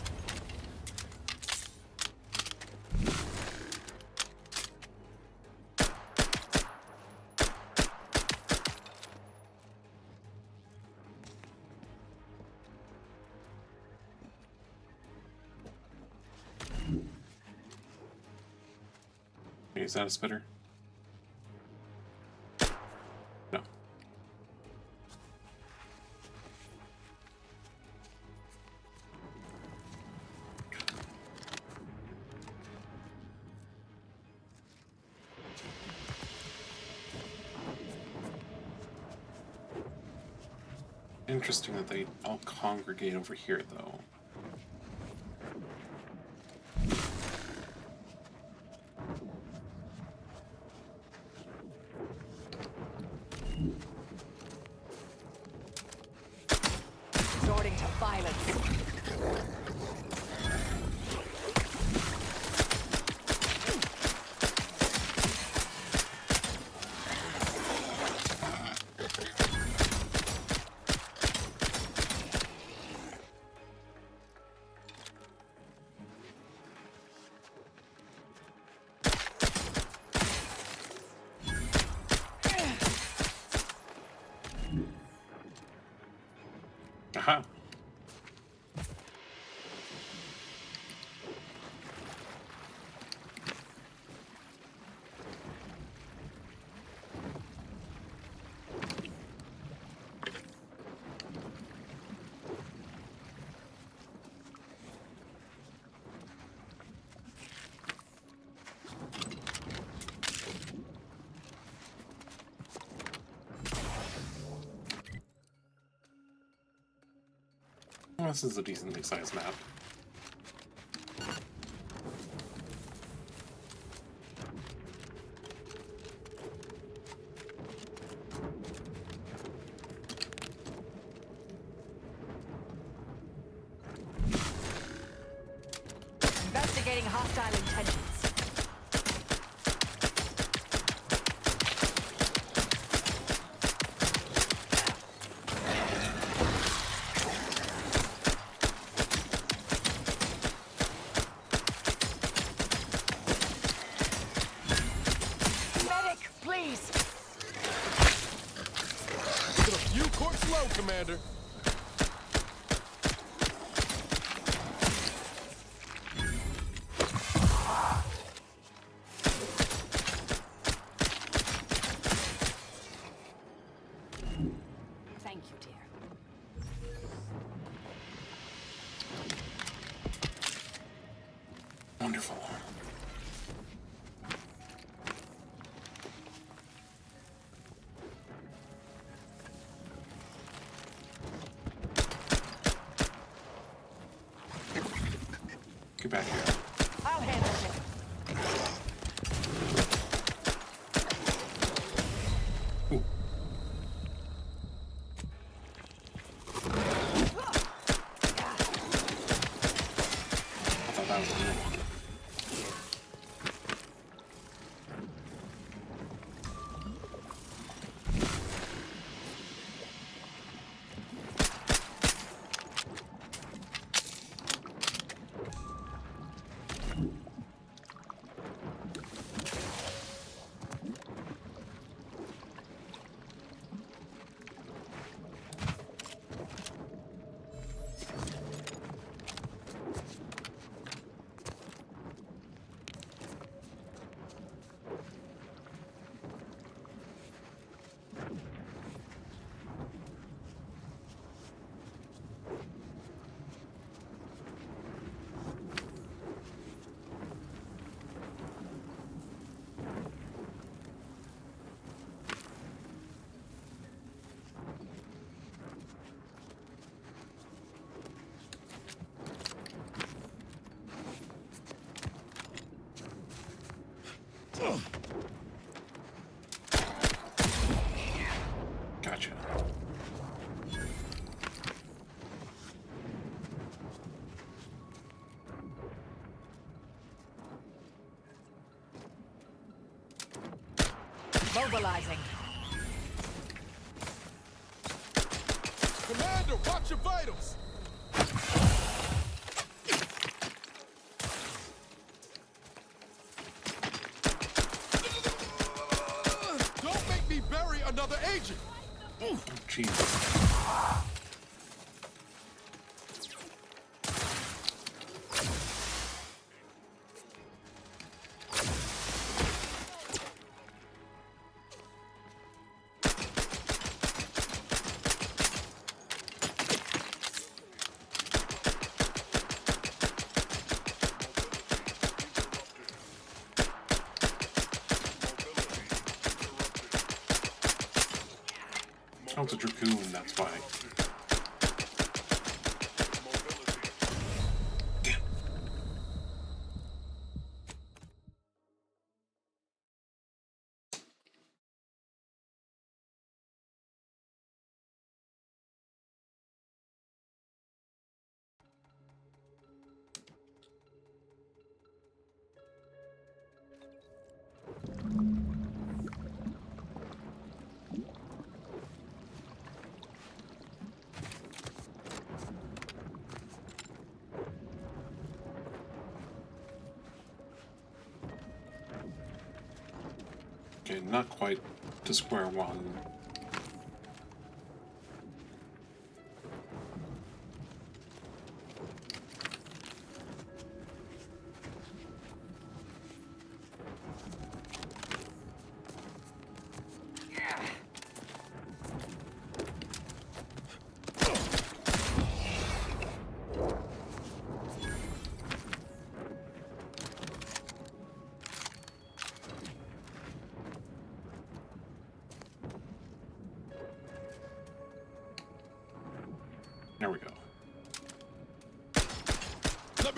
Is that a spitter? No. Interesting that they all congregate over here, though. Resorting to violence. Aha. Well, this is a decently sized map. Investigating hostile intentions. Medic, please. Look at a few corpse low, Commander. Thank you, dear. Wonderful. Get back here. I'll handle it. I thought that was a new one. Gotcha. Mobilizing. Commander, watch your vitals! Don't make me bury another agent! Oh, Jesus. Oh, it's a Dracoon, that's why. Damn. Okay, not quite to square one.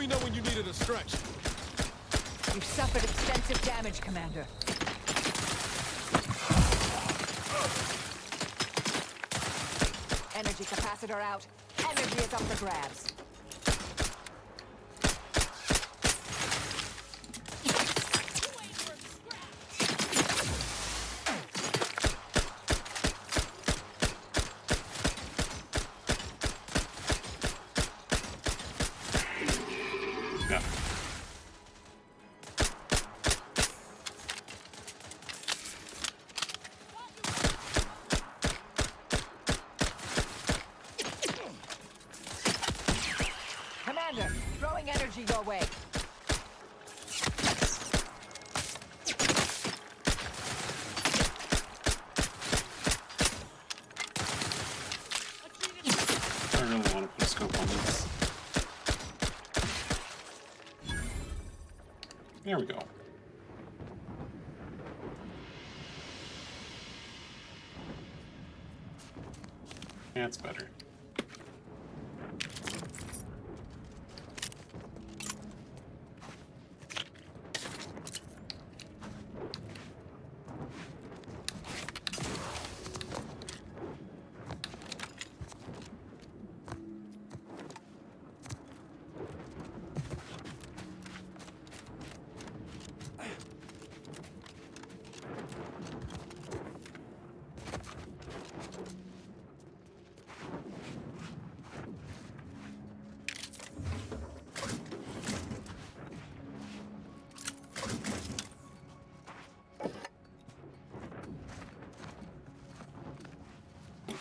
me know when you need a distraction. You've suffered extensive damage, Commander. Energy capacitor out. Energy is up for grabs. Throwing energy your way. I really want to put a scope on this. There we go. That's better.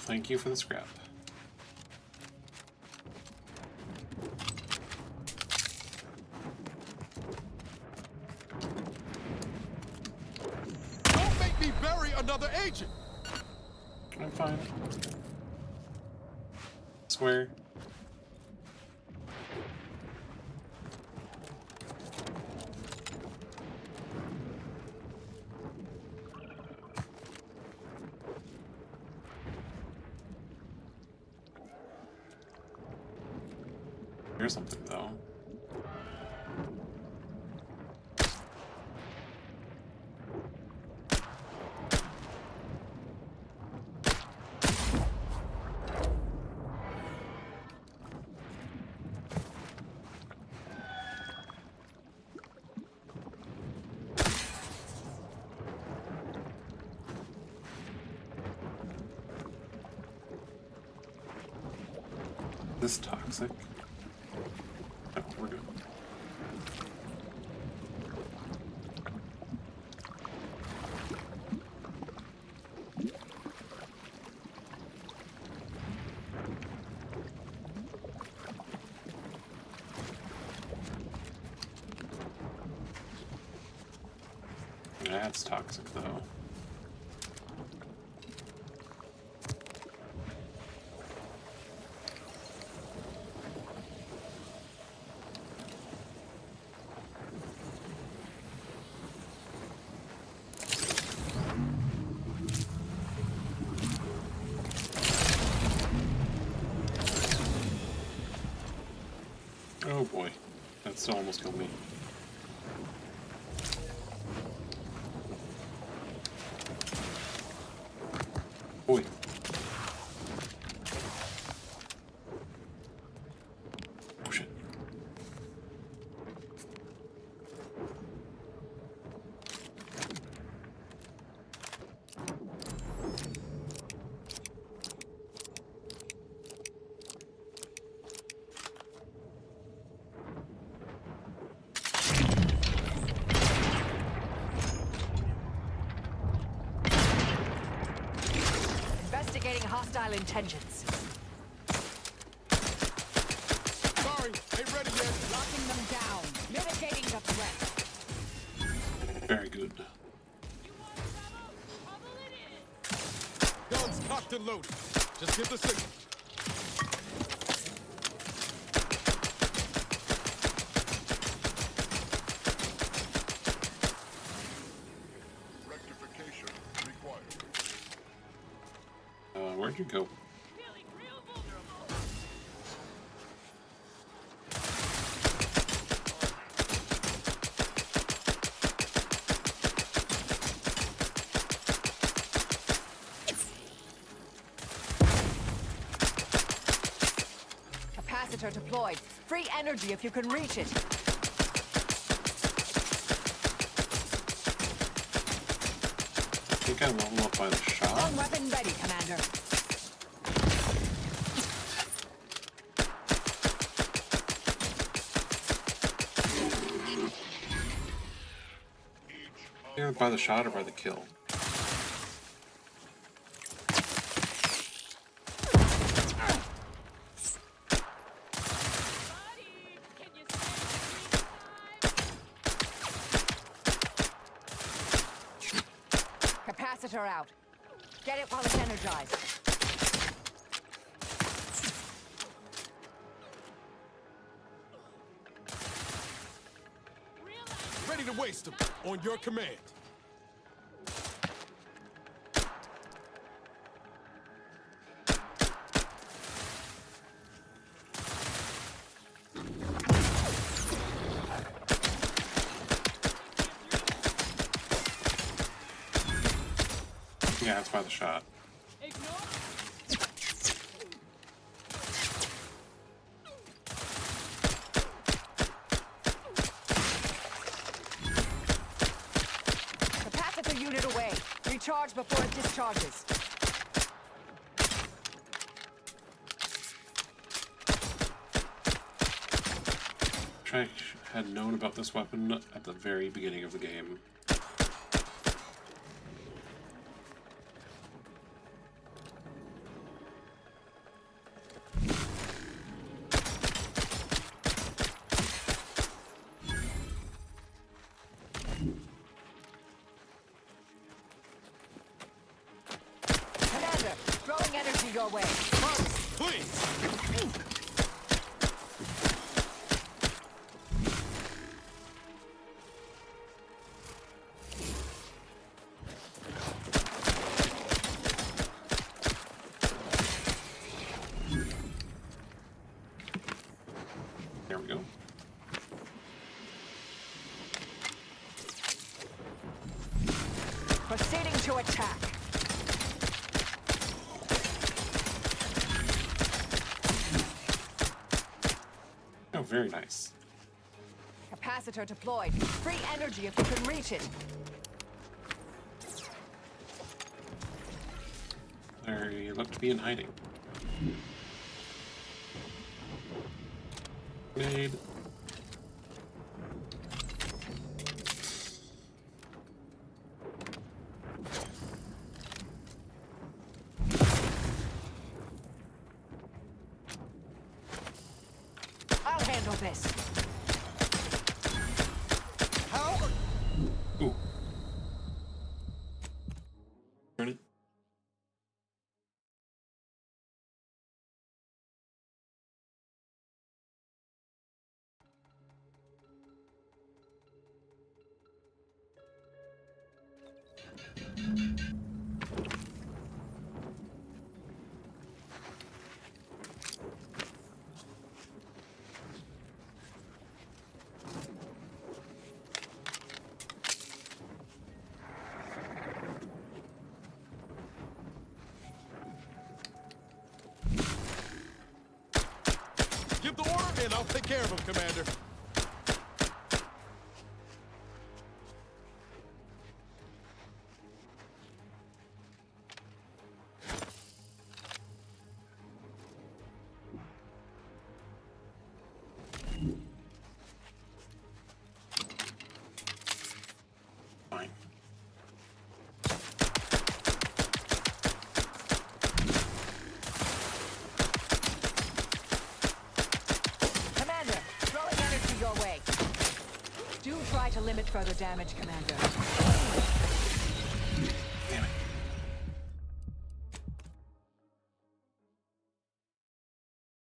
Thank you for the scrap. Don't make me bury another agent! I'm fine. Swear. Here's something though. This toxic. Oh, we're good. That's toxic though. Oh boy, that still almost killed me. Boy. Oh shit. Investigating hostile intentions. Sorry, ain't ready yet. Locking them down. Mitigating the threat. Very good. Guns cocked and loaded. Just get the signal. Where'd you go? Capacitor deployed. Free energy if you can reach it. I think I level up by the shot. One weapon ready, Commander. Either by the shot or by the kill. Capacitor out. Get it while it's energized. Ready to waste them on your command. Yeah, that's by the shot. Capacitor unit away. Recharge before it discharges. Wish I had known about this weapon at the very beginning of the game. Commander, throwing energy your way. Please! There we go. Proceeding to attack. Oh, very nice. Capacitor deployed. Free energy if you can reach it. They look to be in hiding. Grenade. I'll handle this. How? Ooh. Turn it. Give the order and I'll take care of him, Commander. Fine. Commander, throwing energy your way. Do try to limit further damage, Commander. Damn it.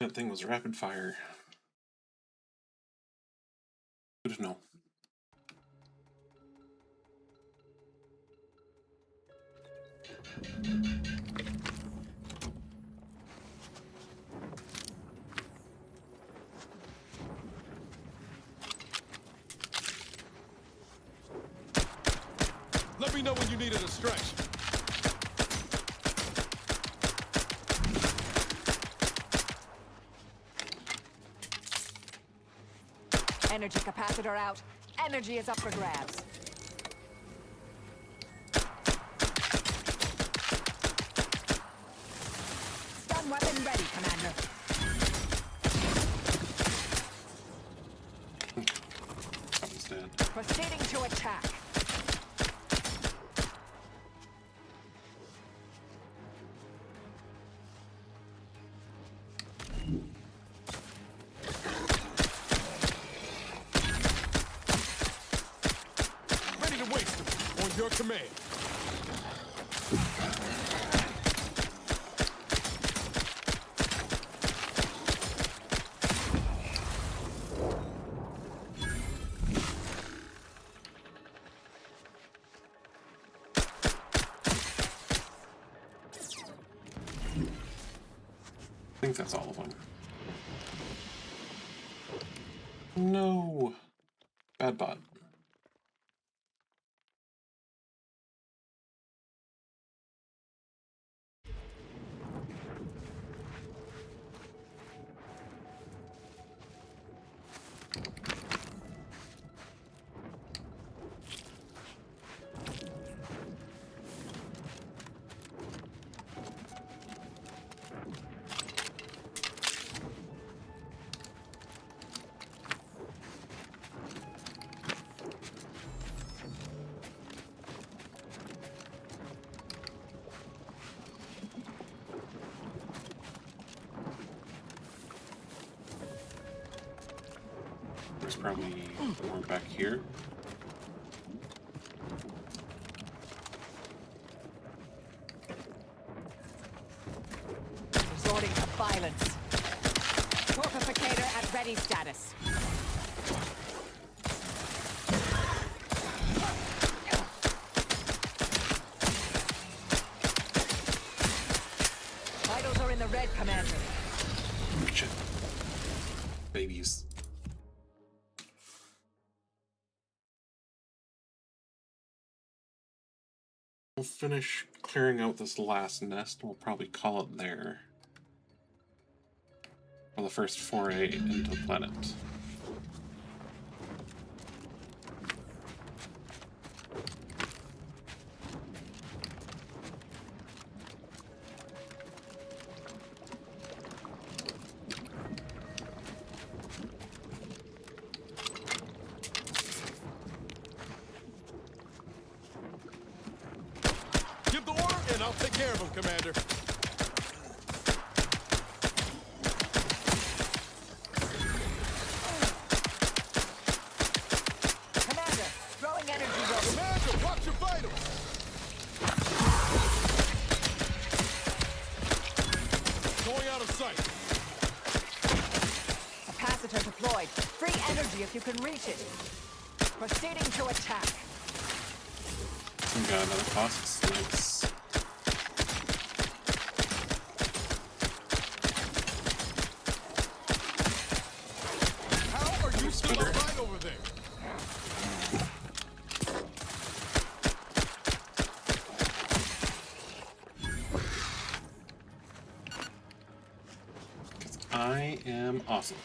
That thing was rapid fire. Good to know. Let me know when you needed a stretch. Energy capacitor out. Energy is up for grabs. Stun weapon ready, Commander. He's dead. Proceeding to attack. Ready to waste them on your command. I think that's all of them. No. Bad bot. There's probably more back here. Resorting to violence. Torpificator at ready status. Vitals are in the red, Commander. Shit. Babies. We'll finish clearing out this last nest. We'll probably call it there for the first foray into the planet. Give the order, and I'll take care of him, Commander. Commander, throwing energy rope. Commander, watch your vitals. Going out of sight. Capacitor deployed. Free energy if you can reach it. Proceeding to attack. We got another cost. Nice. How are you still alive over there? I am awesome.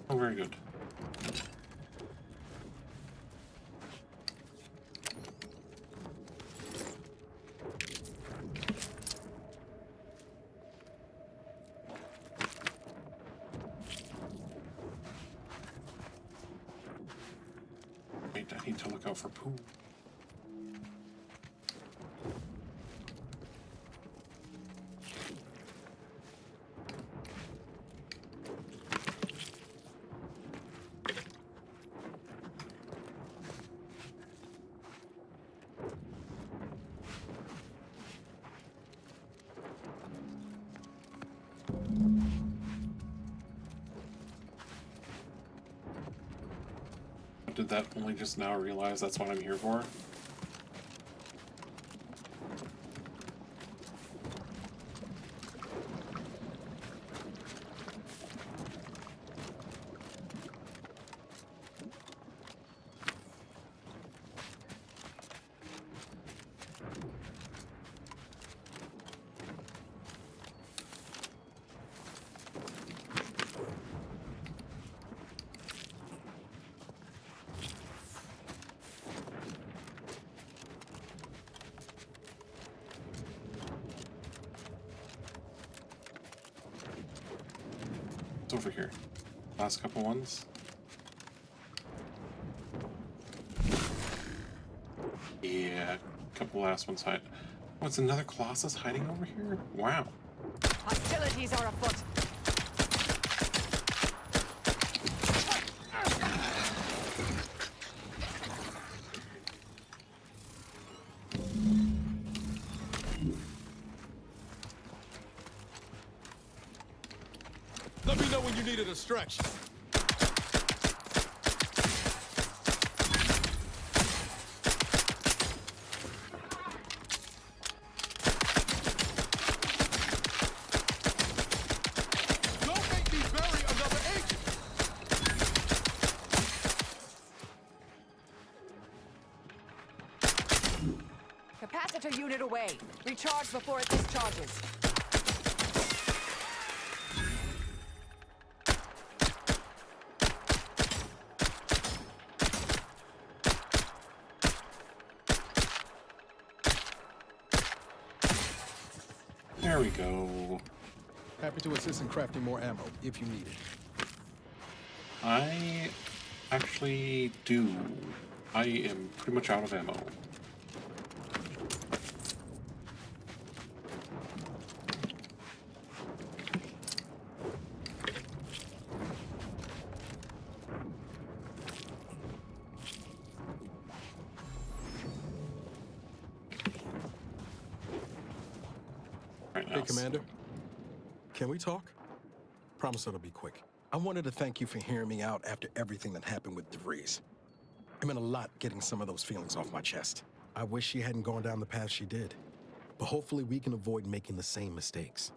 Oh, very good. Wait, I need to look out for poo. did that only just now realize that's what I'm here for? It's over here. Last couple ones. Yeah, couple last ones hide. Oh, it's another Colossus hiding over here? Wow. Hostilities are afoot. Let me know when you need a distraction. Don't make me bury another agent. Capacitor unit away. Recharge before it discharges. There we go. Happy to assist in crafting more ammo if you need it. I actually do. I am pretty much out of ammo. Right now. Hey, Commander. Can we talk? Promise it'll be quick. I wanted to thank you for hearing me out after everything that happened with DeVries. It meant a lot getting some of those feelings off my chest. I wish she hadn't gone down the path she did. But hopefully we can avoid making the same mistakes.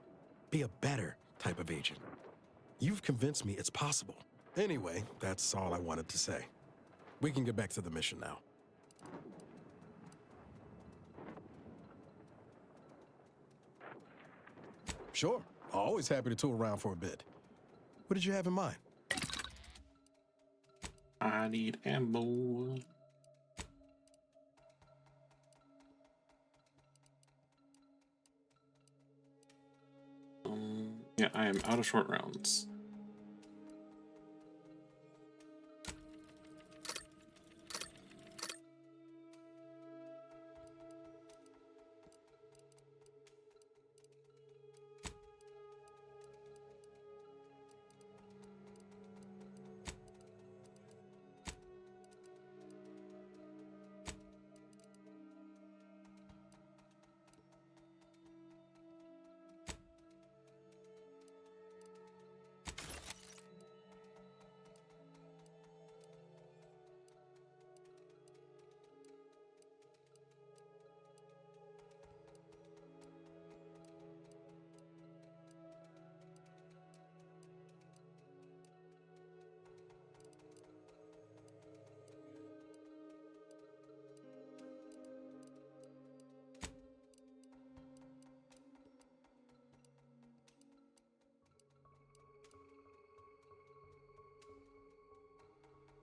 Be a better type of agent. You've convinced me it's possible. Anyway, that's all I wanted to say. We can get back to the mission now. Sure. Always happy to tool around for a bit. What did you have in mind? I need ammo. Yeah, I am out of short rounds.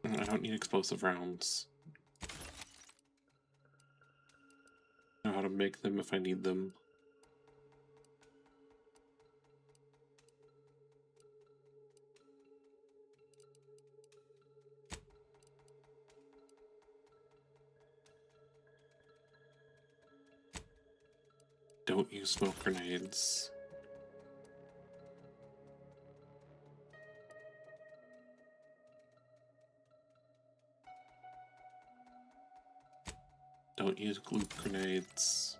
I don't need explosive rounds. I know how to make them if I need them. Don't use smoke grenades. Don't use gloop grenades.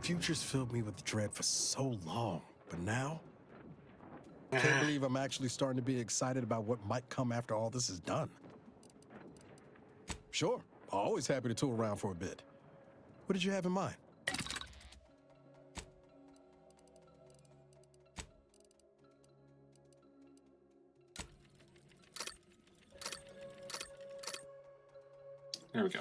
Future's filled me with dread for so long, but now I can't believe I'm actually starting to be excited about what might come after all this is done. Sure, always happy to tool around for a bit. What did you have in mind? There we go.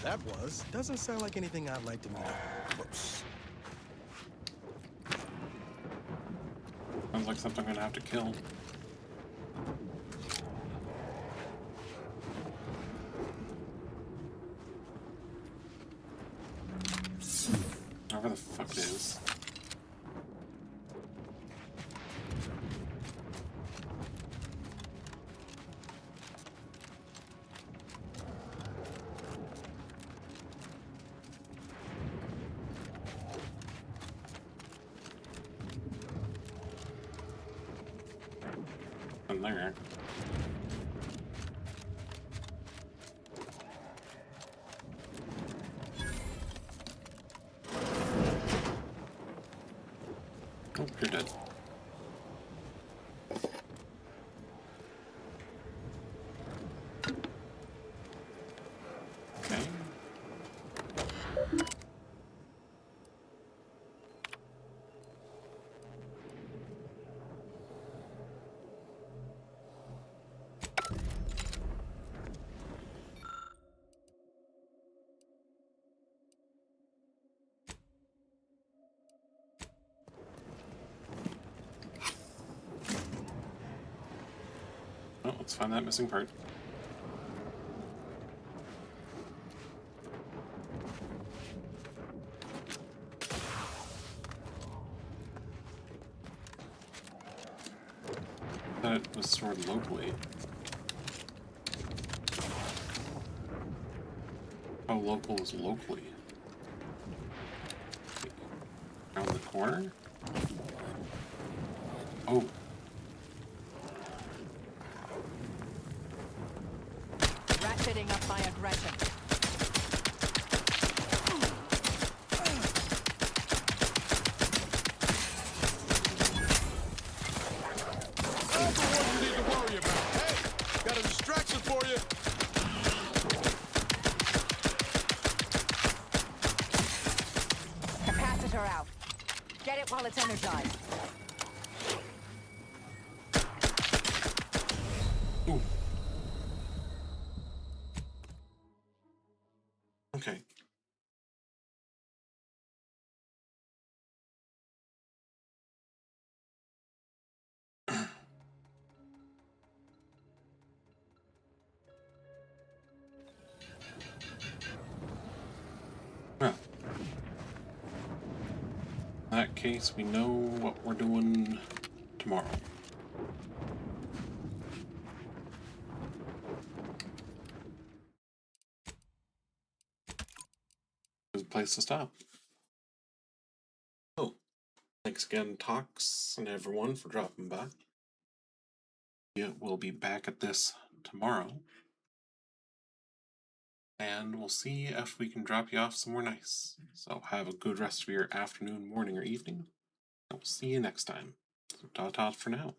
That doesn't sound like anything I'd like to meet up close. Sounds like something I'm gonna have to kill. Whatever the fuck it is. There. Oh, you're dead. Okay. Oh, let's find that missing part. That was stored locally. How local is locally? Around the corner? Oh. Ratcheting up my aggression. That's the one you need to worry about. Hey, got a distraction for you. Capacitor out. Get it while it's energized. Ooh. Okay. Well, in that case, we know what we're doing tomorrow. Good place to stop. Oh, thanks again, Tox, and everyone for dropping by. Yeah, we'll be back at this tomorrow. And we'll see if we can drop you off somewhere nice. So have a good rest of your afternoon, morning, or evening. And we'll see you next time. So ta-ta for now.